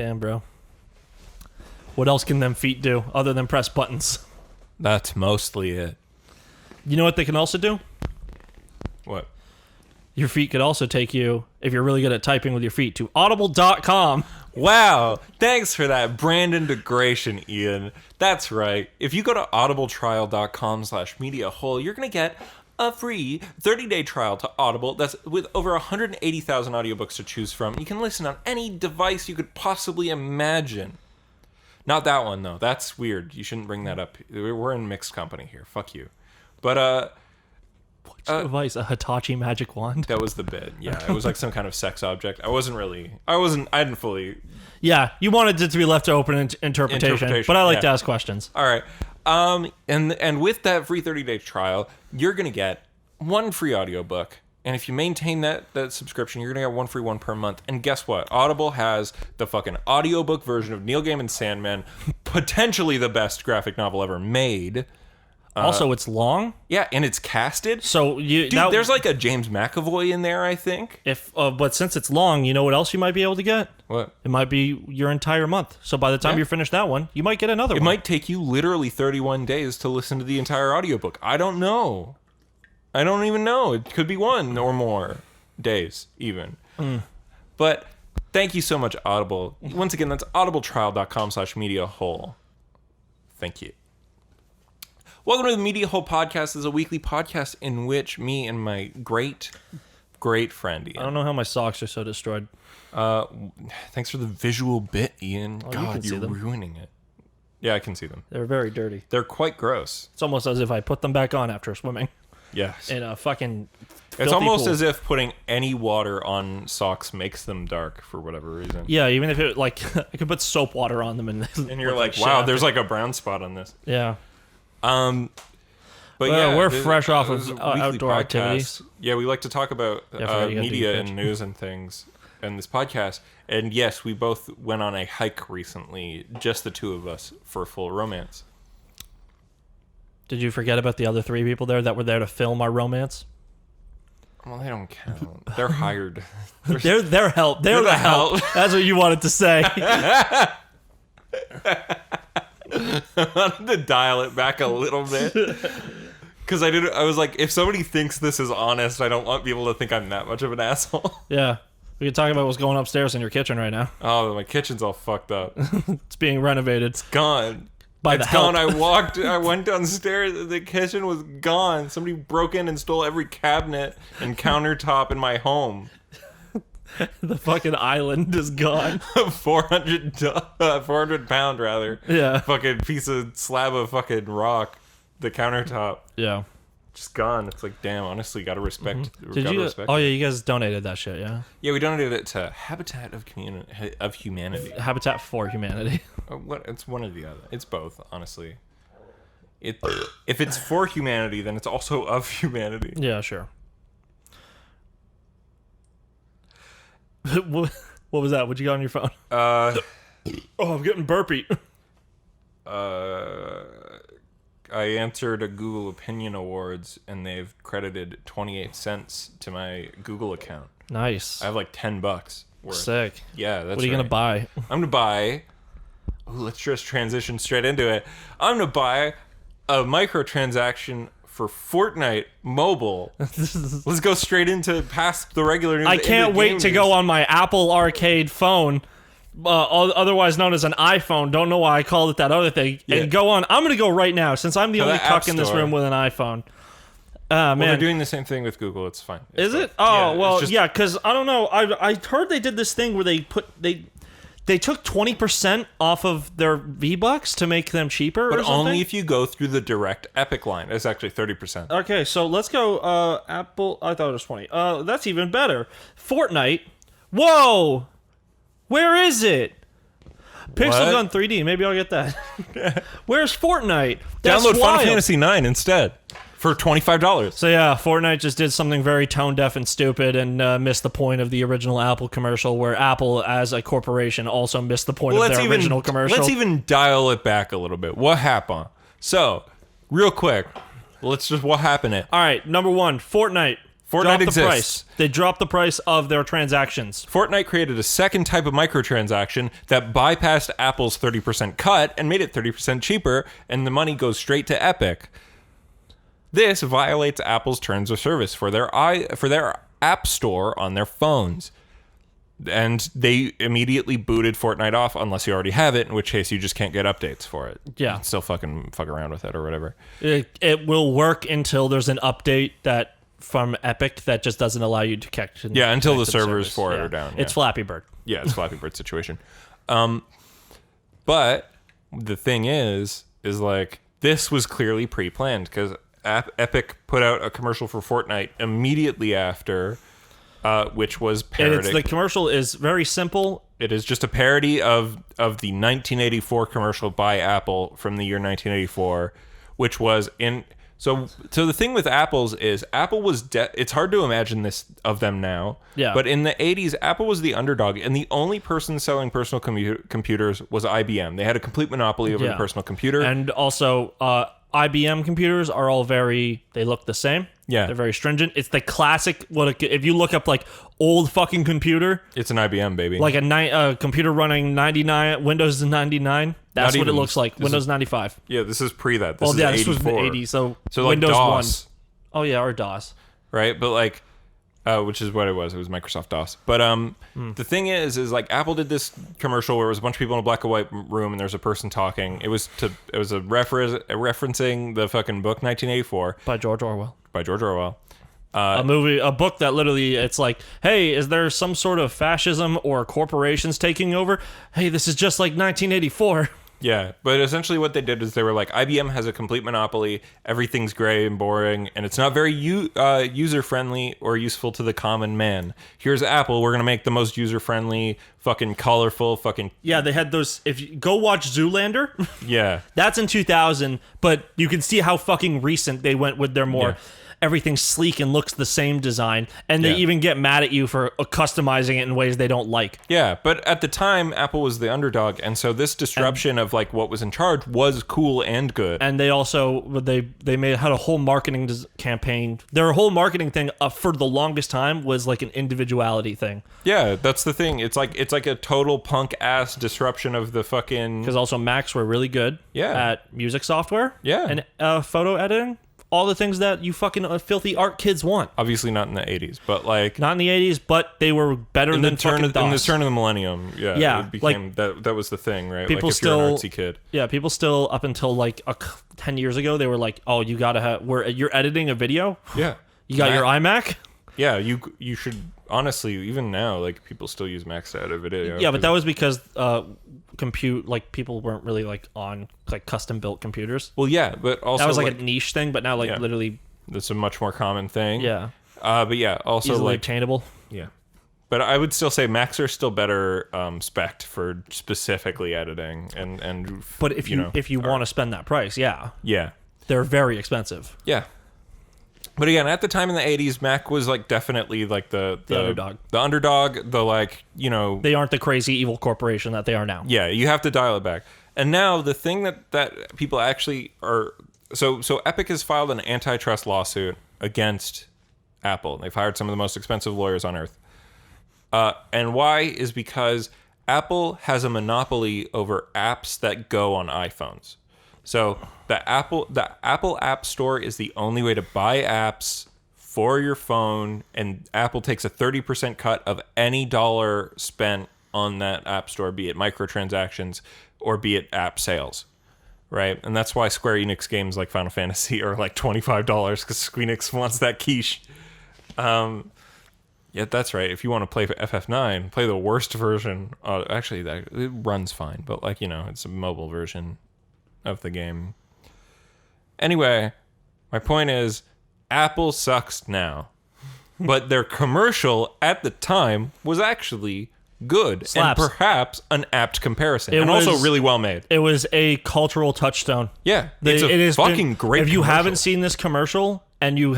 Damn, bro. What else can them feet do other than press buttons? That's mostly it. You know what they can also do? What? Your feet could also take you, if you're really good at typing with your feet, to audible.com. Wow, thanks for that brand integration, Ian. That's right. If you go to audibletrial.com/mediahole, you're going to get a free 30-day trial to Audible that's with over 180,000 audiobooks to choose from. You can listen on any device you could possibly imagine. Not that one, though. That's weird. You shouldn't bring that up. We're in mixed company here. Fuck you. But, Which device? A Hitachi magic wand? that was the bit. Yeah, it was like some kind of sex object. I didn't fully... Yeah, you wanted it to be left to open interpretation, but I like to ask questions. All right. And with that free 30-day trial, you're going to get one free audiobook. And if you maintain that subscription, you're going to get one free one per month. And guess what? Audible has the fucking audiobook version of Neil Gaiman's Sandman, potentially the best graphic novel ever made. Also, it's long. Yeah, and it's casted. So there's like a James McAvoy in there, I think. But since it's long, you know what else you might be able to get? What? It might be your entire month. So by the time you're finished that one, you might get another one. It might take you literally 31 days to listen to the entire audiobook. I don't know. I don't even know. It could be one or more days, even. But thank you so much, Audible. Once again, that's audibletrial.com/mediahole. Thank you. Welcome to the Media Hole Podcast. This is a weekly podcast in which me and my great friend, Ian. I don't know how my socks are so destroyed. Thanks for the visual bit, Ian. Oh, God, you're ruining it. Yeah, I can see them. They're very dirty. They're quite gross. It's almost as if I put them back on after swimming. Yes. In a fucking It's almost pool. as if putting any water on socks makes them dark for whatever reason. Yeah, even if it, like, I could put soap water on them and you're like, wow, there's like a brown spot on this. Yeah. But well, yeah, we're fresh off of weekly outdoor podcast. activities. Yeah, we like to talk about media and news and things in this podcast. And yes, we both went on a hike recently, just the two of us, for full romance. Did you forget about the other 3 people there that were there to film our romance? Well, they don't count. They're hired. They're help. They're the help. That's what you wanted to say. I wanted to dial it back a little bit. Because I was like, if somebody thinks this is honest, I don't want people to think I'm that much of an asshole. Yeah. We can talk about what's going upstairs in your kitchen right now. Oh, my kitchen's all fucked up. It's being renovated. It's gone. It's gone. I went downstairs. The kitchen was gone. Somebody broke in and stole every cabinet and countertop in my home. The fucking island is gone. 400 pound rather. Yeah. Fucking slab of fucking rock. The countertop. Yeah. Just gone. It's like, damn, honestly, gotta respect. Respect yeah, you guys donated that shit, yeah? Yeah, we donated it to Habitat of Humanity. Habitat for Humanity. It's one or the other. It's both, honestly. If it's for humanity, then it's also of humanity. Yeah, sure. What was that? What'd you got on your phone? Oh, I'm getting burpy. I answered a Google Opinion Awards, and they've credited 28 cents to my Google account. Nice. I have like $10 worth. Sick. Yeah, that's What are you going to buy? I'm going to buy... Ooh, let's just transition straight into it. I'm going to buy a microtransaction for Fortnite mobile. Let's go straight into past the regular news. I can't wait to go on my Apple Arcade phone, otherwise known as an iPhone. Don't know why I called it that other thing. Yeah. And go on. I'm going to go right now, since I'm the only cuck in this room with an iPhone. Man. Well, they're doing the same thing with Google. It's fine. Is it? Oh, yeah, well, yeah, because I don't know. I heard they did this thing where they took 20% off of their V-Bucks to make them cheaper, but or something? only if you go through the direct Epic line. It's actually 30%. Okay, so let's go Apple. I thought it was 20. That's even better. Fortnite. Whoa! Where is it? Pixel Gun 3D. Maybe I'll get that. Where's Fortnite? That's Download wild. Final Fantasy 9 instead for $25. So yeah, Fortnite just did something very tone deaf and stupid and missed the point of the original Apple commercial, where Apple as a corporation also missed the point of their original commercial. Let's even dial it back a little bit. What happened? So, real quick, what happened? All right, number one, Fortnite. Fortnite Drop the exists. price. They dropped the price of their transactions. Fortnite created a second type of microtransaction that bypassed Apple's 30% cut and made it 30% cheaper, and the money goes straight to Epic. This violates Apple's terms of service for their app store on their phones. And they immediately booted Fortnite off unless you already have it, in which case you just can't get updates for it. Yeah. You can still fuck around with it or whatever. It will work until there's an update that from Epic that just doesn't allow you to connect. Yeah, until the to servers service. for it Yeah. are down. It's Yeah. Flappy Bird. Yeah, it's Flappy Bird situation. But the thing is like this was clearly pre-planned because Epic put out a commercial for Fortnite immediately after, which was parodic. The commercial is very simple. It is just a parody of the 1984 commercial by Apple from the year 1984, which was in. So the thing with Apple's is Apple was it's hard to imagine this of them now. Yeah. But in the 80s, Apple was the underdog, and the only person selling personal computers was IBM. They had a complete monopoly over the personal computer. And also, IBM computers are all they look the same. Yeah. They're very stringent. It's the classic, if you look up like old fucking computer, It's an IBM, baby. like a computer running 99, Windows 99, that's Not what it even. looks like. This Windows 95. Yeah, this is pre that. This is This 84. was the 80s, so So like Windows DOS, 1. Oh, yeah, or DOS. right? But like, which is what it was. It was Microsoft DOS. But the thing is like Apple did this commercial where it was a bunch of people in a black and white room and there's a person talking. It was referencing the fucking book 1984 By George Orwell. by George Orwell. A book that literally, it's like, hey, is there some sort of fascism or corporations taking over? Hey, this is just like 1984. Yeah, but essentially what they did is they were like, IBM has a complete monopoly, everything's gray and boring, and it's not very user-friendly or useful to the common man. Here's Apple, we're going to make the most user-friendly, fucking colorful, fucking... Yeah, they had those, if you go watch Zoolander, Yeah. that's in 2000, but you can see how fucking recent they went with their more... Yeah. Everything's sleek and looks the same design, and they Yeah. even get mad at you for customizing it in ways they don't like. Yeah, but at the time, Apple was the underdog, and so this disruption of like what was in charge was cool and good. And they also had a whole marketing campaign. Their whole marketing thing for the longest time was like an individuality thing. Yeah, that's the thing. It's like a total punk ass disruption of the fucking. Because also Macs were really good at music software. Yeah. And photo editing. All the things that you fucking filthy art kids want. Obviously not in the 80s, but like Not in the 80s, but they were better than fucking DOS. in the turn of the millennium. Yeah, Yeah, it became that was the thing, right? people like if you're an still- artsy kid. Yeah, people still up until like 10 years ago, they were like, "Oh, you gotta have you're editing a video. Yeah, You got your Mac- iMac." Yeah, you should honestly even now like people still use Macs to edit video. Yeah, but that was because people weren't really like on like custom built computers. well, yeah, but also That was like a niche thing, but now like Yeah. literally, that's a much more common thing. yeah, But yeah, also easily like obtainable. yeah. But I would still say Macs are still better spec'd for specifically editing and But if you want to spend that price, yeah. they're very expensive. Yeah. But again, at the time in the 80s, Mac was like definitely like the underdog. The underdog, the like, They aren't the crazy evil corporation that they are now. yeah, you have to dial it back. And now the thing that people actually are so Epic has filed an antitrust lawsuit against Apple. They've hired some of the most expensive lawyers on earth. And why is because Apple has a monopoly over apps that go on iPhones. So the Apple App Store is the only way to buy apps for your phone, and Apple takes a 30% cut of any dollar spent on that App Store, be it microtransactions or be it app sales. Right? And that's why Square Enix games like Final Fantasy are like $25 because Square Enix wants that quiche. Yeah, that's right. If you want to play FF9, play the worst version. Actually, it runs fine, but like, it's a mobile version of the game. Anyway, my point is, Apple sucks now. But their commercial at the time was actually good. Slaps. And perhaps an apt comparison. It and was- also really well made. It was a cultural touchstone. Yeah, it's It a has fucking been- great If you commercial. haven't seen this commercial and you're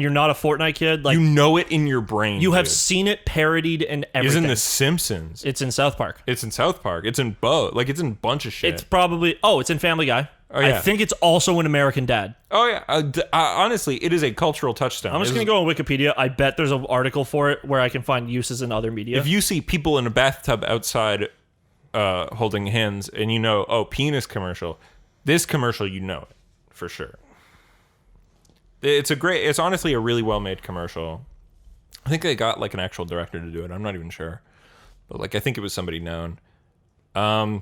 not a Fortnite kid, like You know it in your brain. you have dude. seen it parodied in everything. It's in The Simpsons. It's in South Park. It's in South Park. It's in both. Like, it's in a bunch of shit. It's probably it's in Family Guy. Oh, yeah. I think it's also in American Dad. Oh, yeah. Honestly, it is a cultural touchstone. I'm just going to go on Wikipedia. I bet there's an article for it where I can find uses in other media. If you see people in a bathtub outside holding hands and you know, oh, penis commercial, this commercial, you know it for sure. It's honestly a really well-made commercial. I think they got like an actual director to do it. I'm not even sure. But like I think it was somebody known. And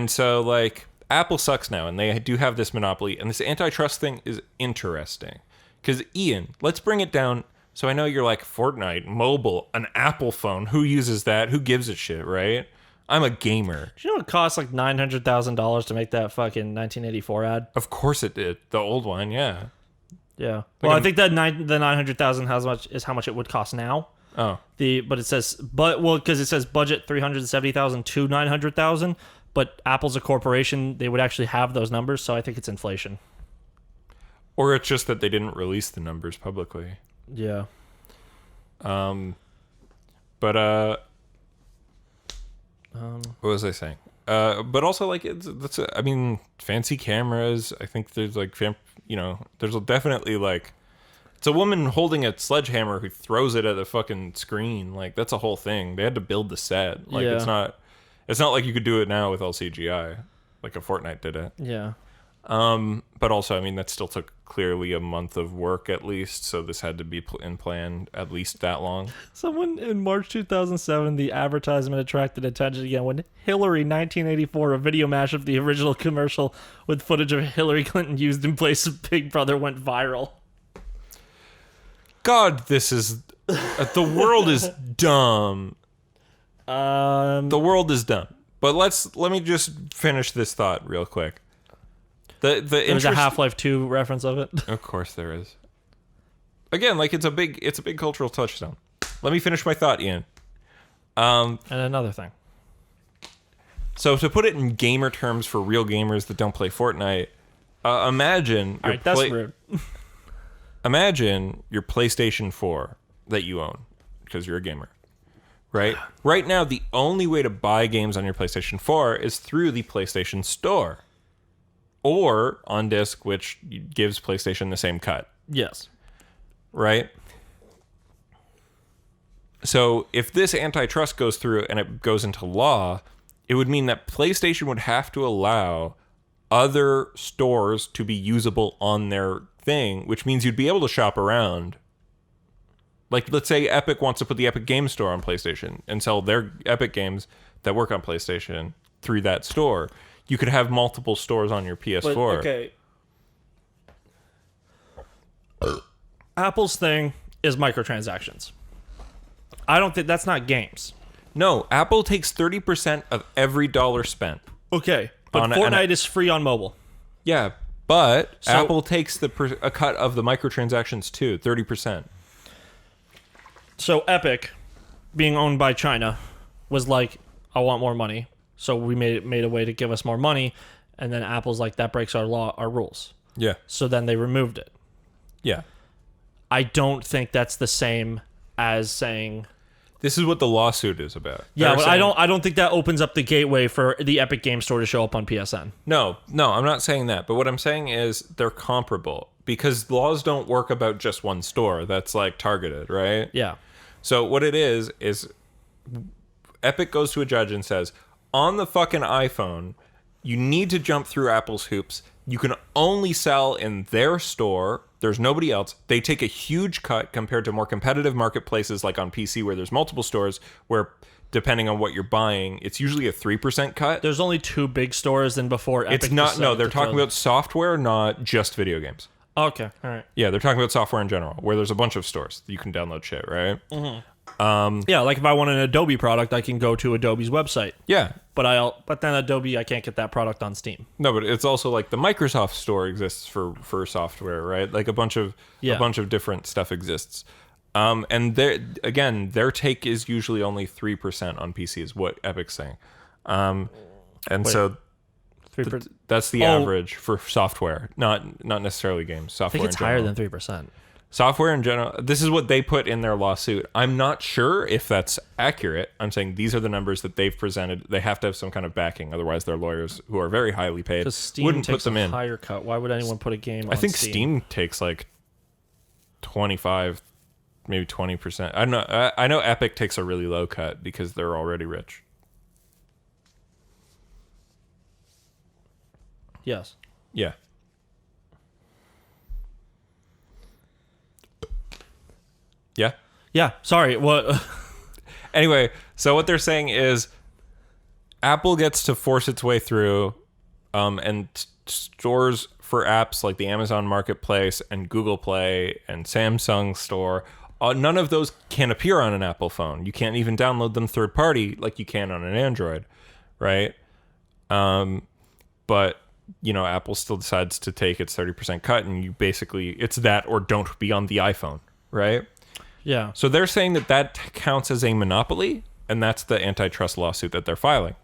so like Apple sucks now and they do have this monopoly and this antitrust thing is interesting. Cuz Ian, let's bring it down. So I know you're like Fortnite, mobile, an Apple phone. Who uses that? Who gives a shit, right? I'm a gamer. Do you know it costs like $900,000 to make that fucking 1984 ad? Of course it did. The old one, yeah. Yeah. Well, I think that the 900,000 is how much it would cost now. Oh. Because it says budget 370,000 to 900,000, but Apple's a corporation, they would actually have those numbers, so I think it's inflation. Or it's just that they didn't release the numbers publicly. Yeah. What was I saying? But also like I mean, fancy cameras. I think there's like there's definitely like it's a woman holding a sledgehammer who throws it at the fucking screen. Like that's a whole thing. They had to build the set. Like it's not like you could do it now with all CGI, like a Fortnite did it. Yeah. But also, I mean, that still took clearly a month of work at least, so this had to be in plan at least that long. Someone in March 2007, the advertisement attracted attention again when Hillary 1984, a video mash of the original commercial with footage of Hillary Clinton used in place of Big Brother went viral. God, this is... the world is dumb. The world is dumb. But let me just finish this thought real quick. There's a Half-Life 2 reference of it. Of course there is. Again, like it's a big cultural touchstone. Let me finish my thought, Ian. And another thing. So to put it in gamer terms for real gamers that don't play Fortnite, imagine all right, that's rude. Imagine your PlayStation 4 that you own because you're a gamer. Right? Right now, the only way to buy games on your PlayStation 4 is through the PlayStation Store. Or on disc, which gives PlayStation the same cut. Yes. Right? So if this antitrust goes through and it goes into law, it would mean that PlayStation would have to allow other stores to be usable on their thing, which means you'd be able to shop around. Like, let's say Epic wants to put the Epic Game Store on PlayStation and sell their Epic games that work on PlayStation through that store. You could have multiple stores on your PS4. But, okay. Apple's thing is microtransactions. I don't think that's not games. No, Apple takes 30% of every dollar spent. Okay, but Fortnite is free on mobile. Yeah, but Apple takes a cut of the microtransactions too, 30%. So Epic, being owned by China, was like, I want more money. So we made a way to give us more money, and then Apple's like, that breaks our rules. Yeah. So then they removed it. Yeah. I don't think that's the same as saying... This is what the lawsuit is about. Yeah, but I don't think that opens up the gateway for the Epic Game Store to show up on PSN. No, I'm not saying that. But what I'm saying is they're comparable because laws don't work about just one store that's like targeted, right? Yeah. So what it is Epic goes to a judge and says, on the fucking iPhone, you need to jump through Apple's hoops. You can only sell in their store. There's nobody else. They take a huge cut compared to more competitive marketplaces like on PC where there's multiple stores where, depending on what you're buying, it's usually a 3% cut. There's only 2 big stores than before Epic. It's not, no, they're talking about software, not just video games. Okay, all right. Yeah, they're talking about software in general, where there's a bunch of stores that you can download shit, right? Mm-hmm. Yeah, like if I want an Adobe product, I can go to Adobe's website. Yeah. But then Adobe, I can't get that product on Steam. No, but it's also like the Microsoft store exists for software, right? Like a bunch of different stuff exists. And their take is usually only 3% on PC is what Epic's saying. So 3%. That's the average for software, not necessarily games. I Software. think it's higher than 3%. Software in general, this is what they put in their lawsuit. I'm not sure if that's accurate. I'm saying these are the numbers that they've presented. They have to have some kind of backing. Otherwise, their lawyers, who are very highly paid, wouldn't put them in. Higher cut. Why would anyone put a game on I think Steam takes like 25, maybe 20%. I don't know. I know Epic takes a really low cut because they're already rich. Yes. Yeah. Yeah. Yeah. Sorry. What? Anyway, so what they're saying is Apple gets to force its way through, and stores for apps like the Amazon Marketplace and Google Play and Samsung Store. None of those can appear on an Apple phone. You can't even download them third party like you can on an Android, right? But Apple still decides to take its 30% cut, and you basically it's that or don't be on the iPhone, right? Yeah. So they're saying that counts as a monopoly, and that's the antitrust lawsuit that they're filing.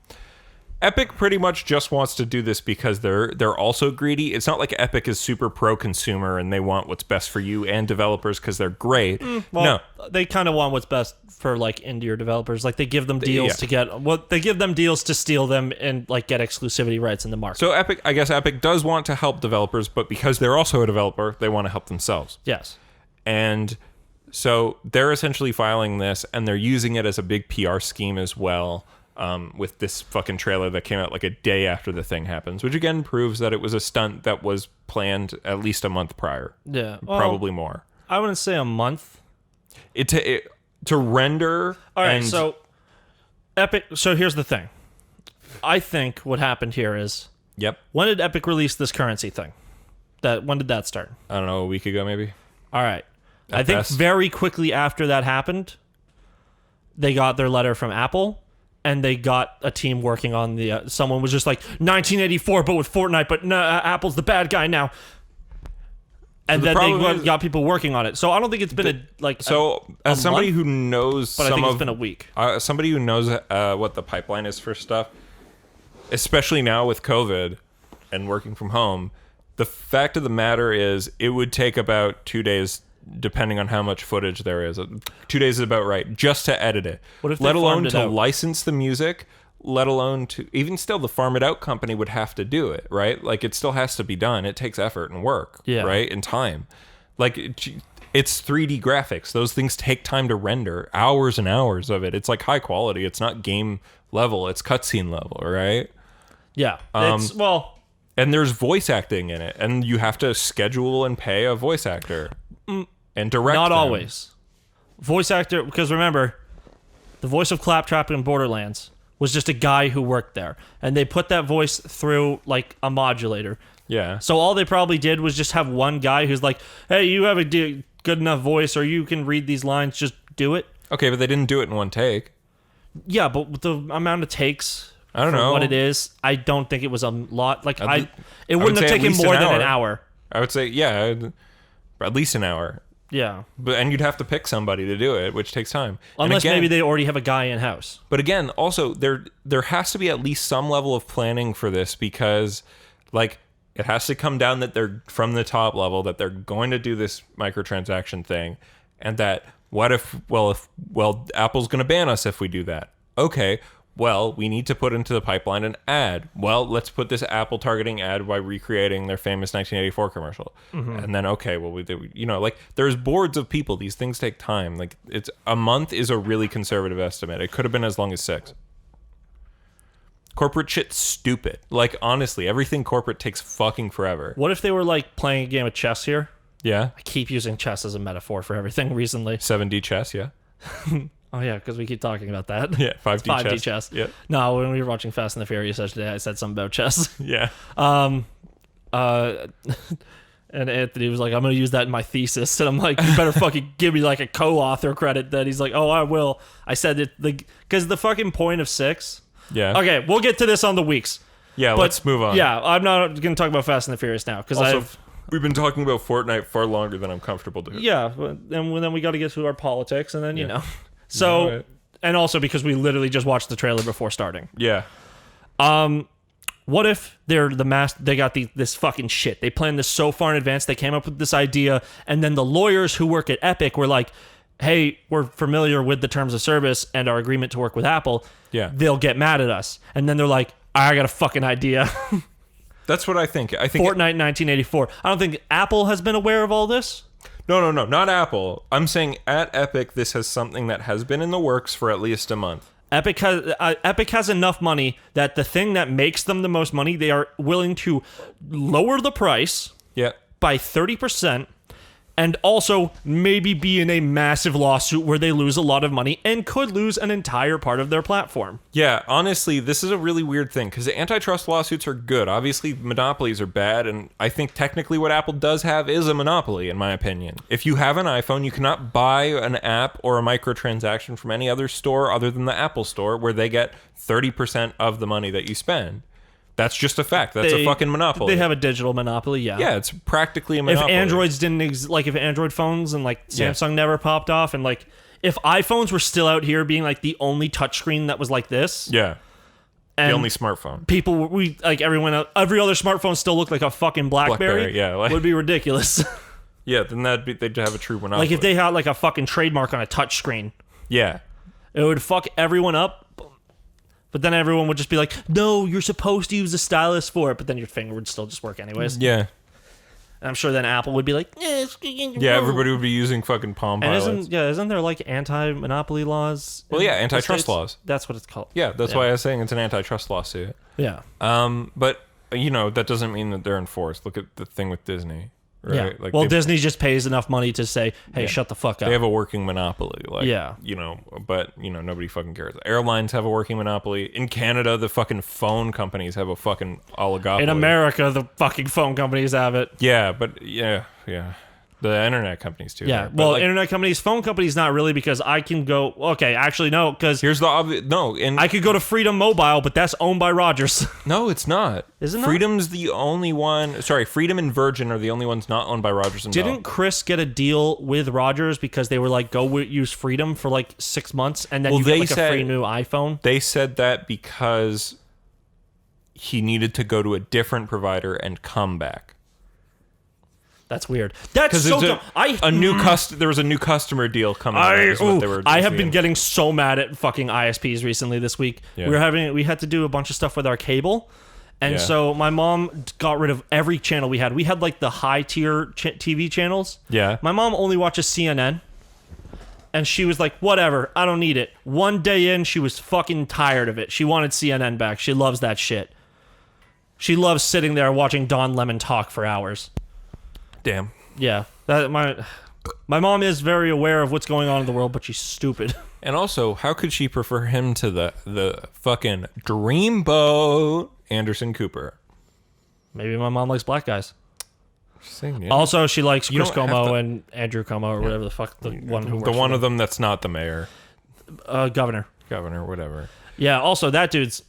Epic pretty much just wants to do this because they're also greedy. It's not like Epic is super pro-consumer and they want what's best for you and developers because they're great. No. They kind of want what's best for like indie developers. Like they give them deals to get they give them deals to steal them and like get exclusivity rights in the market. So I guess Epic does want to help developers, but because they're also a developer, they want to help themselves. Yes. And so they're essentially filing this, and they're using it as a big PR scheme as well, with this fucking trailer that came out like a day after the thing happens, which again proves that it was a stunt that was planned at least a month prior. Yeah. Probably more. I wouldn't say a month. To render. All right, so Epic. So here's the thing. I think what happened here is. Yep. When did Epic release this currency thing? When did that start? I don't know, a week ago maybe. All right. I think very quickly after that happened, they got their letter from Apple, and they got a team working on the. Someone was just like 1984, but with Fortnite. But no, Apple's the bad guy now. And then they got people working on it. So I don't think it's been as somebody who knows, but I think it's been a week. Somebody who knows what the pipeline is for stuff, especially now with COVID and working from home, the fact of the matter is it would take about 2 days. Depending on how much footage there is, 2 days is about right, just to edit it. Let alone to license the music, let alone to even still the farm it out company would have to do it, right? Like it still has to be done. It takes effort and work, right, and time. Like it's 3D graphics; those things take time to render, hours and hours of it. It's like high quality. It's not game level; it's cutscene level, right? Yeah. And there's voice acting in it, and you have to schedule and pay a voice actor. And direct Not them. always. Voice actor, because remember, the voice of Claptrap in Borderlands was just a guy who worked there. And they put that voice through, like, a modulator. Yeah. So all they probably did was just have one guy who's like, hey, you have a good enough voice, or you can read these lines, just do it. Okay, but they didn't do it in one take. Yeah, but with the amount of takes... I don't know what it is. I don't think it was a lot. Like, it wouldn't have taken more than an hour. I would say, yeah, at least an hour. Yeah. And you'd have to pick somebody to do it, which takes time. Unless maybe they already have a guy in-house. But again, also, there has to be at least some level of planning for this because, like, it has to come down that they're from the top level, that they're going to do this microtransaction thing, and that if Apple's going to ban us if we do that. Okay, well, we need to put into the pipeline an ad. Well, let's put this Apple targeting ad by recreating their famous 1984 commercial. Mm-hmm. And then, okay, well, there's boards of people. These things take time. Like, it's a month is a really conservative estimate. It could have been as long as 6. Corporate shit's stupid. Like, honestly, everything corporate takes fucking forever. What if they were, like, playing a game of chess here? Yeah. I keep using chess as a metaphor for everything recently. 7D chess, yeah. Oh, yeah, because we keep talking about that. Yeah, 5D chess. Yeah. No, when we were watching Fast and the Furious yesterday, I said something about chess. Yeah. And Anthony was like, I'm going to use that in my thesis. And I'm like, you better fucking give me, like, a co-author credit then. He's like, oh, I will. I said it, because the fucking point of 6... Yeah. Okay, we'll get to this on the weeks. Yeah, let's move on. Yeah, I'm not going to talk about Fast and the Furious now, because we've been talking about Fortnite far longer than I'm comfortable doing. Yeah, and then we got to get to our politics, and then, you know... So, and also because we literally just watched the trailer before starting. Yeah. what if they're they got this fucking shit. They planned this so far in advance. They came up with this idea, and then the lawyers who work at Epic were like, hey, we're familiar with the terms of service and our agreement to work with Apple. Yeah. They'll get mad at us. And then they're like, I got a fucking idea. That's what I think. I think Fortnite 1984. I don't think Apple has been aware of all this. No, not Apple. I'm saying at Epic, this has something that has been in the works for at least a month. Epic has enough money that the thing that makes them the most money, they are willing to lower the price by 30%, and also maybe be in a massive lawsuit where they lose a lot of money and could lose an entire part of their platform. Yeah, honestly, this is a really weird thing because the antitrust lawsuits are good. Obviously, monopolies are bad, and I think technically what Apple does have is a monopoly, in my opinion. If you have an iPhone, you cannot buy an app or a microtransaction from any other store other than the Apple Store, where they get 30% of the money that you spend. That's just a fact. That's a fucking monopoly. They have a digital monopoly, yeah. Yeah, it's practically a monopoly. If Androids didn't if Android phones and like Samsung never popped off, and like if iPhones were still out here being like the only touchscreen that was like this, the and only smartphone. People, every other smartphone still looked like a fucking BlackBerry. Would be ridiculous. Yeah, then they'd have a true monopoly. Like if they had like a fucking trademark on a touchscreen. Yeah, it would fuck everyone up. But then everyone would just be like, no, you're supposed to use a stylus for it. But then your finger would still just work anyways. Yeah. And I'm sure then Apple would be like, yeah, everybody would be using fucking Palm Pilots. Isn't there like anti-monopoly laws? Well, yeah, antitrust laws. That's what it's called. Yeah, that's why I was saying it's an antitrust lawsuit. Yeah. But, that doesn't mean that they're enforced. Look at the thing with Disney. Right? Yeah. Like well, Disney just pays enough money to say, hey, shut the fuck up. They have a working monopoly. But, nobody fucking cares. Airlines have a working monopoly. In Canada, the fucking phone companies have a fucking oligopoly. In America, the fucking phone companies have it. Yeah, but yeah. The internet companies too. Yeah, well, internet companies, phone companies, not really, because I can go. Okay, actually, no, because here's the obvious. No, and I could go to Freedom Mobile, but that's owned by Rogers. No, it's not. Isn't it? Freedom's the only one. Sorry, Freedom and Virgin are the only ones not owned by Rogers and Bell. Didn't Chris get a deal with Rogers because they were like, go use Freedom for like 6 months, and then you get like a free new iPhone? They said that because he needed to go to a different provider and come back. That's weird. That's so dumb. There was a new customer deal coming. I have been getting so mad at fucking ISPs recently this week. Yeah. We had to do a bunch of stuff with our cable, and so my mom got rid of every channel we had. We had like the high tier TV channels. Yeah. My mom only watches CNN, and she was like, "Whatever, I don't need it." One day in, she was fucking tired of it. She wanted CNN back. She loves that shit. She loves sitting there watching Don Lemon talk for hours. Damn. Yeah. My mom is very aware of what's going on in the world, but she's stupid. And also, how could she prefer him to the fucking dreamboat Anderson Cooper? Maybe my mom likes black guys. Yeah. Also, she likes Chris Como and Andrew Como or whatever the fuck one who works the one of them that's not the mayor. Governor, whatever. Yeah. Also, that dude's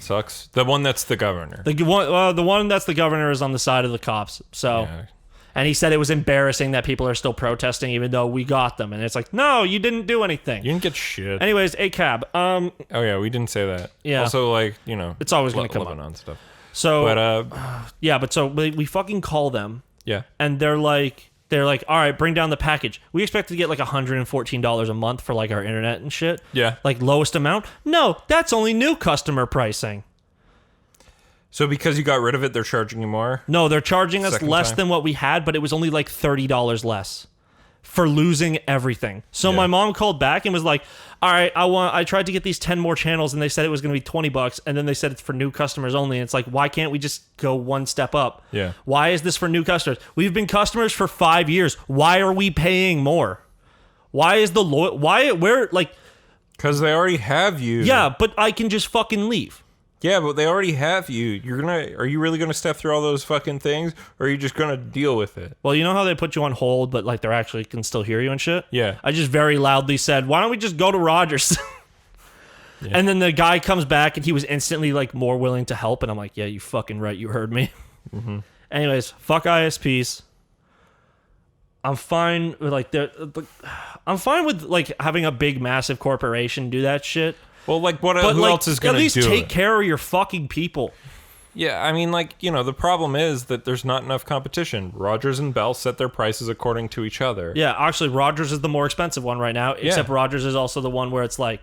sucks. The one that's the governor. The one that's the governor is on the side of the cops. So. Yeah. And he said it was embarrassing that people are still protesting even though we got them. And it's like, no, you didn't do anything. You didn't get shit. Anyways, ACAB. Oh, yeah, we didn't say that. Yeah. Also, it's always going to come up. On stuff. So, but we fucking call them. Yeah. And they're like, all right, bring down the package. We expect to get like $114 a month for like our internet and shit. Yeah. Like lowest amount. No, that's only new customer pricing. So because you got rid of it, they're charging you more? No, they're charging us less than what we had, but it was only like $30 less for losing everything. So my mom called back and was like, all right, I tried to get these 10 more channels and they said it was going to be $20 and then they said it's for new customers only. And it's like, why can't we just go one step up? Yeah. Why is this for new customers? We've been customers for 5 years. Why are we paying more? Why is because they already have you. Yeah, but I can just fucking leave. Yeah, but they already have you. Are you really gonna step through all those fucking things, or are you just gonna deal with it? Well, you know how they put you on hold, but like they're actually can still hear you and shit? Yeah. I just very loudly said, why don't we just go to Rogers? Yeah. And then the guy comes back and he was instantly like more willing to help, and I'm like, yeah, you fucking right, you heard me. Mm-hmm. Anyways, fuck ISPs. I'm fine with I'm fine with like having a big massive corporation do that shit. Well, who else is going to do it? At least take care of your fucking people. Yeah, I mean, like, the problem is that there's not enough competition. Rogers and Bell set their prices according to each other. Yeah, actually, Rogers is the more expensive one right now, except Rogers is also the one where it's like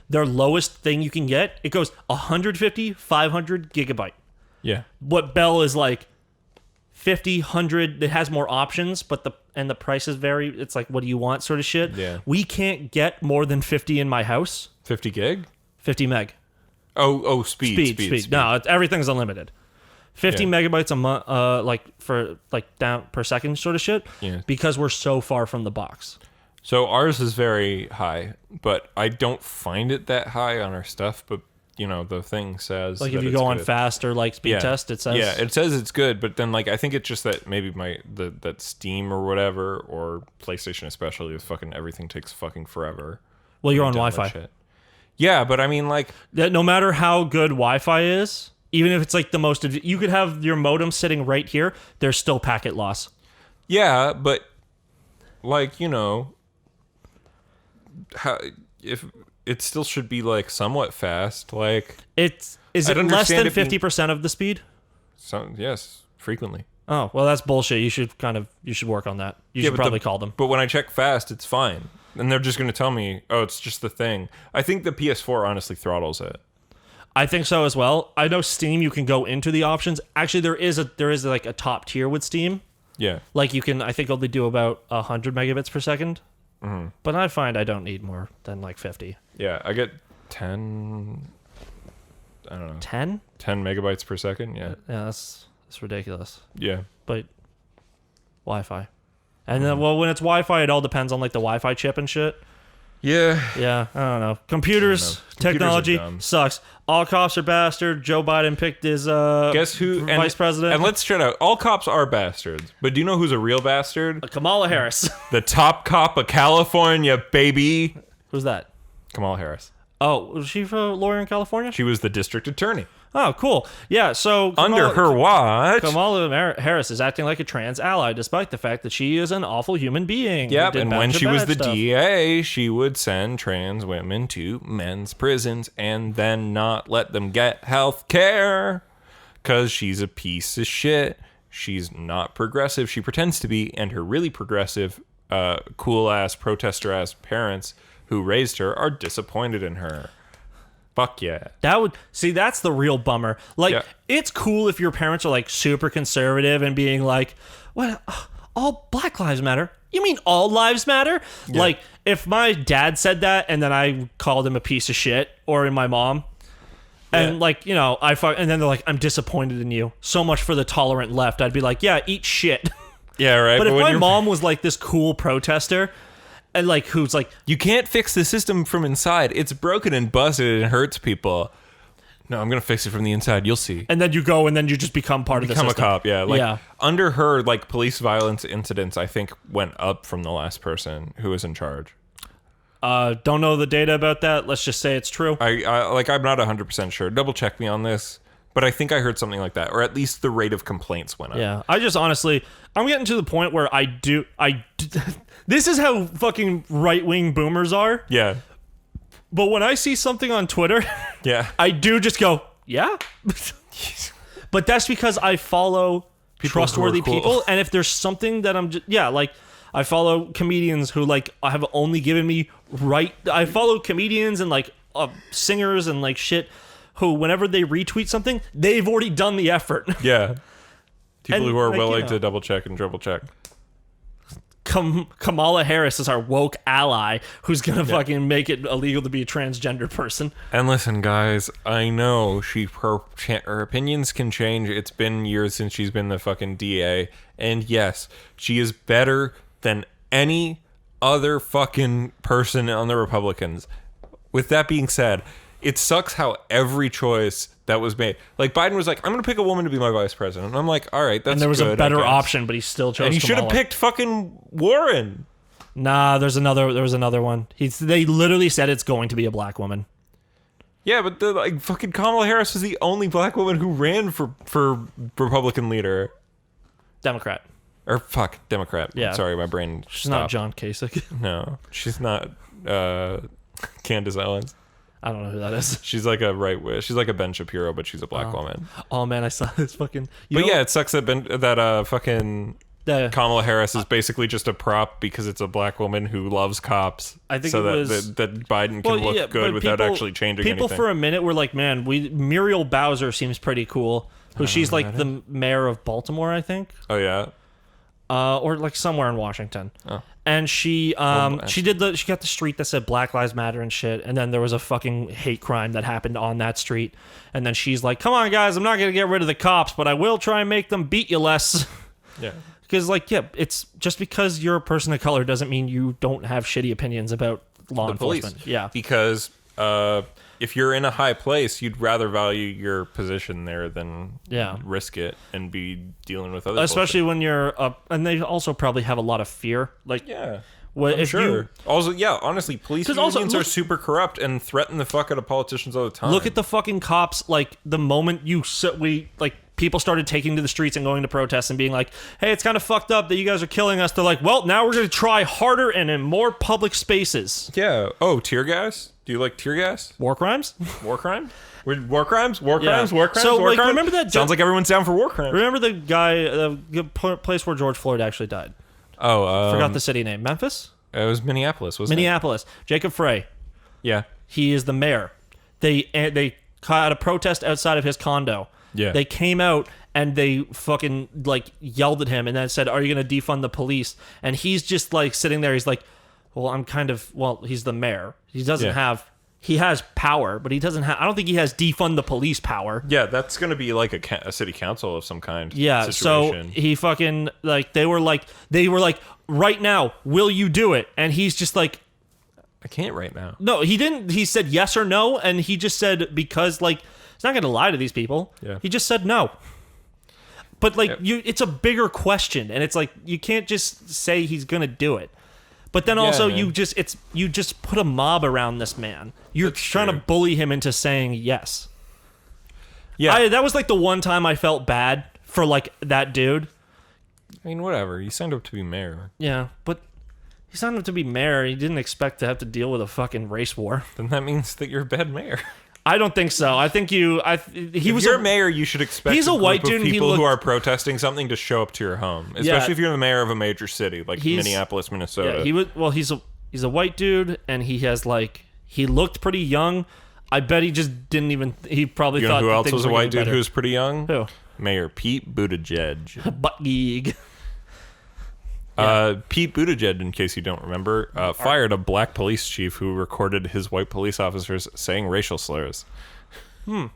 their lowest thing you can get, it goes 150, 500 gigabyte. Yeah. What Bell is like 50, 100, it has more options, but the prices vary. It's like, what do you want sort of shit. Yeah. We can't get more than 50 in my house. 50 gig? 50 meg. Oh, speed. No, everything's unlimited. 50 megabytes a month, down per second sort of shit. Yeah. Because we're so far from the box. So ours is very high, but I don't find it that high on our stuff. But the thing says like that if you it's go on good. fast or like speed test, it says it says it's good. But then I think it's just that maybe that Steam or whatever or PlayStation especially is fucking everything takes fucking forever. Well, you're on Download Wi-Fi. shit. Yeah, but I mean, like, no matter how good Wi-Fi is, even if it's like the most, you could have your modem sitting right here. There's still packet loss. Yeah, but like how if it still should be like somewhat fast. Like, is it less than 50% of the speed? Yes, frequently. Oh, well, that's bullshit. You should work on that. You should probably call them. But when I check fast, it's fine. And they're just going to tell me, oh, it's just the thing. I think the PS4 honestly throttles it. I think so as well. I know Steam, you can go into the options. Actually, there is like a top tier with Steam. Yeah. Like you can, I think only do about 100 megabits per second. Mm-hmm. But I find I don't need more than like 50. Yeah, I get 10, I don't know. 10? 10 megabytes per second, yeah. Yeah, that's ridiculous. Yeah. But Wi-Fi. And then, well, when it's Wi-Fi, it all depends on like the Wi-Fi chip and shit. Yeah. Yeah, I don't know. Computers technology sucks. All cops are bastard. Joe Biden picked his guess who vice president. And let's straight out, all cops are bastards. But do you know who's a real bastard? Kamala Harris. The top cop of California, baby. Who's that? Kamala Harris. Oh, was she a lawyer in California? She was the district attorney. Oh, cool. Yeah, so under her watch, Kamala Harris is acting like a trans ally, despite the fact that she is an awful human being. Yep, and when she was the DA, she would send trans women to men's prisons and then not let them get health care because she's a piece of shit. She's not progressive. She pretends to be, and her really progressive, cool-ass, protester-ass parents who raised her are disappointed in her. Fuck yeah. That's the real bummer. Like, It's cool if your parents are like super conservative and being like, well, all Black lives matter. You mean all lives matter? Yeah. Like, if my dad said that and then I called him a piece of shit, or my mom, and like, and then they're like, I'm disappointed in you. So much for the tolerant left. I'd be like, yeah, eat shit. Yeah, right. But if my mom was like this cool protester, and like, who's like, you can't fix the system from inside. It's broken and busted and hurts people. No, I'm gonna fix it from the inside. You'll see. And then you go and then you just become part of the system. Become a cop. Yeah. Like under her, like police violence incidents, I think went up from the last person who was in charge. Don't know the data about that. Let's just say it's true. I'm not 100% sure. Double check me on this. But I think I heard something like that, or at least the rate of complaints went up. Yeah, I just honestly, I'm getting to the point where I do this is how fucking right-wing boomers are. Yeah. But when I see something on Twitter, I do just go, yeah. But that's because I follow trustworthy people, and if there's something that I'm just, like, I follow comedians who like have only given me I follow comedians and like singers and like shit who, whenever they retweet something, they've already done the effort. Yeah. People who are willing to double check and triple check. Kamala Harris is our woke ally who's going to fucking make it illegal to be a transgender person. And listen, guys, I know her opinions can change. It's been years since she's been the fucking DA. And yes, she is better than any other fucking person on the Republicans. With that being said, it sucks how every choice that was made, like Biden was like, I'm going to pick a woman to be my vice president. And I'm like, all right, that's good. And there was a better option, but he still chose And he should have Kamala. picked fucking Warren. Nah, there was another one. They literally said it's going to be a black woman. Yeah, but fucking Kamala Harris was the only black woman who ran for Republican leader. Democrat. Or Democrat. Yeah. Sorry, my brain She's not John Kasich. No, she's not Candace Owens. I don't know who that is. She's like she's like a Ben Shapiro, but she's a black woman. Oh man, I saw this fucking. It sucks that fucking The, Kamala Harris is basically just a prop because it's a black woman who loves cops. I think so it was that Biden can look good without actually changing anything. People for a minute were like, "Man, Muriel Bowser seems pretty cool." She's like the mayor of Baltimore, I think. Oh yeah. Or like somewhere in Washington. Oh. And she got the street that said Black Lives Matter and shit, and then there was a fucking hate crime that happened on that street, and then she's like, "Come on, guys, I'm not gonna get rid of the cops, but I will try and make them beat you less." Yeah. Because it's just because you're a person of color doesn't mean you don't have shitty opinions about law enforcement. Police. Yeah. Because if you're in a high place, you'd rather value your position there than risk it and be dealing with other especially bullshit. when you're up, and they also probably have a lot of fear. Like, I'm sure. Honestly, police unions are super corrupt and threaten the fuck out of politicians all the time. Look at the fucking cops. Like, the moment people started taking to the streets and going to protests and being like, "Hey, it's kind of fucked up that you guys are killing us." They're like, "Well, now we're going to try harder and in more public spaces." Yeah. Oh, tear gas? Do you like tear gas? War crimes? War crime? War crimes? War crimes? Yeah. War crimes? So, war like, crimes? remember that... Sounds like everyone's down for war crimes. Remember the guy, the place where George Floyd actually died? Oh, forgot the city name. Memphis? It was Minneapolis, wasn't Minneapolis. Jacob Frey. Yeah. He is the mayor. They had a protest outside of his condo. Yeah. They came out and they fucking like yelled at him and then said, "Are you going to defund the police?" And he's just like sitting there. He's like, "Well, he's the mayor. He doesn't have, he has power, but he doesn't have, I don't think he has defund the police power." Yeah, that's going to be like a city council of some kind. Yeah. Situation. So he fucking like, they were like, "Right now, will you do it?" And he's just like, I can't right now. No, he didn't. He said yes or no. And he just said, because like, he's not going to lie to these people. Yeah. He just said no. But like, it's a bigger question, and it's like, you can't just say he's gonna do it. But then also, you just put a mob around this man. You're trying to bully him into saying yes. Yeah, that was like the one time I felt bad for like that dude. I mean, whatever. You signed up to be mayor. Yeah, but he signed up to be mayor. He didn't expect to have to deal with a fucking race war. Then that means that you're a bad mayor. I don't think so. I think if you're a mayor, you should expect he's a white dude, people who are protesting something to show up to your home, especially if you're the mayor of a major city like Minneapolis, Minnesota. Yeah, he's a white dude, and he looked pretty young. I bet he just didn't even. He probably thought. Who else was a white dude who was pretty young? Who? Mayor Pete Buttigieg. Butt geek. Pete Buttigieg, in case you don't remember, fired a black police chief who recorded his white police officers saying racial slurs. And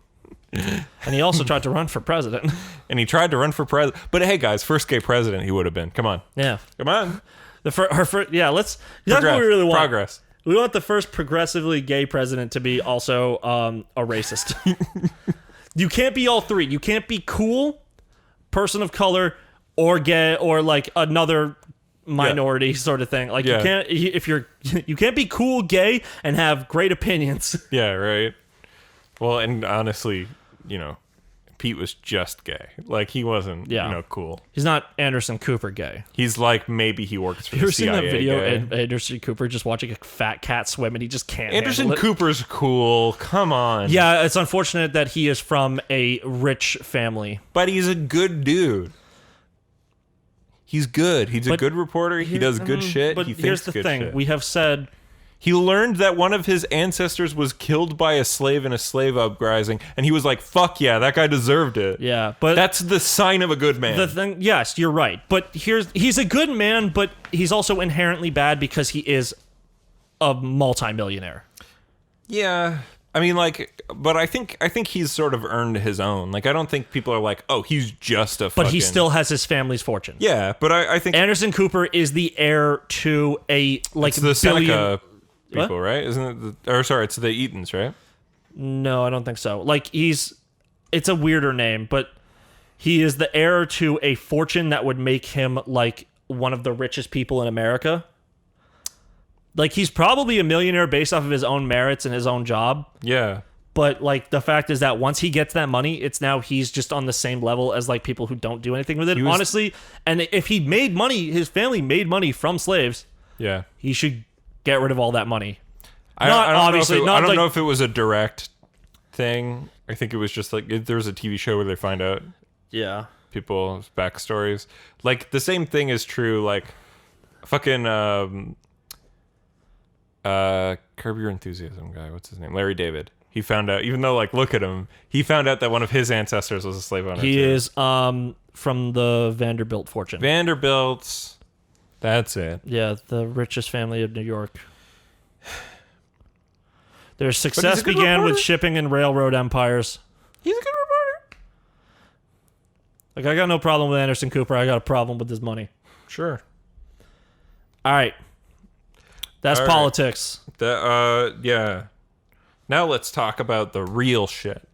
he also tried to run for president. But hey, guys, first gay president he would have been. Come on. Yeah. Come on. That's what we really want. Progress. We want the first progressively gay president to be also a racist. You can't be all three. You can't be cool, person of color, or gay, or like another minority sort of thing. Like you can't be cool, gay, and have great opinions. Yeah, right. Well, and honestly, Pete was just gay. Like he wasn't, cool. He's not Anderson Cooper gay. He's like, maybe he works for the CIA. You ever seen that video of Anderson Cooper just watching a fat cat swim and he just can't Anderson Cooper's cool. Come on. Yeah, it's unfortunate that he is from a rich family. But he's a good dude. He's good. He's a good reporter. He does good shit. But he thinks here's the good thing. Shit. We have said... He learned that one of his ancestors was killed by a slave in a slave uprising, and he was like, fuck yeah, that guy deserved it. Yeah, but... That's the sign of a good man. The thing, yes, you're right. But he's a good man, but he's also inherently bad because he is a multimillionaire. Yeah. I mean, but I think he's sort of earned his own. Like, I don't think people are like, oh, he's just a fucking... But he still has his family's fortune. Yeah, but I think... Anderson Cooper is the heir to a, it's the Seneca people, right? Isn't it? It's the Eatons, right? No, I don't think so. Like, it's a weirder name, but he is the heir to a fortune that would make him, like, one of the richest people in America. Like, he's probably a millionaire based off of his own merits and his own job. Yeah. But, like, the fact is that once he gets that money, it's now he's just on the same level as, like, people who don't do anything with it. Honestly, and if he made money, his family made money from slaves. Yeah. He should get rid of all that money. I Not don't obviously, know if it, not I don't like- know if it was a direct thing. I think it was just like there was a TV show where they find out Yeah. people's backstories. Like the same thing is true. Like fucking Curb Your Enthusiasm guy. What's his name? Larry David. He found out, even though like look at him, he found out that one of his ancestors was a slave owner. He too. is from the Vanderbilt fortune. Vanderbilt's. That's it. Yeah, the richest family of New York. Their success good began with reporter. shipping and railroad empires. He's a good reporter. Like, I got no problem with Anderson Cooper. I got a problem with his money. Sure. All right. That's All right. politics. Yeah. Now let's talk about the real shit.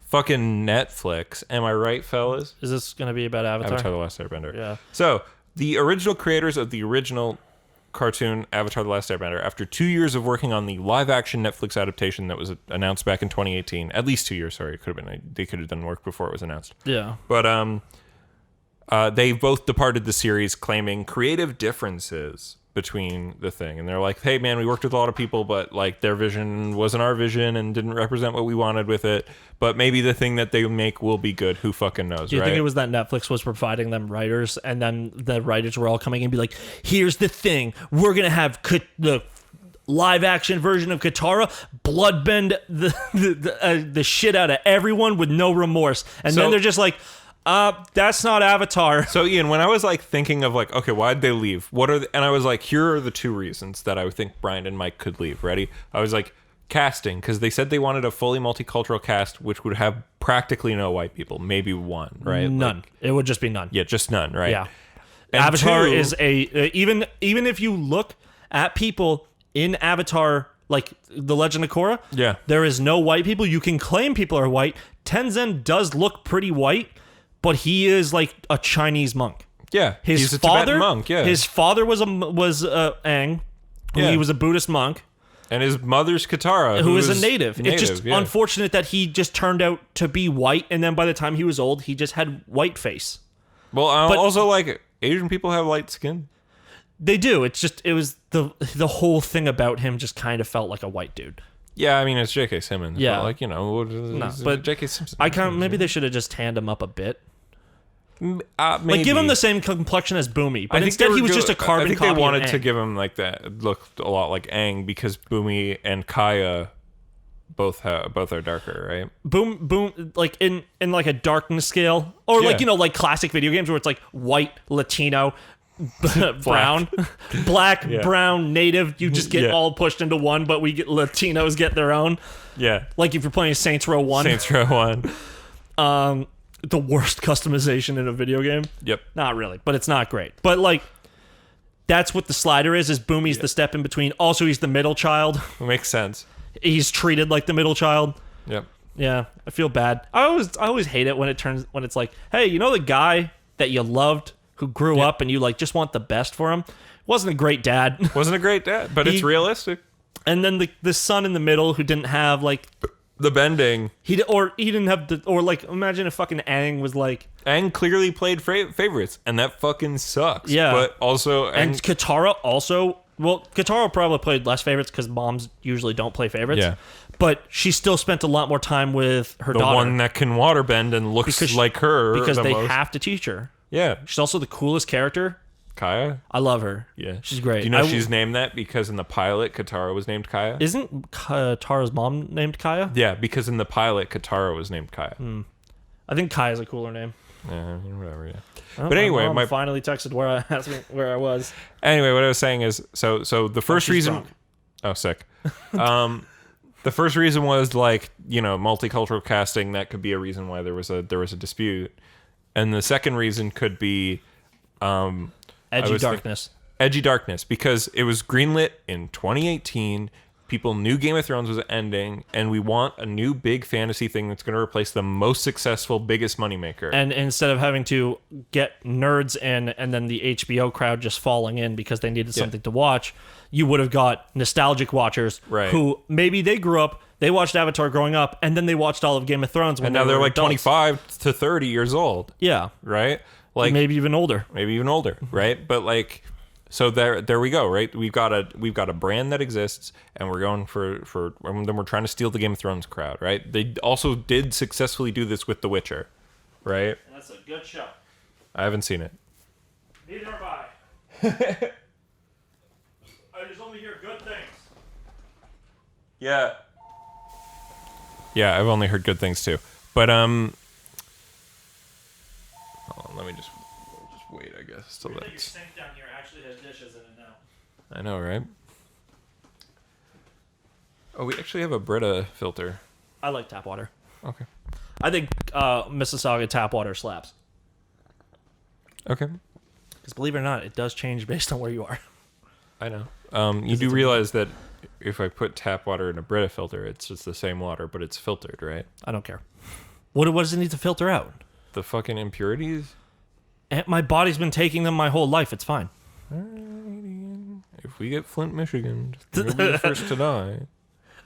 Fucking Netflix. Am I right, fellas? Is this going to be about Avatar? Avatar: The Last Airbender. Yeah. So, the original creators of the original cartoon Avatar: The Last Airbender, after 2 years of working on the live-action Netflix adaptation that was announced back in 2018, at least 2 years, sorry, it could have been, they could have done work before it was announced. Yeah. But they both departed the series claiming creative differences between the thing, and they're like, hey man, we worked with a lot of people, but like their vision wasn't our vision and didn't represent what we wanted with it, but maybe the thing that they make will be good. Who fucking knows? Do you right? think it was that Netflix was providing them writers, and then the writers were all coming in and be like, here's the thing, we're going to have the live action version of Katara bloodbend the shit out of everyone with no remorse, and So- then they're just like, that's not Avatar. So Ian, when I was like thinking of like, okay, why'd they leave? And I was like, here are the two reasons that I would think Brian and Mike could leave. Ready? I was like, casting, because they said they wanted a fully multicultural cast, which would have practically no white people, maybe one, right? None. Like, It would just be none. yeah, just none, right? Yeah. And Avatar two- is even if you look at people in Avatar, like the Legend of Korra, Yeah. there is no white people. You can claim people are white. Tenzin does look pretty white, but he is like a Chinese monk. Yeah, His he's a father, Tibetan monk. Yeah, his father was Aang. Yeah. He was a Buddhist monk and his mother's Katara, who is a native. It's just yeah. unfortunate that he just turned out to be white, and then by the time he was old, he just had white face. Well, but- also like Asian people have light skin. They do. It was the whole thing about him just kind of felt like a white dude. Yeah, I mean it's J.K. Simmons. Yeah. but like but J.K. Simmons. Maybe they should have just tanned him up a bit. Maybe. Like, give him the same complexion as Boomy, but I think instead they he were was just a carbon I think copy they wanted of to Aang. give him like that looked a lot like Aang because Boomy and Kaya both are darker, right? Boom, like in like a darkness scale, or like, Yeah. like classic video games where it's like white, Latino, brown, black, Yeah. brown, native. You just get Yeah. all pushed into one, but we get Latinos get their own. Yeah. Like if you're playing Saints Row 1, Saints Row 1. the worst customization in a video game. Yep. Not really, but it's not great. But like, that's what the slider is Boomy's the step in between. Also, he's the middle child. Makes sense. He's treated like the middle child. Yep. Yeah, I feel bad. I always hate it when it's like, hey, you know the guy that you loved who grew up and you like just want the best for him? Wasn't a great dad. Wasn't a great dad, but it's realistic. And then the son in the middle who didn't have like The bending. he didn't have like imagine if fucking Aang was like, Aang clearly played favorites, and that fucking sucks. Yeah. But also, and Katara also. Well, Katara probably played less favorites because moms usually don't play favorites. Yeah. But she still spent a lot more time with her the daughter. one that can waterbend and looks like her. Because the they most. have to teach her. Yeah. She's also the coolest character. Kaya? I love her. Yeah. She's great. Do you know I- she's named that because in the pilot, Katara was named Kaya? Isn't Tara's mom named Kaya? Yeah, because in the pilot, Katara was named Kaya. I think Kaya's a cooler name. Yeah, whatever, yeah. Oh, But anyway, my mom my finally texted where I asked me where I was. Anyway, what I was saying is, so the first she's reason. drunk. Oh, sick. The first reason was like multicultural casting. That could be a reason why there was a dispute, and the second reason could be Edgy darkness. edgy darkness because it was greenlit in 2018. People knew Game of Thrones was ending, and we want a new big fantasy thing that's going to replace the most successful, biggest moneymaker. And instead of having to get nerds in and then the HBO crowd just falling in because they needed something to watch, you would have got nostalgic watchers Right. who maybe they grew up, they watched Avatar growing up, and then they watched all of Game of Thrones when and now they they're were like adults. 25 to 30 years old, Yeah. right? Like Maybe even older. maybe even older, right? But like, So there we go, right? We've got a brand that exists, and we're going for and then we're trying to steal the Game of Thrones crowd, right? They also did successfully do this with The Witcher, right? And that's a good show. I haven't seen it. Neither have I. I just only hear good things. Yeah. Yeah, I've only heard good things too. But hold on, let me just wait, I guess, till Your that's. sink down here actually has dishes in it now. I know, right? Oh, we actually have a Brita filter. I like tap water. Okay. I think Mississauga tap water slaps. Okay. Because believe it or not, it does change based on where you are. I know. You do realize that if I put tap water in a Brita filter, it's just the same water, but it's filtered, right? I don't care. What does it need to filter out? The fucking impurities? And my body's been taking them my whole life. It's fine. If we get Flint, Michigan, you'll be the first to die.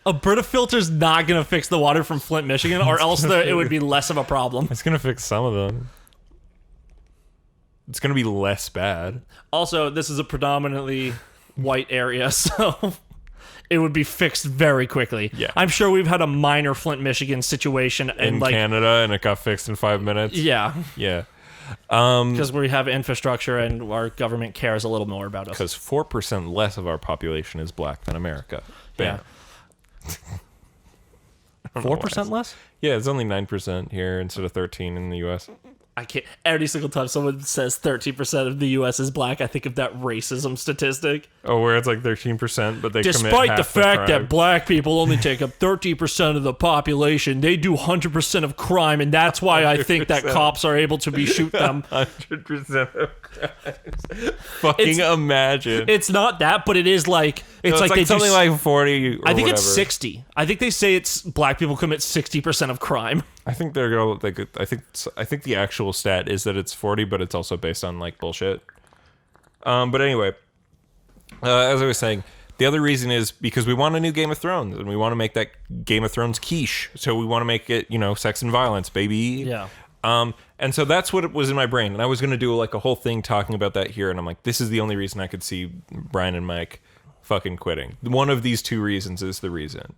A Brita filter's not going to fix the water from Flint, Michigan, or else it would be less of a problem. It's going to fix some of them. It's going to be less bad. Also, this is a predominantly white area, so it would be fixed very quickly. Yeah. I'm sure we've had a minor Flint, Michigan situation In Canada, and it got fixed in 5 minutes. Yeah. Yeah. Because we have infrastructure and our government cares a little more about us. Because 4% less of our population is black than America. Bam. Yeah. 4% less? Yeah, it's only 9% here instead of 13 in the U.S. I can't. Every single time someone says 13% of the U.S. is black, I think of that racism statistic. Oh, where it's like 13%, but they Despite commit half the fact crime. that black people only take up 13% of the population, they do 100% of crime, and that's why I think that 100%. cops are able to shoot them. 100% of crimes. Fucking imagine. It's not that, but it is like it's No, like they something do, like 40. Or I think whatever. it's 60. I think they say it's black people commit 60% of crime. I think they're gonna. I think the actual stat is that it's 40, but it's also based on like bullshit. But anyway, as I was saying, the other reason is because we want a new Game of Thrones, and we want to make that Game of Thrones quiche. So we want to make it, sex and violence, baby. Yeah. And so that's what was in my brain, and I was gonna do like a whole thing talking about that here, and I'm like, this is the only reason I could see Brian and Mike fucking quitting. One of these two reasons is the reason.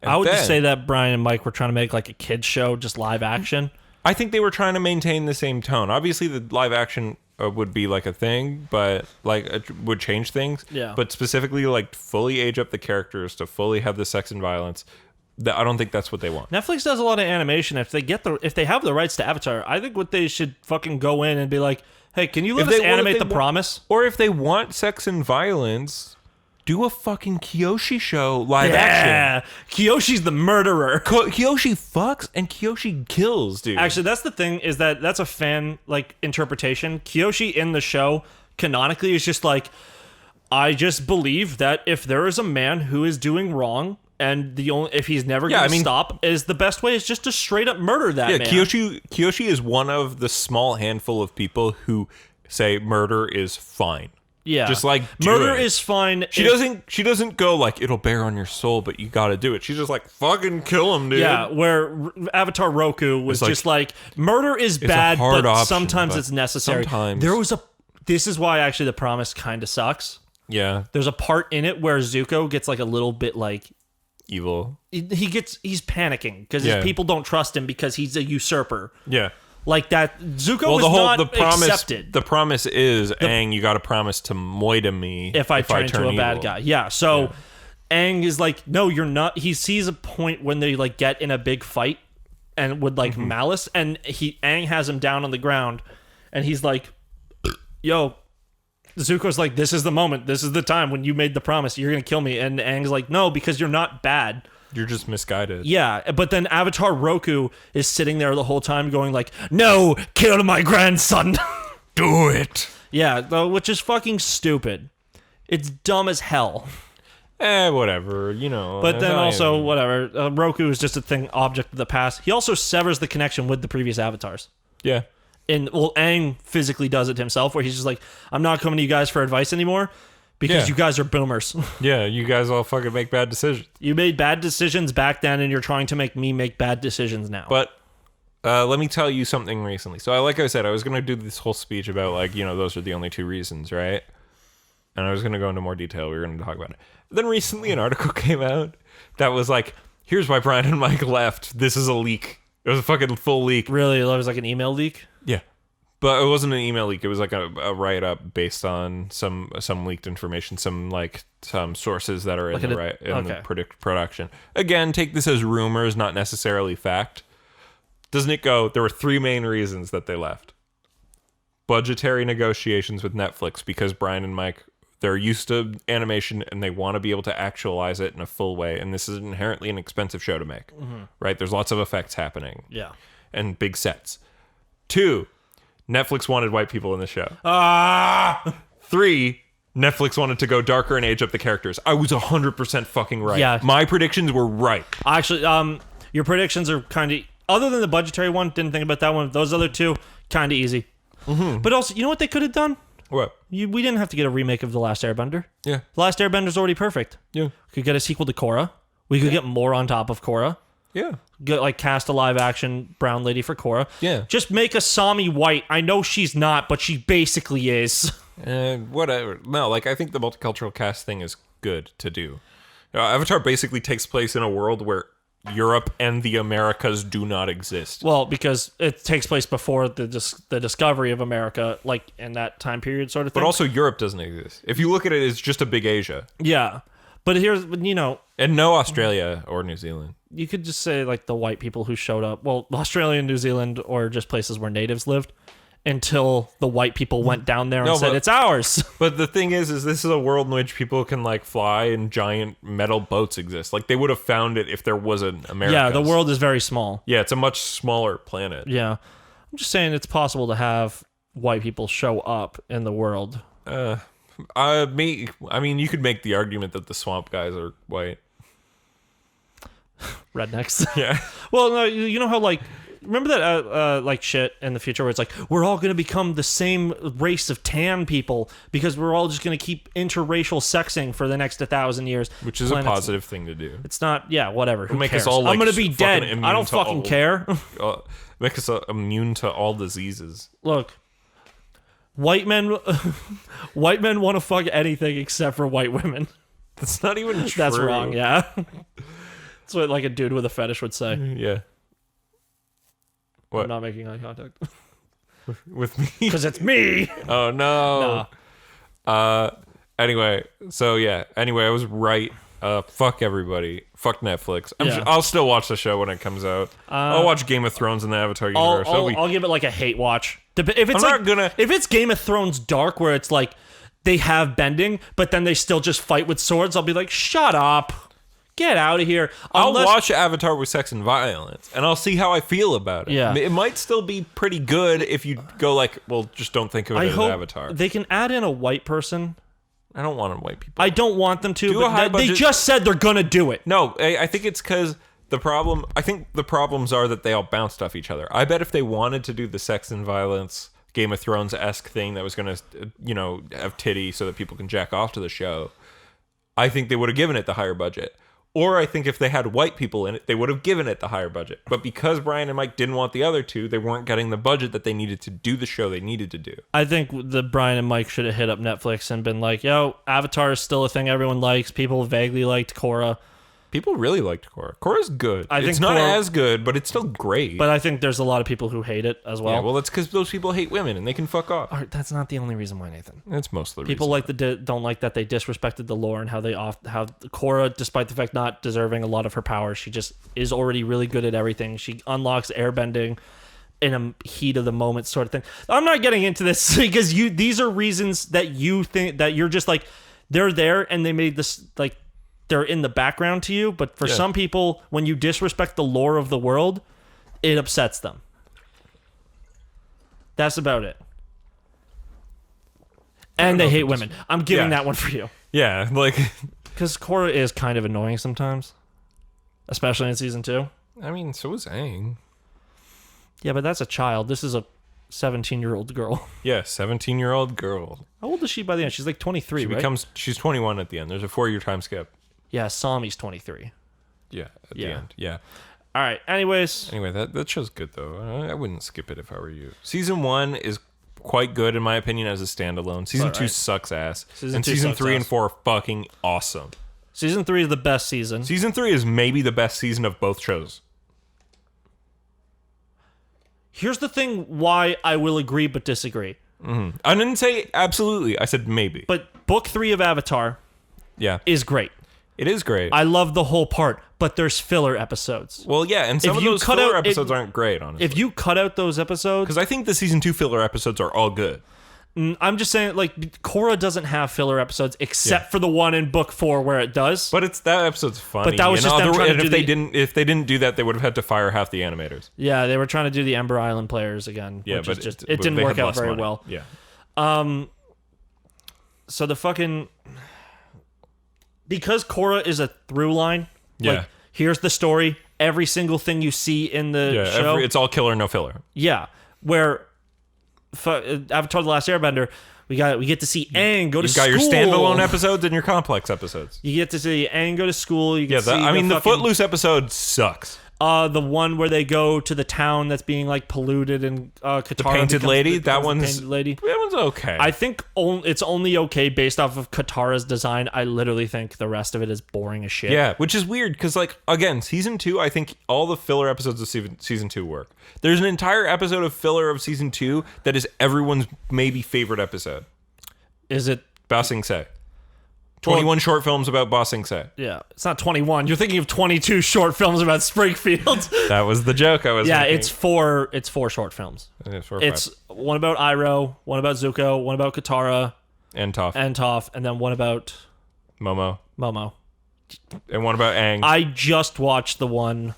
And I would just then- say that Brian and Mike were trying to make like a kid's show, just live action. I think they were trying to maintain the same tone. Obviously, the live action would be like a thing, but like it would change things. Yeah. But specifically, like fully age up the characters to fully have the sex and violence. I don't think that's what they want. Netflix does a lot of animation. If they have the rights to Avatar, I think what they should fucking go in and be like, hey, can you let us animate The Promise? Or if they want sex and violence, do a fucking Kyoshi show live action. Yeah, Kyoshi's the murderer. Kyoshi fucks and Kyoshi kills, dude. Actually, that's the thing, is that's a fan like interpretation. Kyoshi in the show canonically is just like, I just believe that if there is a man who is doing wrong, and if he's never going to stop, is the best way is just to straight up murder that man. Kyoshi is one of the small handful of people who say murder is fine. Yeah, just like murder is fine. She doesn't go like it'll bear on your soul, but you got to do it. She's just like fucking kill him, dude. Yeah, where Avatar Roku was just like murder is bad, but option, sometimes it's necessary. Sometimes This is why actually The Promise kind of sucks. Yeah, there's a part in it where Zuko gets like a little bit like evil. He's panicking because his people don't trust him because he's a usurper. Yeah. Like that, Zuko was not accepted. The promise is, Aang, you got to promise to moida me if I turn into a bad guy. Yeah, so Aang is like, no, you're not. He sees a point when they like get in a big fight and with like malice, and Aang has him down on the ground, and he's like, yo, Zuko's like, this is the moment, this is the time when you made the promise, you're gonna kill me, and Aang's like, no, because you're not bad. You're just misguided. Yeah, but then Avatar Roku is sitting there the whole time going like, no, kill my grandson. Do it. Yeah, which is fucking stupid. It's dumb as hell. Whatever, But then also, whatever. Roku is just a thing, object of the past. He also severs the connection with the previous avatars. Yeah. And, Aang physically does it himself, where he's just like, I'm not coming to you guys for advice anymore. Because you guys are boomers. Yeah, you guys all fucking make bad decisions. You made bad decisions back then, and you're trying to make me make bad decisions now. But let me tell you something recently. So, like I said, I was going to do this whole speech about, like, those are the only two reasons, right? and I was going to go into more detail. We were going to talk about it. Then recently an article came out that was like, here's why Brian and Mike left. This is a leak. It was a fucking full leak. Really? It was like an email leak? Yeah. But it wasn't an email leak. It was like a write-up based on some leaked information, some sources that are in the production. Again, take this as rumors, not necessarily fact. Doesn't it go, there were 3 main reasons that they left. Budgetary negotiations with Netflix, because Brian and Mike, they're used to animation and they want to be able to actualize it in a full way. And this is inherently an expensive show to make, right? There's lots of effects happening. Yeah. And big sets. 2, Netflix wanted white people in the show. 3, Netflix wanted to go darker and age up the characters. I was 100% fucking right. Yeah. My predictions were right. Actually, your predictions are kind of, other than the budgetary one, didn't think about that one. Those other 2, kind of easy. But also, you know what they could have done? What? We didn't have to get a remake of The Last Airbender. Yeah. The Last Airbender's already perfect. Yeah. Could get a sequel to Korra. We could get more on top of Korra. Yeah. Cast a live action brown lady for Korra. Yeah. Just make a Sami white. I know she's not, but she basically is. Whatever. No, I think the multicultural cast thing is good to do. Avatar basically takes place in a world where Europe and the Americas do not exist. Well, because it takes place before the discovery of America, in that time period sort of thing. But also Europe doesn't exist. If you look at it, it's just a big Asia. Yeah. But here's, And no Australia or New Zealand. You could just say, the white people who showed up. Well, Australia and New Zealand, or just places where natives lived, until the white people went down there and said, it's ours. But the thing is this is a world in which people can, fly and giant metal boats exist. They would have found it if there was an America. Yeah, the world is very small. Yeah, it's a much smaller planet. Yeah. I'm just saying it's possible to have white people show up in the world. I mean, you could make the argument that the swamp guys are white. Rednecks. Yeah. Well, no, you know how, remember that, shit in the future where it's we're all going to become the same race of tan people because we're all just going to keep interracial sexing for the next 1,000 years. Which is a positive thing to do. It's not, whatever. Who make cares? us all, I'm going to be dead. I don't fucking care. Make us immune to all diseases. Look. White men want to fuck anything except for white women. That's not even true. That's wrong, yeah. That's what a dude with a fetish would say. Yeah. What? I'm not making eye contact. With me? Because it's me! Oh, no. Anyway, I was right. Fuck everybody. Fuck Netflix. I'll still watch the show when it comes out. I'll watch Game of Thrones in the Avatar universe. I'll give it a hate watch. If it's if it's Game of Thrones dark where it's they have bending, but then they still just fight with swords, I'll be like, shut up. Get out of here. I'll watch Avatar with sex and violence, and I'll see how I feel about it. Yeah. It might still be pretty good if you go just don't think of it as Avatar. They can add in a white person. I don't want white people. I don't want them to, but they just said they're going to do it. No, I think it's because the problems are that they all bounced off each other. I bet if they wanted to do the sex and violence Game of Thrones-esque thing that was going to, have titty so that people can jack off to the show, I think they would have given it the higher budget. Or I think if they had white people in it, they would have given it the higher budget. But because Brian and Mike didn't want the other 2, they weren't getting the budget that they needed to do the show they needed to do. I think the Brian and Mike should have hit up Netflix and been like, yo, Avatar is still a thing everyone likes. People vaguely liked Korra. People really liked Korra. Korra's good. I think it's not as good, but it's still great. But I think there's a lot of people who hate it as well. Yeah, well, that's because those people hate women and they can fuck off. That's not the only reason why, Nathan. That's most of the people reason. Don't like that they disrespected the lore and how Korra, despite the fact not deserving a lot of her powers, she just is already really good at everything. She unlocks airbending in a heat of the moment sort of thing. I'm not getting into this because these are reasons that you think that you're just they're there and they made this they're in the background to you, but for some people, when you disrespect the lore of the world, it upsets them. That's about it. And they hate women. I'm giving that one for you. Yeah, because Korra is kind of annoying sometimes, especially in season 2. I mean, so is Aang. Yeah, but that's a child. This is a 17-year-old girl. Yeah, 17-year-old girl. How old is she by the end? She's 23, right? She's 21 at the end. There's a 4-year time skip. Yeah, Sami's 23. Yeah, at the end. Yeah. All right. Anyway, that show's good though. I wouldn't skip it if I were you. Season 1 is quite good in my opinion as a standalone. Season 2 sucks ass. And season 3 and 4 are fucking awesome. Season 3 is the best season. Season 3 is maybe the best season of both shows. Here's the thing why I will agree but disagree. Mm-hmm. I didn't say absolutely. I said maybe. But book 3 of Avatar is great. It is great. I love the whole part, but there's filler episodes. Well, yeah, and some of those filler episodes aren't great, honestly. If you cut out those episodes... Because I think the season 2 filler episodes are all good. I'm just saying, like, Korra doesn't have filler episodes except for the one in book 4 where it does. But that episode's funny. But that was just them trying to do if they didn't do that, they would have had to fire half the animators. Yeah, they were trying to do the Ember Island players again. Yeah, which but is just, it didn't work out very well. Yeah. So the fucking... Because Korra is a through line, like, here's the story, every single thing you see in the show... it's all killer, no filler. Yeah, where Avatar: The Last Airbender, we get to see Aang go to school. You've got your standalone episodes and your complex episodes. You get to see Aang go to school. You get to see the Footloose episode sucks. The one where they go to the town that's being like polluted and Katara the painted lady. That one's okay. I think it's only okay based off of Katara's design. I literally think the rest of it is boring as shit. Yeah, which is weird because, like, again, season 2, I think all the filler episodes of season 2 work. There's an entire episode of filler of season 2 that is everyone's maybe favorite episode. Is it Ba Sing Se? 21 short films about Ba Sing Se. Yeah, it's not 21. You're thinking of 22 short films about Springfield. That was the joke I was making. It's four short films. It's one about Iroh, one about Zuko, one about Katara and Toph, and then one about Momo. And one about Aang. I just watched the one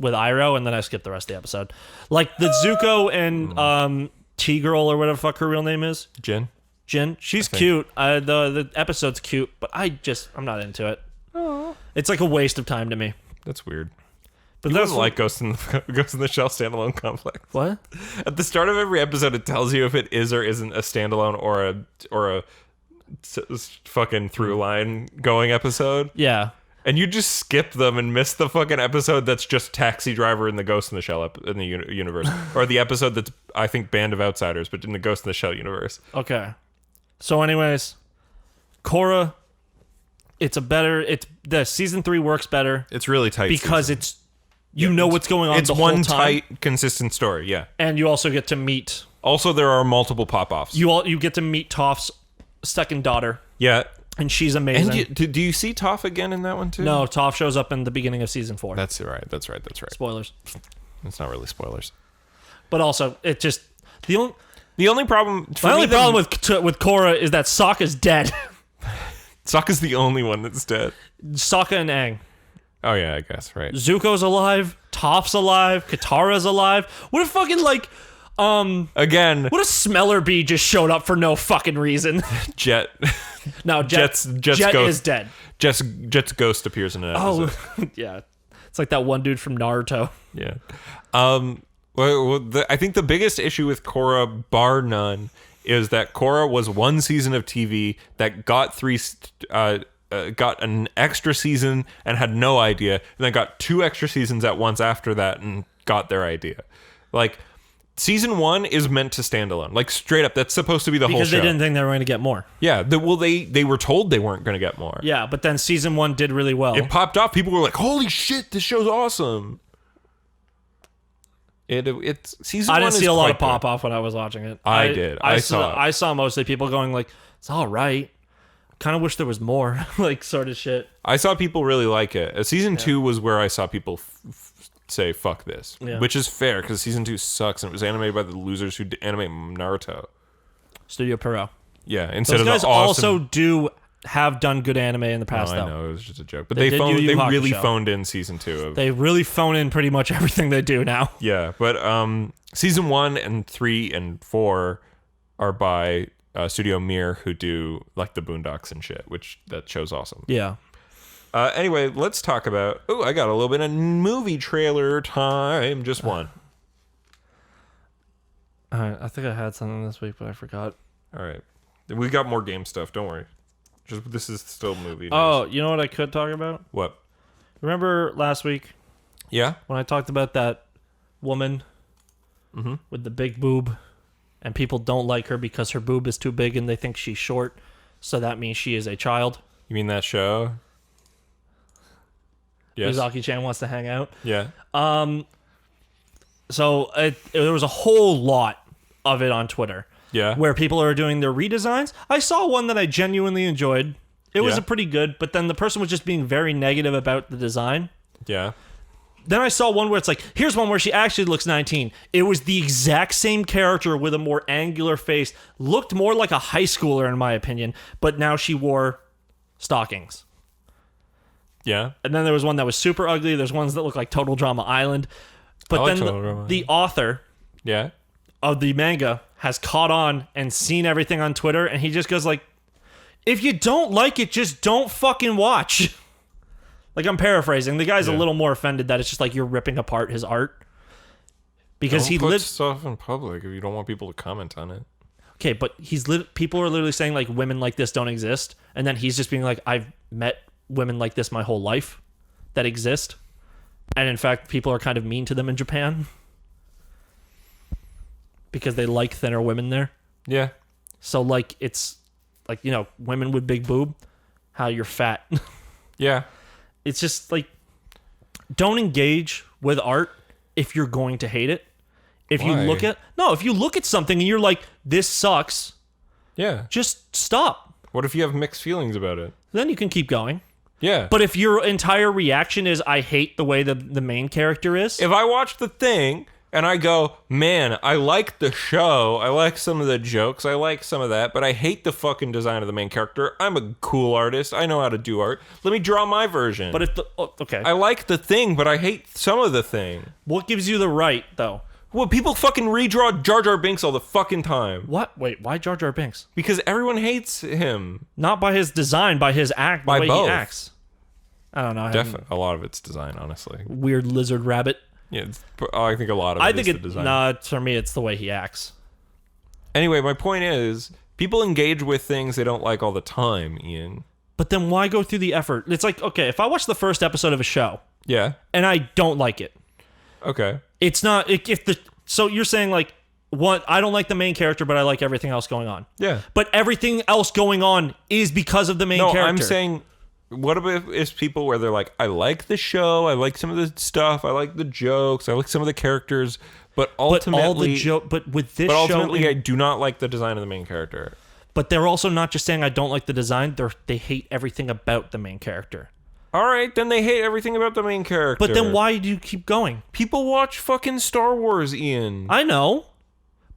with Iroh, and then I skipped the rest of the episode. Like the Zuko and T-Girl or whatever the fuck her real name is. Jin, she's cute. The episode's cute, but I'm not into it. Aww. It's like a waste of time to me. That's weird. But that's like Ghost in the Shell standalone complex. What? At the start of every episode, it tells you if it is or isn't a standalone or a fucking through line going episode. Yeah. And you just skip them and miss the fucking episode that's just Taxi Driver in the Ghost in the Shell in the universe, or the episode that's I think Band of Outsiders, but in the Ghost in the Shell universe. Okay. So, anyways, Korra, the season 3 works better. It's really tight because season. You know what's going on. It's the whole one time. tight, consistent story. Yeah, and you also get to meet. Also, there are multiple pop-offs. You get to meet Toph's second daughter. Yeah, and she's amazing. And do you see Toph again in that one too? No, Toph shows up in the beginning of season 4. That's right. Spoilers. It's not really spoilers. But also, it just the only problem. My only problem with Korra is that Sokka's dead. Sokka's the only one that's dead. Sokka and Aang. Oh yeah, I guess right. Zuko's alive. Toph's alive. Katara's alive. What if fucking again? What if Smeller Bee just showed up for no fucking reason? Jet. No, Jet is dead. Jet's ghost appears in an episode. Oh, yeah. It's like that one dude from Naruto. Yeah. I think the biggest issue with Korra, bar none, is that Korra was one season of TV that got got an extra season and had no idea, and then got 2 extra seasons at once after that and got their idea. Like, season 1 is meant to stand alone. Like, straight up, that's supposed to be the whole show. Because they didn't think they were going to get more. Yeah, they were told they weren't going to get more. Yeah, but then season 1 did really well. It popped off. People were like, holy shit, this show's awesome. It's season 1 I didn't see a lot of good. pop off when I was watching it. I did. I saw mostly people going like, it's all right. Kind of wish there was more, like, sort of shit. I saw people really like it. Season 2 was where I saw people say fuck this, which is fair because season 2 sucks and it was animated by the losers who animate Naruto. Studio Pierrot. Yeah, instead those of guys the awesome... also have done good anime in the past. No, I know it was just a joke, but they really phoned in season 2. They really phone in pretty much everything they do now. Yeah, but season 1 and 3 and 4 are by Studio Mir, who do like the Boondocks and shit, which that show's awesome. Yeah. Anyway, let's talk about... Oh, I got a little bit of movie trailer time. Just one. All right, I think I had something this week, but I forgot. All right. We got more game stuff. Don't worry. This is still movie news. Oh, you know what I could talk about? What? Remember last week? Yeah? When I talked about that woman with the big boob and people don't like her because her boob is too big and they think she's short, so that means she is a child. You mean that show? Yes. Uzaki-chan wants to hang out. Yeah. So there was a whole lot of it on Twitter. Yeah. Where people are doing their redesigns. I saw one that I genuinely enjoyed. It was pretty good, but then the person was just being very negative about the design. Yeah. Then I saw one where it's like, here's one where she actually looks 19. It was the exact same character with a more angular face. Looked more like a high schooler, in my opinion, but now she wore stockings. Yeah. And then there was one that was super ugly. There's ones that look like Total Drama Island. But then the author of the manga has caught on and seen everything on Twitter, and he just goes like, if you don't like it, just don't fucking watch. Like, I'm paraphrasing. The guy's a little more offended that it's just like you're ripping apart his art. Because don't put stuff in public if you don't want people to comment on it. Okay, but people are literally saying like women like this don't exist, and then he's just being like, I've met women like this my whole life that exist. And in fact, people are kind of mean to them in Japan. Because they like thinner women there. Yeah. So, like, it's, like, you know, women with big boob, how you're fat. Yeah. It's just, like, don't engage with art if you're going to hate it. If you look at something and you're like, this sucks. Yeah. Just stop. What if you have mixed feelings about it? Then you can keep going. Yeah. But if your entire reaction is, I hate the way the main character is. If I watch The Thing and I go, man, I like the show, I like some of the jokes, I like some of that, but I hate the fucking design of the main character. I'm a cool artist. I know how to do art. Let me draw my version. But if okay. I like The Thing, but I hate some of The Thing. What gives you the right, though? Well, people fucking redraw Jar Jar Binks all the fucking time. What? Wait, why Jar Jar Binks? Because everyone hates him. Not by his design, by his act, the way both. he acts. I don't know. Definitely. A lot of it's design, honestly. Weird lizard rabbit. Yeah, I think a lot of it is the design. Nah, for me, it's the way he acts. Anyway, my point is, people engage with things they don't like all the time, Ian. But then why go through the effort? It's like, okay, if I watch the first episode of a show, yeah, and I don't like it, okay, it's not. So you're saying like, what? I don't like the main character, but I like everything else going on. Yeah, but everything else going on is because of the main character. No, I'm saying, what about if people where they're like, I like the show, I like some of the stuff, I like the jokes, I like some of the characters, but ultimately, I do not like the design of the main character. But they're also not just saying I don't like the design; they hate everything about the main character. All right, then they hate everything about the main character. But then why do you keep going? People watch fucking Star Wars, Ian. I know,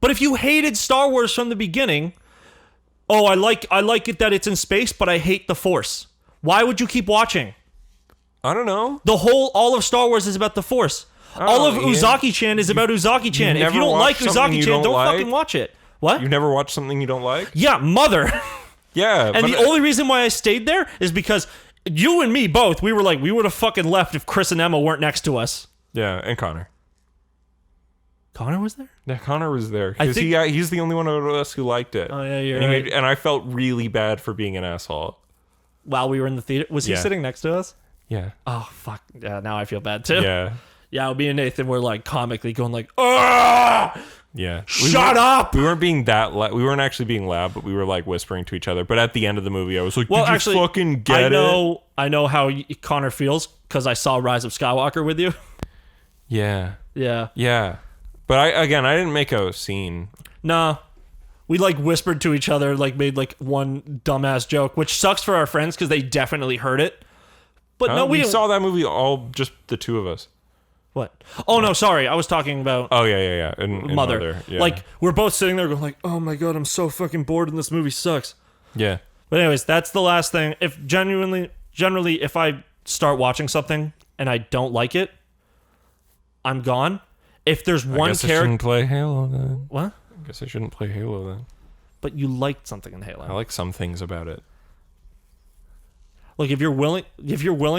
but if you hated Star Wars from the beginning, I like it that it's in space, but I hate the Force. Why would you keep watching? I don't know. All of Star Wars is about the Force. All of Uzaki-chan is about Uzaki-chan. If you don't like Uzaki-chan, don't fucking watch it. What? You never watched something you don't like? Yeah, Mother. Yeah. And the only reason why I stayed there is because you and me both, we were like, we would have fucking left if Chris and Emma weren't next to us. Yeah, and Connor. Connor was there? Yeah, Connor was there. Because he's the only one of us who liked it. Oh, yeah, you're right. And I felt really bad for being an asshole. While we were in the theater? Was he sitting next to us? Yeah. Oh, fuck. Yeah, now I feel bad, too. Yeah. Yeah, me and Nathan were, like, comically going like, ah! Yeah. Shut up! We weren't being we weren't actually being loud, but we were, like, whispering to each other. But at the end of the movie, I was like, did you fucking get it? I know how Connor feels, because I saw Rise of Skywalker with you. Yeah. Yeah. Yeah. But I didn't make a scene. Nah. We, like, whispered to each other, like, made, like, one dumbass joke, which sucks for our friends because they definitely heard it. But no, we saw that movie all just the two of us. What? Oh, no, sorry. I was talking about... Oh, yeah. And Mother. Yeah. Like, we're both sitting there going like, oh, my God, I'm so fucking bored and this movie sucks. Yeah. But anyways, that's the last thing. If generally, if I start watching something and I don't like it, I'm gone. If there's one character... I shouldn't play Halo then. What? I guess I shouldn't play Halo then. But you liked something in Halo. I like some things about it. Look, if you're willing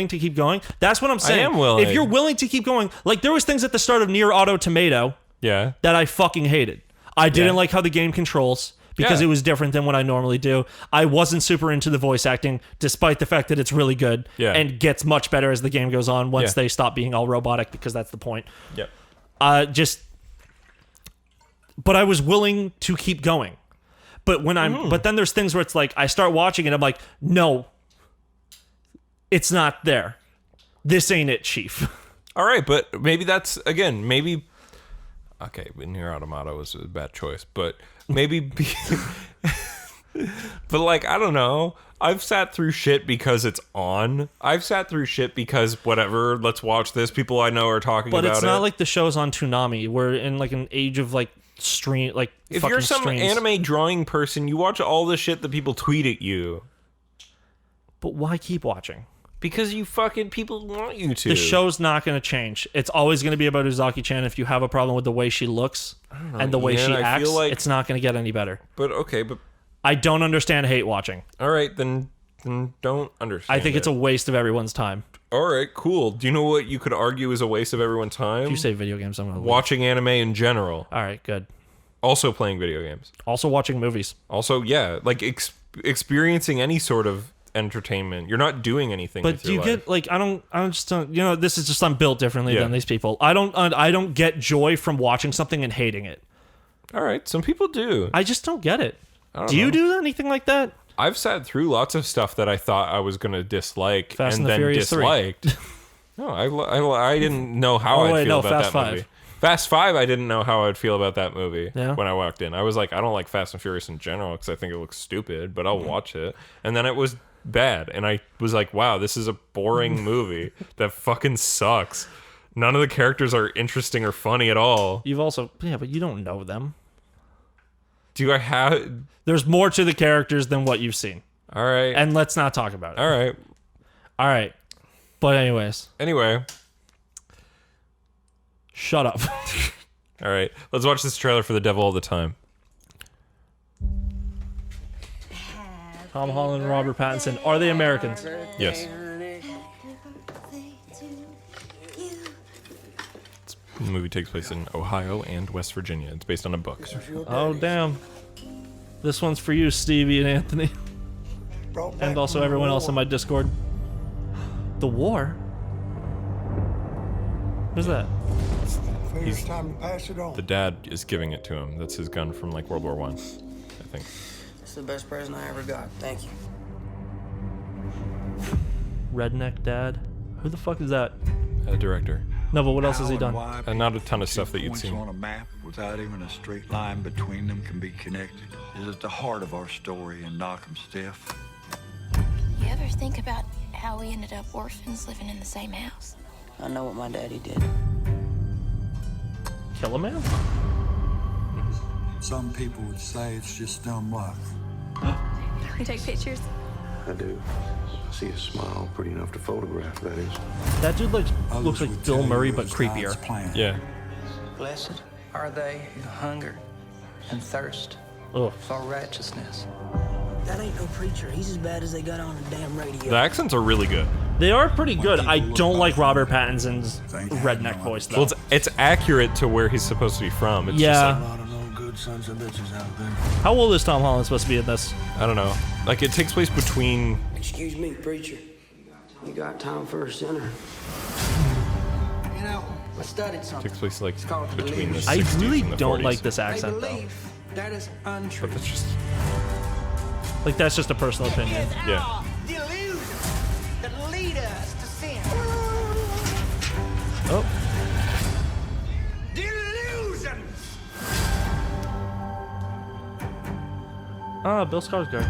to keep going, that's what I'm saying. I am willing. If you're willing to keep going, like there was things at the start of Nier Automata that I fucking hated. I didn't like how the game controls because it was different than what I normally do. I wasn't super into the voice acting, despite the fact that it's really good and gets much better as the game goes on once they stop being all robotic, because that's the point. Yep. but I was willing to keep going. But but then there's things where it's like I start watching and I'm like, no, it's not there. This ain't it, Chief. All right, but maybe that's maybe. Okay, Nier Automata was a bad choice, but maybe. But like, I don't know. I've sat through shit because it's on. I've sat through shit because whatever. Let's watch this. People I know are talking about it. But it's not like the shows on Toonami. We're in like an age of like stream. Like if you're some streams. anime drawing person, you watch all the shit that people tweet at you. But why keep watching? Because you fucking people want you to. The show's not going to change. It's always going to be about Uzaki-chan. If you have a problem with the way she looks and the way she acts, it's not going to get any better. But okay, but I don't understand hate watching. All right, then don't understand. I think it's a waste of everyone's time. All right, cool. Do you know what you could argue is a waste of everyone's time? If you say video games, I'm going to watching anime in general. All right, good. Also playing video games. Also watching movies. Also, yeah, like experiencing any sort of entertainment. You're not doing anything. But with do you your life. get like I just don't. You know, this is just I'm built differently than these people. I don't get joy from watching something and hating it. All right, some people do. I just don't get it. Do you do anything like that? I've sat through lots of stuff that I thought I was gonna dislike Fast and the then Furious disliked. No, I didn't know how I'd feel about Fast that 5. movie. Fast 5, I didn't know how I'd feel about that movie when I walked in. I was like, I don't like Fast and Furious in general because I think it looks stupid, but I'll watch it. And then it was bad, and I was like, wow, this is a boring movie that fucking sucks. None of the characters are interesting or funny at all. You've also but you don't know them. Do I have? There's more to the characters than what you've seen. All right, and let's not talk about it. All right. But anyways. Anyway. Shut up. All right, let's watch this trailer for The Devil All the Time. Tom Holland and Robert Pattinson. Are they Americans? Yes. The movie takes place in Ohio and West Virginia. It's based on a book. Oh, damn. This one's for you, Stevie and Anthony. And also everyone else in my Discord. The war? Who's that? The dad is giving it to him. That's his gun from like World War I think. It's the best present I ever got. Thank you. Redneck dad? Who the fuck is that? Director. No, but what else has he done? And not a ton of stuff that you'd seen. On a map without even a straight line between them can be connected is at the heart of our story and knock 'em stiff. You ever think about how we ended up orphans living in the same house? I know what my daddy did. Kill a man? Some people would say it's just dumb luck. Can we take pictures? I do. I see a smile pretty enough to photograph, that is. That dude looks like Bill Murray, but creepier. Yeah. Blessed are they who hunger and thirst for righteousness. That ain't no preacher. He's as bad as they got on the damn radio. The accents are really good. They are pretty good. I don't like Robert Pattinson's redneck voice, though. Well, it's accurate to where he's supposed to be from. It's yeah. A lot of no good sons of bitches out there. How old is Tom Holland supposed to be in this? I don't know. Like, it takes place between... Excuse me, preacher. You got time for a sinner? You know, I studied something. Takes place, like, between the 60s I really and the don't 40s. like this accent, though. That is untrue. But that's just... Like, that's just a personal opinion. Yeah. Delusions that lead us to sin. Oh. Delusions! Ah, Bill Skarsgård.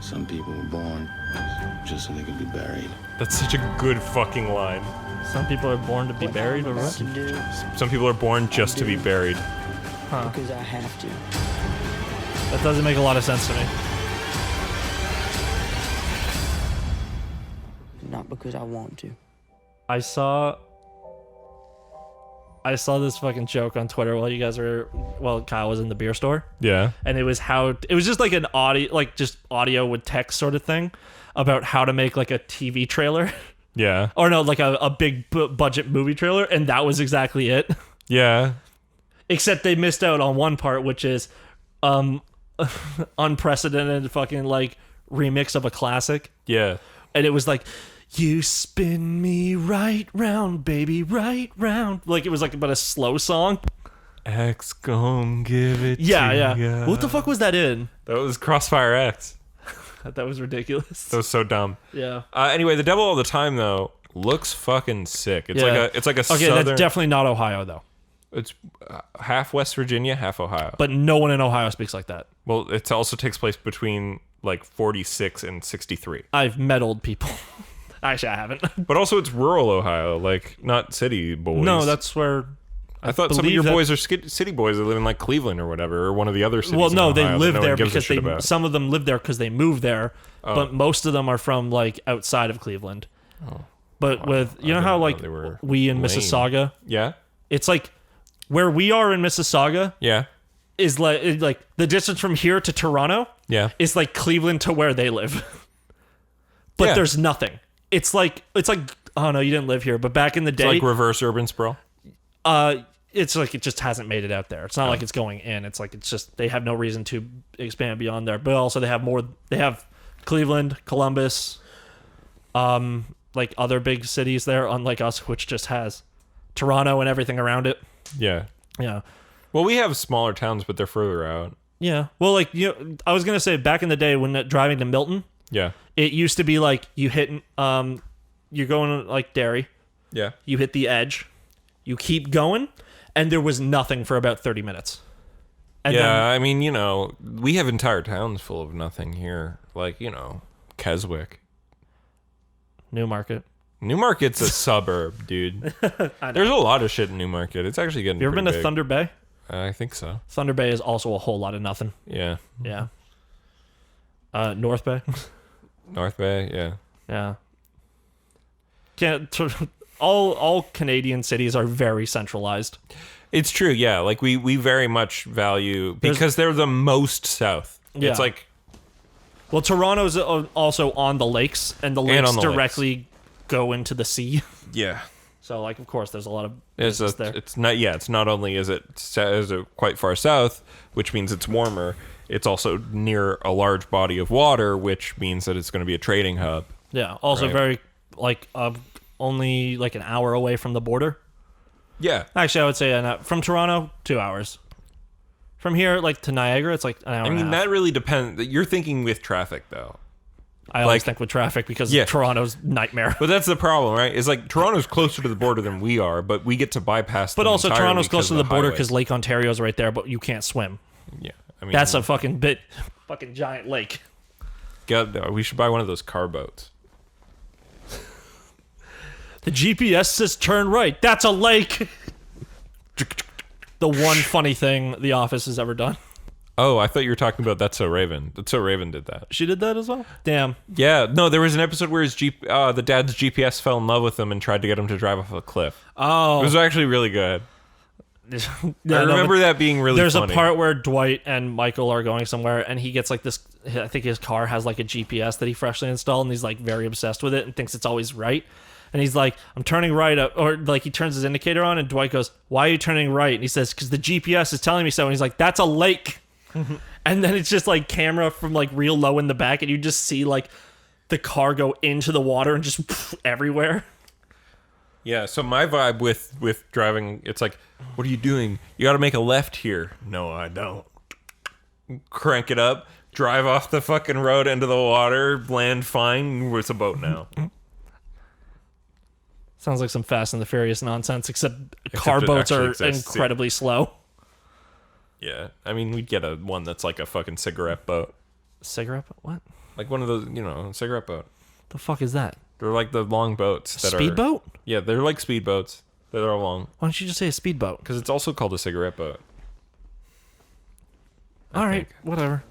Some people were born just so they could be buried. That's such a good fucking line. Some people are born to be buried, or what? Some people are born just to be buried. Huh. Because I have to. That doesn't make a lot of sense to me. Not because I want to. I saw this fucking joke on Twitter while Kyle was in the beer store. Yeah. And it was just like an audio, like just audio with text sort of thing about how to make like a TV trailer. Yeah. Or no, like a big budget movie trailer. And that was exactly it. Yeah. Except they missed out on one part, which is unprecedented fucking like remix of a classic. Yeah. And it was like, You spin me right round, baby, right round. Like, it was like about a slow song. X gon' give it Yeah, to yeah. ya. What the fuck was that in? That was Crossfire X. That was ridiculous. That was so dumb. Yeah. Anyway, The Devil All the Time though looks fucking sick. It's Yeah. like a Okay, southern. that's definitely not Ohio, though. It's half West Virginia, half Ohio. But no one in Ohio speaks like that. Well, it also takes place between like 46 and 63. I've meddled people. Actually, I haven't. But also, it's rural Ohio, like not city boys. No, that's where... I thought some of believe your that- boys are city boys that live in like Cleveland or whatever, or one of the other cities. Well, in no, Ohio they that live no one there gives a because shit about. some of them live there because they moved there, but most of them are from like outside of Cleveland. But with you know didn't how know like they were we in lame. Mississauga, Yeah, it's like where we are in Mississauga yeah, is like the distance from here to Toronto yeah. is like Cleveland to where they live. But Yeah. there's nothing. It's like oh no, you didn't live here, but back in the It's day, like reverse urban sprawl. it's like it just hasn't made it out there. It's not like it's going in. It's like it's just they have no reason to expand beyond there. But also they have Cleveland, Columbus, like other big cities there, unlike us, which just has Toronto and everything around it. Yeah. Yeah. Well, we have smaller towns, but they're further out. Yeah. Well, like I was gonna say back in the day when driving to Milton, Yeah. it used to be like you hit you're going like Derry, Yeah. you hit the edge, you keep going, and there was nothing for about 30 minutes. And Yeah, then, I mean, we have entire towns full of nothing here. Like, Keswick. Newmarket. Newmarket's a suburb, dude. There's a lot of shit in Newmarket. It's actually getting You ever been pretty to big. Thunder Bay? I think so. Thunder Bay is also a whole lot of nothing. Yeah. Yeah. North Bay. North Bay, yeah. Yeah. Can't all Canadian cities are very centralized. It's true, yeah. Like we very much value because they're the most south. Yeah. It's like Well, Toronto's also on the lakes, and the lakes on the directly go into the sea. yeah. So, like, of course, there's a lot of It's business there. it's not only is it quite far south, which means it's warmer, it's also near a large body of water, which means that it's going to be a trading hub. Yeah. Also, Right. very like only like an hour away from the border. Yeah. Actually, I would say from Toronto, 2 hours. From here, like to Niagara, it's like an hour. I and a mean, half. that really depends. You're thinking with traffic, though. I always like- think with traffic because Yeah. Toronto's nightmare. But that's the problem, right? Is like Toronto's closer to the border than we are, but we get to bypass. But them also, entirely Toronto's close to the border highway. because Lake Ontario's right there, but you can't swim. Yeah, I mean That's a fucking giant lake. we should buy one of those car boats. The GPS says turn right. That's a lake. The one funny thing The Office has ever done. Oh, I thought you were talking about That's So Raven. That's So Raven did that. She did that as well? Damn. Yeah, no, there was an episode where the dad's GPS fell in love with him and tried to get him to drive off a cliff. Oh. It was actually really good. I remember that being really There's funny. a part where Dwight and Michael are going somewhere, and he gets like this. I think his car has like a GPS that he freshly installed, and he's like very obsessed with it and thinks it's always right. And he's like, I'm turning right up, or like he turns his indicator on, and Dwight goes, "Why are you turning right?" And he says, "Because the GPS is telling me so." And he's like, "That's a lake." And then it's just like camera from like real low in the back, and you just see like the car go into the water and just everywhere. Yeah, so my vibe with driving, it's like, what are you doing? You got to make a left here. No, I don't. Crank it up, drive off the fucking road into the water, land fine. It's a boat now. Sounds like some Fast and the Furious nonsense, except car it boats actually are exists, yeah. incredibly slow. Yeah, I mean, we'd get one that's like a fucking cigarette boat. Cigarette? What? Like one of those, cigarette boat. The fuck is that? They're like the long boats that are... Speedboat? Yeah, they're like speedboats. They're long. Why don't you just say a speedboat? Because it's also called a cigarette boat. All right, whatever.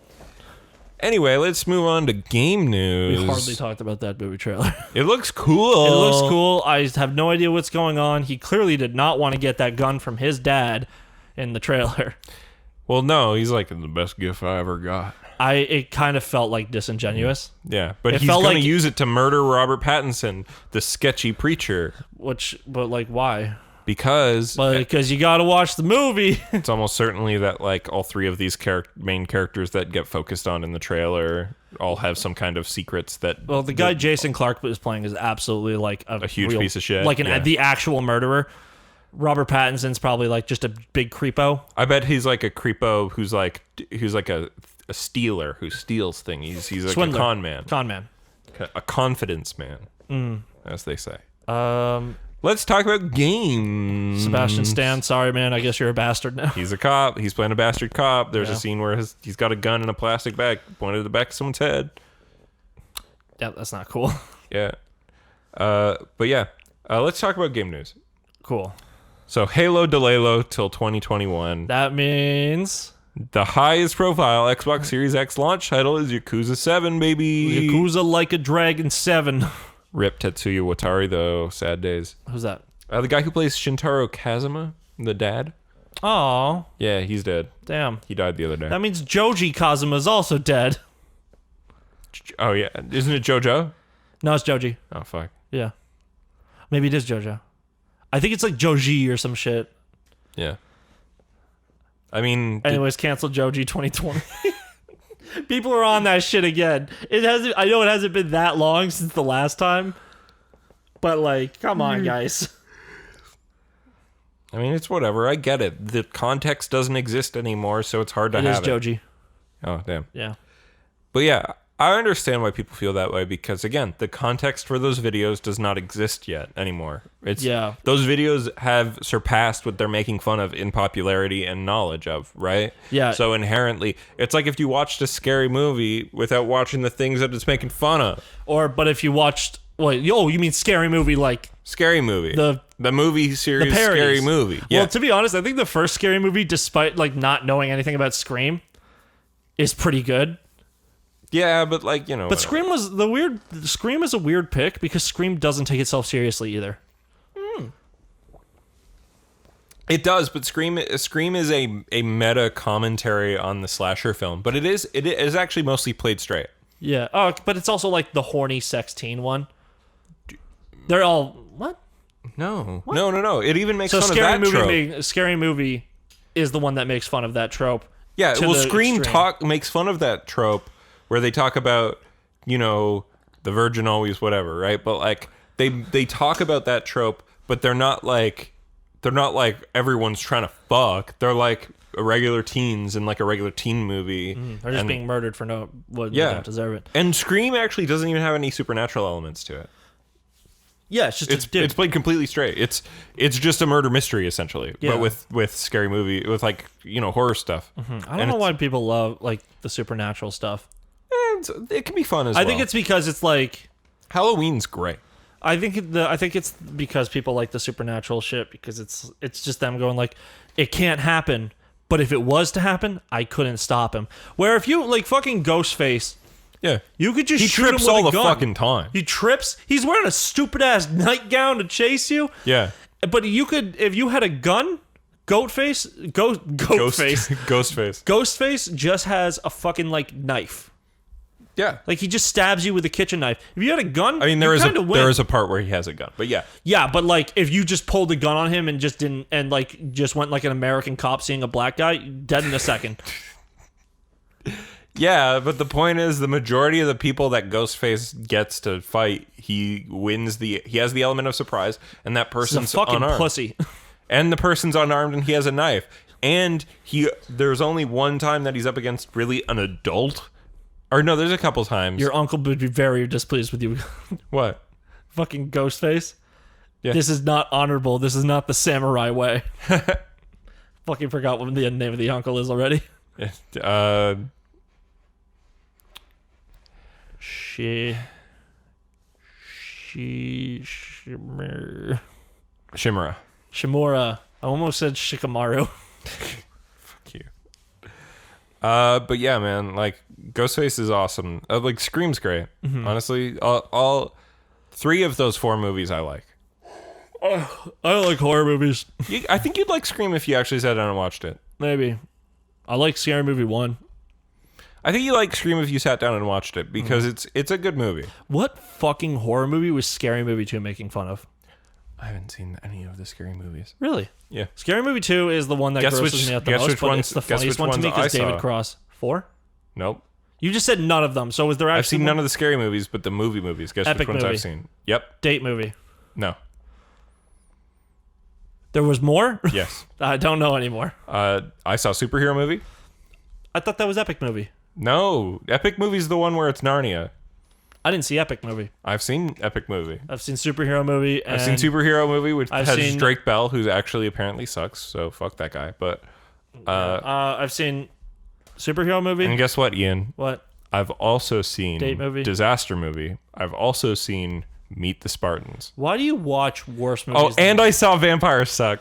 Anyway, let's move on to game news. We hardly talked about that movie trailer. It looks cool. It looks cool. I have no idea what's going on. He clearly did not want to get that gun from his dad in the trailer. Well, no, he's like, the best gift I ever got. It kind of felt like disingenuous. Yeah, but It he's felt going to like- use it to murder Robert Pattinson, the sketchy preacher, But like, why? because Because you got to watch the movie. it's almost certainly that like all three of these main characters that get focused on in the trailer all have some kind of secrets that. Well, the guy Jason Clarke was playing is absolutely like a huge piece of shit. like Yeah. the actual murderer. Robert Pattinson's probably like just a big creepo. I bet he's like a creepo who's like a stealer who steals things. He's like Swindler. a con man. Con man. A confidence man, as they say. Um, Let's talk about games. Sebastian Stan, sorry man, I guess you're a bastard now. He's a cop. He's playing a bastard cop. There's a scene where he's got a gun in a plastic bag pointed at the back of someone's head. Yeah, that's not cool. Yeah. But yeah, let's talk about game news. Cool. So Halo Delalo till 2021. That means The highest profile Xbox Series X launch title is Yakuza 7, baby. Yakuza Like a Dragon 7. Rip Tetsuya Watari, though. Sad days. Who's that? The guy who plays Shintaro Kazuma, the dad. Oh, Yeah, he's dead. damn. He died the other day. That means Joji Kazuma's also dead. Oh, yeah. Isn't it JoJo? No, it's Joji. Oh, fuck. Yeah. Maybe it is JoJo. I think it's like Joji or some shit. Yeah. I mean... Anyways, cancel Joji 2020. People are on that shit again. It hasn't. I know it hasn't been that long since the last time, but like, come on, guys. I mean, it's whatever. I get it. The context doesn't exist anymore, so it's hard to It have is it. Joji. Oh, damn. Yeah. But yeah, I understand why people feel that way because, again, the context for those videos does not exist yet anymore. Yeah. Those videos have surpassed what they're making fun of in popularity and knowledge of, right? Yeah. So inherently, it's like if you watched a scary movie without watching the things that it's making fun of. But if you watched, you mean Scary Movie, like Scary Movie. The movie series the parodies. Scary Movie. Yeah. Well, to be honest, I think the first Scary Movie, despite like not knowing anything about Scream, is pretty good. Yeah, but like, you know. But Scream Scream is a weird pick because Scream doesn't take itself seriously either. It does, but Scream is a meta commentary on the slasher film, but it is actually mostly played straight. Yeah. Oh, but it's also like the horny sex teen one. They're all what? No. It even makes So fun of that trope. Scary Movie is the one that makes fun of that trope. Yeah, to well, the Scream extreme. makes fun of that trope where they talk about, you know, the virgin always whatever, right? But like they talk about that trope, but they're not like everyone's trying to fuck. They're like regular teens in like a regular teen movie. They're just being murdered for they don't deserve it. And Scream actually doesn't even have any supernatural elements to it. Yeah, it's just It's played completely straight. It's just a murder mystery essentially, Yeah. but with Scary Movie, with like, you know, horror stuff. I don't know why people love like the supernatural stuff. It can be fun as well. I think it's because it's like Halloween's great. I think it's because people like the supernatural shit because it's just them going like it can't happen, but if it was to happen, I couldn't stop him. Where if you like fucking Ghostface, Yeah, you could just he shoot him trips with all a the gun. fucking time. He trips. He's wearing a stupid ass nightgown to chase you. Yeah, But you could if you had a gun, Ghostface. Ghostface just has a fucking like knife. yeah. Like he just stabs you with a kitchen knife. If you had a gun, I mean, there win. is a part where he has a gun, but yeah, Yeah, but like if you just pulled a gun on him and just didn't and like just went like an American cop seeing a black guy, dead in a second. yeah. But the point is, the majority of the people that Ghostface gets to fight, he has the element of surprise, and that He's a person's fucking unarmed. pussy. And the person's unarmed, and he has a knife. And there's only one time that he's up against really an adult. Or no, there's a couple times. Your uncle would be very displeased with you. What? Fucking Ghostface. Yeah. This is not honorable. This is not the samurai way. Fucking forgot what the name of the uncle is already. Shimura. Shimura. I almost said Shikamaru. Fuck you. But yeah, man, like Ghostface is awesome. Like Scream's great. Honestly, all three of those four movies I like. I don't like horror movies. I think you'd like Scream if you actually sat down and watched it. Maybe. I like Scary Movie 1. I think you like Scream if you sat down and watched it because it's a good movie. What fucking horror movie was Scary Movie 2 making fun of? I haven't seen any of the Scary movies. Really? Yeah. Scary Movie 2 is the one that grosses me out the most, but it's the funniest one to me because David Cross. 4? Nope. You just said none of them. So was there actually? I've seen none of the scary movies, but the movies. Guess Epic which ones movie. I've seen. Yep. Date movie. No. There was more? Yes. I don't know anymore. I saw superhero movie. I thought that was Epic movie. No, Epic movie's the one where it's Narnia. I didn't see Epic movie. I've seen Epic movie. I've seen superhero movie. And I've seen superhero movie, which I've has seen- Drake Bell, who actually apparently sucks. So fuck that guy. But I've seen superhero movie. and guess what, Ian? What? I've also seen Date movie? disaster movie. I've also seen Meet the Spartans. Why do you watch worse movies? Oh, and I saw Vampires Suck.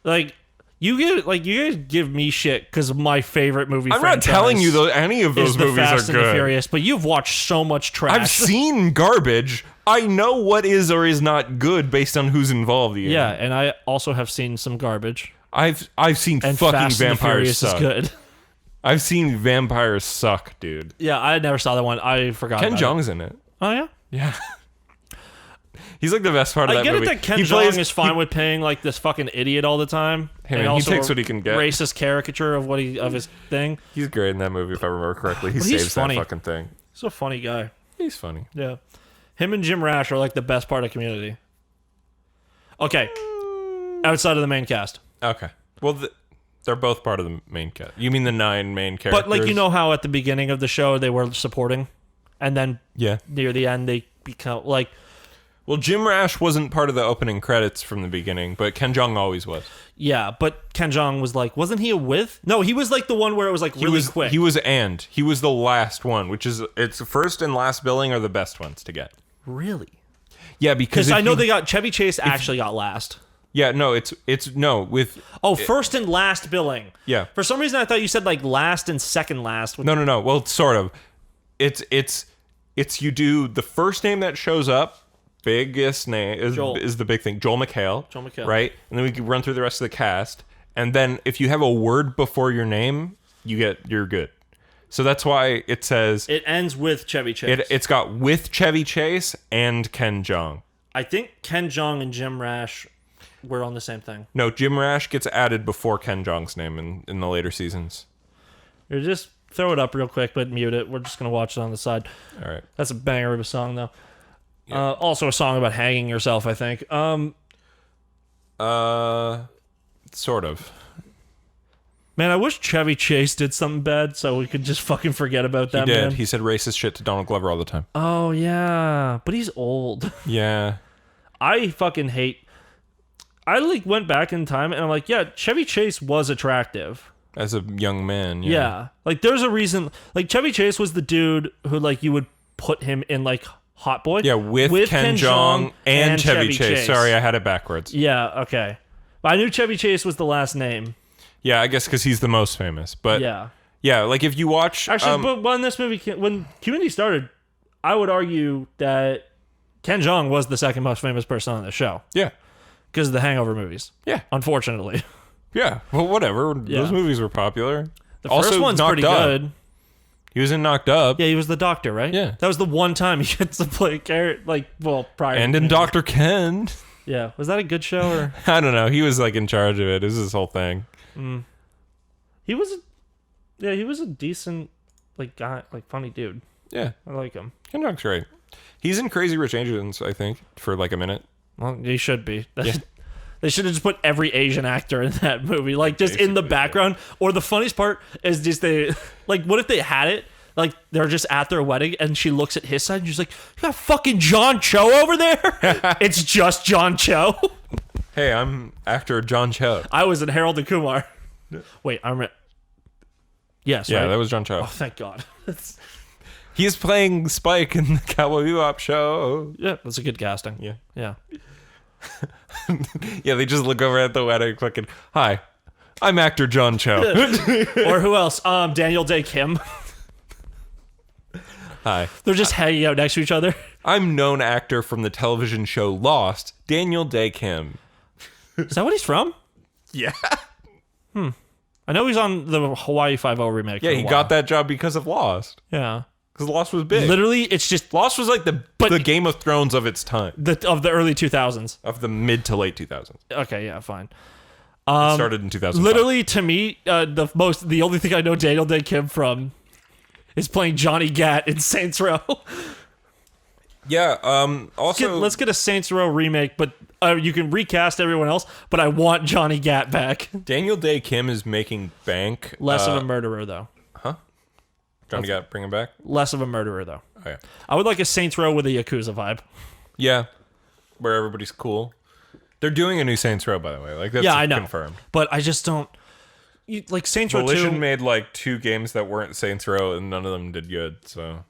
like you guys give me shit because my favorite movie. I'm not telling you any of those is the movies Fast are and the good. Furious, but you've watched so much trash. I've seen garbage. I know what is or is not good based on who's involved. Ian. Yeah, and I also have seen some garbage. I've seen And fucking Fast and the Vampires Furious Suck. is good. I've seen Vampires Suck, dude. Yeah, I never saw that one. I forgot. Ken about Jeong's in it. Oh yeah. Yeah. He's like the best part of I that get movie. it that Ken He Jeong plays- is fine with paying like this fucking idiot all the time. Hey, and man, he also takes a what he can get. Racist caricature of of his thing. He's great in that movie, if I remember correctly. He But he's saves that funny. fucking thing. He's a funny guy. He's funny. Yeah. Him and Jim Rash are like the best part of Community. Okay. Outside of the main cast. Okay. Well, they're both part of the main cast. You mean the 9 main characters? But like you know how at the beginning of the show they were supporting and then Yeah. near the end they become like Well, Jim Rash wasn't part of the opening credits from the beginning, but Ken Jeong always was. yeah, but Ken Jeong was like wasn't he a with? No, he was like the one where it was like really quick. He was the last one, which is it's first and last billing are the best ones to get. really? Yeah, because Because I know they got Chevy Chase actually got last. Yeah, no, it's no with First and last billing. Yeah. For some reason I thought you said like last and second last. no. Well, sort of. It's you do the first name that shows up. Biggest name is the big thing. Joel McHale. Right? And then we can run through the rest of the cast. And then if you have a word before your name, you're good. So that's why it says It ends with Chevy Chase. it's got with Chevy Chase and Ken Jeong. I think Ken Jeong and Jim Rash were on the same thing. No, Jim Rash gets added before Ken Jeong's name in the later seasons. Here, just throw it up real quick, but mute it. We're just gonna watch it on the side. All right. That's a banger of a song, though. Also a song about hanging yourself, I think. Sort of. Man, I wish Chevy Chase did something bad so we could just fucking forget about that, He did. man. He said racist shit to Donald Glover all the time. Oh, yeah. But he's old. Yeah. I fucking hate... I, like, went back in time and I'm like, yeah, Chevy Chase was attractive. As a young man. Yeah. Like, there's a reason... Like, Chevy Chase was the dude who, like, you would put him in, like, Hot Boy. Yeah, with Ken Jeong and Chevy Chase. Sorry, I had it backwards. Yeah, okay. But I knew Chevy Chase was the last name. Yeah, I guess because he's the most famous. But yeah, like if you watch... Actually, but when this movie... When Community started, I would argue that Ken Jeong was the second most famous person on the show. Yeah. Because of the Hangover movies. Yeah. Unfortunately. Yeah. Well, whatever. Yeah. Those movies were popular. The first one's Knocked pretty Up. good. He was in Knocked Up. Yeah, he was the doctor, right? Yeah. That was the one time he gets to play a character, like, well, prior. And to in Dr. Ken. Yeah. Was that a good show or? I don't know. He was like in charge of it. It was his whole thing. He was, he was a decent, like, guy, like, funny dude. Yeah. I like him. Ken Jeong's great. He's in Crazy Rich Asians, I think, for like a minute. Well, he should be. Yeah. They should have just put every Asian actor in that movie, like just in the background. Or the funniest part is just like, what if they had it? Like they're just at their wedding, and she looks at his side, and she's like, "You got fucking John Cho over there." It's just John Cho. Hey, I'm actor John Cho. I was in Harold and Kumar. Wait, yes, Yeah, right? that was John Cho. Oh, thank God. He's playing Spike in the Cowboy Bebop show. Yeah, that's a good casting. Yeah. Yeah. Yeah, they just look over at the wedding fucking, "Hi, I'm actor John Cho." Or who else? Daniel Day Kim. Hi. They're just hanging out next to each other. I'm known actor from the television show Lost, Daniel Day Kim. Is that what he's from? Yeah. I know he's on the Hawaii Five-0 remake. Yeah, for a he while. got that job because of Lost. Yeah. Because Lost was big. Literally, it's just Lost was like the Game of Thrones of its time. of the early 2000s. Of the mid to late 2000s. Okay, yeah, fine. It started in 2005. Literally, to me, the only thing I know Daniel Day Kim from is playing Johnny Gat in Saints Row. Yeah. Also, Let's get a Saints Row remake, but you can recast everyone else. But I want Johnny Gat back. Daniel Day Kim is making bank. Less of a murderer, though. Johnny Gat, bring him back. Less of a murderer, though. Oh, yeah. I would like a Saints Row with a Yakuza vibe. Yeah, where everybody's cool. They're doing a new Saints Row, by the way. Like that's I know. confirmed. But I just don't like Saints Row 2. Volition made like 2 games that weren't Saints Row, and none of them did good. So,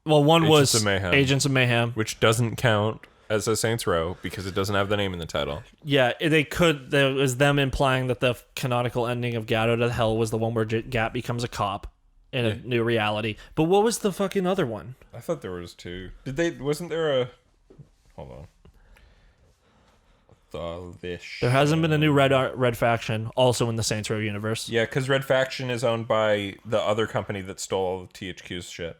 well, one Agents was of Mayhem. Agents of Mayhem, which doesn't count as a Saints Row because it doesn't have the name in the title. Yeah, they could. There was them implying that the canonical ending of Gat Out of Hell was the one where Gat becomes a cop in a new reality. But what was the fucking other one? I thought there was 2. Did they? Wasn't there a? Hold on. There hasn't been a new Red Faction also in the Saints Row universe. Yeah, because Red Faction is owned by the other company that stole all the THQ's shit.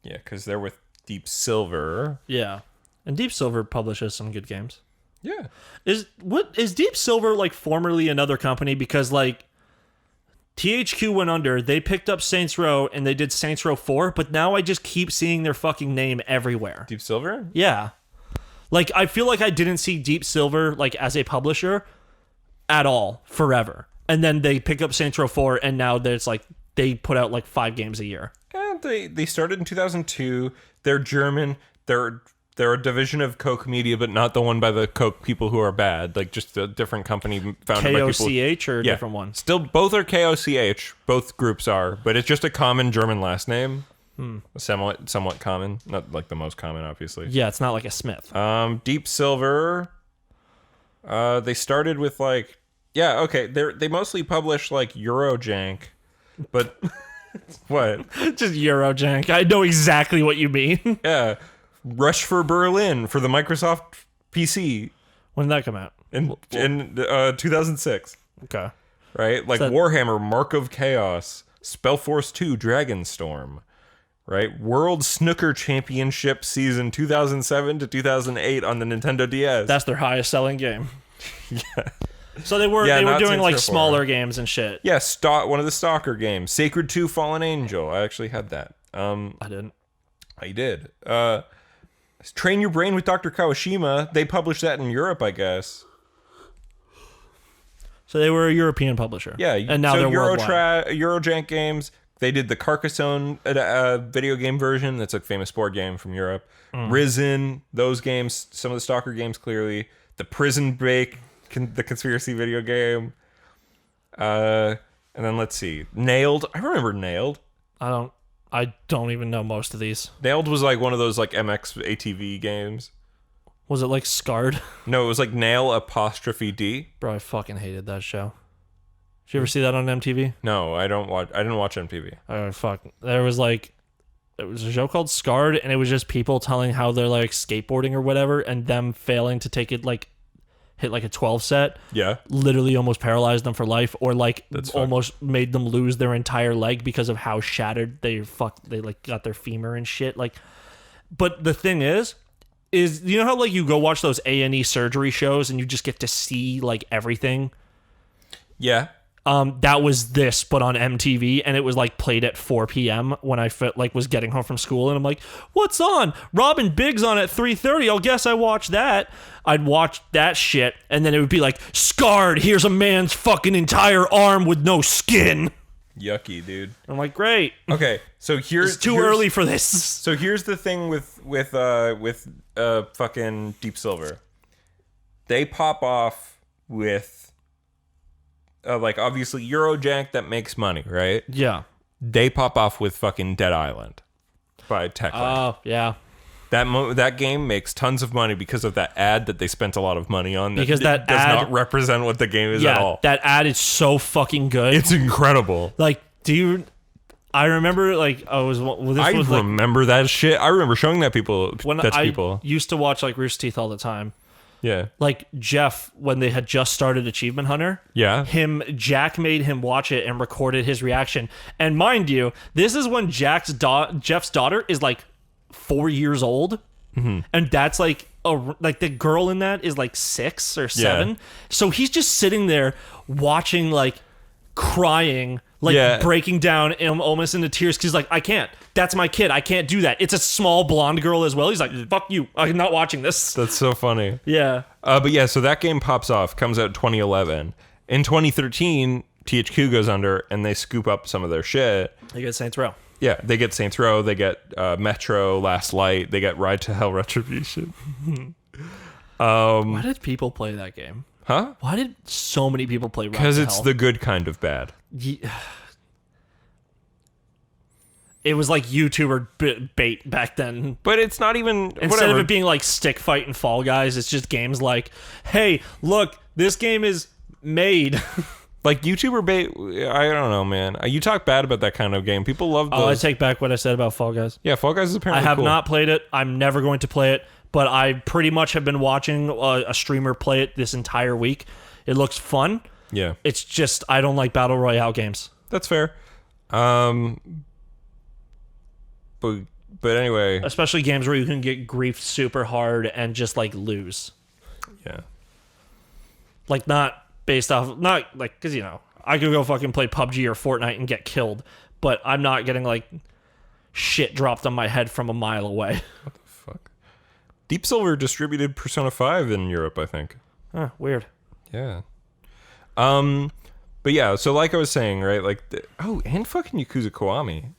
Yeah, because they're with Deep Silver. Yeah, and Deep Silver publishes some good games. Yeah. Is Deep Silver like formerly another company? Because like THQ went under, they picked up Saints Row and they did Saints Row 4, but now I just keep seeing their fucking name everywhere. Deep Silver? Yeah. Like I feel like I didn't see Deep Silver like as a publisher at all forever. And then they pick up Saints Row 4 and now there's like they put out like 5 games a year. Yeah, they started in 2002. They're German. They're a division of Koch Media, but not the one by the Koch people who are bad. Like just a different company founded by people. KOCH or a different one? Still, both are KOCH. Both groups are, but it's just a common German last name. Somewhat common, not like the most common, obviously. Yeah, it's not like a Smith. Deep Silver. They started with like, yeah, okay. They mostly publish like Eurojank, but what? Just Eurojank. I know exactly what you mean. Yeah. Rush for Berlin for the Microsoft PC. When did that come out? In 2006. Okay. Right? Like Warhammer, Mark of Chaos, Spellforce 2, Dragonstorm. Right? World Snooker Championship Season 2007 to 2008 on the Nintendo DS. That's their highest selling game. Yeah. So they were doing like smaller games and shit. Yeah, one of the Stalker games. Sacred 2 Fallen Angel. I actually had that. I didn't. I did. Train Your Brain with Dr. Kawashima. They published that in Europe, I guess. So they were a European publisher. Yeah, and now they're worldwide. Eurojank Games. They did the Carcassonne video game version. That's a famous board game from Europe. Risen, those games, some of the Stalker games, clearly. The Prison Break, the conspiracy video game. And then let's see. Nailed. I remember Nailed. I don't even know most of these. Nailed was like one of those like MX ATV games. Was it like Scarred? No, it was like Nail''D. Bro, I fucking hated that show. Did you ever see that on MTV? No, I didn't watch MTV. Oh fuck. It was a show called Scarred, and it was just people telling how they're like skateboarding or whatever, and them failing to take it like hit like a 12 set. Yeah. Literally almost paralyzed them for life, or like That's almost made them lose their entire leg because of how shattered they like got their femur and shit. Like, but the thing is you know how like you go watch those A&E surgery shows and you just get to see like everything? Yeah. That was this, but on MTV, and it was like played at 4 p.m. when I was getting home from school, and I'm like, "What's on? Robin Biggs on at 3:30. I'll guess I watched that." I'd watch that shit, and then it would be like, "Scarred. Here's a man's fucking entire arm with no skin." Yucky, dude. I'm like, "Great." Okay, so here's It's too early for this. So here's the thing with fucking Deep Silver. They pop off with. Like obviously Eurojank that makes money, right? Yeah. They pop off with fucking Dead Island by Techland. Oh, yeah. That game makes tons of money because of that ad that they spent a lot of money on. Because that does ad not represent what the game is at all. That ad is so fucking good. It's incredible. Like, I remember like I remember that shit. I remember showing that people. I used to watch like Rooster Teeth all the time. Yeah. Like Jeff, when they had just started Achievement Hunter. Yeah. Jack made him watch it and recorded his reaction. And mind you, this is when Jeff's daughter is like 4 years old. and that's like like the girl in that is like 6 or 7. So he's just sitting there watching, like crying, like breaking down almost into tears because he's like, I can't. That's my kid. I can't do that. It's a small blonde girl as well. He's like, fuck you. I'm not watching this. That's so funny. Yeah. But yeah, so that game pops off, comes out in 2011. In 2013, THQ goes under and they scoop up some of their shit. They get Saints Row. Yeah, they get Saints Row, they get Metro, Last Light, they get Ride to Hell Retribution. Why did people play that game? Huh? Why did so many people play Ride to Because Hell? it's the good kind of bad. It was like YouTuber bait back then. But it's not even... Instead of it being like Stick Fight and Fall Guys, it's just games like, hey, look, this game is made... Like YouTuber bait, I don't know, man. You talk bad about that kind of game. People love those. Oh, I take back what I said about Fall Guys. Yeah, Fall Guys is apparently I have cool. not played it. I'm never going to play it, but I pretty much have been watching a streamer play it this entire week. It looks fun. Yeah. It's just, I don't like Battle Royale games. That's fair. But anyway. Especially games where you can get griefed super hard and just like lose. Yeah. Like not based off, not like, because you know, I could go fucking play PUBG or Fortnite and get killed, but I'm not getting like shit dropped on my head from a mile away. What the fuck? Deep Silver distributed Persona 5 in Europe, I think. Huh, weird. Yeah. But yeah, so like I was saying, right, like, and fucking Yakuza Kiwami.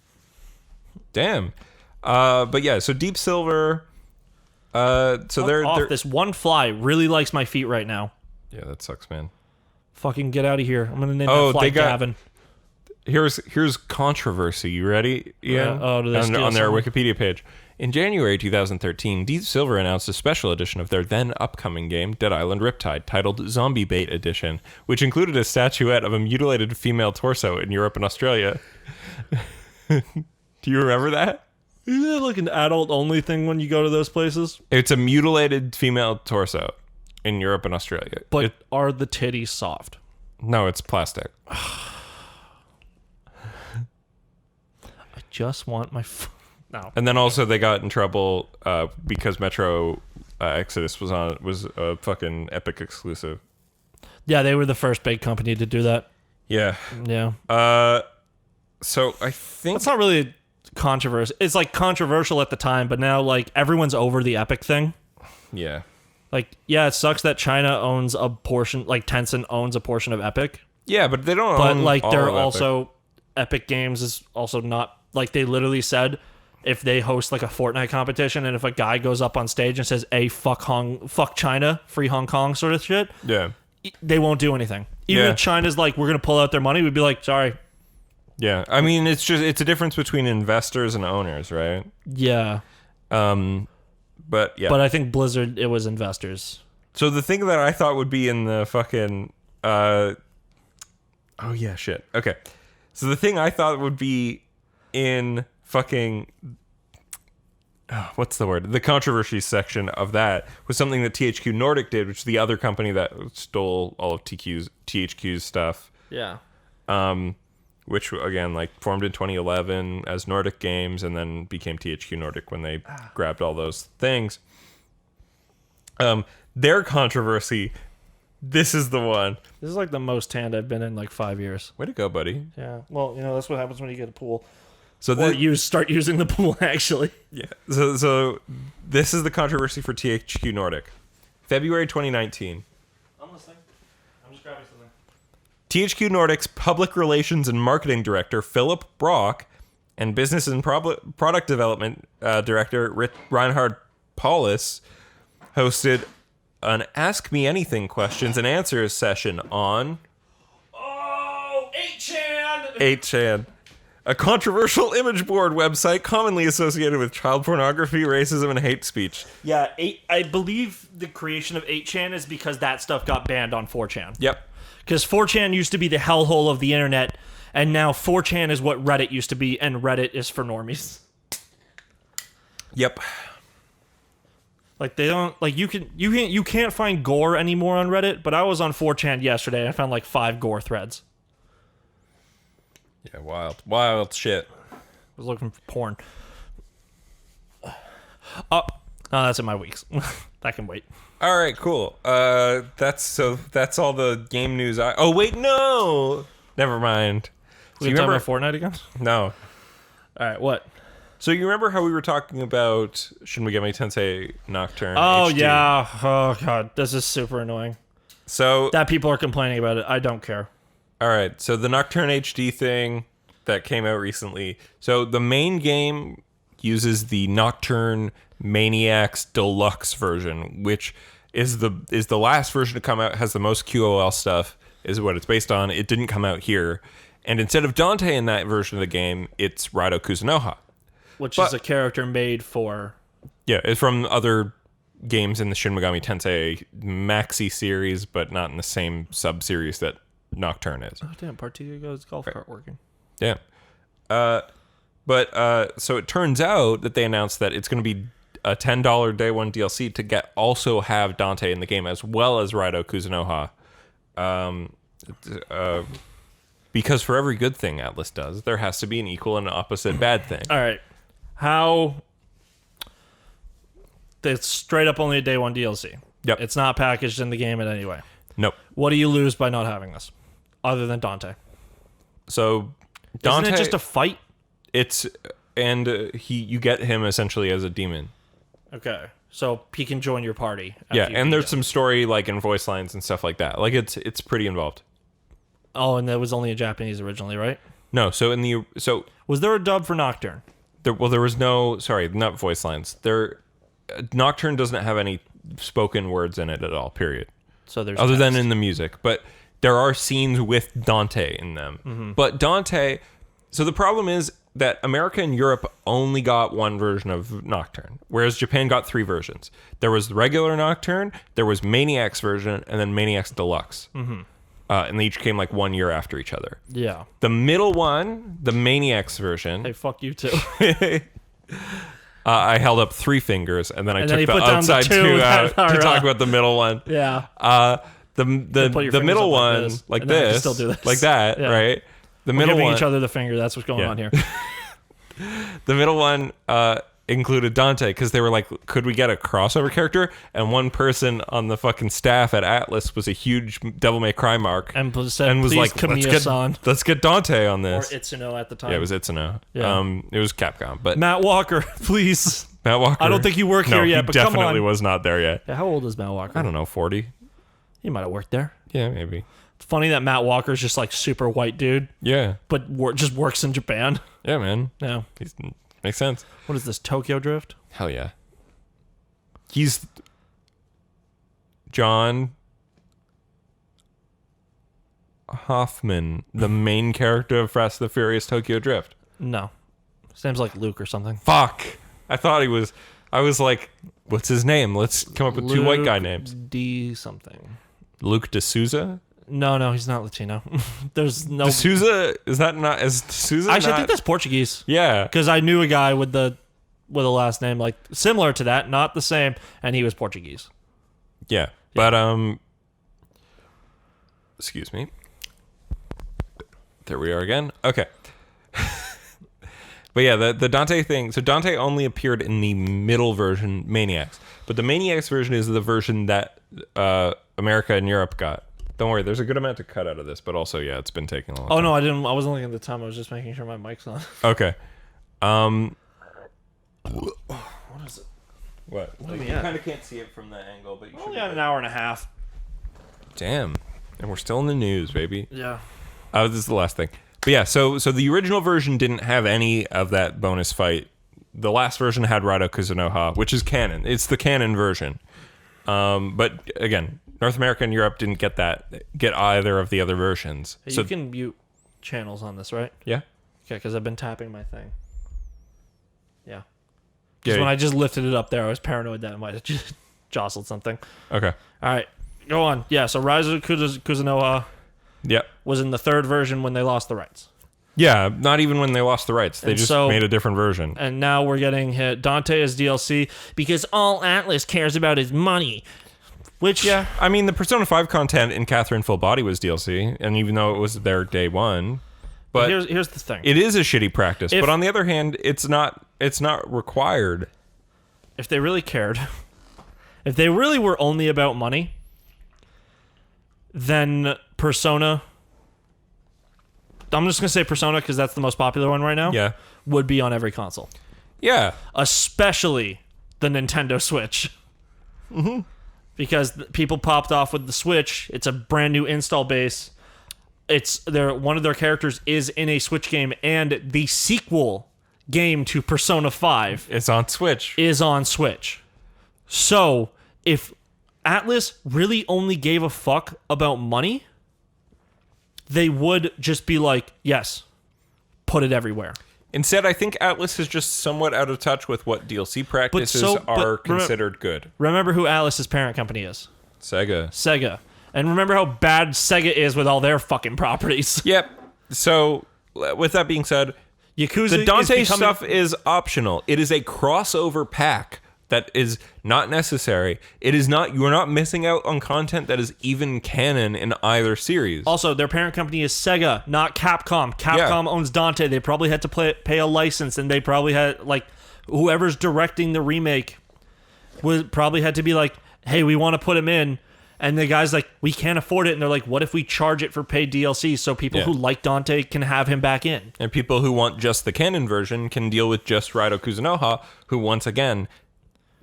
Damn. But yeah, so Deep Silver, so they're this one fly really likes my feet right now. Yeah, that sucks, man. Fucking get out of here. I'm gonna name that fly Gavin. Here's controversy. You ready? Yeah. Do they steal on their something? Wikipedia page. In January 2013, Deep Silver announced a special edition of their then upcoming game, Dead Island Riptide, titled Zombie Bait Edition, which included a statuette of a mutilated female torso in Europe and Australia. Do you remember that? Isn't that like an adult-only thing when you go to those places? It's a mutilated female torso in Europe and Australia. But are the titties soft? No, it's plastic. I just want my... No. And then also they got in trouble because Metro Exodus was a fucking Epic exclusive. Yeah, they were the first big company to do that. Yeah. Yeah. So I think it's not really controversial. It's like controversial at the time, but now like everyone's over the Epic thing. Yeah. Like, yeah, it sucks that China owns a portion, like Tencent owns a portion of Epic. Yeah, but they don't But own like all they're of also Epic Games is also not like they literally said if they host like a Fortnite competition and if a guy goes up on stage and says, "Hey, fuck China, free Hong Kong," sort of shit. Yeah. They won't do anything. Even if China's like, we're gonna pull out their money, we'd be like, sorry. Yeah. I mean, it's a difference between investors and owners, right? Yeah. But yeah. But I think Blizzard, it was investors. So the thing that I thought would be in the fucking oh yeah, shit. Okay. So the thing I thought would be in fucking what's the word? The controversy section of that was something that THQ Nordic did, which is the other company that stole all of THQ's stuff. Yeah. Which again, like, formed in 2011 as Nordic Games and then became THQ Nordic when they grabbed all those things. Their controversy, this is the one. This is like the most tanned I've been in like 5 years. Way to go, buddy. Yeah. Well, you know, that's what happens when you get a pool. So Or you start using the pool, actually. Yeah. So this is the controversy for THQ Nordic. February 2019. I'm listening. I'm just grabbing something. THQ Nordic's Public Relations and Marketing Director, Philip Brock, and Business and Product Development Director, Reinhard Paulus, hosted an Ask Me Anything questions and answers session on... Oh, 8chan! 8chan. A controversial image board website commonly associated with child pornography, racism, and hate speech. Yeah, I believe the creation of 8chan is because that stuff got banned on 4chan. Yep. Because 4chan used to be the hellhole of the internet, and now 4chan is what Reddit used to be, and Reddit is for normies. Yep. Like they don't you can't find gore anymore on Reddit, but I was on 4chan yesterday and I found like 5 gore threads. Yeah, wild shit. I was looking for porn. No, that's in my weeks. That can wait. All right, cool. That's all the game news. Oh wait, no, never mind. So We you talking remember about Fortnite again? No. All right, what? So you remember how we were talking about Shin Megami Tensei Nocturne? Oh HD? yeah. Oh god, this is super annoying. So That people are complaining about it. I don't care. all right, so the Nocturne HD thing that came out recently. So the main game uses the Nocturne Maniacs Deluxe version, which is the last version to come out, has the most QOL stuff, is what it's based on. It didn't come out here. And instead of Dante in that version of the game, it's Raido Kuzunoha. Which is a character made for... Yeah, it's from other games in the Shin Megami Tensei Maxi series, but not in the same sub-series that Nocturne is. Oh, damn, part 2 goes golf cart working. Yeah. But so it turns out that they announced that it's going to be a $10 day one DLC to also have Dante in the game as well as Raido Kuzunoha. Because for every good thing Atlas does, there has to be an equal and opposite bad thing. All right. How... It's straight up only a day one DLC. Yep. It's not packaged in the game in any way. Nope. What do you lose by not having this? Other than Dante. So Dante... Isn't it just a fight? It's... And you get him essentially as a demon. Okay. So he can join your party. Yeah, and there's some story like in voice lines and stuff like that. Like it's pretty involved. Oh, and that was only in Japanese originally, right? No, so Was there a dub for Nocturne? there was no, sorry, not voice lines. Nocturne doesn't have any spoken words in it at all, period. So there's other than text. in the music, but there are scenes with Dante in them. Mm-hmm. But Dante, so the problem is that America and Europe only got one version of Nocturne, whereas Japan got 3 versions. There was the regular Nocturne, there was Maniacs version, and then Maniacs Deluxe. Mm-hmm. And they each came like 1 year after each other. Yeah. The middle one, the Maniacs version, Hey, fuck you too. I held up 3 fingers, and then I And then took you the put down the outside 2 2 out that to are, talk about the middle one. Yeah. The put your fingers middle up like one, this, like and then I can this, still do this. like that, Yeah. right? The We're middle giving one, each other the finger. That's what's going Yeah. on here. the middle one included Dante because they were like, could we get a crossover character? And one person on the fucking staff at Atlas was a huge Devil May Cry mark And said, was please, like, Kamiya-san. let's get Dante on Or this. Itsuno at the time. Yeah, it was Itsuno. Yeah. It was Capcom, but Matt Walker, please. Matt Walker. I don't think you work no, here yet, he but come definitely on. was not there yet. Yeah, how old is Matt Walker? I don't know, 40. He might have worked there. Yeah, maybe. It's funny that Matt Walker's just like super white dude, Yeah, but just works in Japan. yeah, man. Yeah. Makes sense. What is this, Tokyo Drift? Hell yeah. He's John Hoffman, the main character of Fast and the Furious Tokyo Drift. No. His name's like Luke or something. Fuck. I thought he was. I was like, what's his name? Let's come up with 2 white guy names. D something. Luke D'Souza? No, he's not Latino. There's no... D'Souza? Is that not. Is D'Souza? Actually, I not, think that's Portuguese. Yeah. Because I knew a guy with a last name like similar to that, not the same, and he was Portuguese. Yeah. But, excuse me. There we are again. Okay. But yeah, the Dante thing. So Dante only appeared in the middle version, Maniacs. But the Maniacs version is the version that America and Europe got. Don't worry, there's a good amount to cut out of this, but also, yeah, it's been taking a long time. Oh, no, I didn't. I wasn't looking at the time. I was just making sure my mic's on. Okay. What is it? What? Like, we you at? kind of can't see it from that angle, but you should. Only on an hour and a half. Damn. And we're still in the news, baby. Yeah. This is the last thing. But yeah, so the original version didn't have any of that bonus fight. The last version had Raido Kuzunoha, which is canon. It's the canon version. But again, North America and Europe didn't get either of the other versions. Hey, So you can mute channels on this, right? yeah. Okay, because I've been tapping my thing. Yeah. Yeah. Because when I just lifted it up there, I was paranoid that it might have just jostled something. Okay. All right, go on. Yeah, so Raido Kuzunoha Yep. was in the 3rd version when they lost the rights. Yeah, not even when they lost the rights. They And just so- made a different version. And now we're getting hit Dante as DLC because all Atlas cares about is money. Which, Yeah, I mean, the Persona 5 content in Catherine Full Body was DLC, and even though it was their day one, but here's the thing. it is a shitty practice. If- But on the other hand, it's not required. if they really cared, if they really were only about money, then Persona, I'm just going to say Persona because that's the most popular one right now, Yeah. would be on every console. Yeah. Especially the Nintendo Switch. Mm-hmm. Because people popped off with the Switch. It's a brand new install base. One of their characters is in a Switch game, and the sequel game to Persona 5 It's on Switch. is on Switch. So, if Atlas really only gave a fuck about money, they would just be like, yes, put it everywhere. Instead, I think Atlas is just somewhat out of touch with what DLC practices are considered good. Remember who Atlas's parent company is? Sega. And remember how bad Sega is with all their fucking properties. Yep. So, with that being said, Yakuza the Dante is becoming... stuff is optional. It is a crossover pack that is not necessary. It is not. You are not missing out on content that is even canon in either series. Also, their parent company is Sega, not Capcom. Capcom owns Dante. They probably had to pay a license, and they probably had, like, whoever's directing the remake probably had to be like, hey, we want to put him in. And the guy's like, we can't afford it. And they're like, what if we charge it for paid DLC so people who like Dante can have him back in? And people who want just the canon version can deal with just Raido Kuzunoha, who, once again,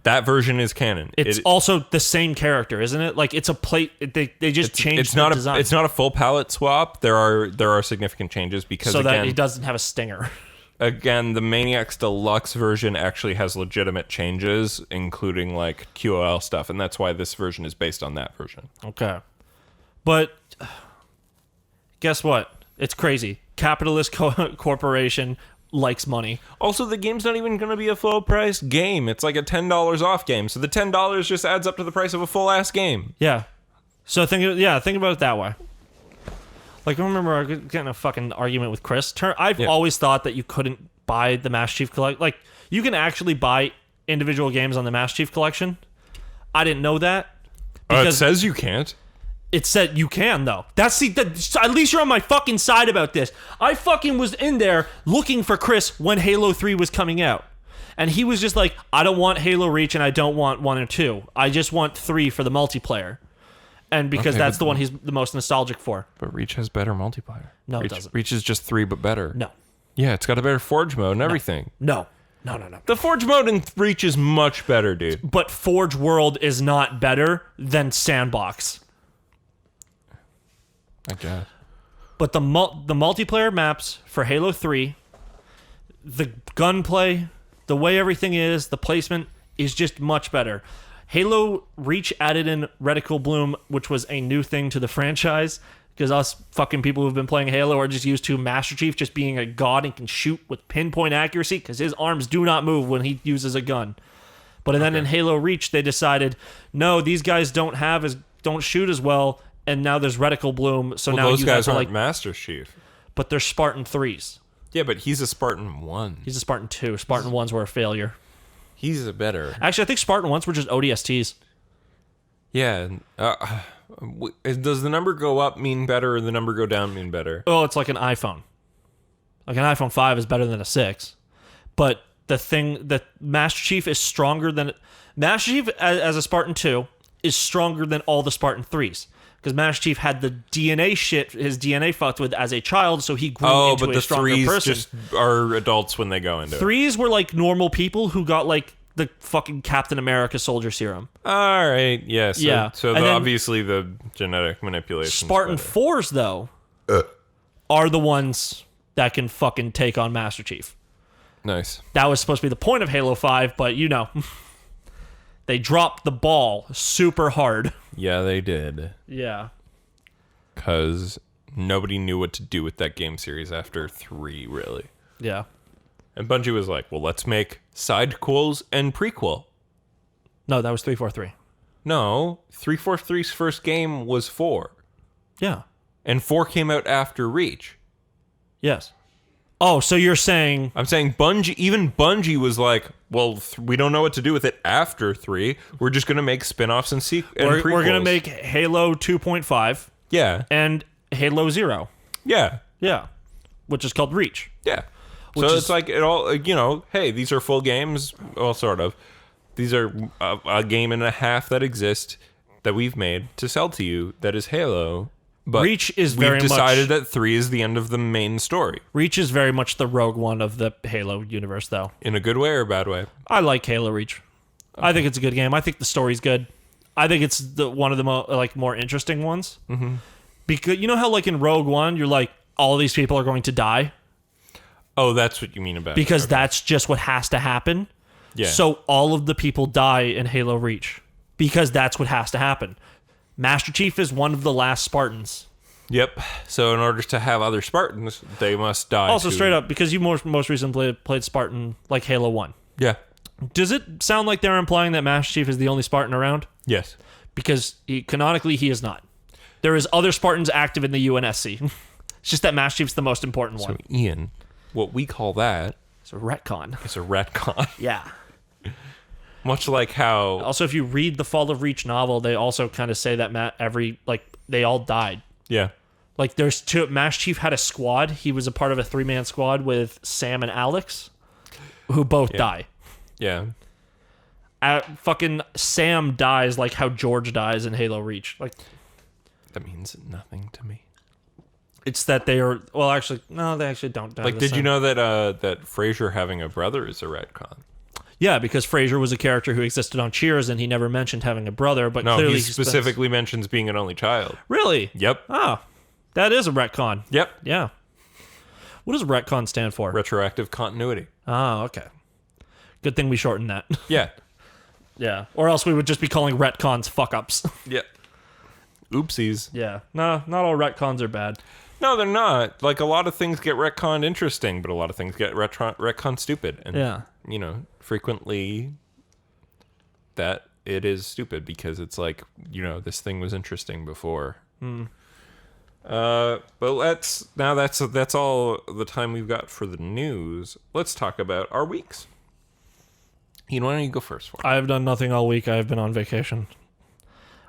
that version is canon. It's also the same character, isn't it? Like, it's a plate. They just changed the design. It's not a full palette swap. There are significant changes because, so again, that he doesn't have a stinger. Again, the Maniacs Deluxe version actually has legitimate changes, including, like, QOL stuff, and that's why this version is based on that version. Okay. But guess what? It's crazy. Capitalist corporation likes money. Also, the game's not even going to be a full price game. It's like a $10 off game, so the $10 just adds up to the price of a full ass game. Yeah. So think about it that way. Like, I remember I was getting a fucking argument with Chris. I've always thought that you couldn't buy the Master Chief Collection. Like, you can actually buy individual games on the Master Chief Collection. I didn't know that. It says you can't. It said you can, though. At least you're on my fucking side about this. I fucking was in there looking for Chris when Halo 3 was coming out. And he was just like, I don't want Halo Reach and I don't want 1 or 2. I just want 3 for the multiplayer. And because that's the one he's the most nostalgic for. But Reach has better multiplayer. No, it doesn't. Reach is just 3, but better. No. Yeah, it's got a better Forge mode and everything. No. The Forge mode in Reach is much better, dude. But Forge World is not better than Sandbox. I guess. But the multiplayer maps for Halo 3, the gunplay, the way everything is, the placement is just much better. Halo Reach added in Reticle Bloom, which was a new thing to the franchise, because us fucking people who've been playing Halo are just used to Master Chief just being a god and can shoot with pinpoint accuracy, because his arms do not move when he uses a gun. But then in Halo Reach, they decided, no, these guys don't shoot as well, and now there's Reticle Bloom, so now those you guys have to, aren't like, Master Chief. But they're Spartan 3s. Yeah, but he's a Spartan 1. He's a Spartan 2. Spartan 1s were a failure. He's a better. Actually, I think Spartan 1s were just ODSTs. Yeah. Does the number go up mean better or the number go down mean better? Oh, it's like an iPhone. Like an iPhone 5 is better than a 6. But the Master Chief is stronger than... Master Chief as a Spartan 2 is stronger than all the Spartan 3s. Because Master Chief had the DNA shit, his DNA fucked with as a child, so he grew into a stronger person. Oh, but the 3s just are adults when they go into it. 3s were like normal people who got like the fucking Captain America soldier serum. All right, yeah. So And then obviously the genetic manipulation. Spartan 4s, though, are the ones that can fucking take on Master Chief. Nice. That was supposed to be the point of Halo 5, but you know... They dropped the ball super hard. Yeah, they did. Yeah. Because nobody knew what to do with that game series after 3, really. Yeah. And Bungie was like, well, let's make sidequels and prequel. No, that was 343. No, 343's first game was 4. Yeah. And 4 came out after Reach. Yes. Oh, so you're saying... I'm saying Bungie was like, well, we don't know what to do with it after 3. We're just going to make spin-offs and prequels. We're going to make Halo 2.5. Yeah. And Halo 0. Yeah. Yeah. Which is called Reach. Yeah. So it's like, it all, hey, these are full games. Well, sort of. These are a game and a half that exist that we've made to sell to you that is Halo. But Reach is very we've decided that 3 is the end of the main story. Reach is very much the Rogue One of the Halo universe, though. In a good way or a bad way? I like Halo Reach. Okay. I think it's a good game. I think the story's good. I think it's one of the more interesting ones. Mm-hmm. Because you know how in Rogue One, you're like, all these people are going to die? Oh, that's what you mean about because that's just what has to happen. Yeah. So all of the people die in Halo Reach because that's what has to happen. Master Chief is one of the last Spartans. Yep. So in order to have other Spartans, they must die. Also, straight up, because you most recently played Spartan like Halo 1. Yeah. Does it sound like they're implying that Master Chief is the only Spartan around? Yes. Because canonically, he is not. There is other Spartans active in the UNSC. It's just that Master Chief's the most important one. So, Ian, what we call that... It's a retcon. It's a retcon. Yeah. Much like how... Also, if you read the Fall of Reach novel, they also kind of say that they all died. Yeah. There's two... Master Chief had a squad. He was a part of a 3-man squad with Sam and Alex, who both die. Yeah. Fucking Sam dies like how George dies in Halo Reach. That means nothing to me. It's that they are... Well, actually... No, they actually don't die. Did you know that Frasier having a brother is a retcon? Yeah, because Frasier was a character who existed on Cheers, and he never mentioned having a brother, but clearly he specifically mentions being an only child. Really? Yep. Oh, that is a retcon. Yep. Yeah. What does retcon stand for? Retroactive continuity. Oh, okay. Good thing we shortened that. Yeah. Yeah. Or else we would just be calling retcons fuck-ups. Yep. Oopsies. Yeah. No, not all retcons are bad. No, they're not. A lot of things get retconned interesting, but a lot of things get retconned stupid. And, yeah. Frequently that it is stupid because it's this thing was interesting before. But that's all the time we've got for the news. Let's talk about our weeks. Ian, why don't you go first for me? I've done nothing all week. I've been on vacation.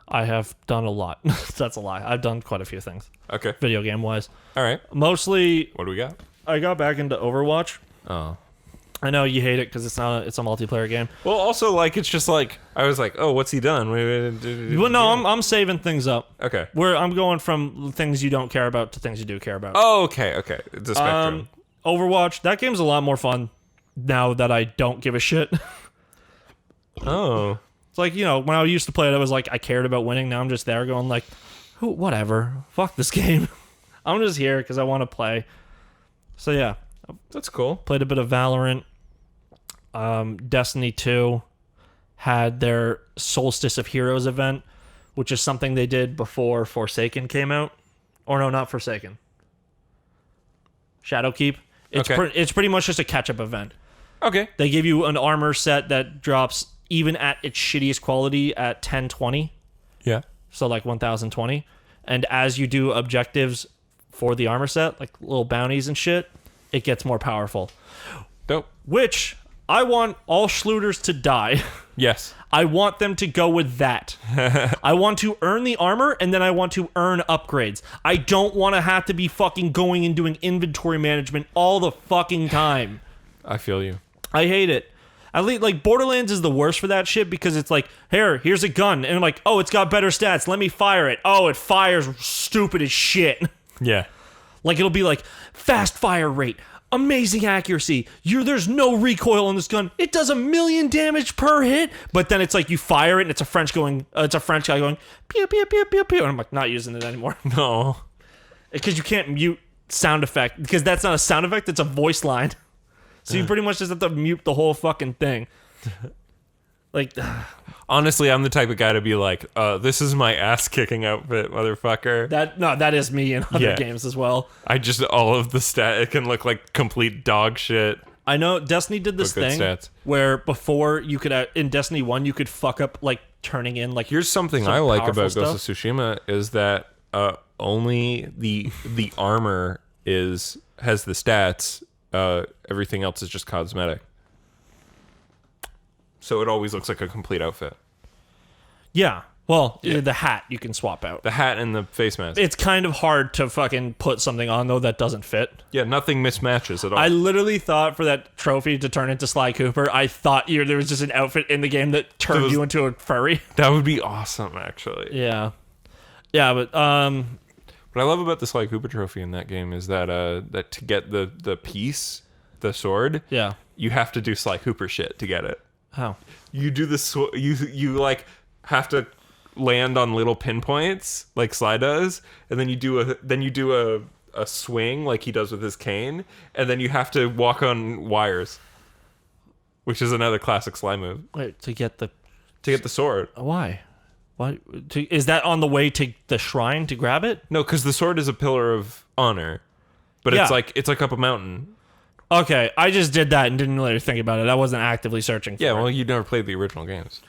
I have done a lot. That's a lie. I've done quite a few things. Okay. Video game wise. All right. Mostly. What do we got? I got back into Overwatch. Oh. I know you hate it because it's a multiplayer game. Well, also it's just I was like, oh, what's he done? Well, no, I'm saving things up. Okay. I'm going from things you don't care about to things you do care about. Oh, okay. It's a spectrum. Overwatch, that game's a lot more fun now that I don't give a shit. Oh. It's when I used to play it, I was I cared about winning. Now I'm just there going whatever. Fuck this game. I'm just here because I want to play. So yeah. That's cool. Played a bit of Valorant. Destiny 2 had their Solstice of Heroes event, which is something they did before Forsaken came out. Or no, not Forsaken. Shadowkeep. It's pretty much just a catch-up event. Okay. They give you an armor set that drops even at its shittiest quality at 1020. Yeah. So 1020. And as you do objectives for the armor set, little bounties and shit, it gets more powerful. Dope. Which I want all Schluters to die. Yes. I want them to go with that. I want to earn the armor, and then I want to earn upgrades. I don't want to have to be fucking going and doing inventory management all the fucking time. I feel you. I hate it. At least, Borderlands is the worst for that shit because it's here's a gun. And I'm oh, it's got better stats. Let me fire it. Oh, it fires stupid as shit. Yeah. It'll be fast fire rate, amazing accuracy. There's no recoil on this gun. It does 1,000,000 damage per hit. But then it's you fire it and it's a French guy going pew pew pew pew pew. And I'm not using it anymore. No. Because you can't mute sound effect because that's not a sound effect. It's a voice line. So you pretty much just have to mute the whole fucking thing. Honestly, I'm the type of guy to be this is my ass-kicking outfit, motherfucker. That is me in other games as well. All of the it can look like complete dog shit. I know Destiny did this thing where before you could, in Destiny 1, you could fuck up, turning in, Here's something I like about Ghost of Tsushima is that only the armor has the stats. Everything else is just cosmetic. So it always looks like a complete outfit. Yeah. Well, the hat you can swap out. The hat and the face mask. It's kind of hard to fucking put something on, though, that doesn't fit. Yeah, nothing mismatches at all. I literally thought for that trophy to turn into Sly Cooper, I thought there was just an outfit in the game that turned you into a furry. That would be awesome, actually. Yeah. Yeah, but... What I love about the Sly Cooper trophy in that game is that that to get the piece, the sword, yeah, you have to do Sly Cooper shit to get it. How? You do the you like have to land on little pinpoints like Sly does, and then you do a swing like he does with his cane, and then you have to walk on wires, which is another classic Sly move. Wait, to get the sword. Why? Why? Is that on the way to the shrine to grab it? No, because the sword is a pillar of honor, but Yeah. it's like up a mountain. Okay, I just did that and didn't really think about it. I wasn't actively searching for Yeah, it. well, you never played the original games.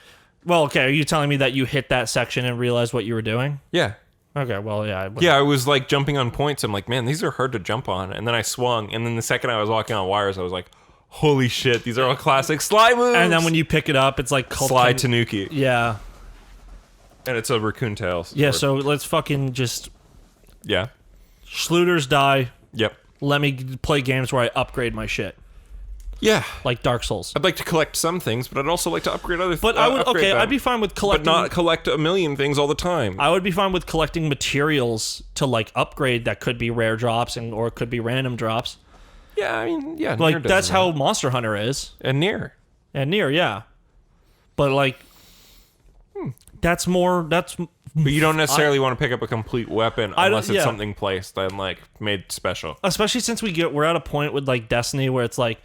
Well, okay, are you telling me that you hit that section and realized what you were doing? Yeah. Okay, well, yeah. Yeah, I was like jumping on points. I'm like, man, these are hard to jump on. And then I swung, and then the second I was walking on wires, I was like, holy shit, these are all classic Sly moves. And then when you pick it up, it's like... Sly Tanuki. Yeah. And it's a raccoon tail. Yeah, so let's fucking just... Yeah. Schluters die. Yep. Let me play games where I upgrade my shit. Yeah. Like Dark Souls. I'd like to collect some things, but I'd also like to upgrade other things. But I would... Okay, I'd be fine with collecting... But not collect a million things all the time. I would be fine with collecting materials to, like, upgrade that could be rare drops or it could be random drops. Yeah, I mean, yeah. Like, Nier that's does how that. Monster Hunter is. And Nier. And Nier, yeah. But, like... That's more... That's... But you don't necessarily want to pick up a complete weapon unless it's yeah. something placed and, like, made special. Especially since we're at a point with, like, Destiny where it's like,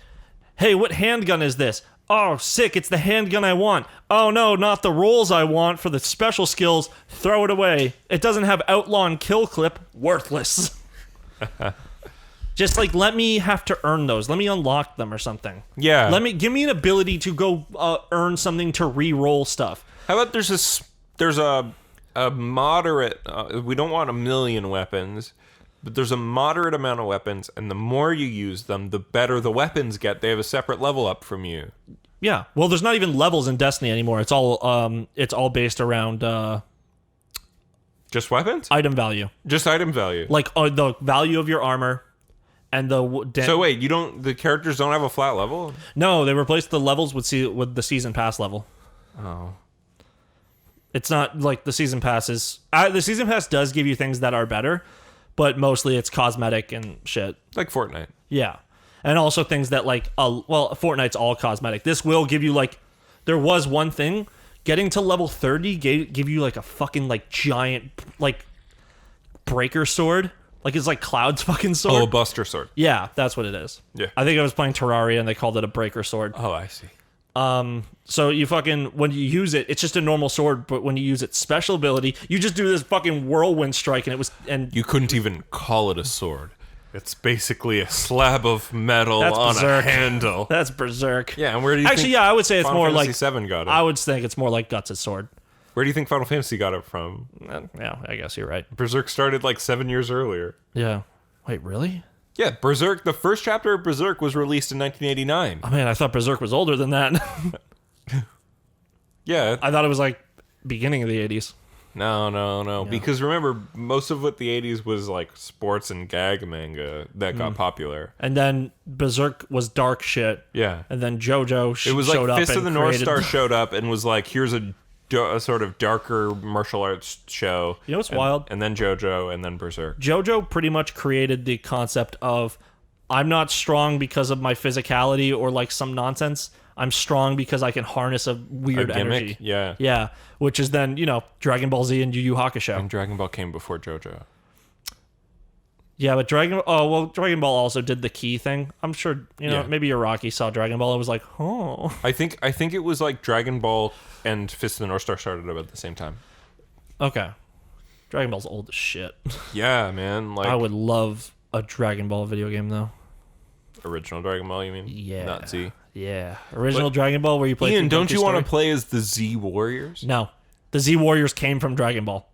hey, what handgun is this? Oh, sick, it's the handgun I want. Oh, no, not the rolls I want for the special skills. Throw it away. It doesn't have outlaw and kill clip. Worthless. Just, like, let me have to earn those. Let me unlock them or something. Yeah. Give me an ability to go earn something to re-roll stuff. How about there's a moderate... we don't want a million weapons, but there's a moderate amount of weapons, and the more you use them, the better the weapons get. They have a separate level up from you. Yeah. Well, there's not even levels in Destiny anymore. It's all based around Just weapons? item value. Just item value. Like the value of your armor and So wait, the characters don't have a flat level? No, they replaced the levels with the season pass level. Oh. It's not like the season pass is... the season pass does give you things that are better, but mostly it's cosmetic and shit. Like Fortnite. Yeah. And also things that, like... Fortnite's all cosmetic. This will give you, like... There was one thing. Getting to level 30 give you, like, a fucking, like, giant, like, breaker sword. Like, it's like Cloud's fucking sword. Oh, a Buster Sword. Yeah, that's what it is. Yeah. I think I was playing Terraria and they called it a breaker sword. Oh, I see. So you fucking, when you use it, it's just a normal sword, but when you use its special ability, you just do this fucking whirlwind strike and You couldn't even call it a sword. It's basically a slab of metal That's on berserk. a handle. That's berserk. Yeah, and where do you Actually, think yeah, I would say it's Final more Fantasy like VII got it? I would think it's more like Guts' sword. Where do you think Final Fantasy got it from? Yeah, I guess you're right. Berserk started like 7 years earlier. Yeah. Wait, really? Yeah, Berserk, the first chapter of Berserk was released in 1989. Oh man, I thought Berserk was older than that. Yeah. I thought it was like beginning of the 80s. No. Because remember, most of what the 80s was like sports and gag manga that got popular. And then Berserk was dark shit. Yeah. And then JoJo It was showed like up Fist of and the North created- Star showed up and was like, here's a sort of darker martial arts show. You know what's wild? And then JoJo and then Berserk. JoJo pretty much created the concept of I'm not strong because of my physicality or like some nonsense. I'm strong because I can harness a weird A gimmick? energy. Yeah. Yeah. Which is then, Dragon Ball Z and Yu Yu Hakusho. And Dragon Ball came before JoJo. Yeah, but Dragon Ball also did the key thing. I'm sure, maybe Iraqi saw Dragon Ball and was like, oh. I think it was like Dragon Ball and Fist of the North Star started about the same time. Okay. Dragon Ball's old as shit. Yeah, man. Like I would love a Dragon Ball video game, though. original Dragon Ball, you mean? Yeah. Not Z. Yeah. Original Dragon Ball where you play... Ian, through don't you Donkey want to Story? play as the Z Warriors? No. The Z Warriors came from Dragon Ball.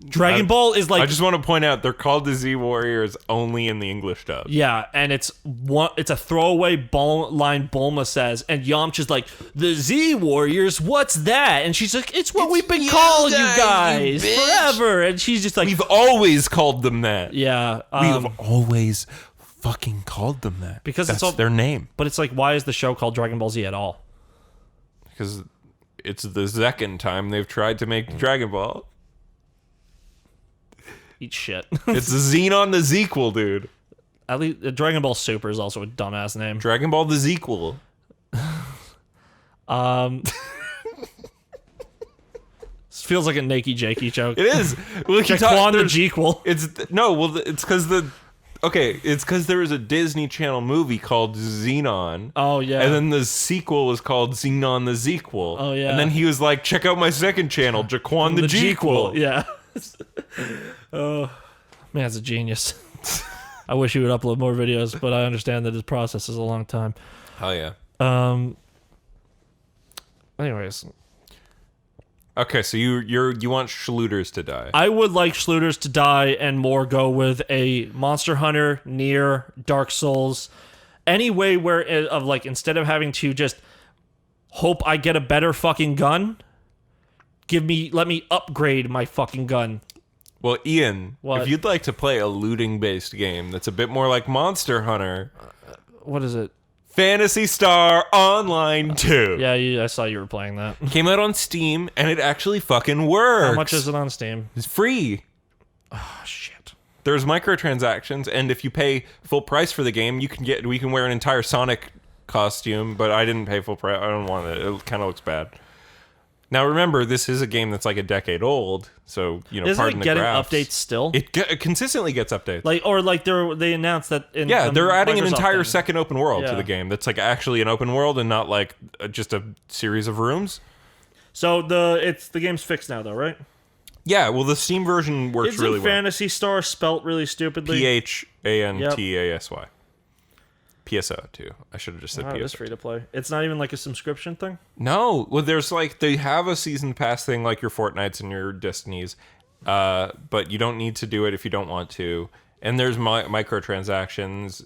Dragon Ball is like... I just want to point out they're called the Z Warriors only in the English dub. Yeah, and it's a throwaway line Bulma says, and Yamcha's like, the Z Warriors, what's that? And she's like, it's what we've been calling you guys forever. And she's just like... We've always called them that. Yeah. We've always fucking called them that. Because that's it's all, their name. But it's like, why is the show called Dragon Ball Z at all? Because it's the second time they've tried to make Dragon Ball. Eat shit. It's the Xenon the Zequel, dude. At least Dragon Ball Super is also a dumbass name. Dragon Ball the Zequel. This feels like a Nakey Jakey joke. It is. Well, Jaquan the Jequel. It's because there was a Disney Channel movie called Xenon. Oh yeah. And then the sequel was called Xenon the Zequel. Oh yeah. And then he was like, check out my second channel, Jaquan the Jequel. Yeah. Oh, man's a genius. I wish he would upload more videos, but I understand that his process is a long time. Oh yeah. Anyways. Okay, so you want Schluters to die. I would like Schluters to die and more go with a Monster Hunter, Nier, Dark Souls, any way where instead of having to just hope I get a better fucking gun, let me upgrade my fucking gun. Well, Ian, What? if you'd like to play a looting-based game that's a bit more like Monster Hunter, What is it? Phantasy Star Online 2. Yeah, I saw you were playing that. Came out on Steam, and it actually fucking works. How much is it on Steam? It's free. Oh, shit. There's microtransactions, and if you pay full price for the game, we can wear an entire Sonic costume, but I didn't pay full price. I don't want it. It kind of looks bad. Now remember, this is a game that's like a decade old, so Isn't pardon it the getting graphs. updates still? It consistently gets updates. They announced that. They're adding an Microsoft entire thing. second open world to Yeah. the game. That's like actually an open world and not like just a series of rooms. So the game's fixed now, though, right? Yeah, well, the Steam version works Isn't really well. Phantasy Star spelt really stupidly? PHANTASY. PSO too. I should have just said Wow, it is PSO. free to play. It's not even like a subscription thing? No, well, there's like they have a season pass thing like your Fortnites and your Destinies, but you don't need to do it if you don't want to. And there's microtransactions,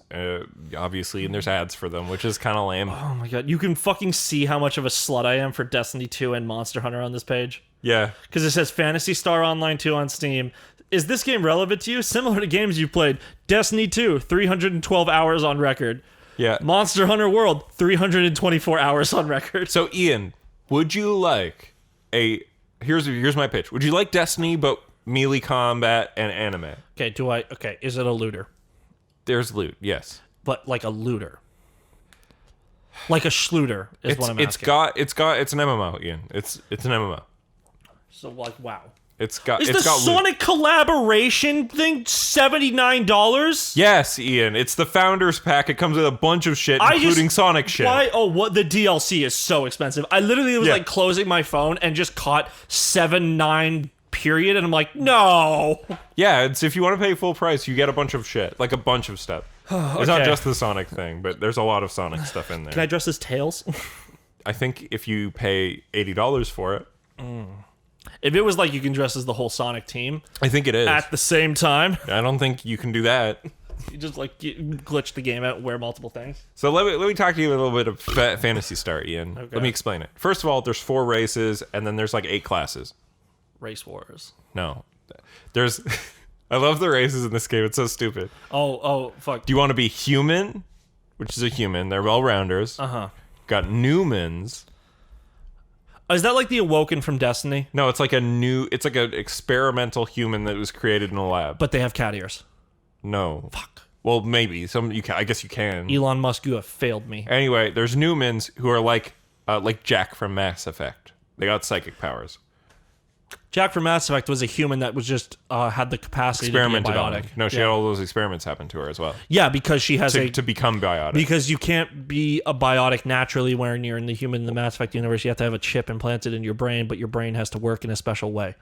obviously, and there's ads for them, which is kind of lame. Oh my god, you can fucking see how much of a slut I am for Destiny 2 and Monster Hunter on this page. Yeah. Because it says Phantasy Star Online 2 on Steam. Is this game relevant to you? Similar to games you've played. Destiny 2, 312 hours on record. Yeah. Monster Hunter World, 324 hours on record. So, Ian, would you like here's my pitch. Would you like Destiny, but melee combat and anime? Okay, is it a looter? There's loot, yes. But like a looter. Like a schluter is what I'm asking. It's an MMO, Ian. It's an MMO. So like, wow. Is the loot. Sonic collaboration thing $79? Yes, Ian. It's the Founders Pack. It comes with a bunch of shit, including Sonic shit. Why? Oh, what? The DLC is so expensive. I literally was like closing my phone and just caught 7.9 period, and I'm like, no. Yeah, it's if you want to pay full price, you get a bunch of shit, like a bunch of stuff. It's not just the Sonic thing, but there's a lot of Sonic stuff in there. Can I dress as Tails? I think if you pay $80 for it. If it was like you can dress as the whole Sonic team I think it is. at the same time, I don't think you can do that. you just like glitch the game out and wear multiple things. So let me talk to you a little bit of Phantasy Star, Ian. Okay. Let me explain it. First of all, there's 4 races, and then there's like 8 classes. Race Wars. No. There's... I love the races in this game. It's so stupid. Oh, fuck. Do you want to be human, which is a human? They're all-rounders. Uh-huh. Got Newmans. Is that like the Awoken from Destiny? No, it's like an experimental human that was created in a lab. But they have cat ears. No. Fuck. Well, maybe. I guess you can. Elon Musk, you have failed me. Anyway, there's Newmans who are like Jack from Mass Effect. They got psychic powers. Jack from Mass Effect was a human that was just had the capacity Experimented to be a on. biotic. No, she had all those experiments happen to her as well. Yeah, because she has To become biotic. because you can't be a biotic naturally when you're in the Mass Effect universe. You have to have a chip implanted in your brain, but your brain has to work in a special way.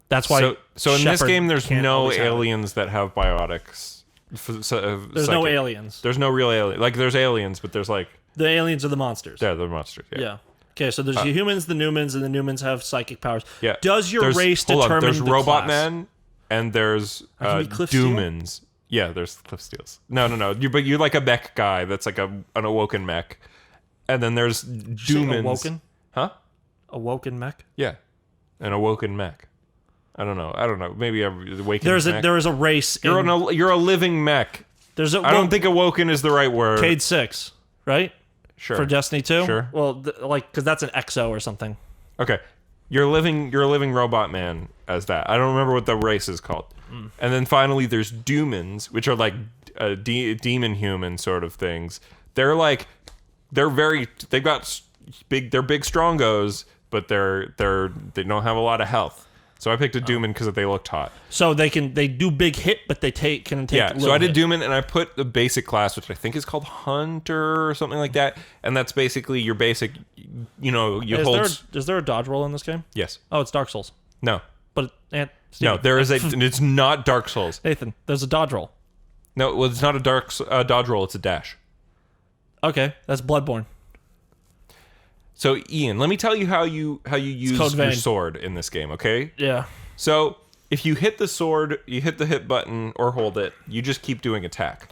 That's why. So in this Shepard game, there's can't no always have it. aliens that have biotics. There's no aliens. There's no real alien. Like there's aliens, but there's like The aliens are the monsters. they're the monsters. Yeah. Okay, so there's the humans, the Newmans, and the Newmans have psychic powers. Yeah. Does your race determine There's the Robot class? Men and there's can be Cliff Steele? Doomans. Yeah, there's Cliff Steels. No. But you're like a mech guy that's like an awoken mech. And then there's Doomans. Awoken? Huh? Awoken mech? Yeah. An awoken mech. I don't know. Maybe I'm awakened mech. There is a race. You're a living mech. I don't think awoken is the right word. Cade 6, right? Sure. For Destiny 2? Sure. Well, because that's an EXO or something. Okay. You're a living robot man as that. I don't remember what the race is called. And then finally there's Doomans, which are like demon human sort of things. They're big strongos, but they don't have a lot of health. So I picked a Dooman because they looked hot. So they do big hit, but they can take Yeah, so I did hit. Dooman, and I put the basic class, which I think is called Hunter or something like that. And that's basically your basic, Is there a dodge roll in this game? Yes. Oh, it's Dark Souls. No. But No, there is it's not Dark Souls. Nathan, there's a dodge roll. No, well, it's not a dodge roll, it's a dash. Okay, that's Bloodborne. So Ian, let me tell you how you use Code your Vein. sword in this game, okay? Yeah. So if you hit the sword, you hit the hit button or hold it, you just keep doing attack.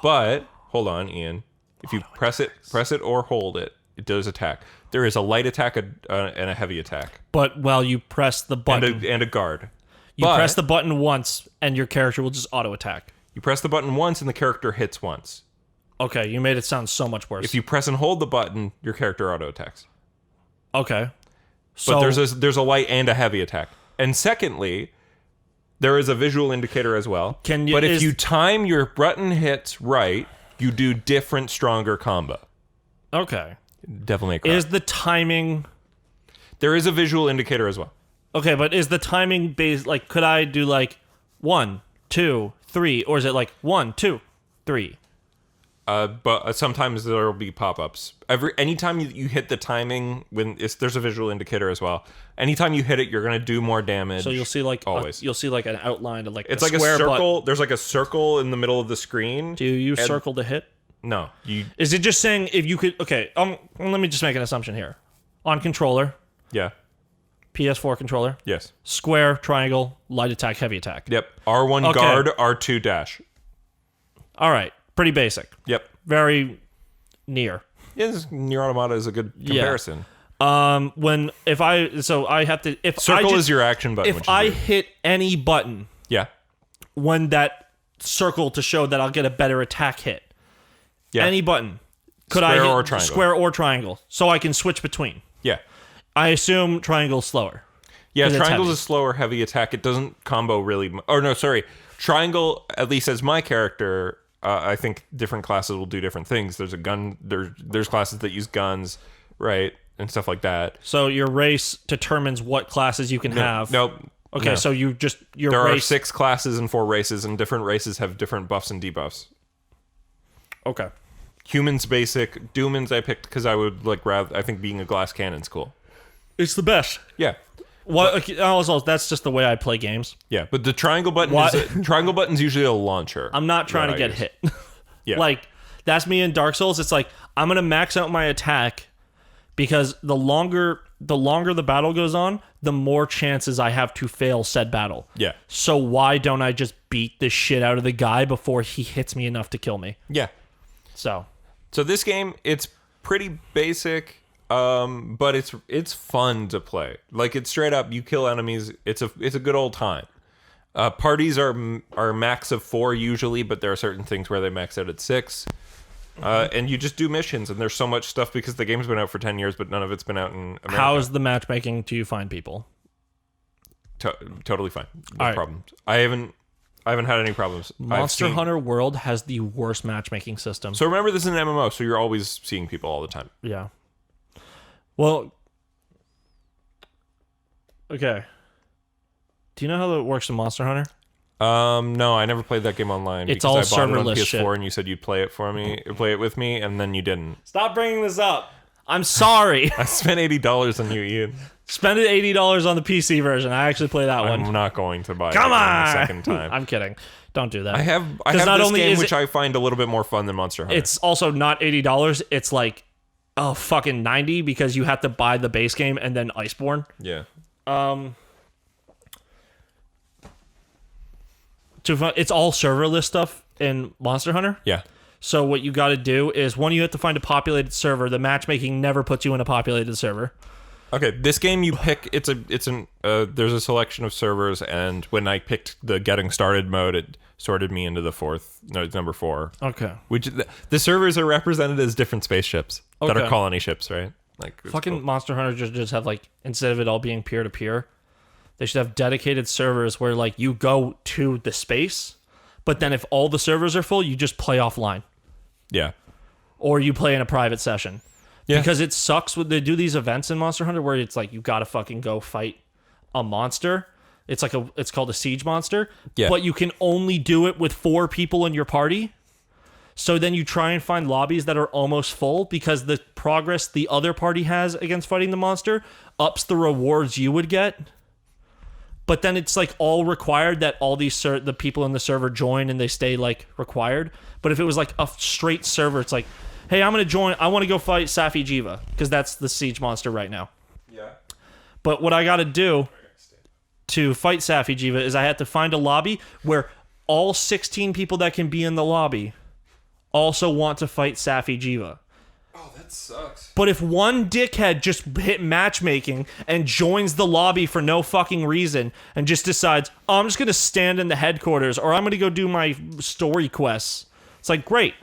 But hold on, Ian. If you press it or hold it, it does attack. There is a light attack and a heavy attack. But while you press the button, And a guard. you press the button once, and your character will just auto attack. You press the button once and the character hits once. Okay, you made it sound so much worse. If you press and hold the button, your character auto attacks. Okay. So But there's a light and a heavy attack. And secondly, there is a visual indicator as well. But if you time your button hits right, you do different, stronger combo. Okay. Devil May Cry. Is the timing... There is a visual indicator as well. Okay, but is the timing based... Like, could I do, 1, 2, 3, or is it 1, 2, 3? But sometimes there will be pop-ups. Anytime you hit the timing, there's a visual indicator as well. Anytime you hit it, you're gonna do more damage. So you'll see always. You'll see an outline of It's a like a square circle. There's like a circle in the middle of the screen. Do you use circle to hit? No, you. Is it just saying if you could? Okay, let me just make an assumption here. On controller, Yeah. PS4 controller, Yes. square, triangle, light attack, heavy attack. Yep. R1 Okay. guard, R2 dash. All right, pretty basic. Yep. Very near. Yes, Nier Automata is a good comparison. If I have to Circle is your action button. If I hit any button, yeah, when that circle to show that I'll get a better attack hit. yeah, Any button. Could Square I hit or triangle. Square or triangle, so I can switch between. yeah, I assume triangle's slower. yeah. 'Cause it's Triangle's heavy. a slower, heavy attack. It doesn't combo really. Or no, sorry. Triangle, at least as my character, I think different classes will do different things. There's a gun. There's classes that use guns, right, and stuff like that. So your race determines what classes you can have. Nope. Okay, No. so your There are race. 6 classes and 4 races, and different races have different buffs and debuffs. Okay. Humans basic. Doomans I picked because I would I think being a glass cannon's cool. It's the best. Yeah. Also, that's just the way I play games. Yeah, but the triangle button triangle button's usually a launcher. I'm not trying to get use. hit. Yeah. That's me in Dark Souls. It's I'm gonna max out my attack because the longer the battle goes on, the more chances I have to fail said battle. Yeah. So why don't I just beat the shit out of the guy before he hits me enough to kill me? Yeah. So this game, it's pretty basic, but it's fun to play. It's straight up, you kill enemies. It's a good old time. Parties are max of 4 usually, but there are certain things where they max out at 6. And you just do missions, and there's so much stuff because the game's been out for 10 years, but none of it's been out in America. how is the matchmaking? Do you find people? Totally fine. No All right. problems. I haven't had any problems. Monster Hunter World has the worst matchmaking system. So remember, this is an MMO, so you're always seeing people all the time. Yeah. Well, okay. Do you know how that works in Monster Hunter? No, I never played that game online. It's because all I bought it on serverless PS4 shit. and you said you'd play it with me, and then you didn't. Stop bringing this up. I'm sorry. I spent $80 on you, Ian. Spend it $80 on the PC version. I actually play that one. I'm not going to buy Come it on. the second time. I'm kidding. Don't do that. I have not this only game, is which it- I find a little bit more fun than Monster Hunter. It's also not $80. It's fucking 90 because you have to buy the base game and then Iceborne. Yeah. It's all serverless stuff in Monster Hunter. Yeah. So what you got to do is, one, you have to find a populated server. The matchmaking never puts you in a populated server. Okay, this game you pick. There's a selection of servers, and when I picked the getting started mode, it sorted me into number 4. Okay. Which the servers are represented as different spaceships that are Okay. colony ships, right? Like Fucking cool. Monster Hunter just have like, instead of it all being peer to peer, they should have dedicated servers where like you go to the space, but then if all the servers are full, you just play offline. Yeah. Or you play in a private session. Yeah. Because it sucks when they do these events in Monster Hunter where it's like you gotta fucking go fight a monster. It's called a siege monster. Yeah. But you can only do it with 4 people in your party. So then you try and find lobbies that are almost full because the progress the other party has against fighting the monster ups the rewards you would get. But then it's like all required that all these the people in the server join and they stay like required. But if it was like a straight server, it's like, hey, I'm going to join. I want to go fight Safi Jiva because that's the siege monster right now. Yeah. But what I got to do to fight Safi Jiva is I had to find a lobby where all 16 people that can be in the lobby also want to fight Safi Jiva. Oh, that sucks. But if one dickhead just hit matchmaking and joins the lobby for no fucking reason and just decides, oh, I'm just going to stand in the headquarters or I'm going to go do my story quests, it's like, great.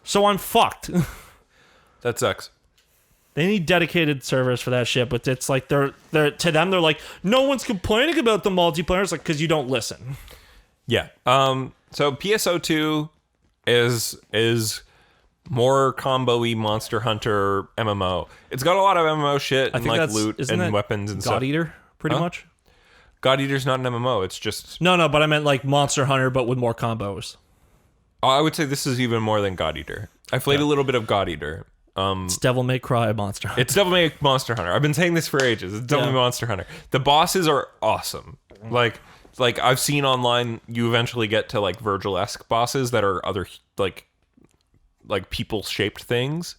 So I'm fucked. That sucks. They need dedicated servers for that shit, but it's like they're to them they're like, no one's complaining about the multiplayer. It's like, because you don't listen. Yeah. So PSO2 is more combo-y Monster Hunter MMO. It's got a lot of MMO shit and like loot and weapons and stuff. God Eater, pretty much. God Eater's not an MMO. It's just No, but I meant like Monster Hunter, but with more combos. I would say this is even more than God Eater. I played a little bit of God Eater. It's Devil May Cry Monster Hunter. It's Devil May Monster Hunter. I've been saying this for ages. It's Devil May Monster Hunter. The bosses are awesome. Like I've seen online, you eventually get to like Virgil-esque bosses that are other like people-shaped things,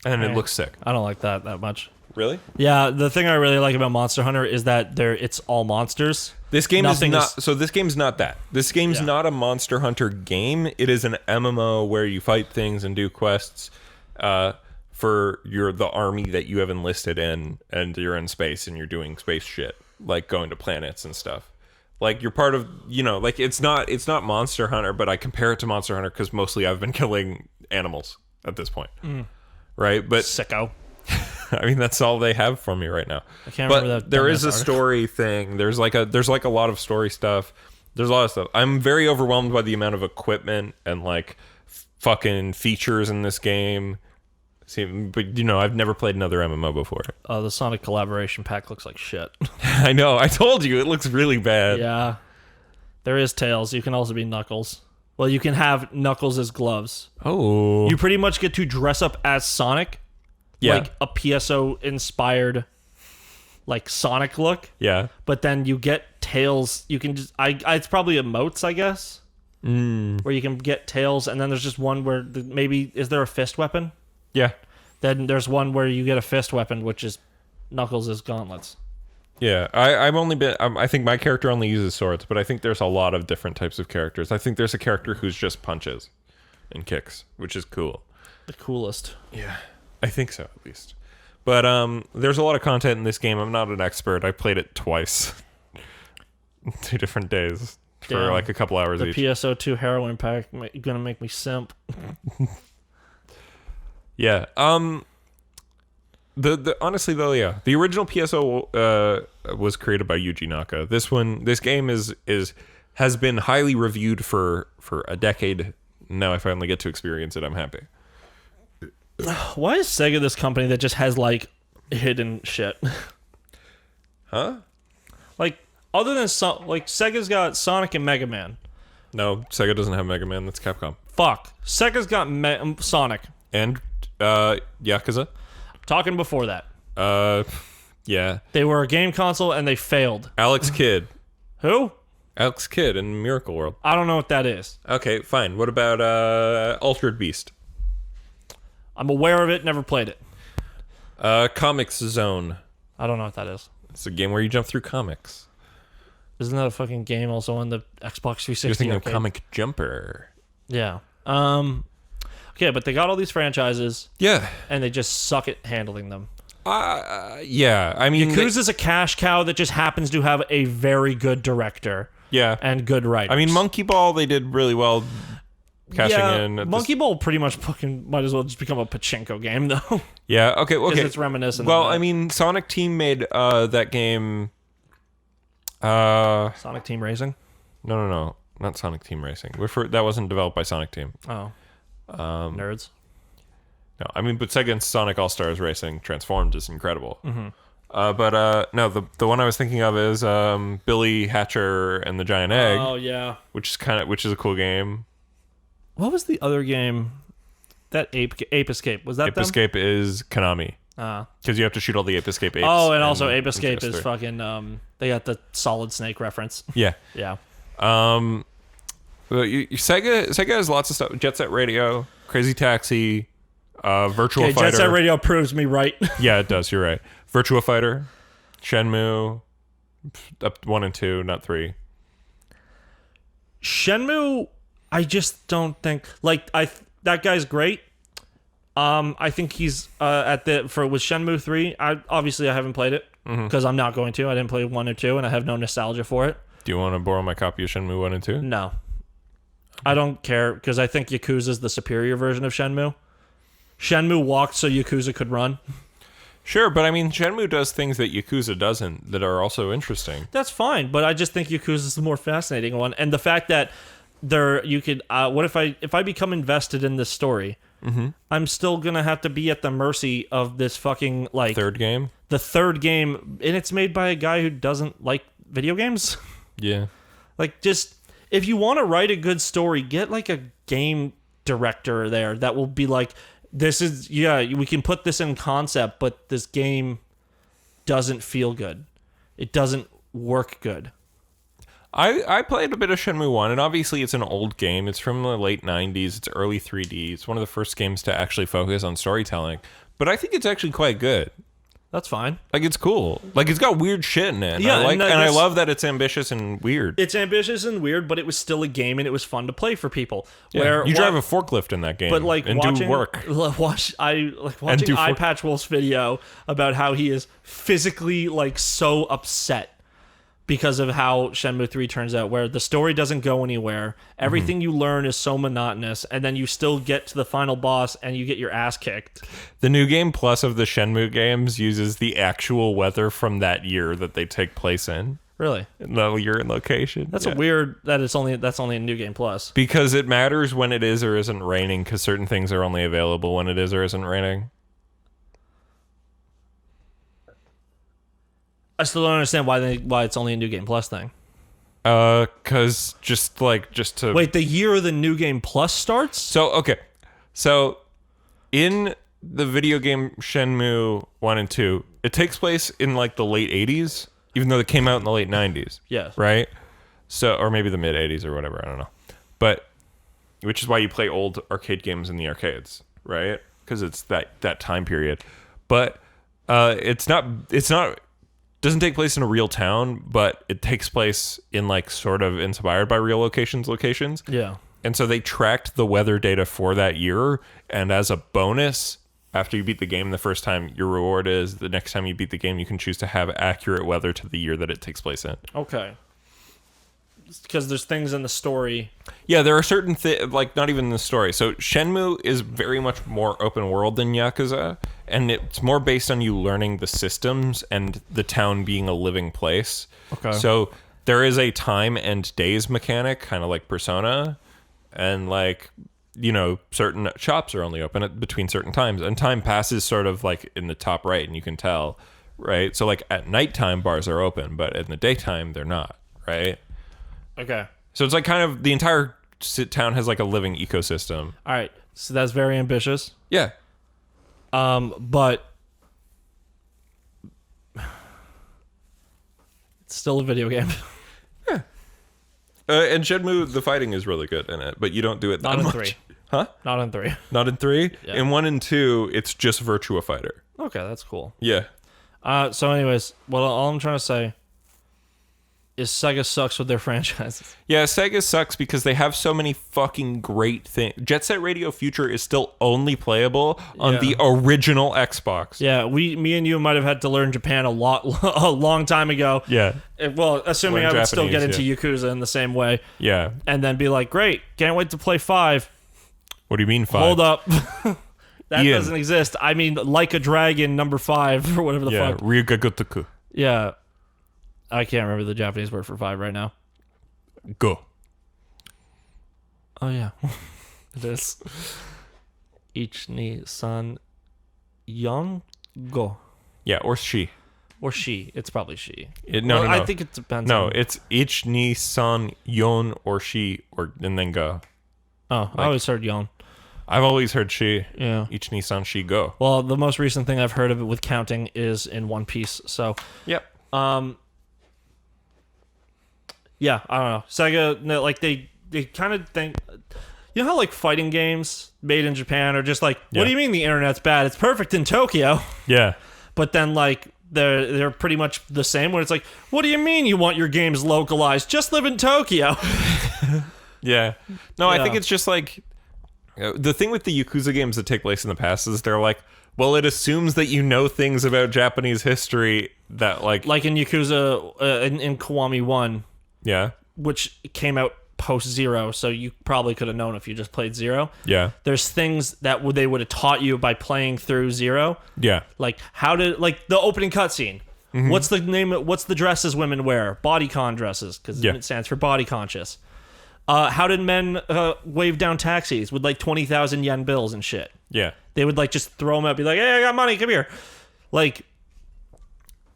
and it looks sick. I don't like that much. Really? Yeah, the thing I really like about Monster Hunter is that it's all monsters. This game Nothing is not. So this game's not that. This game's not a Monster Hunter game. It is an MMO where you fight things and do quests for the army that you have enlisted in, and you're in space and you're doing space shit, like going to planets and stuff. Like you're part of, like it's not Monster Hunter, but I compare it to Monster Hunter because mostly I've been killing animals at this point, right? But Sicko. I mean, that's all they have for me right now. I can't but remember that. there is a article. story thing. There's like a lot of story stuff. There's a lot of stuff. I'm very overwhelmed by the amount of equipment and like fucking features in this game. See, but I've never played another MMO before. The Sonic collaboration pack looks like shit. I know. I told you it looks really bad. Yeah. There is Tails. You can also be Knuckles. Well, you can have Knuckles as gloves. Oh. You pretty much get to dress up as Sonic. Yeah. Like a PSO inspired like Sonic look. Yeah. But then you get Tails. You can just it's probably emotes, I guess. Where you can get Tails, and then there's just one where maybe is there a fist weapon? Yeah. Then there's one where you get a fist weapon, which is Knuckles' gauntlets. Yeah, I think my character only uses swords, but I think there's a lot of different types of characters. I think there's a character who's just punches and kicks, which is cool. The coolest. Yeah, I think so at least. But there's a lot of content in this game. I'm not an expert. I played it twice, 2 different days for like a couple hours the each. The PSO2 heroin pack gonna make me simp. Yeah. The honestly though, yeah, the original PSO was created by Yuji Naka. This game has been highly reviewed for a decade. Now I finally get to experience it. I'm happy. Why is Sega this company that just has like hidden shit? Huh? Like other than Sega's got Sonic and Mega Man. No, Sega doesn't have Mega Man. That's Capcom. Fuck. Sega's got Sonic. And Yakuza. Talking before that. Yeah. They were a game console and they failed. Alex Kidd. Who? Alex Kidd in Miracle World. I don't know what that is. Okay, fine. What about Altered Beast? I'm aware of it, never played it. Comics Zone. I don't know what that is. It's a game where you jump through comics. Isn't that a fucking game also on the Xbox 360? You're thinking of arcade? Comic Jumper. Yeah. Okay, but they got all these franchises. Yeah. And they just suck at handling them. Yeah. I mean, Yakuza's a cash cow that just happens to have a very good director. Yeah. And good writers. I mean, Monkey Ball, they did really well cashing in. Monkey Ball pretty much fucking might as well just become a pachinko game, though. Yeah, okay. Because it's reminiscent Well, of that. I mean, Sonic Team made that game... Sonic Team Racing? No. Not Sonic Team Racing. That wasn't developed by Sonic Team. Oh. Nerds? No, I mean, but Sega's Sonic All-Stars Racing Transformed is incredible. Mm-hmm. No, the one I was thinking of is Billy Hatcher and the Giant Egg. Oh, yeah. Which is a cool game. What was the other game? That Ape Escape. Was that Ape them? Escape is Konami. Because you have to shoot all the Ape Escape apes. Oh, and also Ape Escape is fucking... they got the Solid Snake reference. Yeah. Yeah. Sega has lots of stuff. Jet Set Radio, Crazy Taxi, Virtua Fighter. Jet Set Radio proves me right. Yeah, it does. You're right. Virtua Fighter, Shenmue, up 1 and 2, not 3. Shenmue, I just don't think that guy's great. I think he's with Shenmue 3. I haven't played it because I'm not going to. I didn't play 1 or 2, and I have no nostalgia for it. Do you want to borrow my copy of Shenmue 1 and 2? No. I don't care because I think Yakuza is the superior version of Shenmue. Shenmue walked so Yakuza could run. Sure, but I mean, Shenmue does things that Yakuza doesn't that are also interesting. That's fine, but I just think Yakuza is the more fascinating one, and the fact that what if I become invested in this story? Mm-hmm. I'm still gonna have to be at the mercy of this fucking third game. The third game, and it's made by a guy who doesn't like video games. Yeah, just if you want to write a good story, get a game director there that will be like, this is we can put this in concept, but this game doesn't feel good. It doesn't work good. I played a bit of Shenmue 1, and obviously it's an old game. It's from the late 90s. It's early 3D. It's one of the first games to actually focus on storytelling. But I think it's actually quite good. That's fine. It's cool. It's got weird shit in it. Yeah, I love that it's ambitious and weird. It's ambitious and weird, but it was still a game, and it was fun to play for people. Yeah. Where you drive a forklift in that game, but do work. Watching Eye Patch Wolf's video about how he is physically so upset because of how Shenmue 3 turns out, where the story doesn't go anywhere. Everything you learn is so monotonous, and then you still get to the final boss and you get your ass kicked. The New Game Plus of the Shenmue games uses the actual weather from that year that they take place in. Really? The year and location. That's a weird that that's only a New Game Plus. Because it matters when it is or isn't raining, because certain things are only available when it is or isn't raining. I still don't understand why it's only a New Game Plus thing. Cause just to wait, the year the New Game Plus starts? So in the video game Shenmue 1 and 2, it takes place in the late 80s, even though it came out in the late 90s. Yes. Right? So, or maybe the mid 80s or whatever, I don't know. But which is why you play old arcade games in the arcades, right? Because it's that time period. But it's not doesn't take place in a real town, but it takes place in sort of inspired by real locations. Yeah. And so they tracked the weather data for that year, and as a bonus, after you beat the game the first time, your reward is the next time you beat the game, you can choose to have accurate weather to the year that it takes place in. Okay. Because there's things in the story. Yeah, there are certain not even in the story. So Shenmue is very much more open world than Yakuza, and it's more based on you learning the systems and the town being a living place. Okay. So there is a time and days mechanic, kind of like Persona, and certain shops are only open between certain times, and time passes sort of in the top right, and you can tell, right? So at nighttime bars are open, but in the daytime they're not, right? Okay. So it's kind of the entire town has a living ecosystem. All right. So that's very ambitious. Yeah. But it's still a video game. Yeah. And Shenmue, the fighting is really good in it, but you don't do it that Not in much. 3. Huh? Not in 3. Not in 3? Yeah. In 1 and 2, it's just Virtua Fighter. Okay, that's cool. Yeah. So anyways, well, all I'm trying to say is Sega sucks with their franchises. Yeah, Sega sucks because they have so many fucking great things. Jet Set Radio Future is still only playable on the original Xbox. Yeah, me and you might have had to learn Japan a long time ago. Yeah. Well, assuming Learn I would still get Japanese, into Yakuza in the same way. Yeah. And then be like, great, can't wait to play 5. What do you mean 5? Hold up. That Ian. doesn't exist. I mean, Like a Dragon number 5 or whatever the fuck. Ryugagotoku. Yeah. I can't remember the Japanese word for 5 right now. Go. Oh, yeah. It is. Ichi san young go. Yeah, or she. Or she. It's probably she. No. I think it depends. No, it's ich ni san yon or she and then go. Oh, I always heard yon. I've always heard she. Yeah. Ich ni san she go. Well, the most recent thing I've heard of it with counting is in One Piece. So, Yep. yeah, I don't know. Sega, no, like they kind of think, you know how like fighting games made in Japan are just like, what do you mean the internet's bad? It's perfect in Tokyo. Yeah. But then like they're pretty much the same. When it's like, what do you mean you want your games localized? Just live in Tokyo. Yeah. No, I Yeah. think it's just like the thing with the Yakuza games that take place in the past is they're like, well, it assumes that you know things about Japanese history that like in Yakuza in Kiwami 1, yeah. which came out post 0, so you probably could have known if you just played 0. Yeah. There's things that they would have taught you by playing through 0. Yeah. Like how to like the opening cutscene. Mm-hmm. What's the name? What's the dresses women wear? Bodycon dresses, because it stands for body conscious. How did men wave down taxis with like 20,000 yen bills and shit? Yeah. They would like just throw them out, be like, "Hey, I got money, come here." Like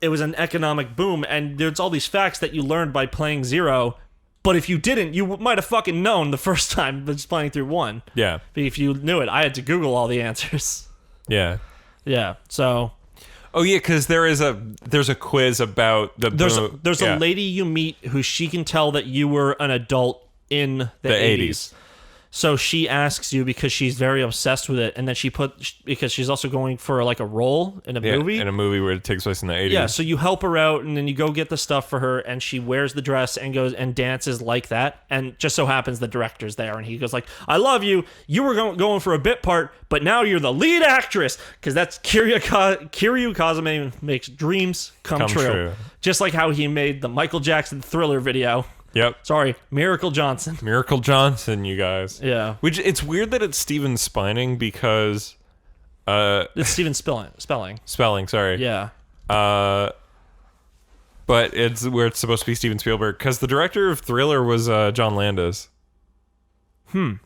it was an economic boom, and there's all these facts that you learned by playing 0. But if you didn't, you might have fucking known the first time just playing through 1. Yeah. But if you knew it, I had to Google all the answers. Yeah. Yeah. So Oh yeah, because there's a quiz about the there's a lady you meet who she can tell that you were an adult in the 80s. So she asks you because she's very obsessed with it, and then because she's also going for like a role in a movie. In a movie where it takes place in the 80s. Yeah, so you help her out, and then you go get the stuff for her, and she wears the dress and goes and dances like that. And just so happens the director's there, and he goes like, "I love you. You were going for a bit part, but now you're the lead actress," because that's Kiryu Kazumi makes dreams come true. Just like how he made the Michael Jackson Thriller video. Yep. Sorry, Miracle Johnson. Miracle Johnson, you guys. Yeah. Which it's weird that it's Steven Spining because It's Steven Spelling. Spelling, sorry. Yeah. But it's where it's supposed to be Steven Spielberg because the director of Thriller was John Landis. I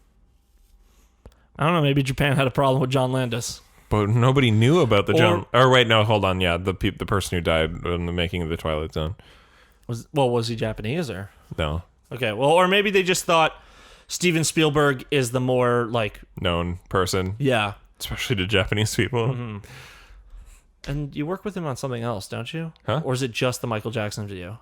don't know, maybe Japan had a problem with John Landis. But nobody knew about the John. Or wait, no, hold on. Yeah, the person who died in the making of the Twilight Zone. Was he Japanese or? No. Okay, well, or maybe they just thought Steven Spielberg is the more like known person. Yeah. Especially to Japanese people. Mm-hmm. And you work with him on something else, don't you? Huh? Or is it just the Michael Jackson video?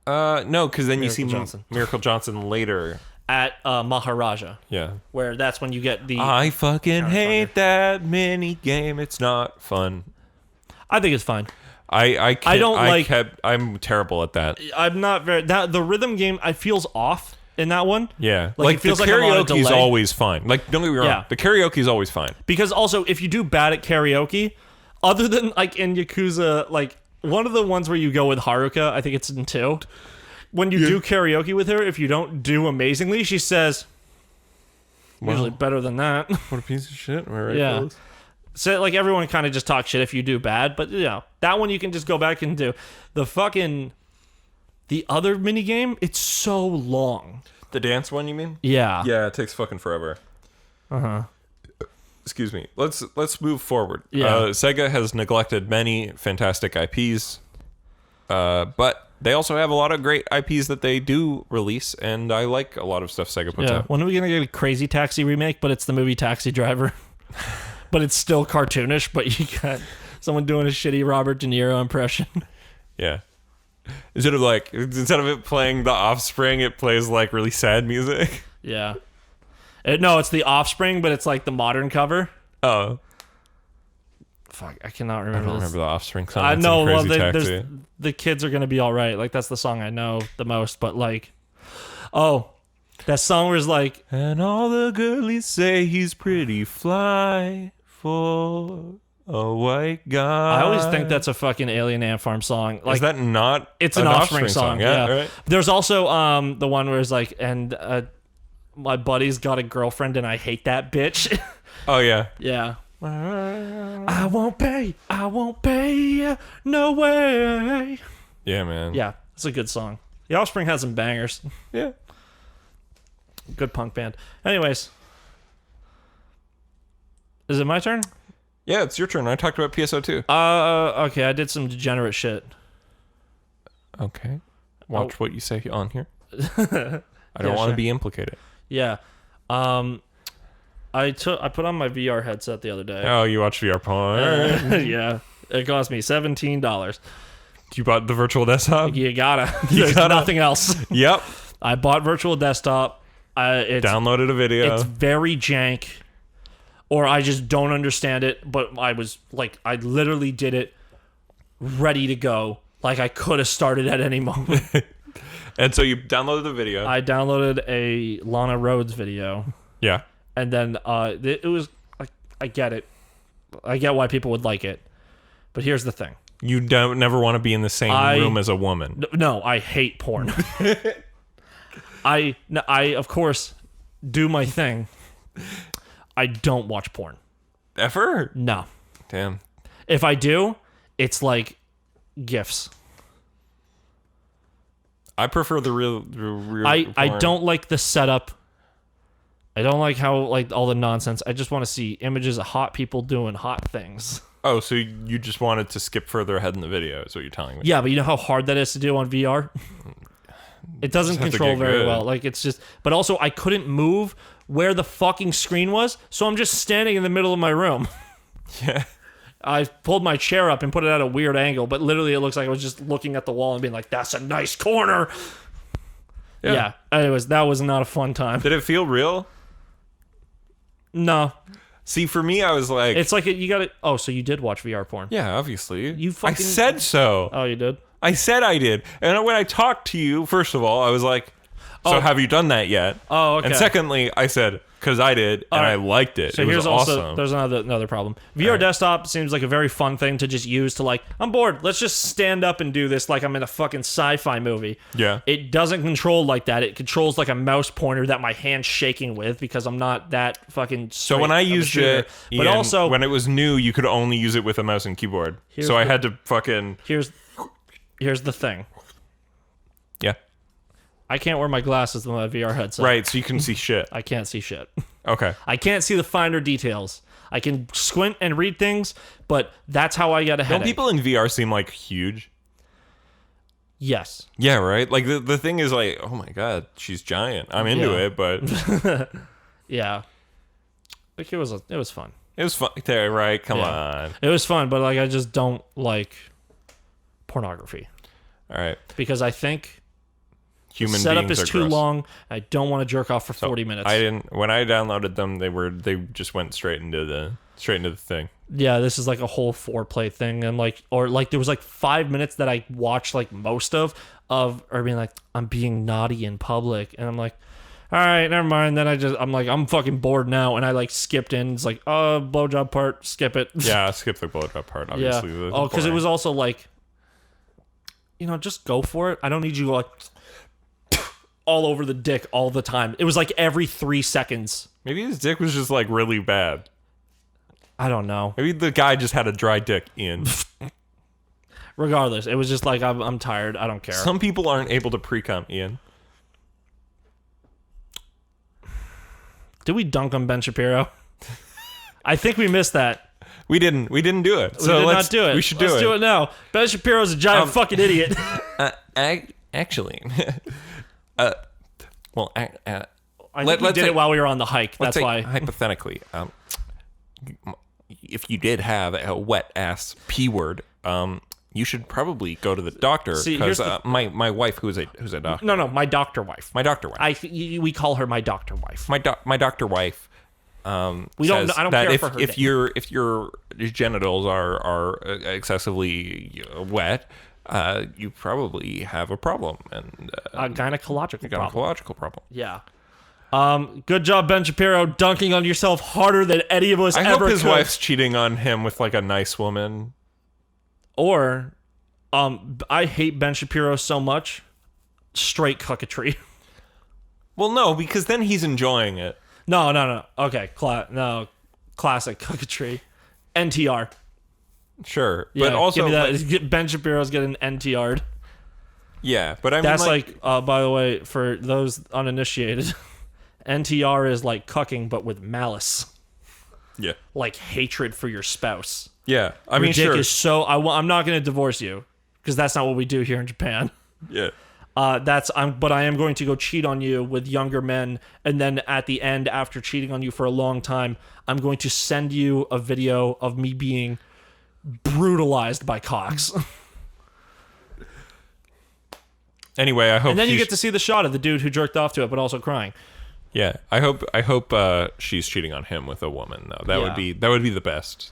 No, because then Miracle you see Johnson. Miracle Johnson later. At Maharaja. Yeah. Where that's when you get the... I fucking hate that mini game. It's not fun. I think it's fine. I'm terrible at that. I'm not very... the rhythm game, I feels off in that one. Yeah. Like it feels the like I'm on a karaoke's delay. always fine. Like, don't get me wrong. Yeah. The karaoke's always fine. Because also, if you do bad at karaoke, other than like in Yakuza, like one of the ones where you go with Haruka, I think it's in 2. When you do karaoke with her, if you don't do amazingly, she says, usually better than that. What a piece of shit. Am I right, Yeah. fellas? So like everyone kind of just talks shit if you do bad, but you know, that one you can just go back and do. The other mini game, it's so long. The dance one, you mean? Yeah. Yeah, it takes fucking forever. Excuse me. Let's move forward. Yeah. Sega has neglected many fantastic IPs, but they also have a lot of great IPs that they do release, and I like a lot of stuff Sega puts out. When are we gonna get a Crazy Taxi remake? But it's the movie Taxi Driver, but it's still cartoonish. But you got someone doing a shitty Robert De Niro impression. Yeah. Instead of it playing The Offspring, it plays like really sad music. Yeah. No, it's The Offspring, but it's like the modern cover. Oh. Fuck, I cannot I remember don't this. remember the Offspring song. I It's know, in well, Crazy Taxi. the kids are gonna be all right. Like that's the song I know the most. But like, oh, that song was like, and all the girlies say he's pretty fly for a white guy. I always think that's a fucking Alien Ant Farm song. Like, is that not? it's an Offspring song. Yeah. Right. There's also the one where it's like, and my buddy's got a girlfriend and I hate that bitch. Oh yeah. Yeah. I won't pay, no way. Yeah, man. Yeah, it's a good song. The Offspring has some bangers. Yeah. Good punk band. Anyways, is it my turn? Yeah, it's your turn. I talked about PSO2. Okay, I did some degenerate shit. Okay. Watch what you say on here. I don't Yeah, want to sure. be implicated. Yeah. I put on my VR headset the other day. Oh, you watch VR porn? Yeah. It cost me $17. You bought the virtual desktop? You gotta. There's nothing else. Yep. I bought virtual desktop. It's Downloaded a video. It's very jank, or I just don't understand it. But I was like, I literally did it ready to go. Like I could have started at any moment. And so you downloaded the video. I downloaded a Lana Rhoades video, Yeah. and then it was like, I get it. I get why people would like it. But here's the thing. You never want to be in the same room as a woman. No, I hate porn. I of course do my thing. I don't watch porn. Ever? No. Damn. If I do, it's like GIFs. I prefer the real I porn. don't like the setup. I don't like how like all the nonsense. I just want to see images of hot people doing hot things. Oh, so you just wanted to skip further ahead in the video is what you're telling me. Yeah, but you know how hard that is to do on VR? It doesn't Just have to control get very good. well. Like it's just, but also I couldn't move where the fucking screen was, so I'm just standing in the middle of my room. Yeah. I pulled my chair up and put it at a weird angle, but literally it looks like I was just looking at the wall and being like, "That's a nice corner." Yeah. Anyways, that was not a fun time. Did it feel real? No, See, for me, I was like, it's like you got to. Oh, so you did watch VR porn? yeah, obviously. You I fucking- said so. Oh, you did. I said I did. And when I talked to you, first of all, I was like, so Oh. have you done that yet? Oh, okay. And secondly, I said, because I did, and right. I liked it. So it was here's awesome. also there's another problem. VR desktop seems like a very fun thing to just use to like, I'm bored. Let's just stand up and do this like I'm in a fucking sci-fi movie. Yeah. It doesn't control like that. It controls like a mouse pointer that my hand's shaking with because I'm not that fucking. So when I used it, but Ian, also when it was new, you could only use it with a mouse and keyboard. Here's So I the- had to fucking here's the thing. yeah, I can't wear my glasses with my VR headset. right. So you can see shit. I can't see shit. Okay. I can't see the finer details. I can squint and read things, but that's how I get a Don't headache. people in VR seem like huge? Yes. Yeah, right. Like the thing is like, oh my god, she's giant. I'm into Yeah. it, but Yeah. Like it was fun. it was fun. There, right? Come Yeah. on. It was fun, but like I just don't like pornography All right. because I think Human setup beings is are too gross. long. I don't want to jerk off for So 40 minutes. I didn't. When I downloaded them, they just went straight into the thing. Yeah, this is like a whole foreplay thing, and like, or like there was like 5 minutes that I watched like most of or being like, I'm being naughty in public, and I'm like, all right, never mind. Then I'm like, I'm fucking bored now, and I like skipped in. It's like, blowjob part, skip it. Yeah, skip the blowjob part. Yeah. Obviously. Oh, because it was also like, just go for it. I don't need you to like all over the dick all the time. It was like every 3 seconds. Maybe his dick was just like really bad. I don't know. Maybe the guy just had a dry dick in. Regardless, it was just like I'm tired. I don't care. Some people aren't able to pre-cum, Ian. Did we dunk on Ben Shapiro? I think we missed that. We didn't do it. We did not do it. We should Let's do it now. Ben Shapiro's a giant fucking idiot. Actually, well, I think we did it while we were on the hike. That's why. Hypothetically, if you did have a wet ass P word, You should probably go to the doctor See, because here's my wife, who's a doctor. No, my doctor wife. My doctor wife. We call her my doctor wife. My doctor wife. We don't. Says I don't that care for her. if your genitals are excessively wet, you probably have a problem and a gynecological problem. Yeah. Good job, Ben Shapiro, dunking on yourself harder than any of us I ever hope his could. wife's cheating on him with like a nice woman. Or, I hate Ben Shapiro so much. Straight cucketry. Well, no, because then he's enjoying it. No. Okay, classic cucketry. NTR. Sure, Yeah, but also give me that. Ben Shapiro's getting NTR'd. Yeah, but I mean, That's like by the way, for those uninitiated, NTR is like cucking but with malice. Yeah. Like hatred for your spouse. Yeah. I Your mean, dick sure. is so. I'm not going to divorce you because that's not what we do here in Japan. Yeah. But I am going to go cheat on you with younger men, and then at the end, after cheating on you for a long time, I'm going to send you a video of me being brutalized by cocks. Anyway, I hope. And then you get to see the shot of the dude who jerked off to it, but also crying. Yeah, I hope she's cheating on him with a woman though. That would be the best.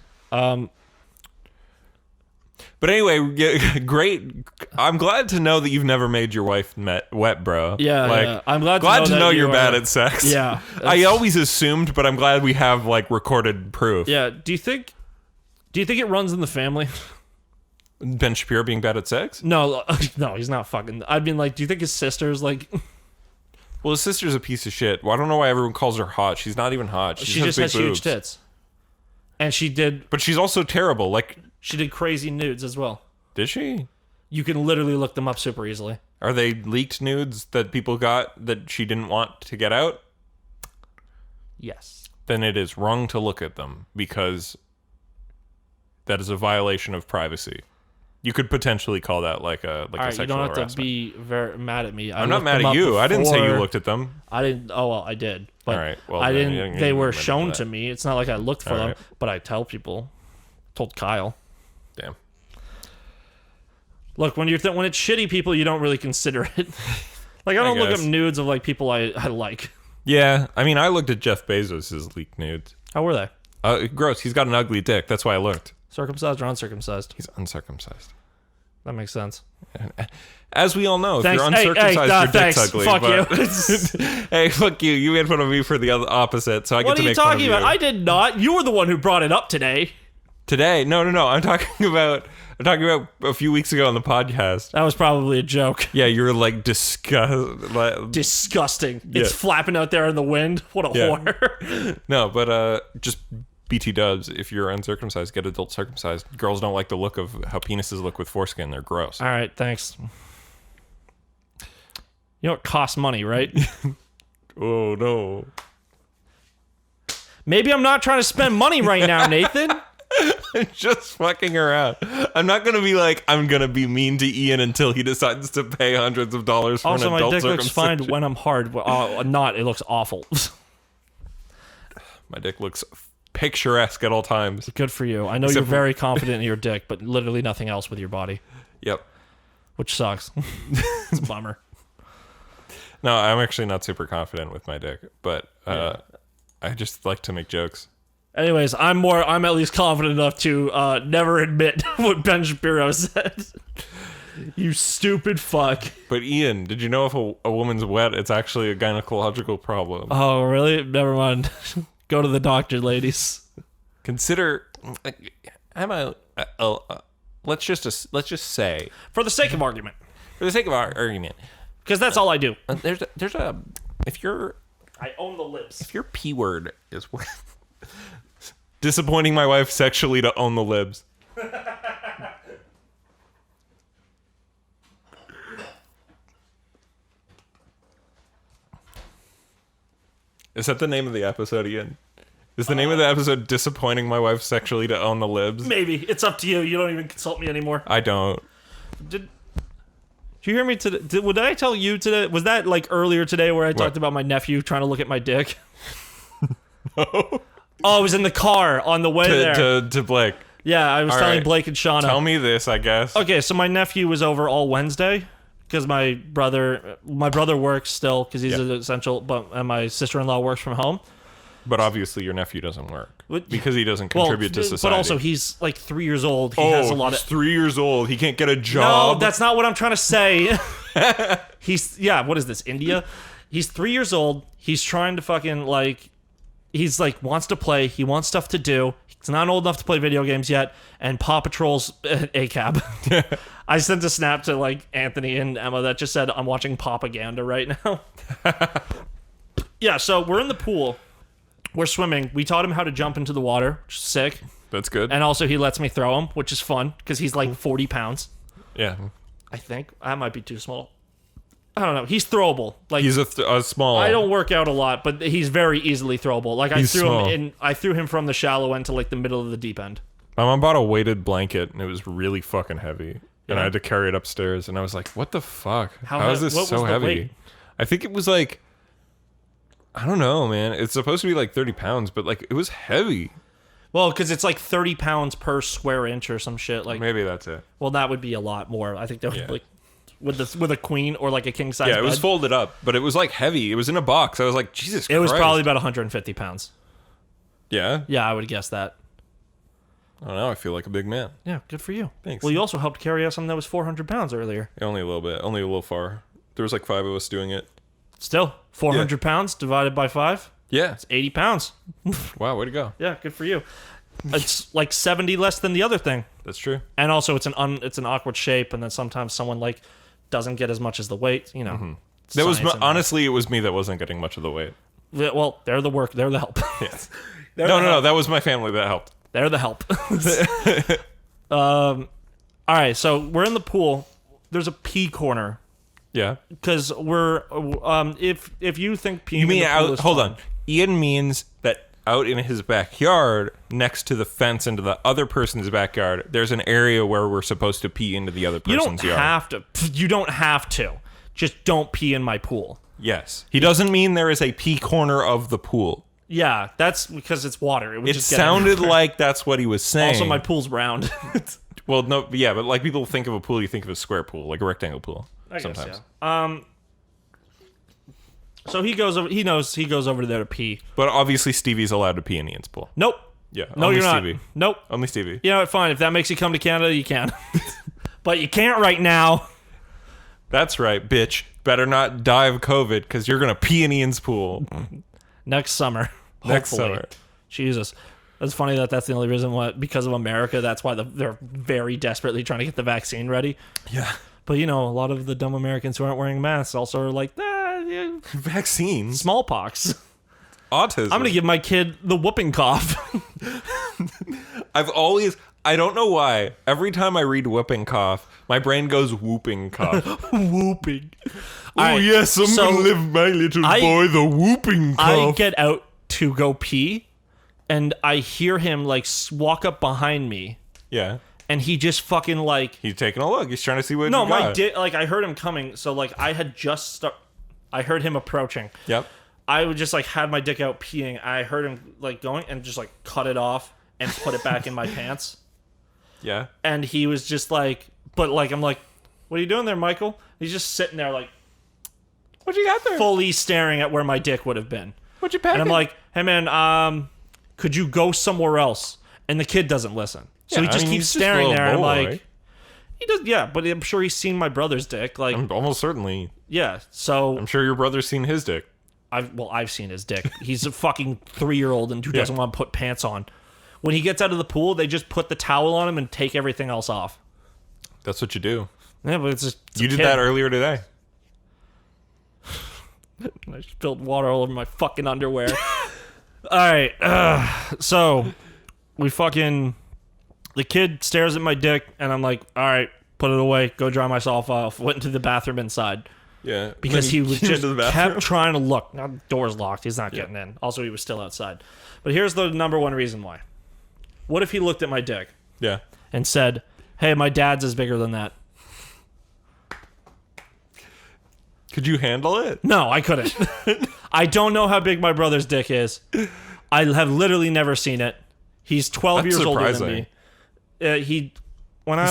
But anyway, great. I'm glad to know that you've never made your wife wet, bro. Yeah, like, yeah. I'm glad to know that you're you bad are- at sex. Yeah, I always assumed, but I'm glad we have like recorded proof. Yeah. Do you think it runs in the family? Ben Shapiro being bad at sex? No, he's not fucking. I mean, like, do you think his sister's like? Well, his sister's a piece of shit. Well, I don't know why everyone calls her hot. She's not even hot. She just big has boobs. huge tits, and she did But she's also terrible. Like, crazy nudes as well. did she? You can literally look them up super easily. Are they leaked nudes that people got that she didn't want to get out? Yes. Then it is wrong to look at them because that is a violation of privacy. You could potentially call that like a All right, sexual you don't have harassment. to be very mad at me. I'm not mad at you. I didn't say you looked at them. I didn't. Oh well, I did. But All right, well, I then didn't. you They can were admit shown that. to me. It's not like I looked for All them, right. but I tell people. Told Kyle. Damn. Look, when it's shitty people, you don't really consider it. Like I don't look up guess. nudes of like people I like. Yeah, I mean, I looked at Jeff Bezos' leaked nudes. How were they? Gross. He's got an ugly dick. That's why I looked. Circumcised or uncircumcised? He's uncircumcised. That makes sense. As we all know, if Thanks. you're Hey, uncircumcised, your dick's thanks. ugly. Fuck but- you. Hey, fuck you. You made fun of me for the other opposite, so I What get to are you make fun of talking you. about? I did not. You were the one who brought it up today. Today? No. I'm talking about a few weeks ago on the podcast. That was probably a joke. Yeah, you were like disgust. Disgusting. Yeah. It's flapping out there in the wind. What a Yeah. whore. No, but just BT dubs. If you're uncircumcised, get adult circumcised. Girls don't like the look of how penises look with foreskin. They're gross. All right, thanks. You know it costs money, right? Oh no. Maybe I'm not trying to spend money right now, Nathan. Just fucking around. I'm not gonna be like I'm gonna be mean to Ian until he decides to pay hundreds of dollars for Also, an my adult dick looks fine circumcision. when I'm hard. Not. It looks awful. My dick looks picturesque at all times. Good for you. I know Except you're for- very confident in your dick, but literally nothing else with your body, Yep. which sucks. It's a bummer. No, I'm actually not super confident with my dick, but I just like to make jokes. Anyways, I'm at least confident enough to never admit what Ben Shapiro said. You stupid fuck. But Ian, did you know if a woman's wet, it's actually a gynecological problem? Oh, really? Never mind. Go to the doctor, ladies. Consider, let's just say, For the sake of argument. for the sake of our argument, Because that's all I do. there's a if your I own the libs. P word is disappointing my wife sexually to own the libs. Is that the name of the episode, Ian? Is the name of the episode disappointing my wife sexually to own the libs? Maybe. It's up to you. You don't even consult me anymore. I don't. Did you hear me today? Did I tell you today? Was that like earlier today where I talked about my nephew trying to look at my dick? No. Oh, I was in the car on the way there. To Blake. Yeah, I was All telling right. Blake and Shauna. Tell me this, I guess. Okay, so my nephew was over all Wednesday because my brother works still because he's an essential, and my sister-in-law works from home. But obviously your nephew doesn't work What? because he doesn't contribute to society. But also he's like 3 years old. He has a lot he's of 3 years old. He can't get a job. No, that's not what I'm trying to say. What is this, India? He's 3 years old. He's trying to fucking he's wants to play. He wants stuff to do. He's not old enough to play video games yet. And Paw Patrol's a cab. I sent a snap to Anthony and Emma that just said, I'm watching propaganda right now. Yeah, so we're in the pool. We're swimming. We taught him how to jump into the water, which is sick. That's good. And also he lets me throw him, which is fun because he's 40 pounds. Yeah. I think. I might be too small. I don't know. He's throwable. He's a small. I don't work out a lot, but he's very easily throwable. I threw him from the shallow end to the middle of the deep end. I bought a weighted blanket and it was really fucking heavy. And I had to carry it upstairs and I was like, what the fuck? How is this so heavy? Weight? I think it was I don't know, man. It's supposed to be 30 pounds, but it was heavy. Well, because it's 30 pounds per square inch or some shit. Maybe that's it. Well, that would be a lot more. I think that would with a queen or a king size. Yeah, it bed. was folded up, but it was heavy. It was in a box. I was like, Jesus Christ. It was probably about 150 pounds. Yeah? Yeah, I would guess that. I don't know. I feel like a big man. Yeah, good for you. Thanks. Well, you also helped carry out something that was 400 pounds earlier. Yeah, only a little bit. Only a little far. There was 5 of us doing it. Still, 400 pounds divided by 5? Yeah. It's 80 pounds. Wow, way to go. Yeah, good for you. It's 70 less than the other thing. That's true. And also, it's an awkward shape, and then sometimes someone doesn't get as much as the weight. Mm-hmm. That was honestly, it was me that wasn't getting much of the weight. Well, they're the help. Yes. No. That was my family that helped. They're the help. All right, so we're in the pool. There's a pee corner. Yeah. Because we're if you think peeing. You mean in the pool out? Hold on. Ian means that out in his backyard, next to the fence into the other person's backyard, there's an area where we're supposed to pee into the other person's yard. You don't have to. Just don't pee in my pool. Yes. He doesn't mean there is a pee corner of the pool. Yeah, that's because it's water. It sounded like that's what he was saying. Also, my pool's round. Well, no, yeah, but people think of a pool, you think of a square pool, like a rectangle pool. Sometimes. Guess, yeah. So he goes over. He knows he goes over there to pee. But obviously, Stevie's allowed to pee in Ian's pool. Nope. Yeah. No, only you're Stevie. not. Nope. Only Stevie. You know what? Fine. If that makes you come to Canada, you can. But you can't right now. That's right, bitch. Better not die of COVID because you're gonna pee in Ian's pool next summer. Next hopefully. summer. Jesus. That's funny that's the only reason why, because of America, that's why they're very desperately trying to get the vaccine ready. Yeah. But, a lot of the dumb Americans who aren't wearing masks also are like, yeah. Vaccines? Smallpox. Autism. I'm going to give my kid the whooping cough. I don't know why. Every time I read whooping cough, my brain goes whooping cough. Whooping. Oh, yes, I'm going to live my little boy the whooping cough. I get out to go pee, and I hear him, walk up behind me. Yeah. And he just fucking, He's taking a look. He's trying to see what No, you got. my dick, I heard him coming, so, I had just I heard him approaching. Yep. I would just, had my dick out peeing. I heard him, going, and just, cut it off and put it back in my pants. Yeah. And he was just I'm like, what are you doing there, Michael? He's just sitting there, what you got there? fully staring at where my dick would have been. What you packing? And I'm like, hey, man, could you go somewhere else? And the kid doesn't listen. So he just keeps staring there, and I'm like, he does, yeah, but I'm sure he's seen my brother's dick. Almost certainly. Yeah, so I'm sure your brother's seen his dick. I've seen his dick. He's a fucking 3-year-old and who doesn't want to put pants on. When he gets out of the pool, they just put the towel on him and take everything else off. That's what you do. Yeah, but it's you did that earlier today. I spilled water all over my fucking underwear. All right, so we fucking... The kid stares at my dick, and I'm like, all right, put it away, go dry myself off. Went into the bathroom inside. Yeah. Because he was just kept trying to look. Now the door's locked. He's not getting in. Also, he was still outside. But here's the number one reason why. What if he looked at my dick? Yeah. And said, hey, my dad's is bigger than that. Could you handle it? No, I couldn't. I don't know how big my brother's dick is. I have literally never seen it. He's 12 years older than me.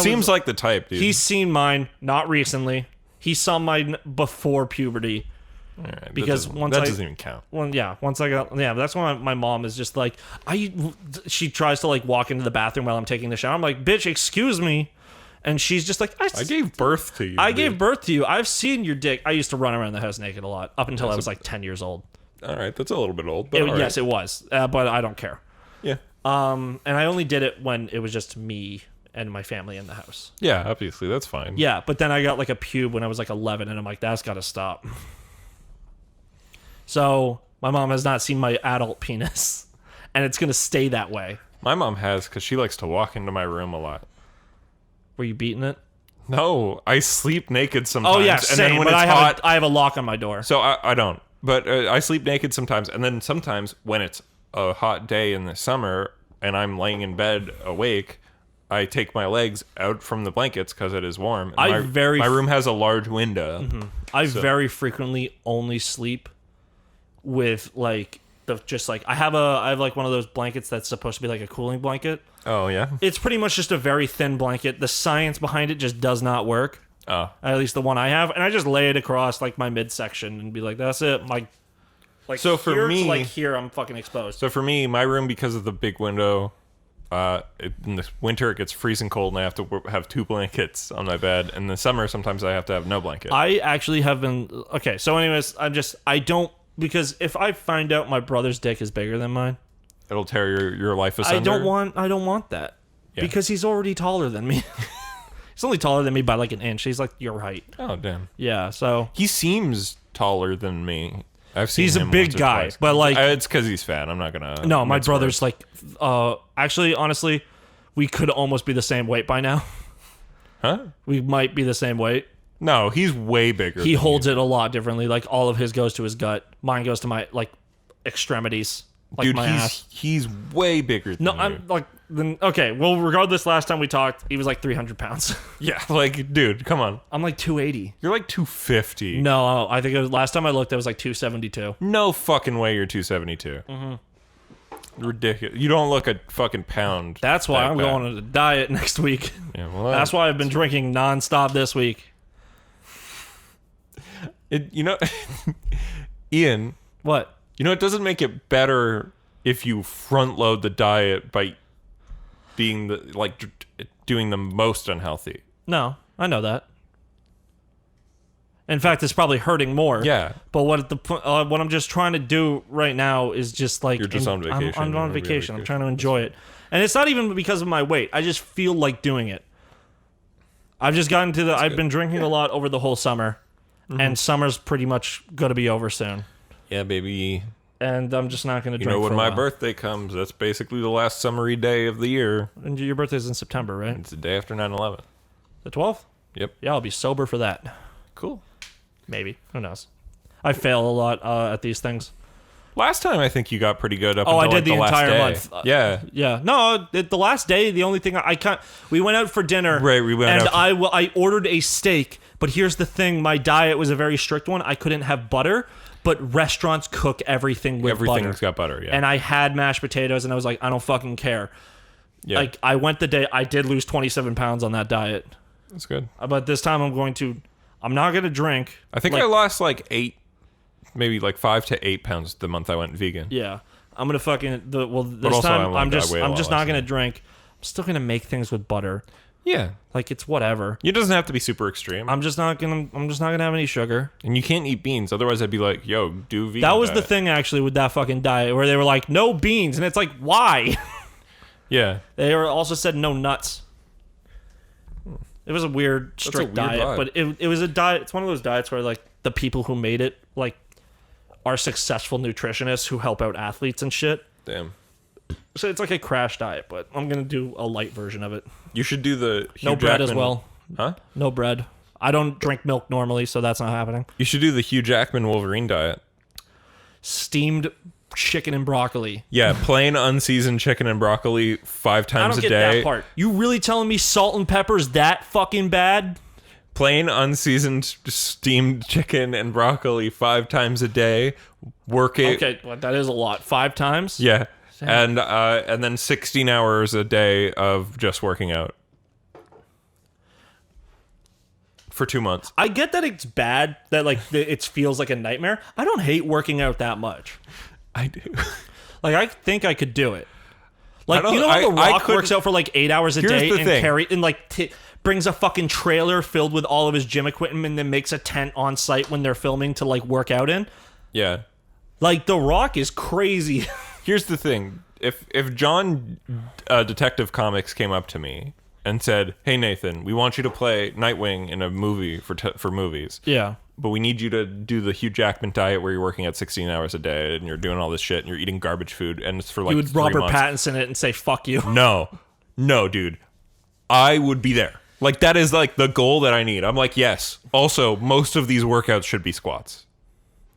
Seems like the type, dude. He's seen mine, not recently. He saw mine before puberty. All right, because that doesn't even count. Once I got that's when my mom is just like she tries to like walk into the bathroom while I'm taking the shower. I'm like, bitch, excuse me, and she's just like, I gave birth to you. Gave birth to you. I've seen your dick. I used to run around the house naked a lot up until I was like 10 years old. All right, that's a little bit old, but Yes, it was, but I don't care. Yeah. And I only did it when it was just me and my family in the house. Yeah, obviously that's fine. Yeah, but then I got like a pube when I was like 11, and I'm like, that's got to stop. So my mom has not seen my adult penis, and it's gonna stay that way. My mom has, because she likes to walk into my room a lot. Were you beating it? No, I sleep naked sometimes. Oh yeah, same. And then when but it's hot, I have a lock on my door. So I don't. But I sleep naked sometimes, and then sometimes when it's a hot day in the summer and I'm laying in bed awake, I take my legs out from the blankets because it is warm. And my room has a large window. Mm-hmm. I very frequently only sleep with like I have like one of those blankets that's supposed to be like a cooling blanket. Oh yeah. It's pretty much just a very thin blanket. The science behind it just does not work. Oh. At least the one I have, and I just lay it across like my midsection and be like, that's it. Like so for here me, to like here, I'm fucking exposed. So for me, my room, because of the big window, in the winter it gets freezing cold, and I have to have 2 blankets on my bed. In the summer, sometimes I have to have no blanket. I actually have been okay. So, anyways, I don't, because if I find out my brother's dick is bigger than mine, it'll tear your life asunder. I don't want that because he's already taller than me. He's only taller than me by like an inch. He's like your height. Oh damn. Yeah. So he seems taller than me. I've seen he's him a big guy, but like it's because he's fat. I'm not gonna. No, my brother's like. Actually, honestly, we could almost be the same weight by now. Huh? We might be the same weight. No, he's way bigger. He holds it a lot differently. Like all of his goes to his gut. Mine goes to my like extremities. Like dude, my ass. He's way bigger than no, you. I'm like okay. Well, regardless, last time we talked, he was like 300 pounds. Yeah, like dude, come on. I'm like 280. You're like 250. No, I think it was last time I looked, it was like 272. No fucking way, you're 272. Mm-hmm. Ridiculous. You don't look a fucking pound. That's why I'm going on a diet next week. Yeah, well, that's why I've been drinking nonstop this week. Ian. What? It doesn't make it better if you front load the diet by being doing the most unhealthy. No, I know that. In fact, it's probably hurting more. Yeah. But what I'm just trying to do right now is just like you're just on vacation. I'm on vacation. I'm trying to enjoy it, and it's not even because of my weight. I just feel like doing it. I've just gotten to I've been drinking a lot over the whole summer, and summer's pretty much gonna be over soon. Yeah, baby. And I'm just not going to drink when my birthday comes, that's basically the last summery day of the year. And your birthday's in September, right? It's the day after 9/11. The 12th? Yep. Yeah, I'll be sober for that. Cool. Maybe. Who knows? I fail a lot at these things. Last time I think you got pretty good up until I did the last entire day. month. Yeah. Yeah. No, the last day, the only thing I can't... We went out for dinner. Right, we went out. And I ordered a steak, but here's the thing. My diet was a very strict one. I couldn't have butter. But restaurants cook everything with butter. Everything's got butter, yeah. And I had mashed potatoes, and I was like, I don't fucking care. Yeah. Like, I went the day, I did lose 27 pounds on that diet. That's good. But this time I'm not going to drink. I think I lost like 5 to 8 pounds the month I went vegan. Yeah. I'm going to fucking, this time I'm just not going to drink. I'm still going to make things with butter. Yeah. Like, it's whatever. It doesn't have to be super extreme. I'm just not gonna have any sugar. And you can't eat beans, otherwise I'd be like, yo, do vegan. That was diet. the thing actually with that fucking diet, where they were like, no beans, and it's like, why? Yeah. They also said no nuts. It was a weird, strict diet, vibe. but it was a diet. It's one of those diets where like the people who made it like are successful nutritionists who help out athletes and shit. Damn. So it's like a crash diet, but I'm gonna do a light version of it. You should do the Hugh bread Jackman. As well. Huh? No bread. I don't drink milk normally, so that's not happening. You should do the Hugh Jackman Wolverine diet. Steamed chicken and broccoli. Yeah, plain unseasoned chicken and broccoli 5 times a day. I don't get that part. You really telling me salt and pepper's that fucking bad? Plain unseasoned steamed chicken and broccoli 5 times a day. Work it. Okay, well, that is a lot. 5 times? Yeah. and then 16 hours a day of just working out for 2 months. I get that it's bad, that like it feels like a nightmare. I don't hate working out that much. I do. Like, I think I could do it. Like, I you don't- know how The I Rock couldn't- works out for like 8 hours a Here's day the and thing. brings a fucking trailer filled with all of his gym equipment and then makes a tent on site when they're filming to like work out in. Yeah. Like, The Rock is crazy. Here's the thing. If John Detective Comics came up to me and said, "Hey Nathan, we want you to play Nightwing in a movie for movies. Yeah. But we need you to do the Hugh Jackman diet where you're working out 16 hours a day and you're doing all this shit and you're eating garbage food and it's for like You would 3 Robert months." Pattinson it and say, fuck you. No, dude. I would be there. Like, that is like the goal that I need. I'm like, yes. Also, most of these workouts should be squats.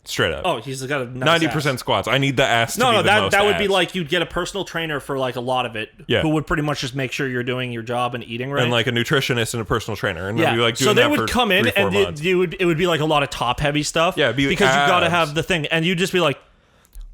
Straight up. Oh, he's got a nice 90% ass. squats. I need the ass to be No, the most that would be ass. like you'd get a personal trainer for like a lot of it, Yeah. who would pretty much just make sure you're doing your job and eating right. And like a nutritionist and a personal trainer. And yeah, I'd be like doing so they that would for come in 3-4 and months. it would be like a lot of top heavy stuff. Yeah, it'd be because you got to abs. have the thing, and you'd just be like,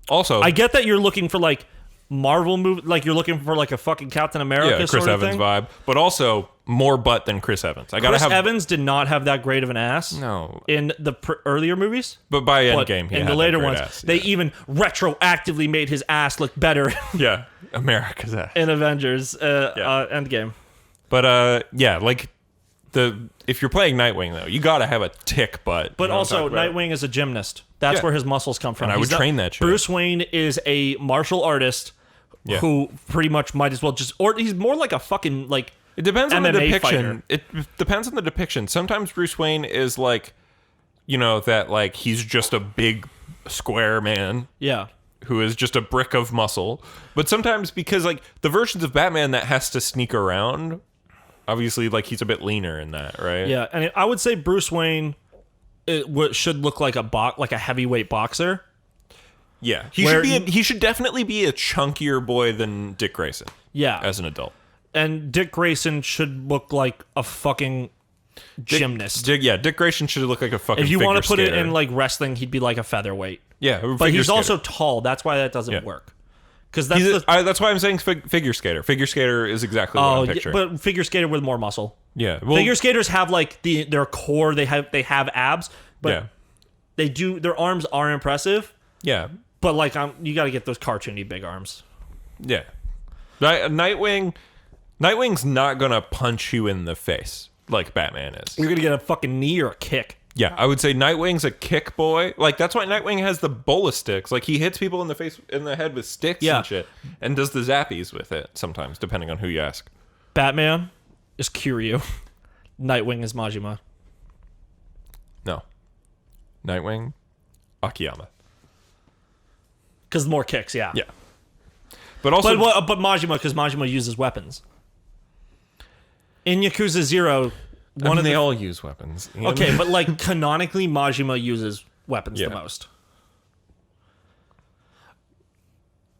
Also, I get that you're looking for like Marvel movie, like you're looking for like a fucking Captain America, yeah, Chris sort of Evans thing. vibe, but also more butt than Chris Evans. I gotta Chris have Evans did not have that great of an ass. No. In the earlier movies. But by But Endgame, he in had the that later great ones, ass, they yeah. even retroactively made his ass look better yeah, America's ass. in Avengers Endgame. But yeah, like if you're playing Nightwing though, you gotta have a tick butt. But You know what I'm also, talking about? Nightwing is a gymnast. That's Yeah. where his muscles come from. And I would train that shit. Bruce Wayne is a martial artist Yeah. who pretty much might as well or he's more like a fucking like. It depends on the MMA depiction. fighter. It depends on the depiction. Sometimes Bruce Wayne is like, you know, that like he's just a big square man Yeah. who is just a brick of muscle. But sometimes because like the versions of Batman that has to sneak around, obviously like he's a bit leaner in that, right? Yeah, and I would say Bruce Wayne should look like a heavyweight boxer. Yeah. He should definitely be a chunkier boy than Dick Grayson. Yeah. As an adult. And Dick Grayson should look like a fucking gymnast. Dick Grayson should look like a fucking If you want to put it skater. in like wrestling, he'd be like a featherweight. Yeah, But he's also tall. That's why that doesn't work. Because that's that's why I'm saying figure skater. Figure skater is exactly what I'm picturing. but figure skater with more muscle. Yeah, well, Figure skaters have like their core. They have abs, but yeah, they do. Their arms are impressive. yeah, But like, you got to get those cartoony big arms. yeah. Nightwing's not gonna punch you in the face like Batman is. You're gonna get a fucking knee or a kick. Yeah, I would say Nightwing's a kick boy. Like that's why Nightwing has the bola sticks. Like he hits people in the face, in the head with sticks Yeah. and shit, and does the zappies with it sometimes, depending on who you ask. Batman is Kiryu. Nightwing is Majima. No, Nightwing, Akiyama. Because more kicks, yeah. Yeah, but also, But Majima, because Majima uses weapons. In Yakuza 0, they all use weapons. Okay, but like canonically, Majima uses weapons Yeah. the most.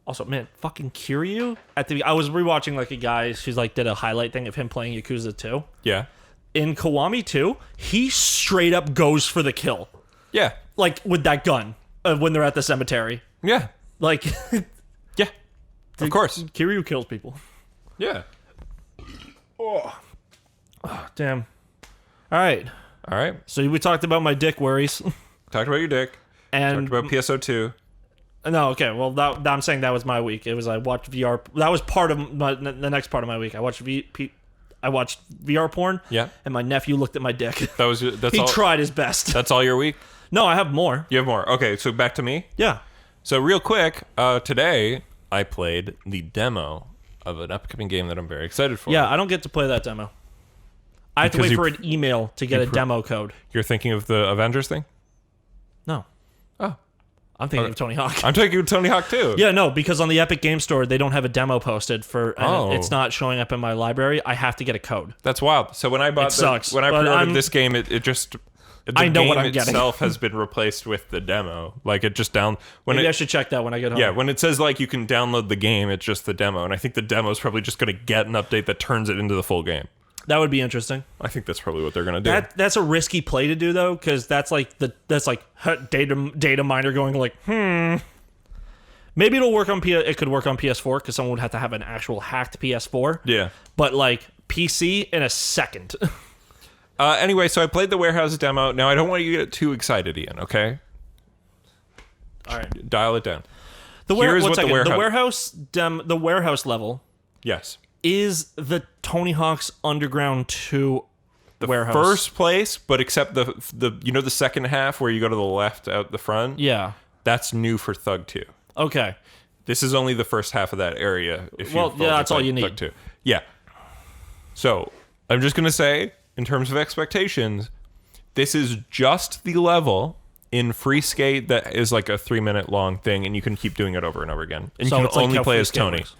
Also, man, fucking Kiryu. I was rewatching like a guy who's like did a highlight thing of him playing Yakuza 2. Yeah, In Kiwami 2, he straight up goes for the kill, yeah, like with that gun when they're at the cemetery. yeah, Like yeah. Of course. Kiryu kills people. Yeah. Damn. All right. All right. So we talked about my dick worries, Talked about your dick. and Talked about PSO2. no, okay. Well, I'm saying that was my week. It was I watched VR. That was part of the next part of my week. I watched VR porn. Yeah. And my nephew looked at my dick. That's He all. tried his best. That's all your week. No, I have more. You have more. Okay, so back to me. Yeah. So real quick, today I played the demo of an upcoming game that I'm very excited for. Yeah, I don't get to play that demo. I have to Because wait you for an email to get a demo code. You're thinking of the Avengers thing? No. Oh. I'm thinking of Tony Hawk. I'm taking Tony Hawk too. Yeah, no, because on the Epic Game Store, they don't have a demo posted and Oh. it's not showing up in my library. I have to get a code. That's wild. So when I bought sucks, when I but pre-ordered I'm- this game, it just the I know game what I'm getting. itself has been replaced with the demo. Like it just when Maybe it I should check that when I get home. Yeah, when it says like you can download the game, it's just the demo, and I think the demo is probably just going to get an update that turns it into the full game. That would be interesting. I think that's probably what they're going to do. That's a risky play to do though, because that's like data miner going like Maybe it'll work on it could work on PS4 because someone would have to have an actual hacked PS4. Yeah. But like PC in a second. Anyway, so I played the warehouse demo. Now I don't want you to get too excited, Ian. Okay. All right. Dial it down. The warehouse level. Yes. Is the Tony Hawk's Underground 2 warehouse First place, but except the the second half where you go to the left out the front. Yeah. That's new for Thug 2. Okay. This is only the first half of that area. That's all you need. Thug 2. Yeah. So I'm just gonna say, in terms of expectations, this is just the level in Free Skate that is like a 3-minute long thing, and you can keep doing it over and over again. And So you it's can like only how play Free as Skate Tony. works.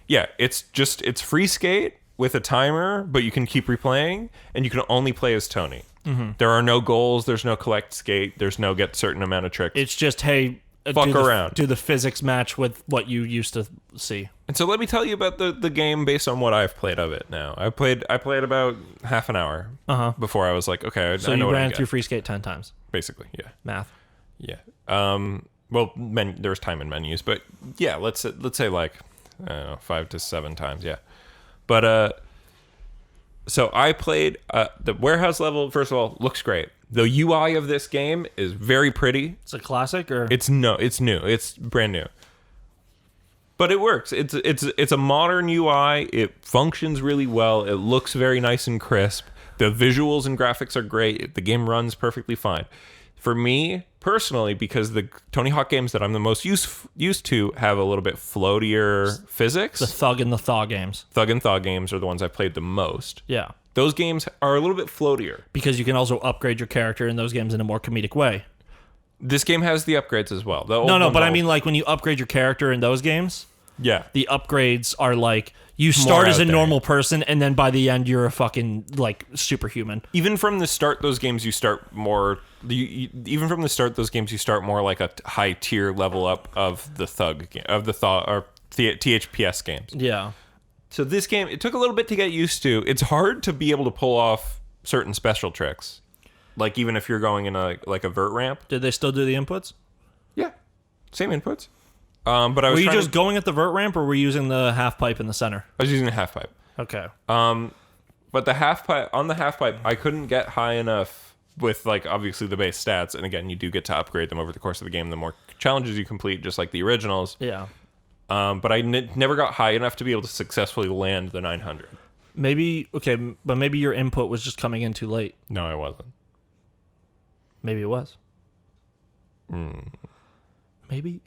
Yeah, it's Free Skate with a timer, but you can keep replaying, and you can only play as Tony. Mm-hmm. There are no goals. There's no collect skate. There's no get certain amount of tricks. It's just, hey, fuck around. Do the physics match with what you used to see? And so let me tell you about the game based on what I've played of it now. I played about half an hour before I was like, okay, I So know you what I ran get. through Free Skate 10 times. Basically, yeah. Math. Yeah. Well, there was time in menus, but yeah, let's say like, I don't know, 5 to 7 times, yeah. But so I played the warehouse level. First of all, looks great. The UI of this game is very pretty. It's a classic, or It's new. It's brand new. But it works. It's a modern UI. It functions really well. It looks very nice and crisp. The visuals and graphics are great. The game runs perfectly fine. For me personally, because the Tony Hawk games that I'm the most used to have a little bit floatier physics. the Thug and the Thaw games. Thug and Thaw games are the ones I played the most. Yeah. Those games are a little bit floatier. Because you can also upgrade your character in those games in a more comedic way. This game has the upgrades as well. But I mean, like, when you upgrade your character in those games, yeah, the upgrades are like, you start as a out there. normal person, and then by the end, you're a fucking, like, superhuman. Even from the start, those games you start more. Even from the start, those games you start more like a high tier level up of the Thug of the Thaw or THPS games. Yeah. So this game, it took a little bit to get used to. It's hard to be able to pull off certain special tricks, like even if you're going in a vert ramp. Did they still do the inputs? Yeah, same inputs. But I was Were you trying just going at the vert ramp, or were you using the half pipe in the center? I was using the half pipe. Okay. But the half pipe I couldn't get high enough with like obviously the base stats, and again, you do get to upgrade them over the course of the game. The more challenges you complete, just like the originals. Yeah. But I never got high enough to be able to successfully land the 900. Maybe your input was just coming in too late. No, I wasn't. Maybe it was. Maybe.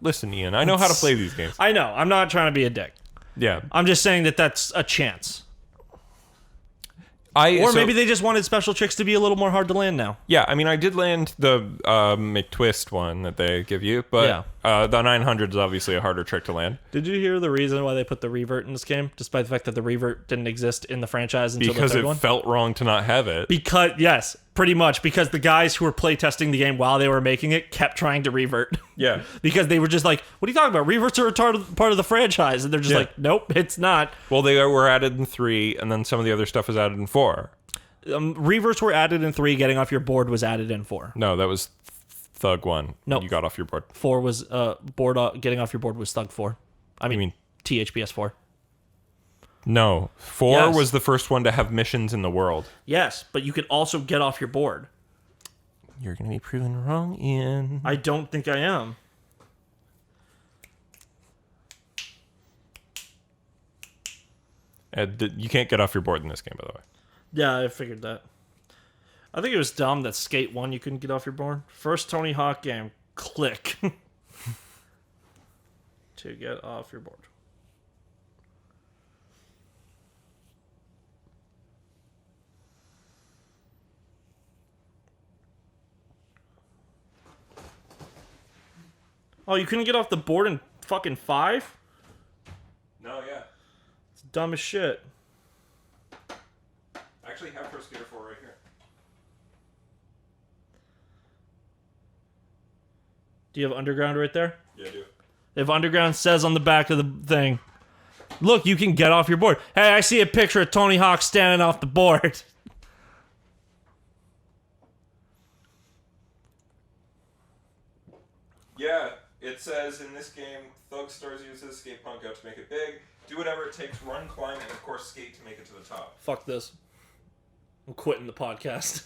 Listen, Ian, I know how to play these games. I know. I'm not trying to be a dick. Yeah. I'm just saying that's a chance. So Maybe they just wanted special tricks to be a little more hard to land now. Yeah, I mean, I did land the McTwist one that they give you, but the 900 is obviously a harder trick to land. Did you hear the reason why they put the revert in this game, despite the fact that the revert didn't exist in the franchise until Because the third it one? felt wrong to not have it. Yes, pretty much. Because the guys who were playtesting the game while they were making it kept trying to revert. Yeah. Because they were just like, what are you talking about? Reverts are part of the franchise. And they're just like, nope, it's not. Well, they were added in 3, and then some of the other stuff was added in 4. Reverts were added in 3. Getting off your board was added in 4. No, that was Thug 1. No. You got off your board. 4 was getting off your board was Thug 4. I mean THPS 4. No. 4 Yes. was the first one to have missions in the world. Yes, but you could also get off your board. You're going to be proven wrong, Ian. I don't think I am. You can't get off your board in this game, by the way. Yeah, I figured that. I think it was dumb that Skate 1 you couldn't get off your board. First Tony Hawk game, click. To get off your board. Oh, you couldn't get off the board in fucking 5? No, yeah. It's dumb as shit. I actually have Pro Skater 4 right here. Do you have Underground right there? Yeah, I do. If Underground says on the back of the thing, look, you can get off your board. Hey, I see a picture of Tony Hawk standing off the board. Yeah, It says in this game, Thug Stars uses skate punk out to make it big. Do whatever it takes, run, climb, and of course skate to make it to the top. Fuck this. I'm quitting the podcast.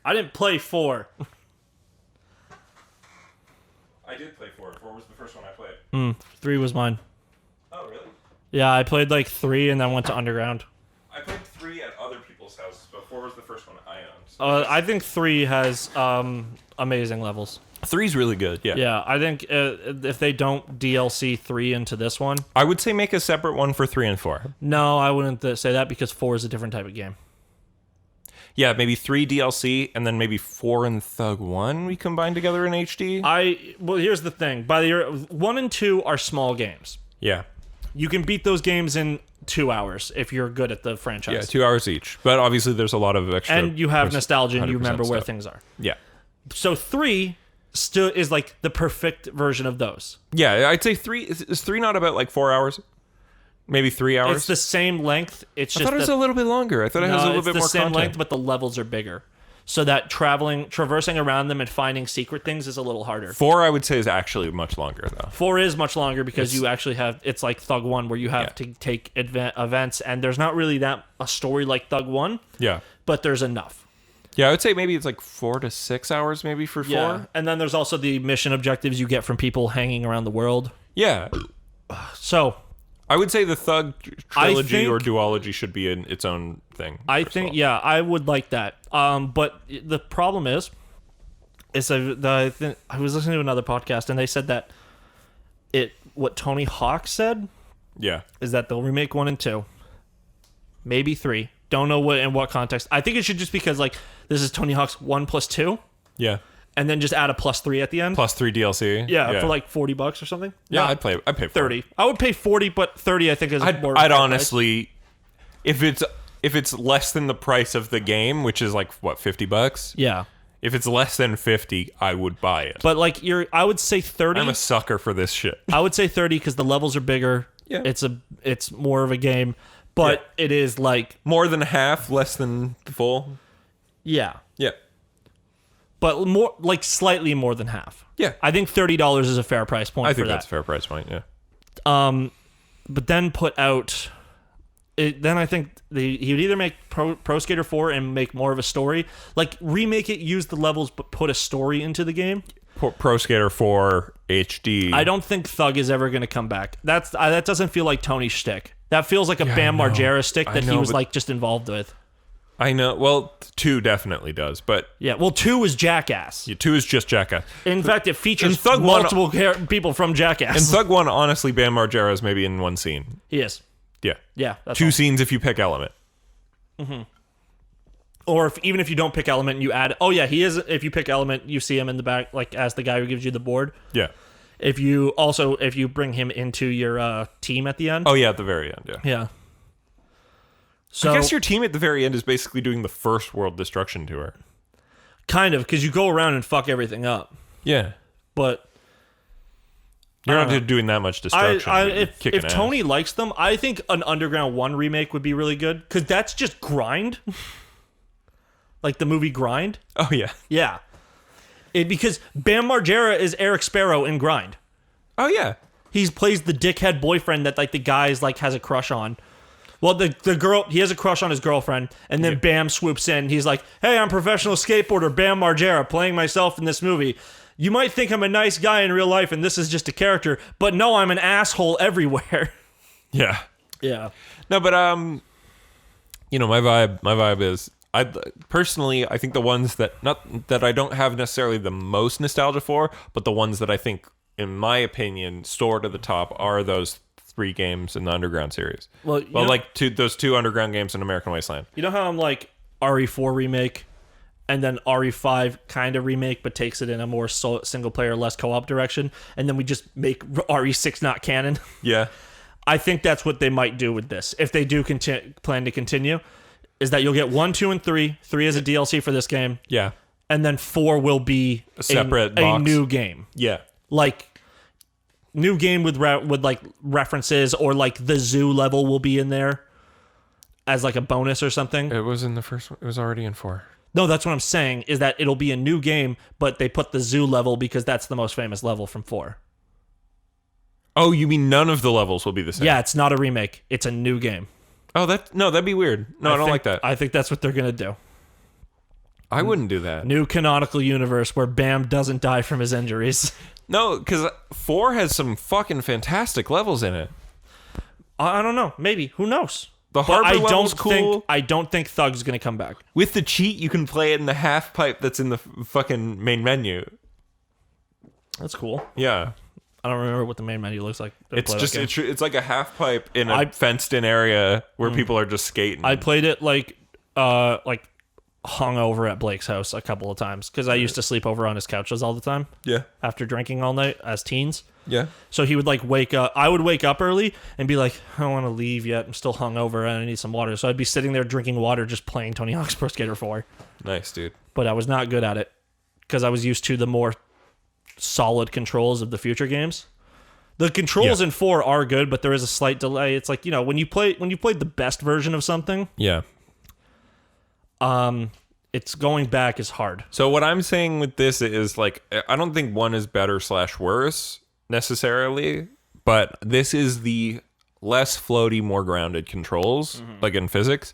I didn't play 4. I did play 4. 4 was the first one I played. 3 was mine. Oh, really? Yeah, I played like 3 and then went to Underground. I played 3 at other people's houses, but 4 was the first one I owned. I think 3 has amazing levels. 3's really good, yeah. Yeah, I think if they don't DLC 3 into this one... I would say make a separate one for 3 and 4. No, I wouldn't say that because 4 is a different type of game. Yeah, maybe 3 DLC, and then maybe 4 and Thug 1 we combine together in HD. Well, here's the thing. 1 and 2 are small games. Yeah. You can beat those games in 2 hours if you're good at the franchise. Yeah, 2 hours each. But obviously there's a lot of extra... And you have nostalgia and you remember where stuff. things are. Yeah. So 3 still is like the perfect version of those. Yeah, I'd say 3... Is 3 not about like 4 hours? Maybe 3 hours? It's the same length. It's just I thought it was a little bit longer. I thought it has a little bit more it's the same content. length, but the levels are bigger. So that traversing around them and finding secret things is a little harder. 4, I would say, is actually much longer, though. 4 is much longer because you actually have... It's like Thug 1 where you have to take events, and there's not really a story like Thug 1, Yeah. but there's enough. Yeah, I would say maybe it's like 4 to 6 hours maybe for 4. Yeah, and then there's also the mission objectives you get from people hanging around the world. Yeah. So... I would say the Thug trilogy think- or duology should be in its own thing. I think, yeah, I would like that. But the problem is I was listening to another podcast and they said that what Tony Hawk said Yeah. is that they'll remake 1 and 2, maybe 3. Don't know in what context. I think it should just because like this is Tony Hawk's 1 plus 2, Yeah. and then just add a plus 3 at the end. Plus 3 DLC. Yeah, for like $40 or something. Yeah, No, I'd pay for 30. I would pay 40, but 30 I think is more. I'd honestly, if it's less than the price of the game, which is like what, $50? Yeah. If it's less than 50, I would buy it. But like I would say 30. I'm a sucker for this shit. I would say 30 because the levels are bigger. Yeah. It's more of a game, but it is like More than half, less than full. yeah, Yeah. but more like slightly more than half. Yeah. I think $30 is a fair price point I for think that. that's a fair price point, yeah. But then put out. Then I think he would either make Pro Skater 4 and make more of a story, like remake it, use the levels, but put a story into the game. Pro Skater 4 HD. I don't think Thug is ever going to come back. That doesn't feel like Tony's shtick. That feels like a Bam I know. Margera stick that I know, he was but- like just involved with. I know. Well, 2 definitely does, but Yeah, well, 2 is Jackass. 2 is just Jackass. In fact, it features In Thug 1 multiple people from Jackass. In Thug 1, honestly, Bam Margera is maybe in 1 scene. He is. Yeah. Yeah, that's 2 all. scenes if you pick Element. Or even if you don't pick Element and you add... Oh, yeah, he is. If you pick Element, you see him in the back, like, as the guy who gives you the board. Yeah. If you bring him into your team at the end. Oh, yeah, at the very end, yeah. Yeah. So, I guess your team at the very end is basically doing the first World Destruction Tour. kind of, because you go around and fuck everything up. Yeah. But... You're not doing that much destruction. If Tony likes them, I think an Underground 1 remake would be really good, because that's just grind. Like the movie Grind. Oh, yeah. Yeah. Because Bam Margera is Eric Sparrow in Grind. Oh, yeah. He plays the dickhead boyfriend that like the guy's like has a crush on. Well, the girl, he has a crush on his girlfriend, and then Bam swoops in. He's like, "Hey, I'm professional skateboarder Bam Margera playing myself in this movie. You might think I'm a nice guy in real life and this is just a character, but no, I'm an asshole everywhere." Yeah. Yeah. No, but my vibe is I think the ones that not that I don't have necessarily the most nostalgia for, but the ones that I think, in my opinion, soar to the top are those 3 games in the Underground series. Well, those 2 Underground games in American Wasteland. You know how I'm like RE4 remake, and then RE5 kind of remake, but takes it in a more single player, less co-op direction, and then we just make RE6 not canon. Yeah. I think that's what they might do with this. If they do plan to continue, is that you'll get 1, 2, and 3. 3 is a DLC for this game. Yeah. And then 4 will be a separate a box. new game. Yeah. Like new game with like references, or like the zoo level will be in there as like a bonus or something. It was in the first one. It was already in 4. No, that's what I'm saying, is that it'll be a new game, but they put the zoo level because that's the most famous level from 4. Oh, you mean none of the levels will be the same? Yeah, it's not a remake. It's a new game. Oh, that'd be weird. No, I don't like that. I think that's what they're going to do. I wouldn't do that. New canonical universe where Bam doesn't die from his injuries. No, because 4 has some fucking fantastic levels in it. I don't know. Maybe. Who knows? The harbor level's cool. I don't think Thug's going to come back. With the cheat, you can play it in the half pipe that's in the fucking main menu. That's cool. Yeah. I don't remember what the main menu looks like. It's like a half pipe in a fenced-in area where people are just skating. I played it like hung over at Blake's house a couple of times because I used to sleep over on his couches all the time. Yeah. After drinking all night as teens. Yeah. So he would like wake up. I would wake up early and be like, I don't want to leave yet. I'm still hungover and I need some water. So I'd be sitting there drinking water, just playing Tony Hawk's Pro Skater 4. Nice, dude. But I was not good at it because I was used to the more solid controls of the future games. The controls in 4 are good, but there is a slight delay. It's like, when you played the best version of something, yeah. It's going back is hard. So what I'm saying with this is like, I don't think 1 is better / worse necessarily, but this is the less floaty, more grounded controls, like in physics.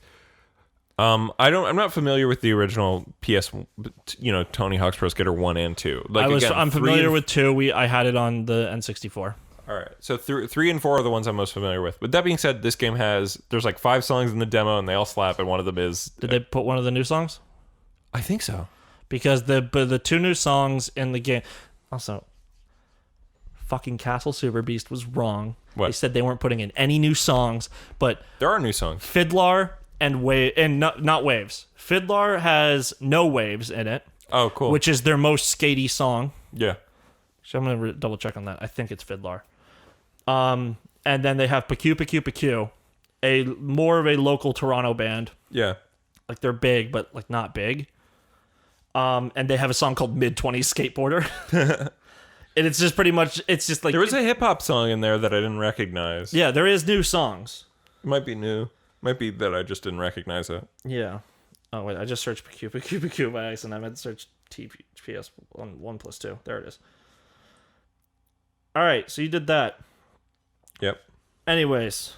I'm not familiar with the original PS, Tony Hawk's Pro Skater 1 and 2. Like I'm familiar with 2. I had it on the N64. All right, so 3 and 4 are the ones I'm most familiar with. With that being said, this game there's like 5 songs in the demo, and they all slap, and one of them is... Did they put one of the new songs? I think so. Because the 2 new songs in the game... Also, fucking Castle Super Beast was wrong. What? They said they weren't putting in any new songs, but... There are new songs. Fiddler and not Waves. Fiddler has no waves in it. Oh, cool. Which is their most skatey song. Yeah. So I'm going to double check on that. I think it's Fiddler. And then they have Pew Pew Pew, a more of a local Toronto band. Yeah. Like they're big, but like not big. And they have a song called Mid-20s Skateboarder. And it's just pretty much, it's just like... There was a hip-hop song in there that I didn't recognize. Yeah, there is new songs. It might be new. Might be that I just didn't recognize it. Yeah. Oh, wait, I just searched Pew by accident. I meant to search TPS 1+2. There it is. All right, so you did that. Yep. Anyways,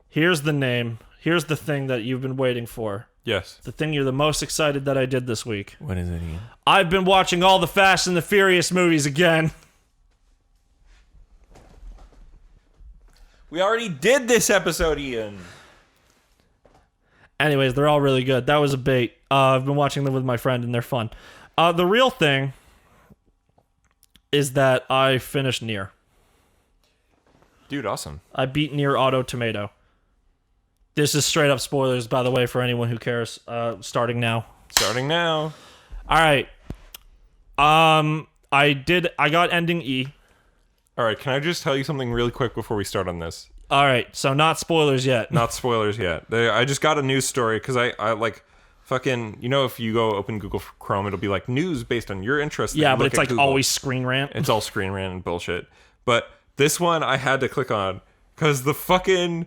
here's the name. Here's the thing that you've been waiting for. Yes. The thing you're the most excited that I did this week. What is it, Ian? I've been watching all the Fast and the Furious movies again. We already did this episode, Ian. Anyways, they're all really good. That was a bait. I've been watching them with my friend, and they're fun. The real thing is that I finished Nier. Dude, awesome. I beat Nier Automata. This is straight up spoilers, by the way, for anyone who cares. Starting now. Starting now. All right. I got ending E. All right, can I just tell you something really quick before we start on this? All right, so not spoilers yet. Not spoilers yet. I just got a news story because I like fucking, if you go open Google Chrome, it'll be like news based on your interest. Yeah, but it's like Google. always screen rant. It's all screen rant and bullshit. But this one I had to click on because the fucking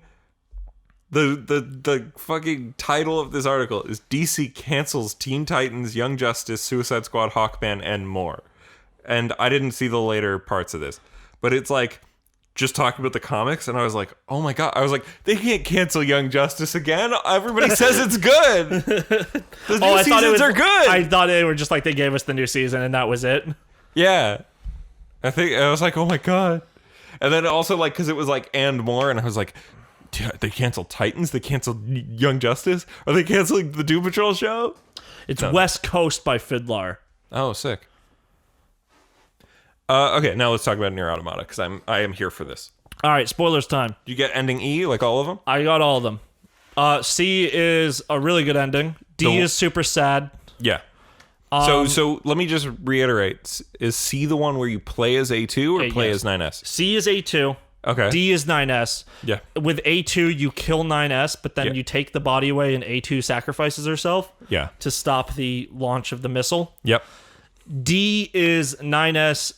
the fucking title of this article is DC cancels Teen Titans, Young Justice, Suicide Squad, Hawkman, and more. And I didn't see the later parts of this, but it's like just talking about the comics, and I was like, oh my god. I was like, they can't cancel Young Justice again. Everybody says it's good. The new seasons are good. I thought they were just like they gave us the new season and that was it. Yeah. I was like, oh my god. And then also like, because it was like, and more, and I was like, they canceled Titans? They canceled Young Justice? Are they canceling the Doom Patrol show? It's West Coast by Fiddler. Oh, sick. Okay, now let's talk about Nier Automata, because I am here for this. All right, spoilers time. You get ending E, like all of them? I got all of them. C is a really good ending. D is super sad. Yeah. So let me just reiterate. Is C the one where you play as A2 or play as 9S? C is A2. Okay. D is 9S. Yeah. With A2, you kill 9S, but then you take the body away and A2 sacrifices herself to stop the launch of the missile. Yep. D is 9S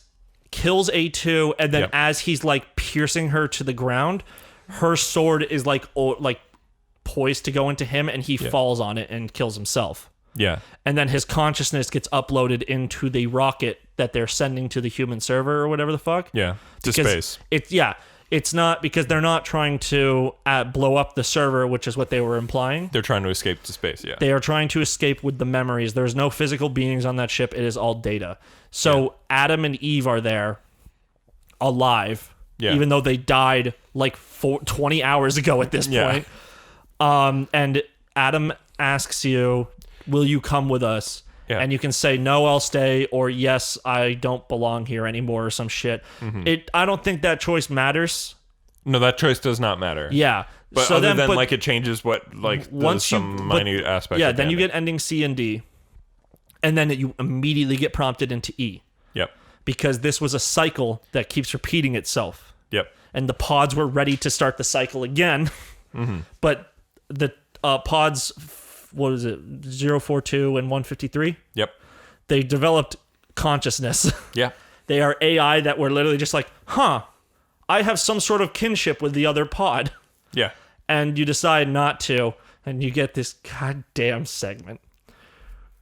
kills A2, and then as he's like piercing her to the ground, her sword is like poised to go into him, and he falls on it and kills himself. Yeah. And then his consciousness gets uploaded into the rocket that they're sending to the human server or whatever the fuck. Yeah. To space. It's not because they're not trying to blow up the server, which is what they were implying. They're trying to escape to space, yeah. They are trying to escape with the memories. There's no physical beings on that ship. It is all data. So Adam and Eve are there alive, even though they died like 20 hours ago at this point. And Adam asks you, will you come with us? Yeah. And you can say, no, I'll stay, or yes, I don't belong here anymore, or some shit. I don't think that choice matters. No, that choice does not matter. Yeah. But so other than, like, it changes what, like, minute aspect. Yeah, then you get ending C and D, and then you immediately get prompted into E. Yep. Because this was a cycle that keeps repeating itself. Yep. And the pods were ready to start the cycle again. But the pods... what is it, 042 and 153? Yep. They developed consciousness. Yeah. They are AI that were literally just like, I have some sort of kinship with the other pod. Yeah. And you decide not to, and you get this goddamn segment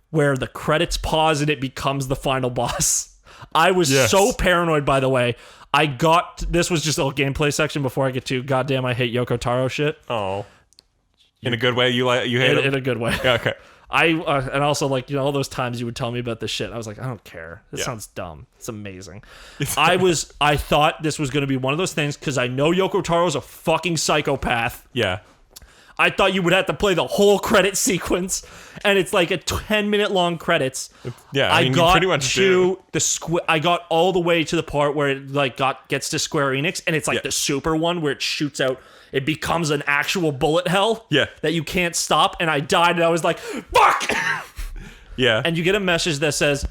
where the credits pause and it becomes the final boss. I was so paranoid, by the way. This was just a gameplay section before I get to goddamn I hate Yoko Taro shit. Oh. In a good way, you hate it? In a good way. Yeah, okay. And also, like, you know, all those times you would tell me about this shit, I was like, I don't care. This sounds dumb. It's amazing. I thought this was going to be one of those things because I know Yoko Taro's a fucking psychopath. Yeah. I thought you would have to play the whole credit sequence, and it's like a 10-minute long credits. Yeah, I mean, you pretty much do. I got all the way to the part where it like gets to Square Enix, and it's like the super one where it shoots out. It becomes an actual bullet hell that you can't stop, and I died, and I was like, fuck! Yeah. And you get a message that says,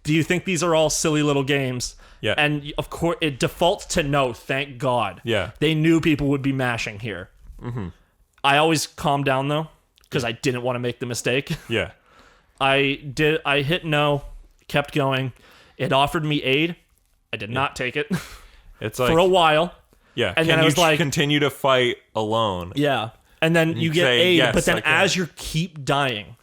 do you think these are all silly little games? Yeah. And, of course, it defaults to no, thank God. Yeah. They knew people would be mashing here. I always calmed down, though, because I didn't want to make the mistake. Yeah. I hit no, kept going. It offered me aid. I did not take it. It's like... for a while. Yeah. And then I was like, continue to fight alone? Yeah. And then you get aid, yes, but then as you keep dying,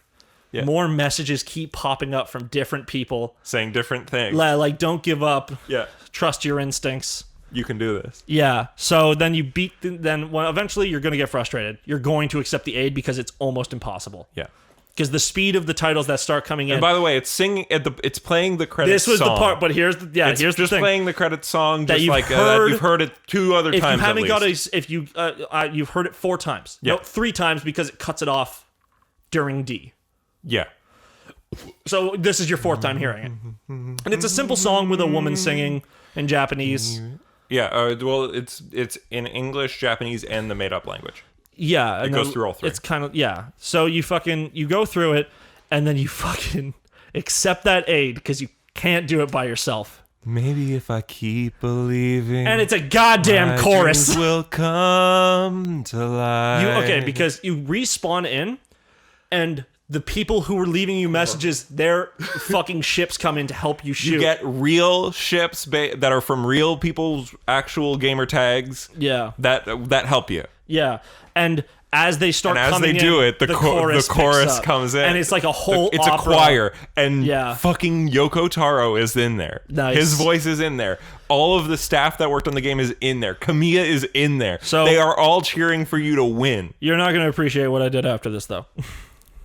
more messages keep popping up from different people. Saying different things. Like, don't give up. Yeah. Trust your instincts. You can do this. Yeah. So then you eventually you're going to get frustrated. You're going to accept the aid because it's almost impossible. Yeah. Because the speed of the titles that start coming in. And by the way, it's playing the credits song. This was the part, but here's the it's here's the just thing. Playing the credits song, that just you've like heard, you've heard it 2 other times. If you haven't at least. you've heard it 4 times. Yeah. No, 3 times because it cuts it off during D. Yeah. So this is your 4th time hearing it, and it's a simple song with a woman singing in Japanese. Yeah. Well, it's in English, Japanese, and the made-up language. Yeah, it goes through all 3. It's kind of So you go through it, and then you fucking accept that aid because you can't do it by yourself. Maybe if I keep believing, and it's a goddamn chorus, dreams will come to life. Because you respawn in, and the people who were leaving you messages, their fucking ships come in to help you shoot. You get real ships that are from real people's actual gamer tags. Yeah, that help you. Yeah, and as they start coming in, the chorus comes in, and it's like a whole it's opera. A choir, and fucking Yoko Taro is in there. Nice. His voice is in there. All of the staff that worked on the game is in there. Kamiya is in there. So they are all cheering for you to win. You're not going to appreciate what I did after this, though.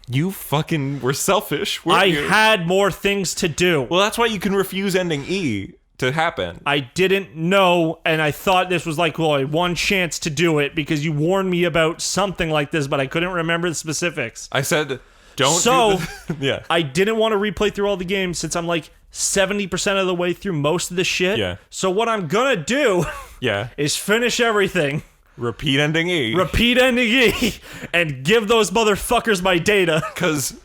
You fucking were selfish. I had more things to do. Well, that's why you can refuse ending E to happen. I didn't know, and I thought this was like, well, one chance to do it because you warned me about something like this, but I couldn't remember the specifics. I said, don't do this. Yeah. I didn't want to replay through all the games since I'm like 70% of the way through most of the shit. Yeah. So what I'm gonna do is finish everything. Repeat ending E. And give those motherfuckers my data. Because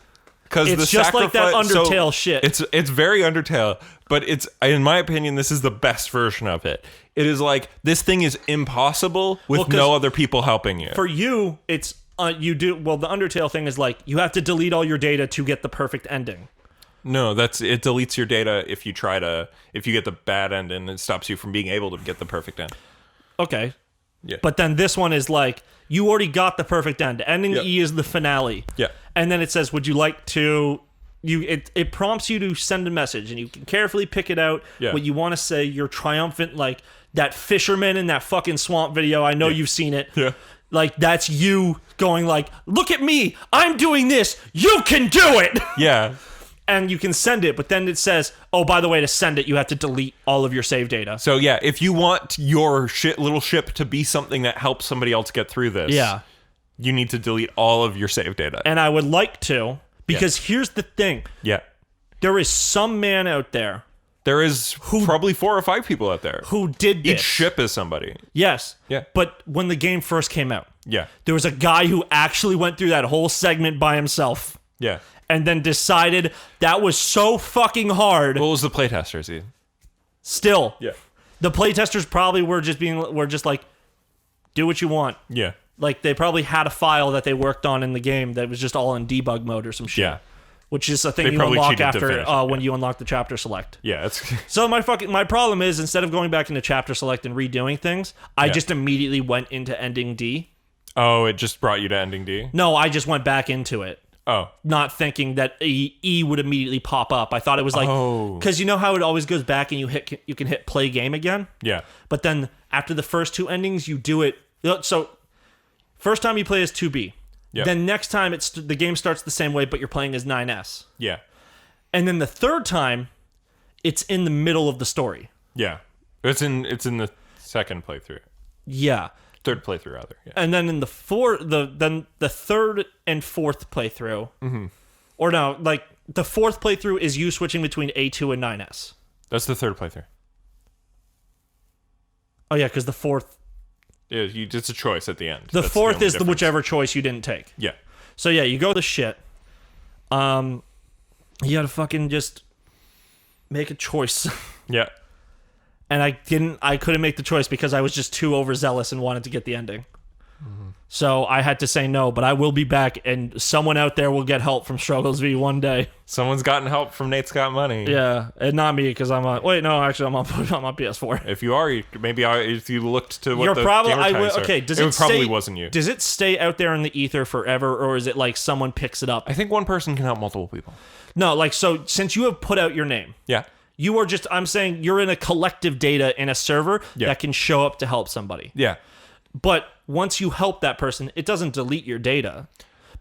it's just like that Undertale shit. It's very Undertale, but it's, in my opinion, this is the best version of it. It is like, this thing is impossible with no other people helping you. For you, it's the Undertale thing is like, you have to delete all your data to get the perfect ending. No, it deletes your data if you get the bad end, and it stops you from being able to get the perfect end. Okay. Yeah. But then this one is like, you already got the perfect end. Ending E is the finale. Yeah. And then it says, would you like to... It prompts you to send a message, and you can carefully pick it out what you want to say. You're triumphant, like that fisherman in that fucking swamp video. I know you've seen it. Yeah. Like, that's you going like, look at me, I'm doing this, you can do it! Yeah. And you can send it, but then it says, oh, by the way, to send it, you have to delete all of your save data. So, yeah, if you want your little ship to be something that helps somebody else get through this, you need to delete all of your save data. And I would like to, because here's the thing. Yeah. There is some man out there. There is probably 4 or 5 people out there. Who did this. Each ship is somebody. Yes. Yeah. But when the game first came out, there was a guy who actually went through that whole segment by himself. Yeah. And then decided that was so fucking hard. What was the playtesters? Still. Yeah. The playtesters probably were just like, do what you want. Yeah. Like, they probably had a file that they worked on in the game that was just all in debug mode or some shit. Yeah. Which is a thing They you probably unlock cheated to after finish when you unlock the chapter select. Yeah, it's So my problem is, instead of going back into chapter select and redoing things, I just immediately went into ending D. Oh, it just brought you to ending D? No, I just went back into it. Oh. Not thinking that E would immediately pop up. I thought it was like, because you know how it always goes back and you can hit play game again? Yeah. But then after the first 2 endings, you do it. So first time you play as 2B. Yeah. Then next time the game starts the same way, but you're playing as 9S. Yeah. And then the third time, it's in the middle of the story. Yeah. It's in the second playthrough. Yeah. Third playthrough, rather. Yeah. And then in the third and fourth playthrough, or no, like the fourth playthrough is you switching between A2 and 9S. That's the third playthrough. Oh yeah, because the fourth. Yeah, it's a choice at the end. The That's fourth only is the difference. whichever choice you didn't take. Yeah. So yeah, you go to shit. You gotta fucking just make a choice. Yeah. And I couldn't make the choice because I was just too overzealous and wanted to get the ending. So I had to say no, but I will be back, and someone out there will get help from Struggles V one day. Someone's gotten help from Nate's Got Money. Yeah, and not me, because I'm on PS4. If you are, if you looked to what You're the probably gamer tags are, okay. Does it it probably stay, wasn't you. Does it stay out there in the ether forever, or is it like someone picks it up? I think one person can help multiple people. No, like, so since you have put out your name, Yeah. you are just, I'm saying you're in a collective data in a server that can show up to help somebody. Yeah. But once you help that person, it doesn't delete your data.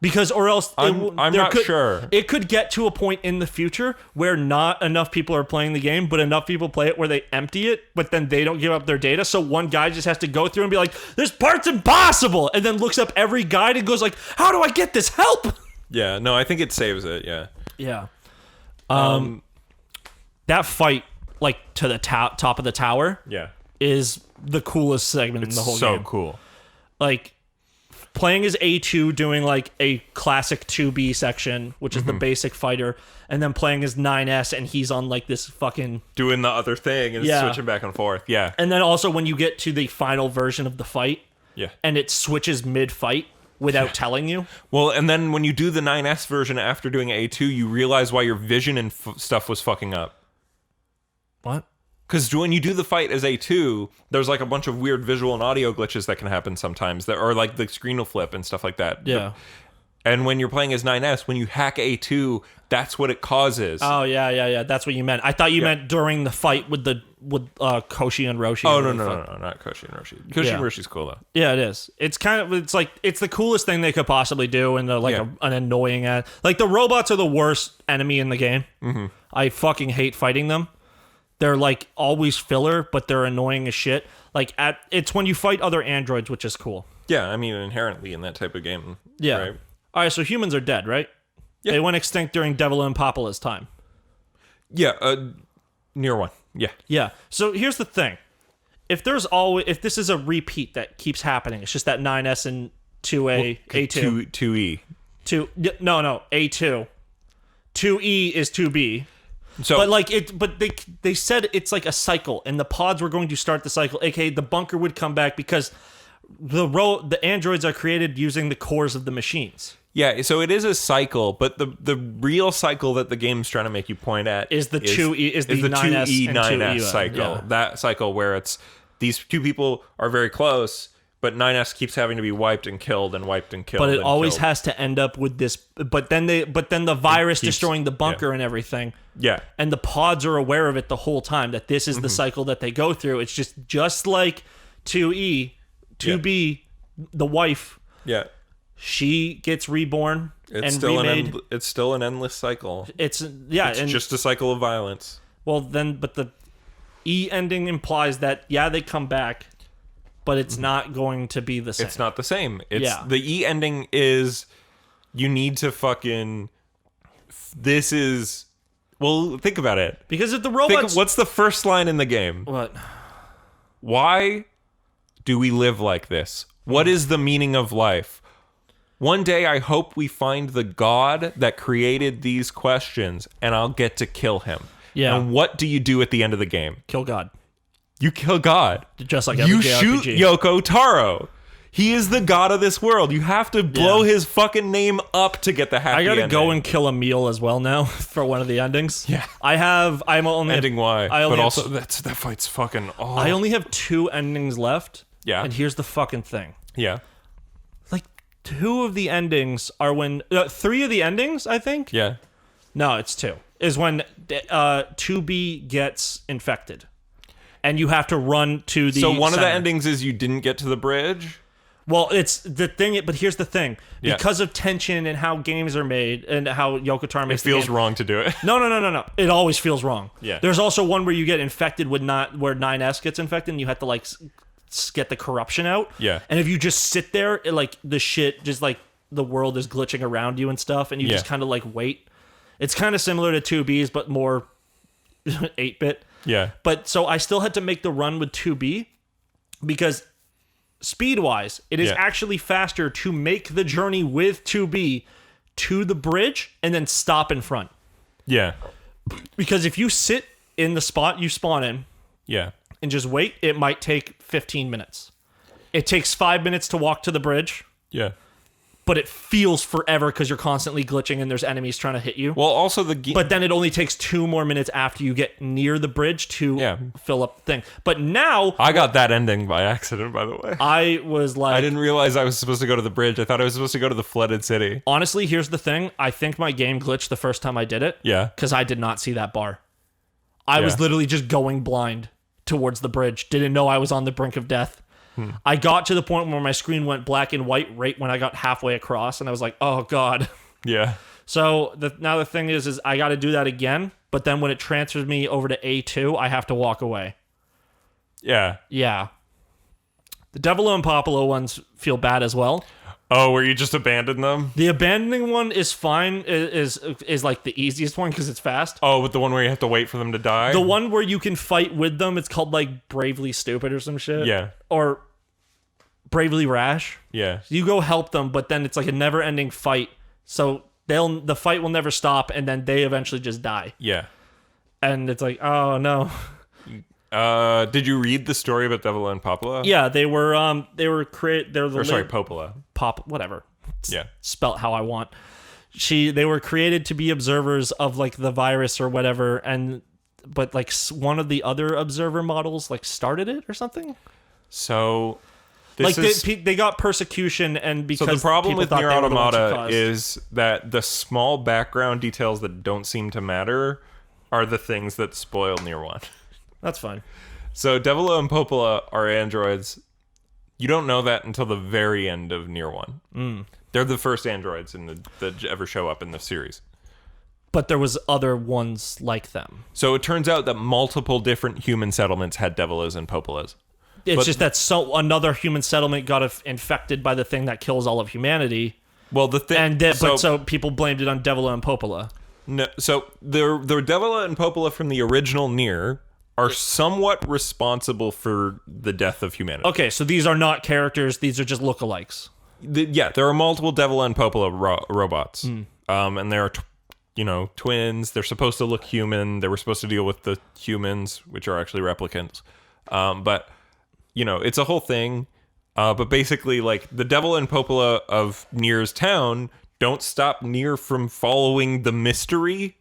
Because, or else... I'm not sure. It could get to a point in the future where not enough people are playing the game, but enough people play it where they empty it, but then they don't give up their data. So one guy just has to go through and be like, this part's impossible! And then looks up every guide and goes like, how do I get this help? Yeah, no, I think it saves it, yeah. Yeah. That fight, like, to the top of the tower... Yeah. is the coolest segment in the whole so game. Cool. Like, playing as A2, doing like a classic 2B section, which is the basic fighter, and then playing as 9S, and he's on like this fucking... doing the other thing and switching back and forth. Yeah. And then also when you get to the final version of the fight, and it switches mid-fight without telling you. Well, and then when you do the 9S version after doing A2, you realize why your vision and stuff was fucking up. What? Because when you do the fight as A2, there's like a bunch of weird visual and audio glitches that can happen sometimes, that or like the screen will flip and stuff like that. Yeah. And when you're playing as 9S, when you hack A2, that's what it causes. Oh yeah. That's what you meant. I thought you meant during the fight with Koshi and Roshi. Oh no, not Koshi and Roshi. Koshi and Roshi's cool though. Yeah, it is. It's it's the coolest thing they could possibly do, and an annoying like the robots are the worst enemy in the game. Mm-hmm. I fucking hate fighting them. They're like always filler, but they're annoying as shit. Like it's when you fight other androids, which is cool. Yeah, I mean inherently in that type of game. Yeah. Right? All right, so humans are dead, right? Yeah. They went extinct during Devil and Popola's time. Yeah, Nier 1. Yeah. Yeah. So here's the thing: if this is a repeat that keeps happening, it's just that 9S and 2A, A2, 2E. No, A2, 2E is 2B. So, but they said it's like a cycle, and the pods were going to start the cycle, aka the bunker would come back because the androids are created using the cores of the machines. Yeah, so it is a cycle, but the real cycle that the game's trying to make you point at is the 2E is the 9S 2E 9S 2E cycle. yeah. That cycle where it's these two people are very close, But 9S keeps having to be wiped and killed and wiped and killed. But it and always killed. has to end up with this. But then the virus destroying the bunker and everything. Yeah. And the pods are aware of it the whole time, that this is the cycle that they go through. It's just like 2E, 2B, the wife. Yeah. She gets reborn It's and still remade. it's still an endless cycle. It's It's and just a cycle of violence. well then, but the E ending implies that they come back, but it's not going to be the same. It's not the same. It's Yeah. the E ending is you need to fucking. This is. Well, think about it. because if the robots. What's the first line in the game? What? Why do we live like this? What is the meaning of life? One day I hope we find the God that created these questions and I'll get to kill him. Yeah. And what do you do at the end of the game? Kill God. You kill God. Just like every You shoot JRPG. Yoko Taro. He is the god of this world. You have to blow his fucking name up to get the happy I gotta ending. go and kill Emil as well now for one of the endings. Yeah. I'm only ending Y. I only But have- also that fight's fucking I only have 2 endings left. Yeah. And here's the fucking thing. Yeah. Like 2 of the endings are when 3 of the endings, I think. Yeah. No, it's 2. Is when 2B gets infected. And you have to run to the So one of the center. endings is you didn't get to the bridge? Well, it's the thing, but here's the thing. Yeah. Because of tension and how games are made and how Yoko Taro It makes feels the game, wrong to do it. No. It always feels wrong. Yeah. There's also one where you get infected with where 9S gets infected and you have to like get the corruption out. Yeah. And if you just sit there, like the shit, just like the world is glitching around you and stuff, and you just Yeah. kind of like wait. It's kind of similar to 2B's, but more 8-bit. Yeah. But so I still had to make the run with 2B because speed-wise, it is Yeah. actually faster to make the journey with 2B to the bridge and then stop in front. Yeah. Because if you sit in the spot you spawn in Yeah. and just wait, it might take 15 minutes. It takes 5 minutes to walk to the bridge, Yeah. but it feels forever because you're constantly glitching and there's enemies trying to hit you. Well, also the game. But then it only takes 2 more minutes after you get near the bridge to fill up the thing. But now I got that ending by accident, by the way. I was like, I didn't realize I was supposed to go to the bridge. I thought I was supposed to go to the flooded city. honestly, here's the thing. I think my game glitched the first time I did it. Yeah. Because I did not see that bar. I was literally just going blind towards the bridge. Didn't know I was on the brink of death. I got to the point where my screen went black and white right when I got halfway across, and I was like, oh, God. Yeah. So now the thing is I got to do that again, but then when it transfers me over to A2, I have to walk away. Yeah. Yeah. The Devil and Popolo ones feel bad as well. Oh, where you just abandoned them? The abandoning one is fine, is like the easiest one because it's fast. Oh, with the one where you have to wait for them to die? The one where you can fight with them, it's called like Bravely Stupid or some shit. Yeah. Or Bravely Rash. Yeah. You go help them, but then it's like a never-ending fight. So the fight will never stop, and then they eventually just die. Yeah. And it's like, oh no. Did you read the story about Devil and Popola? Yeah, they were Popola. Pop whatever. Yeah. Spelt how I want. They were created to be observers of like the virus or whatever, but like one of the other observer models like started it or something. So Like they got persecution, and because so the problem people with thought Nier they were the ones who Automata caused- is that the small background details that don't seem to matter are the things that spoil Nier 1. That's fine. So Devila and Popola are androids. You don't know that until the very end of Nier 1. They're the first androids that ever show up in the series. But there was other ones like them. So it turns out that multiple different human settlements had Devilas and Popolas. It's just that another human settlement got infected by the thing that kills all of humanity. Well, the thing, so people blamed it on Devila and Popola. No, so the Devila and Popola from the original Nier are somewhat responsible for the death of humanity. Okay, so these are not characters; these are just lookalikes. There are multiple Devila and Popola robots, and they're twins. They're supposed to look human. They were supposed to deal with the humans, which are actually replicants. But it's a whole thing. But basically, like the Devil and Popola of Nier's town don't stop Nier from following the mystery.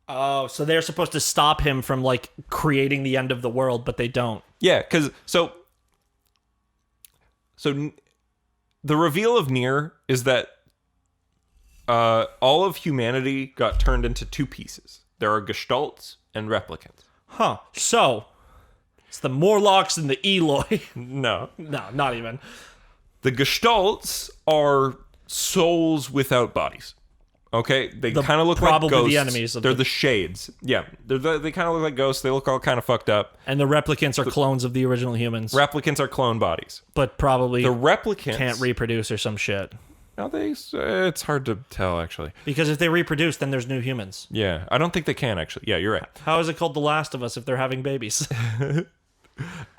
Oh, so they're supposed to stop him from like creating the end of the world, but they don't. Yeah, because So the reveal of Nier is that all of humanity got turned into two pieces. There are gestalts and replicants. Huh. So, it's the Morlocks and the Eloi. No. No, not even. The gestalts are souls without bodies. Okay? They kind of look like probably ghosts. the enemies of They're the shades. Yeah. They kind of look like ghosts. They look all kind of fucked up. And the replicants are clones of the original humans. Replicants are clone bodies. But probably The replicants can't reproduce or some shit. No, it's hard to tell, actually. Because if they reproduce, then there's new humans. Yeah, I don't think they can, actually. Yeah, you're right. How is it called The Last of Us if they're having babies?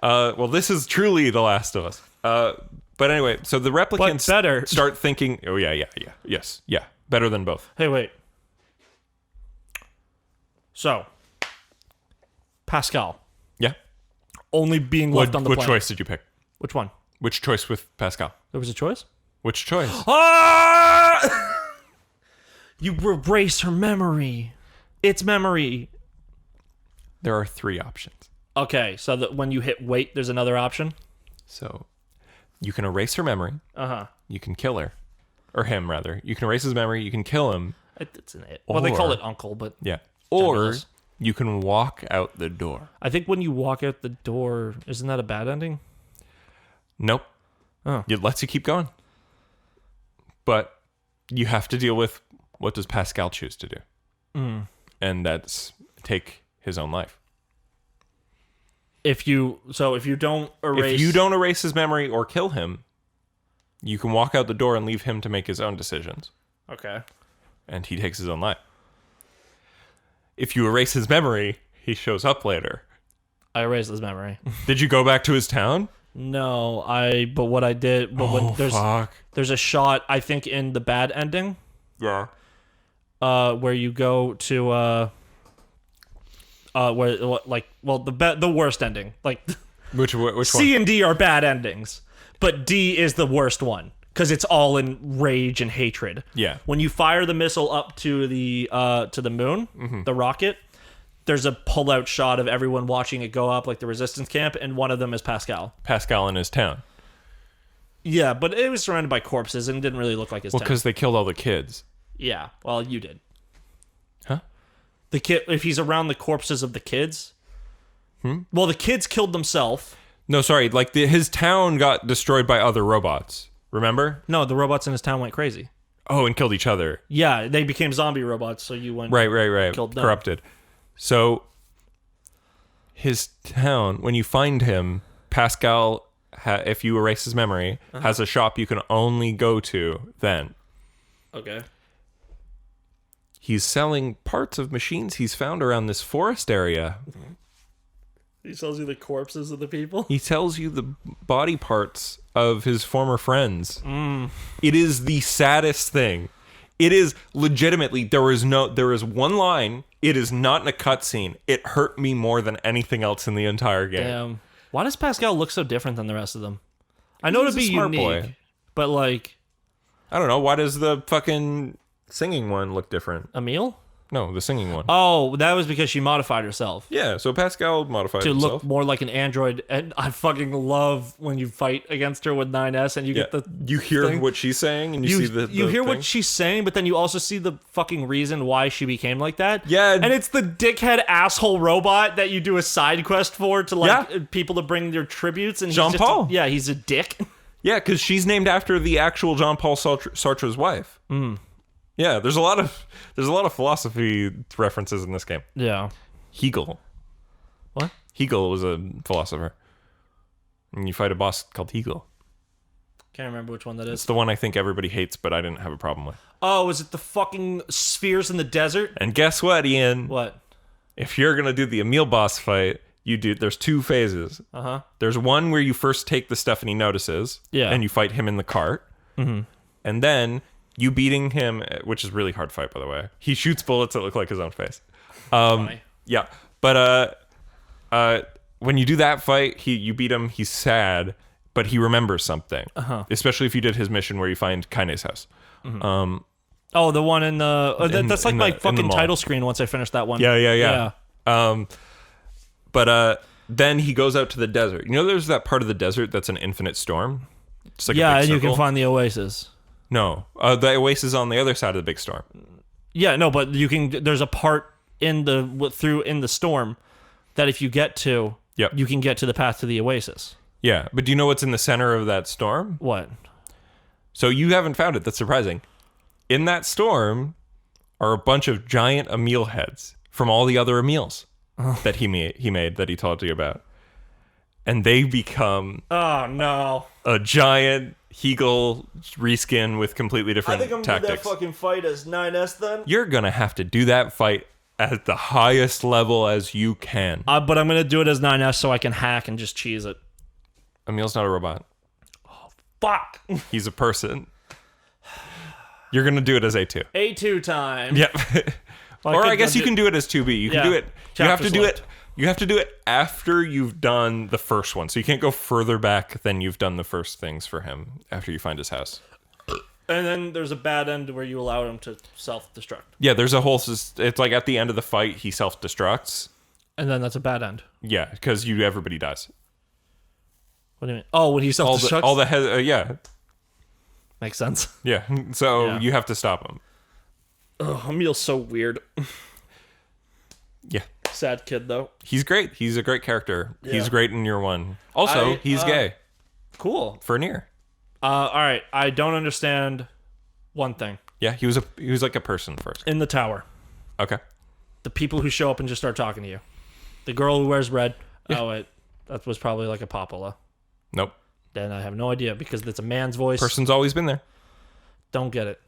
Well, this is truly The Last of Us. But anyway, so the replicants better. start thinking, oh, yes, better than both. Hey, wait. So, Pascal, Yeah? only being left on the What planet. choice did you pick? Which one? Which choice with Pascal? There was a choice? Which choice? Ah! You erase her memory. It's memory. There are 3 options. Okay, so that when you hit wait, there's another option? So, you can erase her memory. Uh-huh. You can kill her. Or him, rather. You can erase his memory. You can kill him. It's an it. Well, they call Or- it uncle, but Yeah. Or Genderless. you can walk out the door. I think when you walk out the door, isn't that a bad ending? Nope. Oh. It lets you keep going. But you have to deal with what does Pascal choose to do. And that's take his own life. If you don't erase... If you don't erase his memory or kill him, you can walk out the door and leave him to make his own decisions. Okay. And he takes his own life. If you erase his memory, he shows up later. I erased his memory. Did you go back to his town? No, but what I did... But when there's a shot, I think, in the bad ending... Yeah. Where you go to the worst ending. Like Which C one? and D are bad endings, but D is the worst one because it's all in rage and hatred. Yeah. When you fire the missile up to the moon, the rocket, there's a pull-out shot of everyone watching it go up, like the resistance camp, and one of them is Pascal. Pascal in his town. Yeah, but it was surrounded by corpses and it didn't really look like his Well, town. because they killed all the kids. Yeah, well, you did. Huh? The kid, if he's around the corpses of the kids. Well, the kids killed themselves. No, sorry. Like his town got destroyed by other robots. Remember? No, the robots in his town went crazy. Oh, and killed each other. Yeah, they became zombie robots, so you went... Right. Killed them. Corrupted. So his town, when you find him, Pascal, if you erase his memory, has a shop you can only go to then. Okay. He's selling parts of machines he's found around this forest area. He tells you the corpses of the people? He tells you the body parts of his former friends. It is the saddest thing. It is legitimately, there is one line, it is not in a cutscene. It hurt me more than anything else in the entire game. Damn. Why does Pascal look so different than the rest of them? I know to He's a be smart unique, boy. but like... I don't know, why does the fucking singing one look different? Emile? No, the singing one. Oh, that was because she modified herself. Yeah, so Pascal modified To himself. look more like an android, and I fucking love when you fight against her with 9S and you Yeah, get the you hear thing. what she's saying and you see the you hear thing. what she's saying, but then you also see the fucking reason why she became like that. Yeah. And it's the dickhead asshole robot that you do a side quest for to people to bring their tributes. And Jean-Paul. He's a dick. Yeah, because she's named after the actual Jean-Paul Sartre's wife. Yeah, there's a lot of philosophy references in this game. Yeah. Hegel. What? Hegel was a philosopher. And you fight a boss called Hegel. Can't remember which one that It's is. the one I think everybody hates, but I didn't have a problem with. Oh, is it the fucking spheres in the desert? And guess what, Ian? What? If you're gonna do the Emile boss fight, there's 2 phases. There's one where you first take the stuff and he notices. Yeah. And you fight him in the cart. And then you beating him, which is a really hard fight, by the way. He shoots bullets that look like his own face. Yeah. But when you do that fight, you beat him, he's sad, but he remembers something. Especially if you did his mission where you find Kaine's house. Oh, the one in the... that's like my the fucking mall. title screen once I finish that one. Yeah. But then he goes out to the desert. You know there's that part of the desert that's an infinite storm? It's like Yeah, a big and you circle. can find the oasis. No, the oasis is on the other side of the big storm. Yeah, no, but you can. There's a part in the storm that if you get to, Yep. you can get to the path to the oasis. Yeah, but do you know what's in the center of that storm? What? So you haven't found it. That's surprising. In that storm are a bunch of giant Emil heads from all the other Emils that he made that he told you about. And they become Oh no! a giant Hegel reskin with completely different tactics. fight as 9S then. You're going to have to do that fight at the highest level as you can. But I'm gonna do it as 9S so I can hack and just cheese it. Emil's not a robot. Fuck. He's a person. You're going to do it as A2. A2 time. Yep. Or I guess you do- can do it as 2B. You can Yeah. do it. You have to Chapter do select. it. You have to do it after you've done the first one. So you can't go further back than you've done the first things for him after you find his house. And then there's a bad end where you allow him to self-destruct. Yeah, there's a whole... It's like at the end of the fight, he self-destructs. And then that's a bad end. Yeah, because everybody dies. What do you mean? Oh, when he self-destructs? All the head... yeah. Makes sense. Yeah. So Yeah. you have to stop him. Oh, Emil's so weird. Yeah. Sad kid, though. He's great. He's a great character. Yeah. He's great in year one. Also, he's gay. Cool. For Nier. All right. I don't understand one thing. Yeah, he was like a person first. In the tower, Okay. the people who show up and just start talking to you. The girl who wears red. Oh, wait. That was probably like a Popola. Nope. Then I have no idea because it's a man's voice. Person's always been there. Don't get it.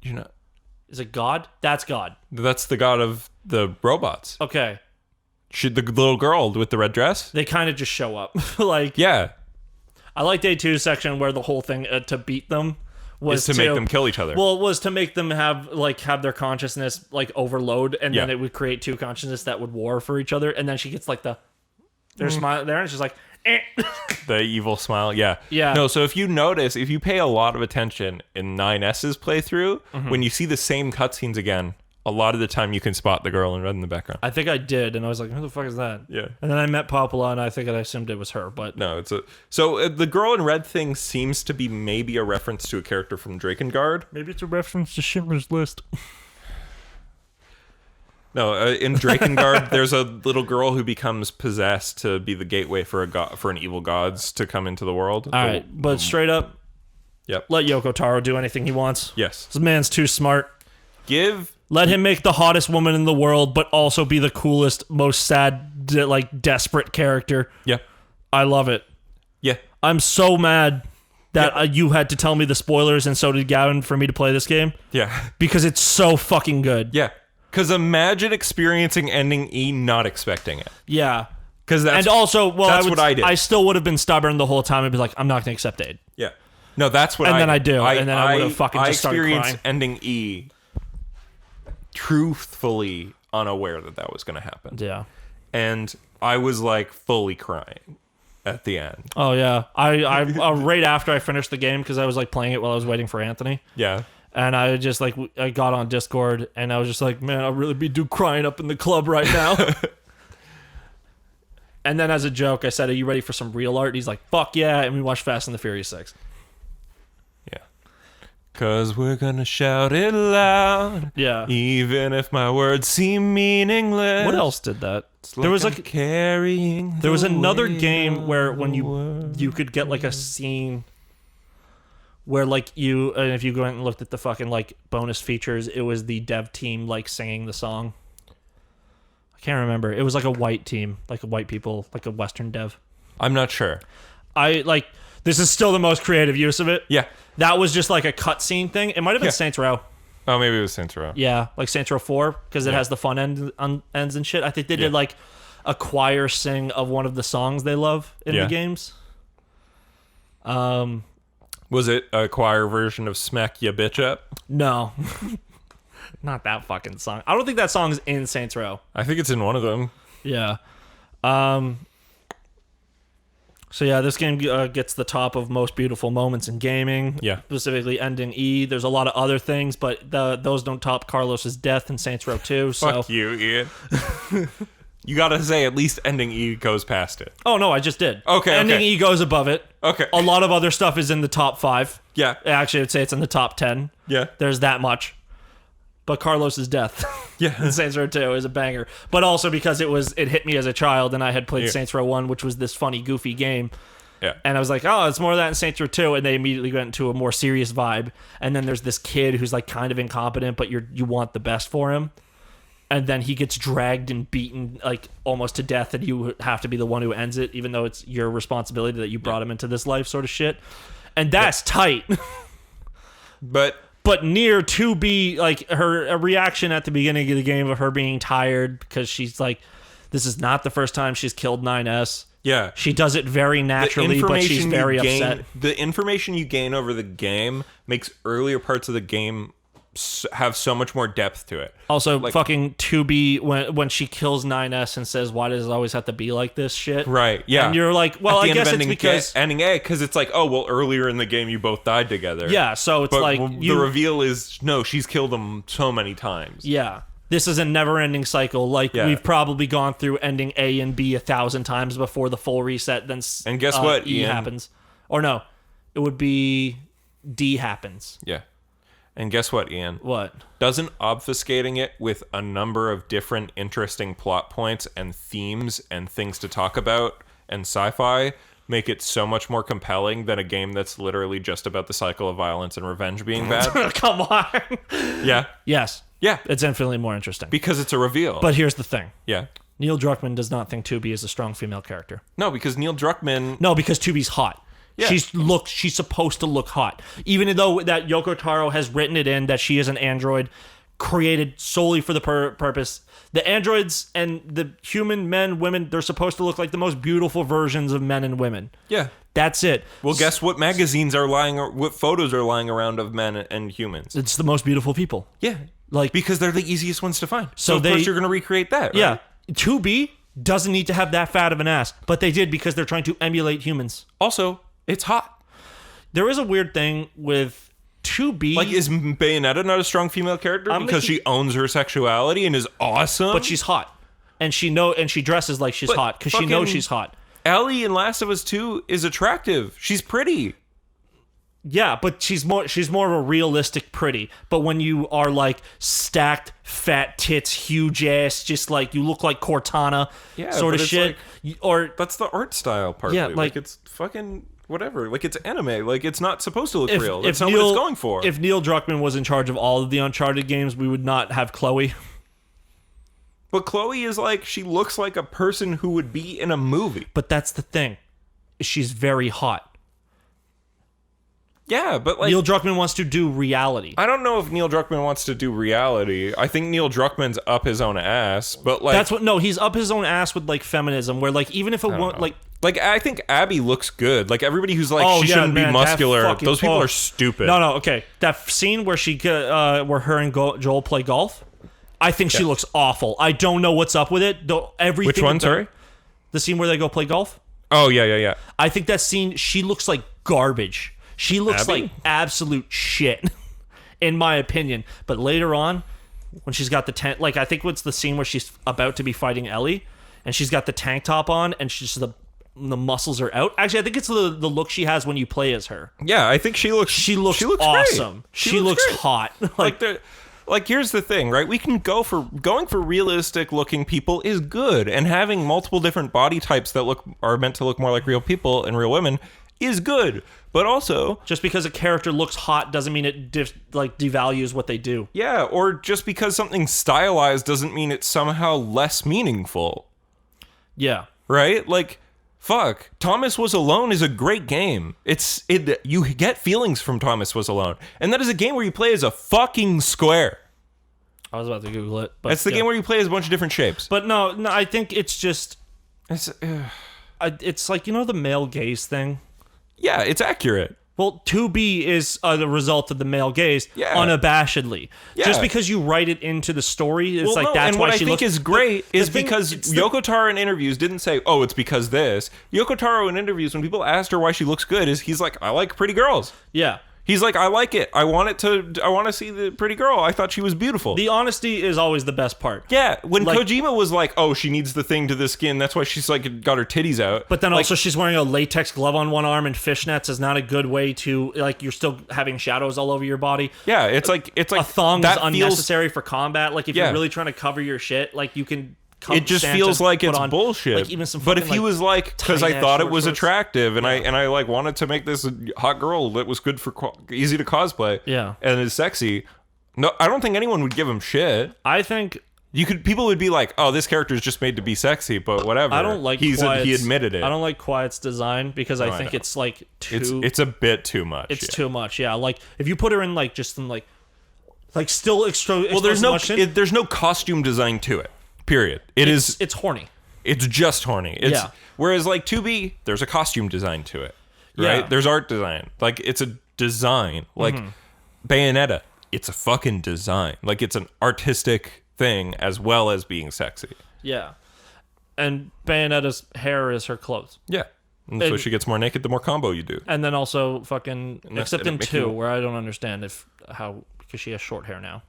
You know, Is it God? That's God. that's the god of the robots. Okay. Should the little girl with the red dress? They kind of just show up. Like, Yeah, I like day 2 section where the whole thing to beat them was is to make them kill each other. Well, it was to make them have their consciousness like overload, and then Yeah. it would create 2 consciousness that would war for each other. And then she gets like their smile there, and she's like, eh. The evil smile. Yeah. Yeah. No, so if you pay a lot of attention in 9S's playthrough, Mm-hmm. when you see the same cutscenes again, a lot of the time you can spot the girl in red in the background. I think I did, and I was like, who the fuck is that? Yeah. And then I met Popola, and I assumed it was her, but No, the girl in red thing seems to be maybe a reference to a character from Drakengard. maybe it's a reference to Schindler's List. No, in Drakengard, there's a little girl who becomes possessed to be the gateway for an evil gods to come into the world. All right, but straight up, Yep. let Yoko Taro do anything he wants. Yes. This man's too smart. Let Let him make the hottest woman in the world, but also be the coolest, most sad, desperate character. Yeah. I love it. Yeah. I'm so mad that you had to tell me the spoilers, and so did Gavin, for me to play this game, Yeah. because it's so fucking good. Yeah. Because imagine experiencing ending E not expecting it. Yeah. Because And also, that's what I did. I still would have been stubborn the whole time and be like, I'm not going to accept aid. Yeah. No, that's what And I then did. I do, and then I would've fucking just started experienced crying. ending E truthfully unaware that was going to happen. Yeah. And I was like fully crying at the end. Oh, yeah. I right after I finished the game, because I was like playing it while I was waiting for Anthony. Yeah. And I just I got on Discord, and I was just like, man, I'll really be crying up in the club right now. And then as a joke, I said, are you ready for some real art? And he's like, fuck yeah. And we watched Fast and the Furious 6. Yeah. Because we're going to shout it loud. Yeah. Even if my words seem meaningless. What else did that? There was like carrying. There was another game where when you could get like a scene where like and if you go and looked at the fucking like bonus features, it was the dev team like singing the song. I can't remember. It was like a white team, like a white people, like a Western dev. I'm not sure. This is still the most creative use of it. Yeah. That was just like a cutscene thing. It might have been Yeah. Saints Row. Oh, maybe it was Saints Row. Yeah, like Saints Row 4, because it has the fun ends and shit. I think they did like a choir sing of one of the songs they love in the games. Was it a choir version of Smack Ya Bitch Up? No. Not that fucking song. I don't think that song's in Saints Row. I think it's in one of them. Yeah. So yeah, this game gets the top of most beautiful moments in gaming. Yeah. Specifically ending E. There's a lot of other things, but those don't top Carlos's death in Saints Row 2. So Fuck you, Ian. You gotta say at least ending E goes past it. Oh, no, I just did. Okay, Ending okay. E goes above it. Okay. A lot of other stuff is in the top 5. Yeah. Actually, I'd say it's in the top 10. Yeah. There's that much. But Carlos's death in Saints Row 2 is a banger. But also because it hit me as a child, and I had played Saints Row 1, which was this funny, goofy game. Yeah. And I was like, oh, it's more of that in Saints Row 2, and they immediately went into a more serious vibe. And then there's this kid who's like kind of incompetent, but you want the best for him. And then he gets dragged and beaten like almost to death, and you have to be the one who ends it, even though it's your responsibility that you brought him into this life, sort of shit. And that's tight. But Nier 2B, like her reaction at the beginning of the game of her being tired because she's like, this is not the first time she's killed 9S. Yeah. She does it very naturally, but she's very upset. The information you gain over the game makes earlier parts of the game have so much more depth to it. Also, like, fucking 2B, when she kills 9S and says, why does it always have to be like this shit? Right, yeah. And you're like, well, I guess it's because... Ending A, because it's like, oh, well, earlier in the game you both died together. Yeah, so it's like... the reveal is, no, she's killed them so many times. Yeah. This is a never-ending cycle. Like, we've probably gone through ending A and B 1,000 times before the full reset, then and guess what, E Ian? happens. Or no, it would be D happens. Yeah. And guess what, Ian? What? Doesn't obfuscating it with a number of different interesting plot points and themes and things to talk about and sci-fi make it so much more compelling than a game that's literally just about the cycle of violence and revenge being bad? Come on. Yeah. Yes. Yeah. It's infinitely more interesting. Because it's a reveal. But here's the thing. Yeah. Neil Druckmann does not think 2B is a strong female character. No, because Neil Druckmann... No, because 2B's hot. Yeah. She's supposed to look hot. Even though that Yoko Taro has written it in that she is an android created solely for the purpose. The androids and the human men, women, they're supposed to look like the most beautiful versions of men and women. Yeah. That's it. Well, guess what what photos are lying around of men and humans? It's the most beautiful people. Yeah. Like, because they're the easiest ones to find. So of course you're going to recreate that, right? Yeah. 2B doesn't need to have that fat of an ass, but they did because they're trying to emulate humans. Also, it's hot. There is a weird thing with 2B. Like, is Bayonetta not a strong female character because she owns her sexuality and is awesome? But she's hot. And she dresses like she's hot because she knows she's hot. Ellie in Last of Us 2 is attractive. She's pretty. Yeah, but she's more of a realistic pretty. But when you are like stacked, fat tits, huge ass, just like you look like Cortana, sort of shit. Like, or that's the art style part. Yeah, like it's fucking whatever. Like it's anime. Like it's not supposed to look real. That's not what it's going for. If Neil Druckmann was in charge of all of the Uncharted games, we would not have Chloe. But Chloe is like, she looks like a person who would be in a movie. But that's the thing. She's very hot. Yeah, but like... Neil Druckmann wants to do reality. I don't know if Neil Druckmann wants to do reality. I think Neil Druckmann's up his own ass, but like... he's up his own ass with like feminism, where like even if it won't like... Like, I think Abby looks good. Like, everybody who's like, she shouldn't be muscular, those people are stupid. No, okay. That scene where where her and Joel play golf, I think she looks awful. I don't know what's up with it. Which one, sorry? The scene where they go play golf? Oh, yeah. I think that scene, she looks like garbage. She looks like absolute shit, in my opinion. But later on, when she's got the tank... Like, I think what's the scene where she's about to be fighting Ellie, and she's got the tank top on, and she's the muscles are out. Actually, I think it's the look she has when you play as her. Yeah, I think she looks awesome. Great. She looks hot. Like here's the thing, right? We can going for realistic looking people is good, and having multiple different body types that are meant to look more like real people and real women is good. But also, just because a character looks hot doesn't mean it devalues what they do. Yeah, or just because something's stylized doesn't mean it's somehow less meaningful. Yeah. Right? Like, fuck. Thomas Was Alone is a great game. You get feelings from Thomas Was Alone. And that is a game where you play as a fucking square. I was about to Google it. But that's the game where you play as a bunch of different shapes. But no, I think it's just... It's like, the male gaze thing? Yeah, it's accurate. Well, 2B is the result of the male gaze, unabashedly. Yeah. Just because you write it into the story, it's that's why she looks... what I think is great is because Yoko Taro in interviews didn't say, oh, it's because this. Yoko Taro in interviews, when people asked her why she looks good, he's like, I like pretty girls. Yeah. He's like, I like it. I want to see the pretty girl. I thought she was beautiful. The honesty is always the best part. Yeah, when Like- Kojima was like, oh, she needs the thing to the skin. That's why she's like got her titties out. But then like, also she's wearing a latex glove on one arm and fishnets is not a good way to, like, you're still having shadows all over your body. yeah, it's like A thong is that feels- unnecessary for combat. Like, if Yeah. you're really trying to cover your shit, like, you can... It just stand feels to like put it's on, bullshit. Like, even some but fucking, if he like, was like, because I tight-ass thought it short was shorts. attractive, and I like wanted to make this a hot girl that was good for easy to cosplay, Yeah. and is sexy. No, I don't think anyone would give him shit. I think... People would be like, oh, this character is just made to be sexy, but whatever. I don't like he Quiet's, admitted it. I don't like Quiet's design because I think know. it's like too... It's a bit too much. It's yeah. too much, yeah. Like, if you put her in, like, just some, like still extra... Well, there's no costume design to it. Period. It's horny. It's just horny. It's, Yeah. Whereas like 2B, there's a costume design to it, right? Yeah. There's art design. Like it's a design. Like Bayonetta, it's a fucking design. Like it's an artistic thing as well as being sexy. Yeah. And Bayonetta's hair is her clothes. Yeah. And so And- she gets more naked the more combo you do. And then also fucking... that's- Except and in it make 2, you- where I don't understand because she has short hair now.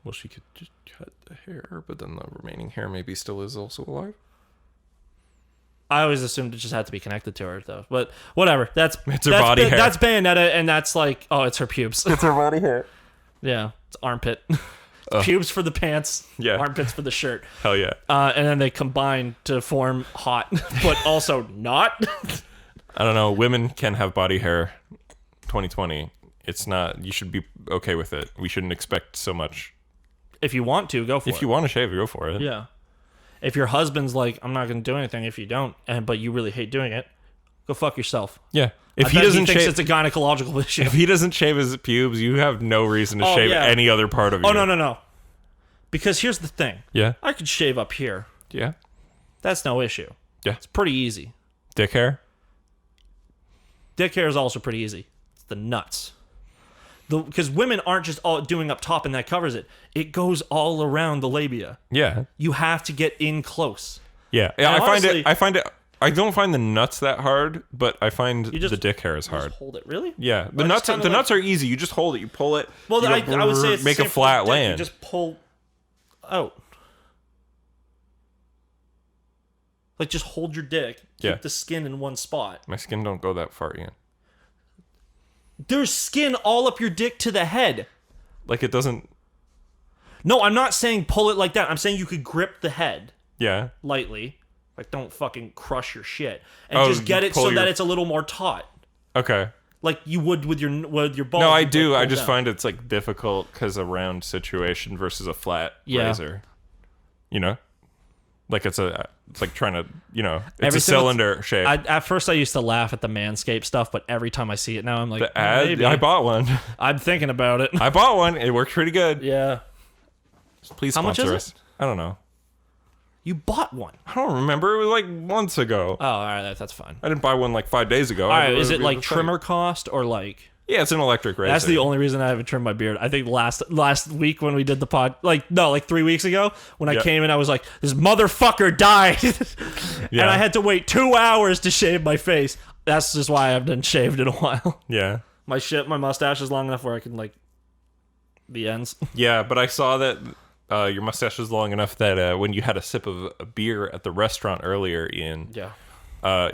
Well, she could just cut the hair, but then the remaining hair maybe still is also alive. I always assumed it just had to be connected to her, though. But whatever. It's her body hair. That's Bayonetta, and that's like... Oh, it's her pubes. It's her body hair. Yeah. It's armpit. Pubes for the pants. Yeah. Armpits for the shirt. Hell yeah. And then they combine to form hot, but also not. I don't know. Women can have body hair. 2020. It's not. You should be okay with it. We shouldn't expect so much. If you want to, go for it. If you want to shave, go for it. Yeah. If your husband's like, I'm not going to do anything if you don't, but you really hate doing it, go fuck yourself. Yeah. If I he bet doesn't thinks shave, it's a gynecological issue. if he doesn't shave his pubes, you have no reason to shave yeah. any other part of you. Oh, no. Because here's the thing. Yeah. I could shave up here. Yeah. That's no issue. Yeah. It's pretty easy. Dick hair. Dick hair is also pretty easy. It's the nuts. Because women aren't just all doing up top and that covers it. It goes all around the labia. Yeah. You have to get in close. Yeah. And I honestly- find it. I don't find the nuts that hard, but I find the dick hair is hard. Just hold it, really? Yeah, the Well, nuts. it's kinda The nuts are easy. You just hold it. You pull it. Well, you I go would say it's make the a same for flat the dick. land. You just pull out. Like, just hold your dick. Yeah. Keep the skin in one spot. My skin don't go that far in. There's skin all up your dick to the head. Like it doesn't. No, I'm not saying pull it like that. I'm saying you could grip the head Yeah. lightly. Like, don't fucking crush your shit. And Oh, just get you it pull so your- that it's a little more taut. Okay. Like you would with your balls. No, I you, do. like, I pull just down. find it's like difficult because a round situation versus a flat Yeah. razor. You know, like it's like trying to it's Every a single- cylinder shape. At first, I used to laugh at the Manscaped stuff, but every time I see it now, I'm like, the ad. maybe. I bought one. I'm thinking about it. I bought one. It worked pretty good. Yeah. Please How much sponsor is us. I don't know. You bought one. I don't remember. It was like months ago. Oh, all right, that's fine. I didn't buy one like 5 days ago. All right, is it like trimmer cost or like? Yeah, it's an electric razor. That's the only reison I haven't trimmed my beard. I think last week when we did the pod, like 3 weeks ago when I Yeah. came in, I was like, this motherfucker died, Yeah. and I had to wait 2 hours to shave my face. That's just why I haven't shaved in a while. Yeah. My mustache is long enough where I can like the ends. Yeah, but I saw that your mustache is long enough that when you had a sip of a beer at the restaurant earlier, Ian, Yeah.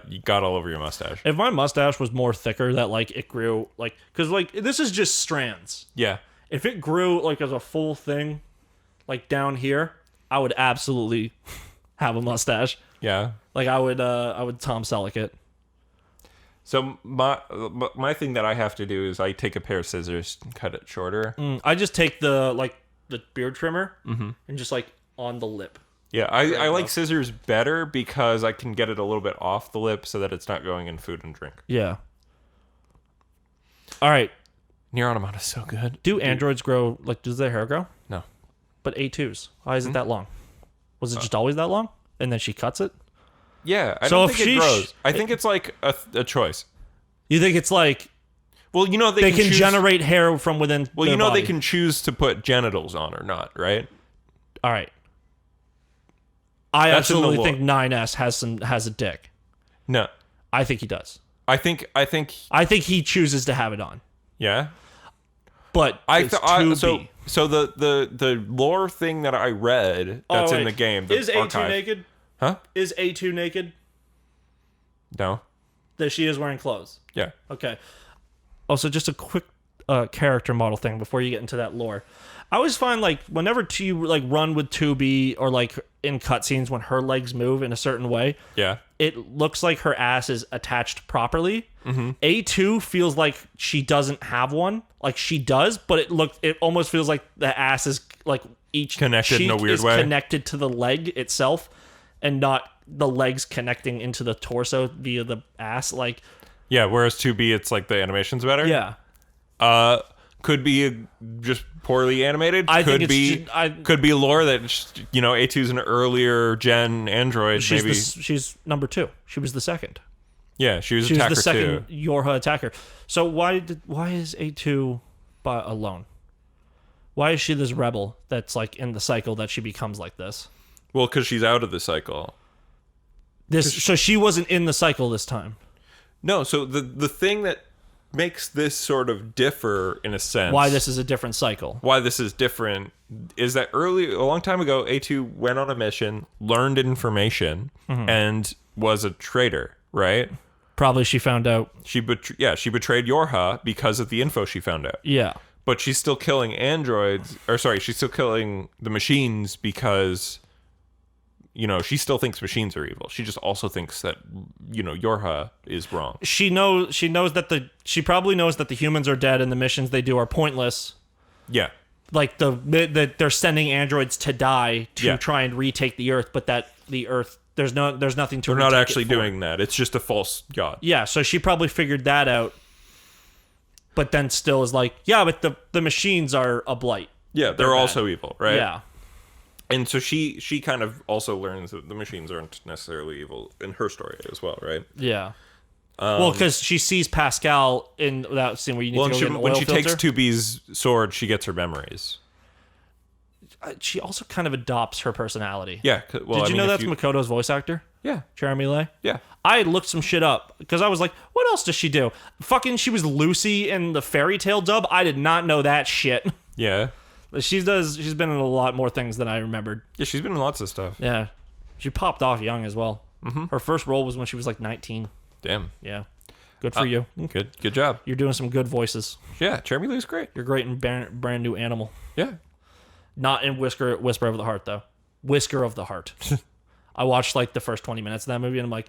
you got all over your mustache. If my mustache was more thicker, that like it grew like because like this is just strands. Yeah. If it grew like as a full thing, like down here, I would absolutely have a mustache. Yeah. Like I would Tom Selleck it. So my thing that I have to do is I take a pair of scissors and cut it shorter. I just take the beard trimmer and just like on the lip. Yeah, I like enough. scissors better because I can get it a little bit off the lip so that it's not going in food and drink. Yeah. All right. Nier Automata is so good. Do androids grow does their hair grow? No. But A2s. Why is it that long? Was it just always that long? And then she cuts it? Yeah, I So don't if think it she- grows. I think it's like a choice. You think it's like Well, you know they can choose, generate hair from within Well, their you know body. they can choose to put genitals on or not, right? All right. I That's in the absolutely lore. think 9S has a dick. No. I think he does. I think he chooses to have it on. yeah. But So the lore thing that I read that's in the game, the is archive. A2 naked? Huh? Is A2 naked? No. That she is wearing clothes. Yeah. Okay. Also, just a quick character model thing before you get into that lore. I always find like whenever you like run with 2B or like in cutscenes when her legs move in a certain way, Yeah. it looks like her ass is attached properly. A2 feels like she doesn't have one. Like she does, but it almost feels like the ass is like each connected in a cheek weird is way. connected to the leg itself, and not the legs connecting into the torso via the ass. Like Yeah, whereas 2B, it's like the animation's better. yeah, Could be just poorly animated. I think could it's could be lore that A2's an earlier gen android. Maybe she's number 2. She was the second. yeah, she was She was attacker the second too. Yorha attacker. So why is A2 alone? Why is she this rebel that's like in the cycle that she becomes like this? Well, because she's out of the cycle. So she wasn't in the cycle this time. No, so the thing that makes this sort of differ in a sense. Why this is a different cycle? Why this is different is that a long time ago, A2 went on a mission, learned information, and was a traitor, right? Probably she found out. She betrayed Yorha because of the info she found out. Yeah. But she's still killing she's still killing the machines because, she still thinks machines are evil. She just also thinks that, Yorha is wrong. She probably knows that the humans are dead and the missions they do are pointless. Yeah. Like they're sending androids to die to try and retake the Earth, but that the Earth there's nothing to. They're not actually doing that. It's just a false god. Yeah, so she probably figured that out. But then still is like, yeah, but the machines are a blight. Yeah, they're also evil, right? Yeah. And so she kind of also learns that the machines aren't necessarily evil in her story as well, right? Yeah. Well, because she sees Pascal in that scene where you need to go get an oil when she filter. takes 2B's sword, she gets her memories. She also kind of adopts her personality. Yeah. Well, Did you know that's Makoto's voice actor? Yeah. Jeremy Lay? Yeah. I looked some shit up because I was like, what else does she do? Fucking she was Lucy in the fairy tale dub. I did not know that shit. Yeah. She's been in a lot more things than I remembered. Yeah, she's been in lots of stuff. Yeah. She popped off young as well. Mm-hmm. Her first role was when she was like 19. Damn. Yeah. Good for you. Good job. You're doing some good voices. Yeah, Jeremy Lee's great. You're great in brand new Animal. Yeah. Not in Whisper of the Heart, though. Whisker of the Heart. I watched like the first 20 minutes of that movie and I'm like,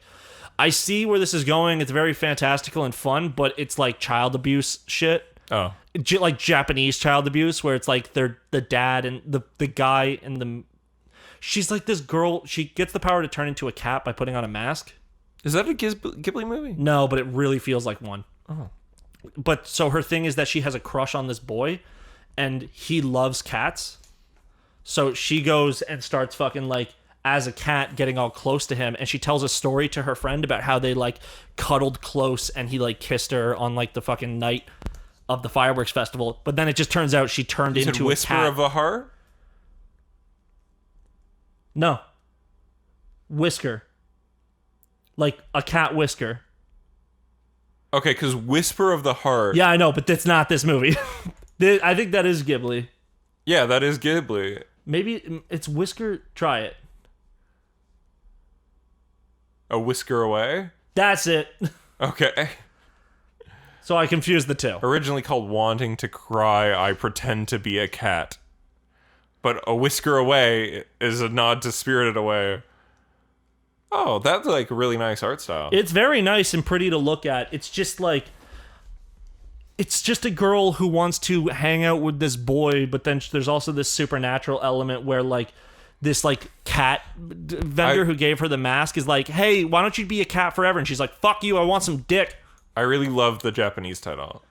I see where this is going. It's very fantastical and fun, but it's like child abuse shit. Oh. Like Japanese child abuse where it's like they're the dad and the guy and the... She's like this girl. She gets the power to turn into a cat by putting on a mask. Is that a Ghibli movie? No, but it really feels like one. Oh. But so her thing is that she has a crush on this boy and he loves cats. So she goes and starts fucking like as a cat getting all close to him, and she tells a story to her friend about how they like cuddled close and he like kissed her on like the fucking night of the fireworks festival. But then it just turns out she turned into a Whisper cat. of a Heart? No. Whisker. Like a cat whisker. Okay, because Whisper of the Heart... Yeah, I know, but that's not this movie. I think that is Ghibli. Yeah, that is Ghibli. Maybe it's Whisker. Try it. A Whisker Away? That's it. Okay. So I confused the two. Originally called Wanting to Cry, I Pretend to Be a Cat. But A Whisker Away is a nod to Spirited Away. Oh, that's like a really nice art style. It's very nice and pretty to look at. It's just like... It's just a girl who wants to hang out with this boy, but then there's also this supernatural element where like this like cat vendor who gave her the mask is like, hey, why don't you be a cat forever? And she's like, fuck you, I want some dick. I really love the Japanese title.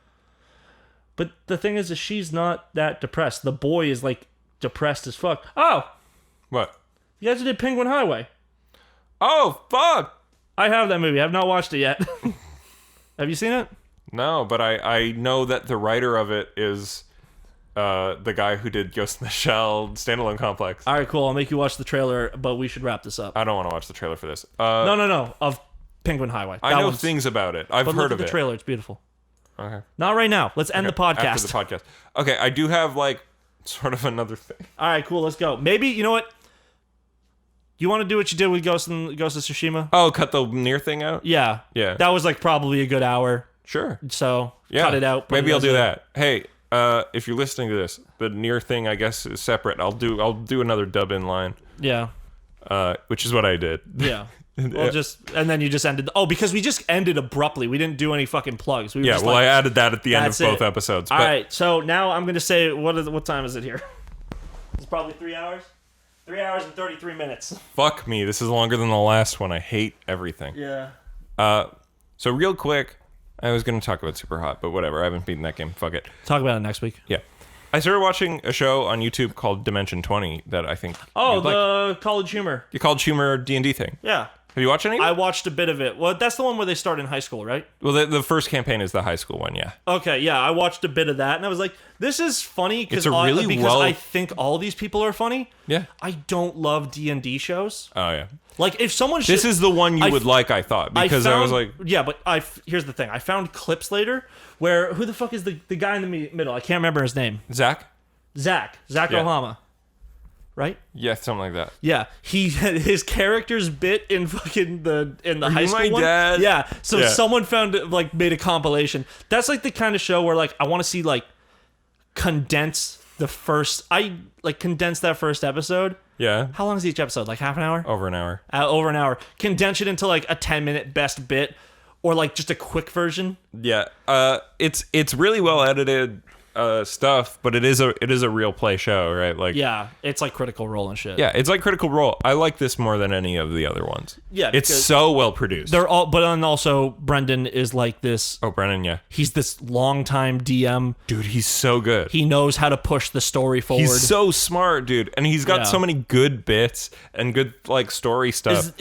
But the thing is she's not that depressed. The boy is like depressed as fuck. Oh, What? you guys did Penguin Highway. Oh, fuck! I have that movie. I have not watched it yet. Have you seen it? No, but I know that the writer of it is the guy who did Ghost in the Shell standalone complex. All right, cool. I'll make you watch the trailer, but we should wrap this up. I don't want to watch the trailer for this. No. Of Penguin Highway. I know things about it. I've heard of the it. trailer. It's beautiful. Okay. Not right now. Let's end the podcast. After the podcast. Okay, I do have like sort of another thing. All right, cool. Let's go. Maybe you know what? You want to do what you did with Ghost of Tsushima? Oh, cut the Nier thing out? Yeah. Yeah. That was like probably a good hour. Sure. So Yeah. cut it out. Maybe I'll do that. Hey, if you're listening to this, the Nier thing I guess is separate. I'll do another dub in line. Yeah. Which is what I did. Yeah. Well, and then you just ended. Oh, because we just ended abruptly. We didn't do any fucking plugs. We were just I added that at the end of both it. episodes. All right, so now I'm gonna say what time is it here? It's probably 3 hours. 3 hours and 33 minutes. Fuck me. This is longer than the last one. I hate everything. Yeah. So real quick, I was gonna talk about Super Hot, but whatever. I haven't beaten that game. Fuck it. Talk about it next week. Yeah. I started watching a show on YouTube called Dimension 20 that I think. Oh, you'd like. the College Humor. The College Humor D&D thing. Yeah. Have you watched any? I watched a bit of it. Well, that's the one where they start in high school, right? Well, the first campaign is the high school one, yeah. Okay, yeah, I watched a bit of that, and I was like, "This is funny because I think all these people are funny." Yeah. I don't love D&D shows. Oh yeah. Like if someone This is the one you would like, I thought, because I was like, yeah, but here's the thing: I found clips later where who the fuck is the guy in the middle? I can't remember his name. Zach Yeah. Ohama, right? Yeah, something like that. Yeah, his character's bit in fucking in the high school my one. dad? Yeah, so Yeah. someone found it, like made a compilation. That's like the kind of show where like I want to see like condense that first episode. Yeah. How long is each episode? Like half an hour? Over an hour. Over an hour. Condense it into like a 10-minute best bit, or like just a quick version. Yeah. It's really well edited stuff, but it is a real play show, right? Like Yeah, it's like Critical Role and shit. Yeah, it's like Critical Role. I like this more than any of the other ones. Yeah, it's because so well produced. They're all, but then also Brendan is like this. Oh, Brendan, yeah. He's this longtime DM. Dude, he's so good. He knows how to push the story forward. He's so smart, dude, and he's got so many good bits and good like story stuff.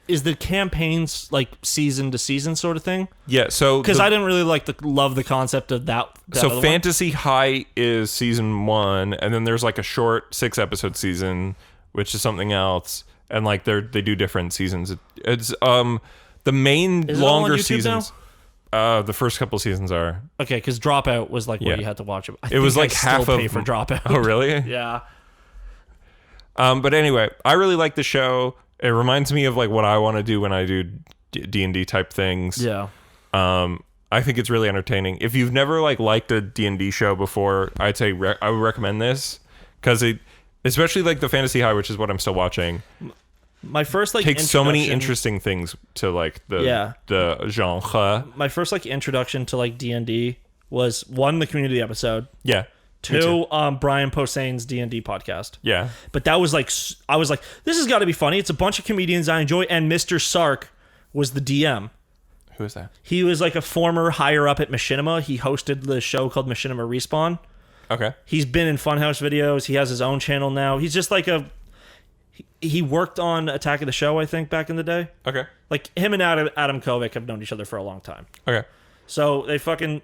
Is the campaigns like season to season sort of thing? Yeah, so because I didn't really love the concept of that so Fantasy High is season 1, and then there's like a short 6-episode season, which is something else, and like they do different seasons. It's the main longer seasons. The first couple seasons are okay because Dropout was like where you had to watch it. It was like half of for Dropout. Oh really? Yeah. But anyway, I really like the show. It reminds me of like what I want to do when I do D&D type things. Yeah. I think it's really entertaining. If you've never like liked a D&D show before, I'd say I would recommend this because it, especially like the Fantasy High, which is what I'm still watching. My first like takes so many interesting things to like the genre. My first like introduction to like D&D was one, the community episode. Yeah. 2, Brian Posehn's D&D podcast. Yeah. But that was like, I was like, this has got to be funny. It's a bunch of comedians I enjoy, and Mr. Sark was the DM. Who is that? He was like a former higher up at Machinima. He hosted the show called Machinima Respawn. Okay. He's been in Funhouse videos. He has his own channel now. He's just like he worked on Attack of the Show, I think, back in the day. Okay. Like him and Adam Kovic have known each other for a long time. Okay. So they fucking...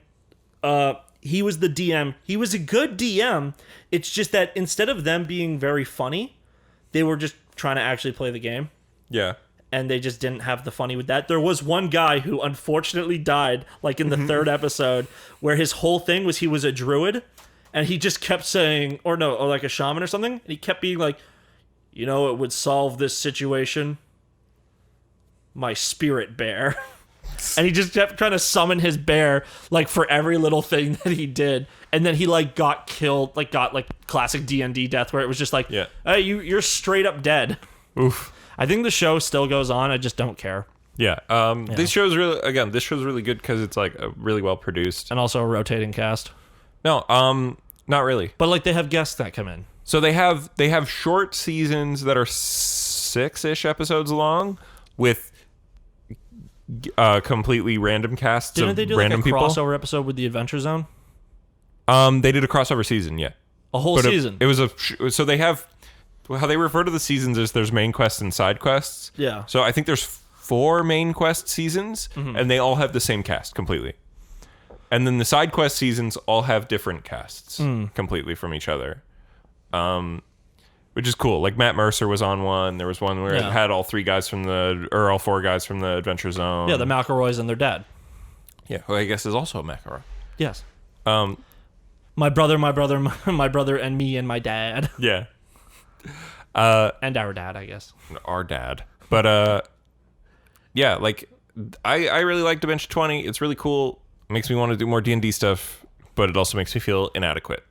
he was the DM. He was a good DM. It's just that instead of them being very funny, they were just trying to actually play the game. Yeah. And they just didn't have the funny with that. There was one guy who unfortunately died, like in the third episode, where his whole thing was he was a druid, and he just kept saying, or like a shaman or something, and he kept being like, you know, it would solve this situation. My spirit bear. And he just kept trying to summon his bear, like, for every little thing that he did. And then he, like, got killed, like, got, like, classic D&D death, where it was just like, hey, you're straight up dead. Oof. I think the show still goes on. I just don't care. Yeah. This show's really good because it's, like, really well produced. And also a rotating cast. No, not really. But, like, they have guests that come in. So they have short seasons that are 6-ish episodes long with... completely random casts Didn't of they do random like a people. crossover episode with the Adventure Zone? They did a crossover season, yeah. A whole season. It was so they have how they refer to the seasons is there's main quests and side quests. Yeah. So I think there's 4 main quest seasons, and they all have the same cast completely. And then the side quest seasons all have different casts completely from each other. which is cool. Like Matt Mercer was on one. There was one where it had all 4 guys from the Adventure Zone. Yeah, the McElroys and their dad. Yeah, who I guess is also a McElroy. Yes. My brother, and me and my dad. Yeah. And our dad, I guess. Our dad. But yeah, like I really like Dimension 20. It's really cool. It makes me want to do more D&D stuff, but it also makes me feel inadequate.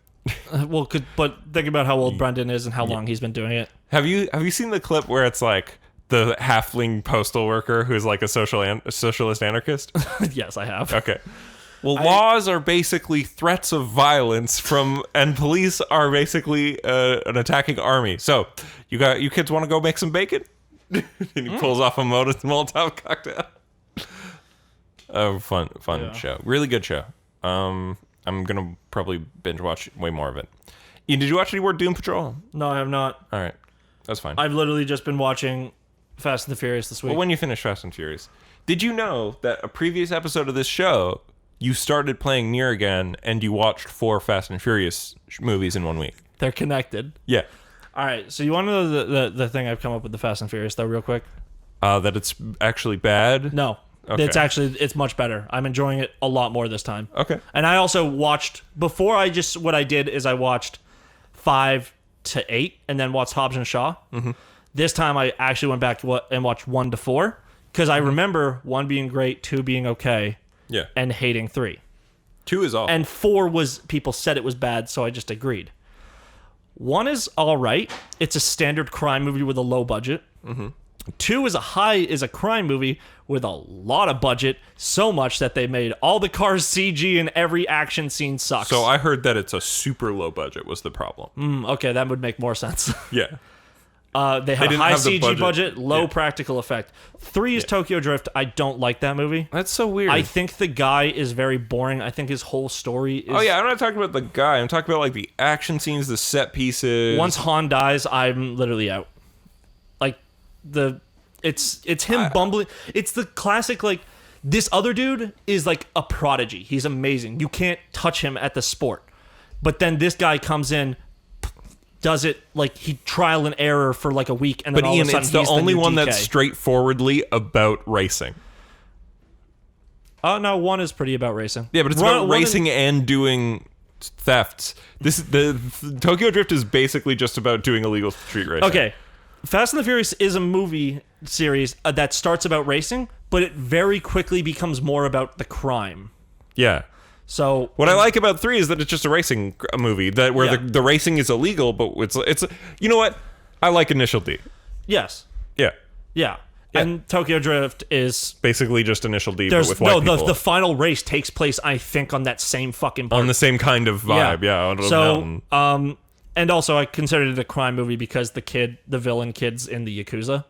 But think about how old Brendan is and how long he's been doing it. Have you seen the clip where it's like the halfling postal worker who's like a socialist anarchist? Yes, I have. Okay. Well, laws are basically threats of violence and police are basically an attacking army. So, you kids want to go make some bacon? And he pulls off a Molotov cocktail. Oh, fun show. Really good show. I'm gonna probably binge watch way more of it. Ian, did you watch any more Doom Patrol? No, I have not. All right, that's fine. I've literally just been watching Fast and the Furious this week. Well, when you finish Fast and Furious, did you know that a previous episode of this show, you started playing Nier again, and you watched 4 Fast and Furious movies in 1 week? They're connected. Yeah. All right, so you want to know the thing I've come up with the Fast and Furious, though, real quick? That it's actually bad? No. Okay. It's much better. I'm enjoying it a lot more this time. Okay. And I also watched, what I did is I watched 5 to 8 and then watched Hobbs and Shaw. Mm-hmm. This time I actually went back and watched 1 to 4 because I remember 1 being great, 2 being okay, and hating 3. 2 is awful. And 4 people said it was bad, so I just agreed. 1 is all right. It's a standard crime movie with a low budget. Mm-hmm. 2 is a crime movie with a lot of budget, so much that they made all the cars CG and every action scene sucks. So I heard that it's a super low budget was the problem. Okay, that would make more sense. Yeah. They had a high CG budget, low Yeah. practical effect. 3 is Tokyo Drift. I don't like that movie. That's so weird. I think the guy is very boring. I think his whole story is... Oh yeah, I'm not talking about the guy. I'm talking about like the action scenes, the set pieces. Once Han dies, I'm literally out. Like, it's him bumbling. It's the classic, like, this other dude is like a prodigy. He's amazing. You can't touch him at the sport. But then this guy comes in, does it like he trial and error for like a week, and then all Ian, of a sudden it's the he's only new one DK. that's straightforwardly about racing. Oh no, 1 is pretty about racing. Yeah, but it's about racing and doing thefts. The Tokyo Drift is basically just about doing illegal street racing. Okay, Fast and the Furious is a movie series that starts about racing, but it very quickly becomes more about the crime. Yeah. So what I like about 3 is that it's just a racing movie where the racing is illegal, but it's you know what? I like Initial D. Yes. Yeah. Yeah. And Tokyo Drift is basically just Initial D, but with white people. The final race takes place, I think, on that same fucking part. On the same kind of vibe, on a mountain. And also I considered it a crime movie because the villain kid's in the Yakuza.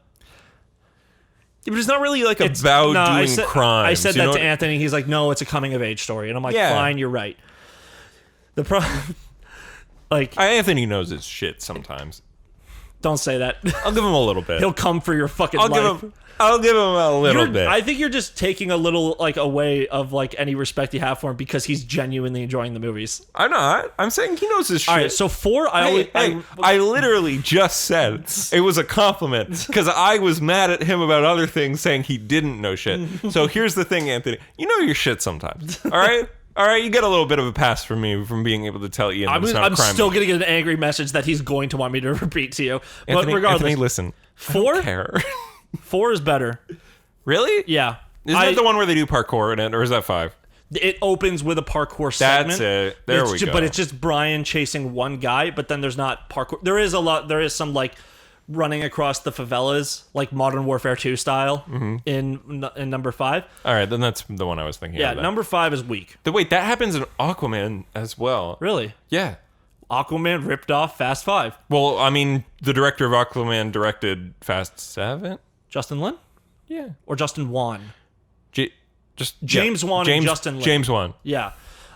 Yeah, but it's not really like about doing crimes. I said that to Anthony. He's like, no, it's a coming of age story, and I'm like, fine, you're right. The problem, like, Anthony knows his shit sometimes. Don't say that. I'll give him a little bit. He'll come for your fucking life. I'll give him a little bit. I think you're just taking a little like away of like any respect you have for him because he's genuinely enjoying the movies. I'm not. I'm saying he knows his shit. All right, so 4, I literally just said it was a compliment because I was mad at him about other things, saying he didn't know shit. So here's the thing, Anthony. You know your shit sometimes. All right. All right, you get a little bit of a pass from me from being able to tell Ian that it's not a crime. I'm still going to get an angry message that he's going to want me to repeat to you. Anthony, but regardless, Anthony, listen. 4? I don't care. 4 is better. Really? Yeah. Isn't that the one where they do parkour in it, or is that 5? It opens with a parkour segment. That's it. There we go. But it's just Brian chasing one guy, but then there's not parkour. There is some like running across the favelas, like Modern Warfare 2 style in number 5. All right, then that's the one I was thinking of. Yeah, number 5 is weak. Wait, that happens in Aquaman as well. Really? Yeah. Aquaman ripped off Fast 5. Well, I mean, the director of Aquaman directed Fast 7? Justin Lin? Yeah. Or Justin Wan? James Wan and Justin Lin. James Wan. Yeah.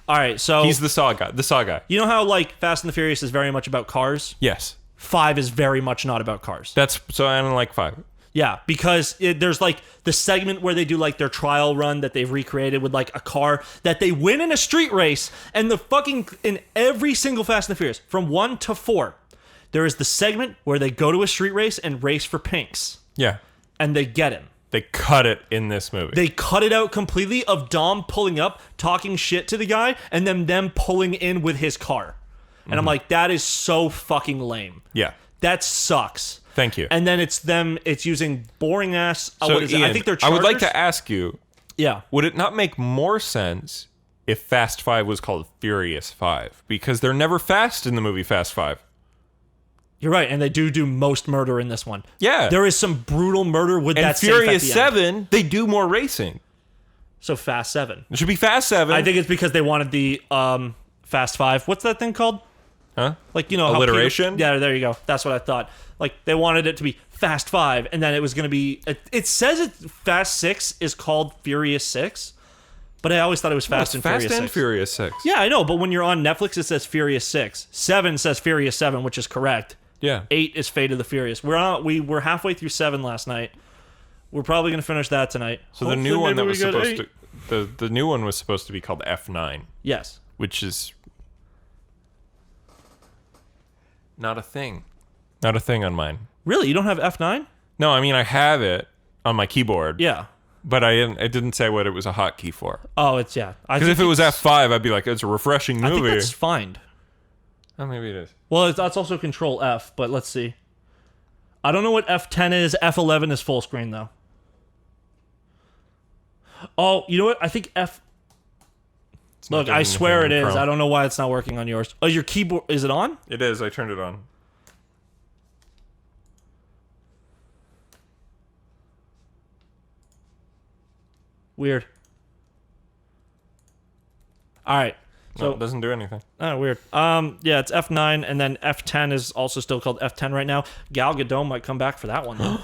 All right, so... He's the Saw guy. The Saw guy. You know how, like, Fast and the Furious is very much about cars? Yes. 5 is very much not about cars. So I don't like 5. Yeah, because there's like the segment where they do like their trial run that they've recreated with like a car that they win in a street race, and in every single Fast and the Furious from 1 to 4, There is the segment where they go to a street race and race for pinks, Yeah. and they get him. They cut it in this movie. They cut it out completely of Dom pulling up, talking shit to the guy, and then them pulling in with his car. And I'm like, that is so fucking lame. Yeah. That sucks. Thank you. And then it's using boring ass. So, what is it? Ian, I think they're I would like Chargers? to ask you, Yeah. would it not make more sense if Fast 5 was called Furious 5? Because they're never fast in the movie Fast 5. You're right, and they do most murder in this one. Yeah. There is some brutal murder with And that Furious safe at the end. 7, they do more racing. So Fast 7. It should be Fast 7. I think it's because they wanted the Fast 5. What's that thing called? Huh? Like, you know, how Alliteration? Yeah, there you go. That's what I thought. Like, they wanted it to be Fast 5, and then it was going to be... It says Fast 6 is called Furious 6, but I always thought it was Fast and Furious 6. Fast and Furious 6. Yeah, I know, but when you're on Netflix, it says Furious 6. 7 says Furious 7, which is correct. Yeah. 8 is Fate of the Furious. We were halfway through 7 last night. We're probably going to finish that tonight. So the new one that was supposed 8. to... The new one was supposed to be called F9. Yes. Which is... not a thing. Not a thing on mine. Really? You don't have F9? No, I mean, I have it on my keyboard. Yeah. But it didn't say what it was a hotkey for. Oh, it's, yeah. Because if it was F5, I'd be like, it's a refreshing movie. I think that's fine. Oh, maybe it is. Well, that's also Control F, but let's see. I don't know what F10 is. F11 is full screen, though. Oh, you know what? I think F... It's not Look, doing I swear it anything on is. Chrome. I don't know why it's not working on yours. Oh, your keyboard... Is it on? It is. I turned it on. Weird. All right. No, So, it doesn't do anything. oh, weird. Yeah, it's F9, and then F10 is also still called F10 right now. Gal Gadot might come back for that one, though.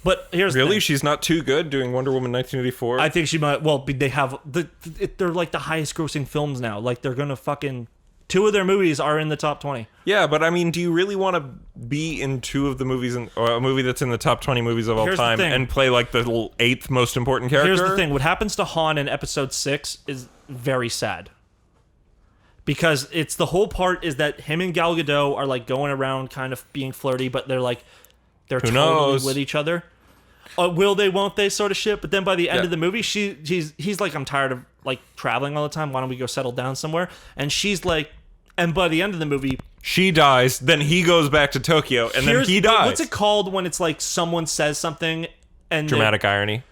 But here's the Really? thing. She's not too good doing Wonder Woman 1984? I think she might. Well, they have they're like the highest grossing films now. Like they're gonna fucking 2 of their movies are in the top 20. Yeah, but I mean, do you really want to be in 2 of the movies, or a movie that's in the top 20 movies of all Here's the time, thing. and play like the 8th most important character? Here's the thing: what happens to Han in Episode 6 is very sad. Because it's the whole part is that him and Gal Gadot are like going around kind of being flirty, but they're totally knows? with each other. Will they, won't they, sort of shit. But then by the end of the movie, he's like, I'm tired of like traveling all the time. Why don't we go settle down somewhere? And she's like, and by the end of the movie, She dies, then he goes back to Tokyo, and then he dies. What's it called when it's like someone says something and Dramatic irony.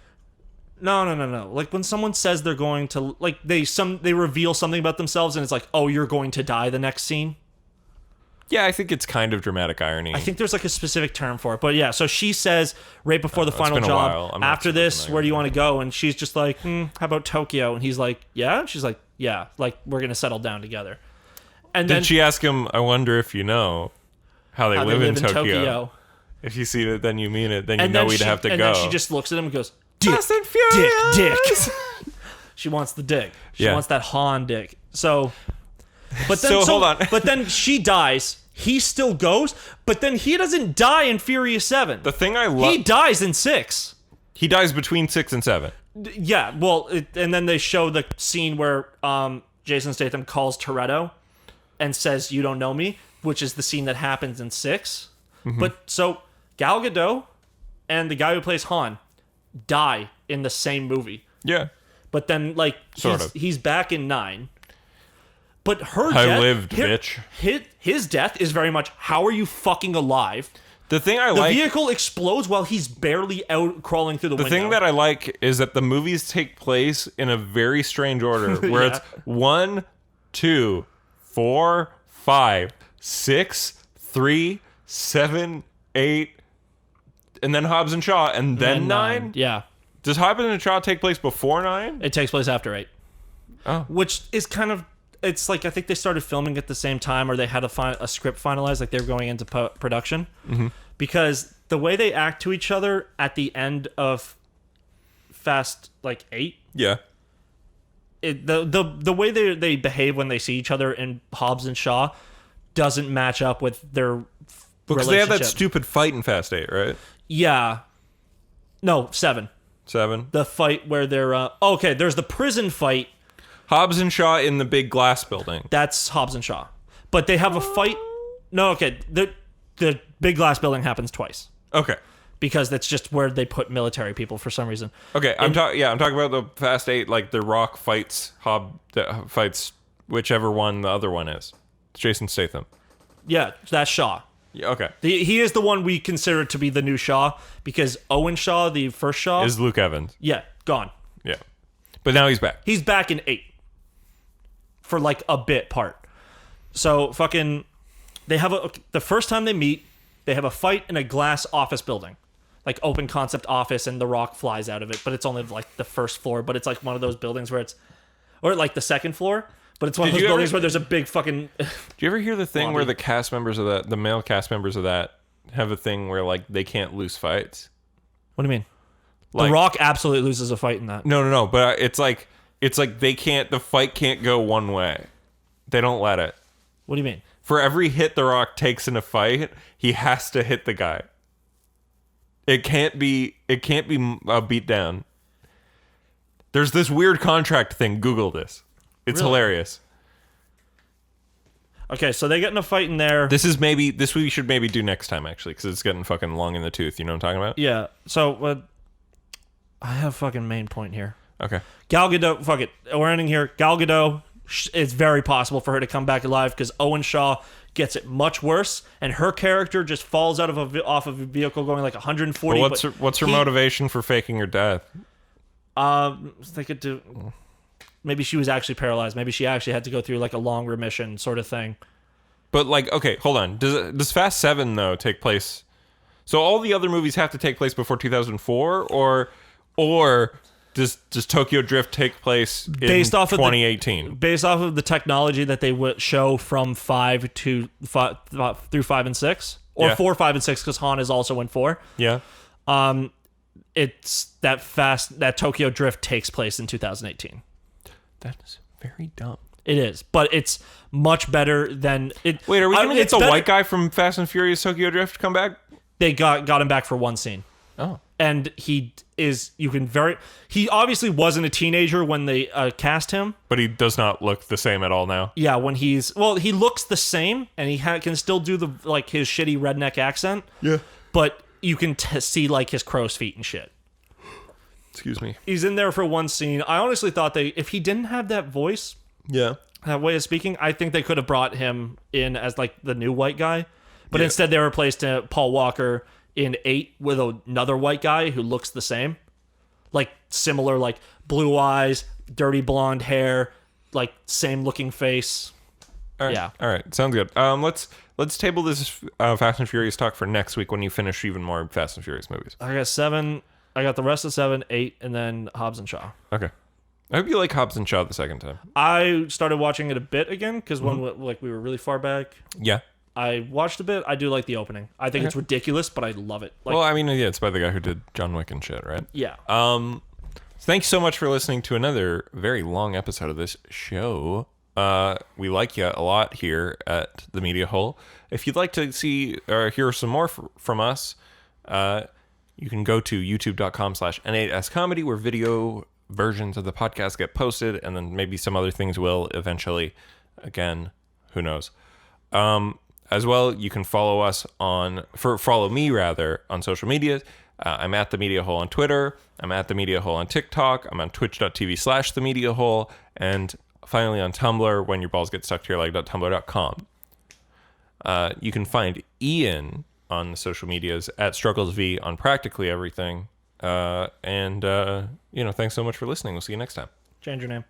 No. Like when someone says they're going to, like they reveal something about themselves, and it's like, oh, you're going to die the next scene. Yeah, I think it's kind of dramatic irony. I think there's like a specific term for it, but yeah. So she says right before the final been a while. job, I'm not after super this, familiar where do you with want to go? And she's just like, how about Tokyo? And he's like, yeah. She's like, yeah. Like we're gonna settle down together. And then Did she ask him, I wonder if you know how they live in Tokyo. If you see it, then you mean it. Then you know we'd have to and go. then she just looks at him and goes, dick, Fast and Furious! dick. She wants the dick. She Yeah. wants that Han dick. So, but then So, hold on. But then she dies. He still goes, but then he doesn't die in Furious 7. The thing I love... He dies in 6. He dies between 6 and 7. Yeah, well, and then they show the scene where Jason Statham calls Toretto and says, "You don't know me," which is the scene that happens in 6. Mm-hmm. But so Gal Gadot and the guy who plays Han die in the same movie. Yeah. But then, like, Sort of. he's back in 9. But her I death... lived, bitch. His death is very much, how are you fucking alive? The thing I The like... vehicle explodes while he's barely out crawling through the window. The thing that I like is that the movies take place in a very strange order, where Yeah. it's 1, 2, 4, 5, 6, 3, 7, 8, and then Hobbs and Shaw, and then 9? Yeah. Does Hobbs and Shaw take place before 9? It takes place after 8. Oh. Which is kind of... It's like, I think they started filming at the same time, or they had a script finalized, like they were going into production. Mm-hmm. Because the way they act to each other at the end of Fast, 8... Yeah. The way they behave when they see each other in Hobbs and Shaw doesn't match up with their Because they have that relationship. stupid fight in Fast 8, right? Yeah. No, 7. 7. The fight where they're... okay, there's the prison fight. Hobbs and Shaw in the big glass building. That's Hobbs and Shaw. But they have a fight... No, okay. The big glass building happens twice Okay. because that's just where they put military people for some reason. Okay, I'm talking about the Fast 8, like the Rock fights fights whichever one the other one is. It's Jason Statham. Yeah, that's Shaw. Yeah, okay. He is the one we consider to be the new Shaw because Owen Shaw, the first Shaw, Is Luke Evans. yeah, gone. Yeah. But now he's back. He's back in 8 for like a bit part. So fucking, they have the first time they meet, they have a fight in a glass office building, like open concept office, and The Rock flies out of it. But it's only like the first floor. But it's like one of those buildings where it's, or like the second floor. But it's one of those buildings where there's a big fucking. Do you ever hear the thing lobby. where the male cast members of that have a thing where like they can't lose fights? What do you mean? Like, The Rock absolutely loses a fight in that. No. But it's like they can't. The fight can't go one way. They don't let it. What do you mean? For every hit The Rock takes in a fight, he has to hit the guy. It can't be a beat down. There's this weird contract thing. Google this. It's Really? hilarious. Okay, so they get in a fight in there. This we should maybe do next time actually, because it's getting fucking long in the tooth. You know what I'm talking about? Yeah. So I have fucking main point here. Okay. Gal Gadot, fuck it. We're ending here. Gal Gadot, it's very possible for her to come back alive because Owen Shaw gets it much worse, and her character just falls out of off of a vehicle going like 140. But what's her motivation for faking her death? They could do. Maybe she was actually paralyzed. Maybe she actually had to go through like a long remission sort of thing. But like, okay, hold on. Does Fast 7 though take place? So all the other movies have to take place before 2004, or does Tokyo Drift take place in 2018? Based off of the technology that they would show from 5 to 5 through 5 and 6, or Yeah. 4, 5, and 6, because Han is also in 4. Yeah. It's that Tokyo Drift takes place in 2018. That is very dumb. It is, but it's much better than it. Wait, are we gonna get the better- white guy from Fast and Furious Tokyo Drift come back? They got him back for one scene. Oh. And he obviously wasn't a teenager when they cast him. But he does not look the same at all now. Yeah, he looks the same, and he can still do his shitty redneck accent. Yeah. But you can see like his crow's feet and shit. Excuse me. He's in there for one scene. I honestly thought if he didn't have that voice, Yeah. that way of speaking, I think they could have brought him in as like the new white guy. But instead they replaced Paul Walker in 8 with another white guy who looks the same. Like similar, like blue eyes, dirty blonde hair, like same looking face. All right. Yeah. All right. Sounds good. Let's table this Fast and Furious talk for next week when you finish even more Fast and Furious movies. I got 7. I got the rest of 7, 8, and then Hobbs and Shaw. Okay. I hope you like Hobbs and Shaw the second time. I started watching it a bit again because when we were really far back. Yeah. I watched a bit. I do like the opening. I think it's ridiculous, but I love it. Like, Well, I mean, yeah, it's by the guy who did John Wick and shit, right? yeah. Thanks so much for listening to another very long episode of this show. We like you a lot here at the Media Hole. If you'd like to see or hear some more from us, you can go to youtube.com/N8SComedy, where video versions of the podcast get posted, and then maybe some other things will eventually. Again, who knows? As well, you can follow us follow me on social media. I'm at The Media Hole on Twitter. I'm at The Media Hole on TikTok. I'm on twitch.tv/The Media Hole. And finally on Tumblr, when your balls get stuck to your leg.tumblr.com. You can find Ian on the social medias at StrugglesV on practically everything. Thanks so much for listening. We'll see you next time. Change your name.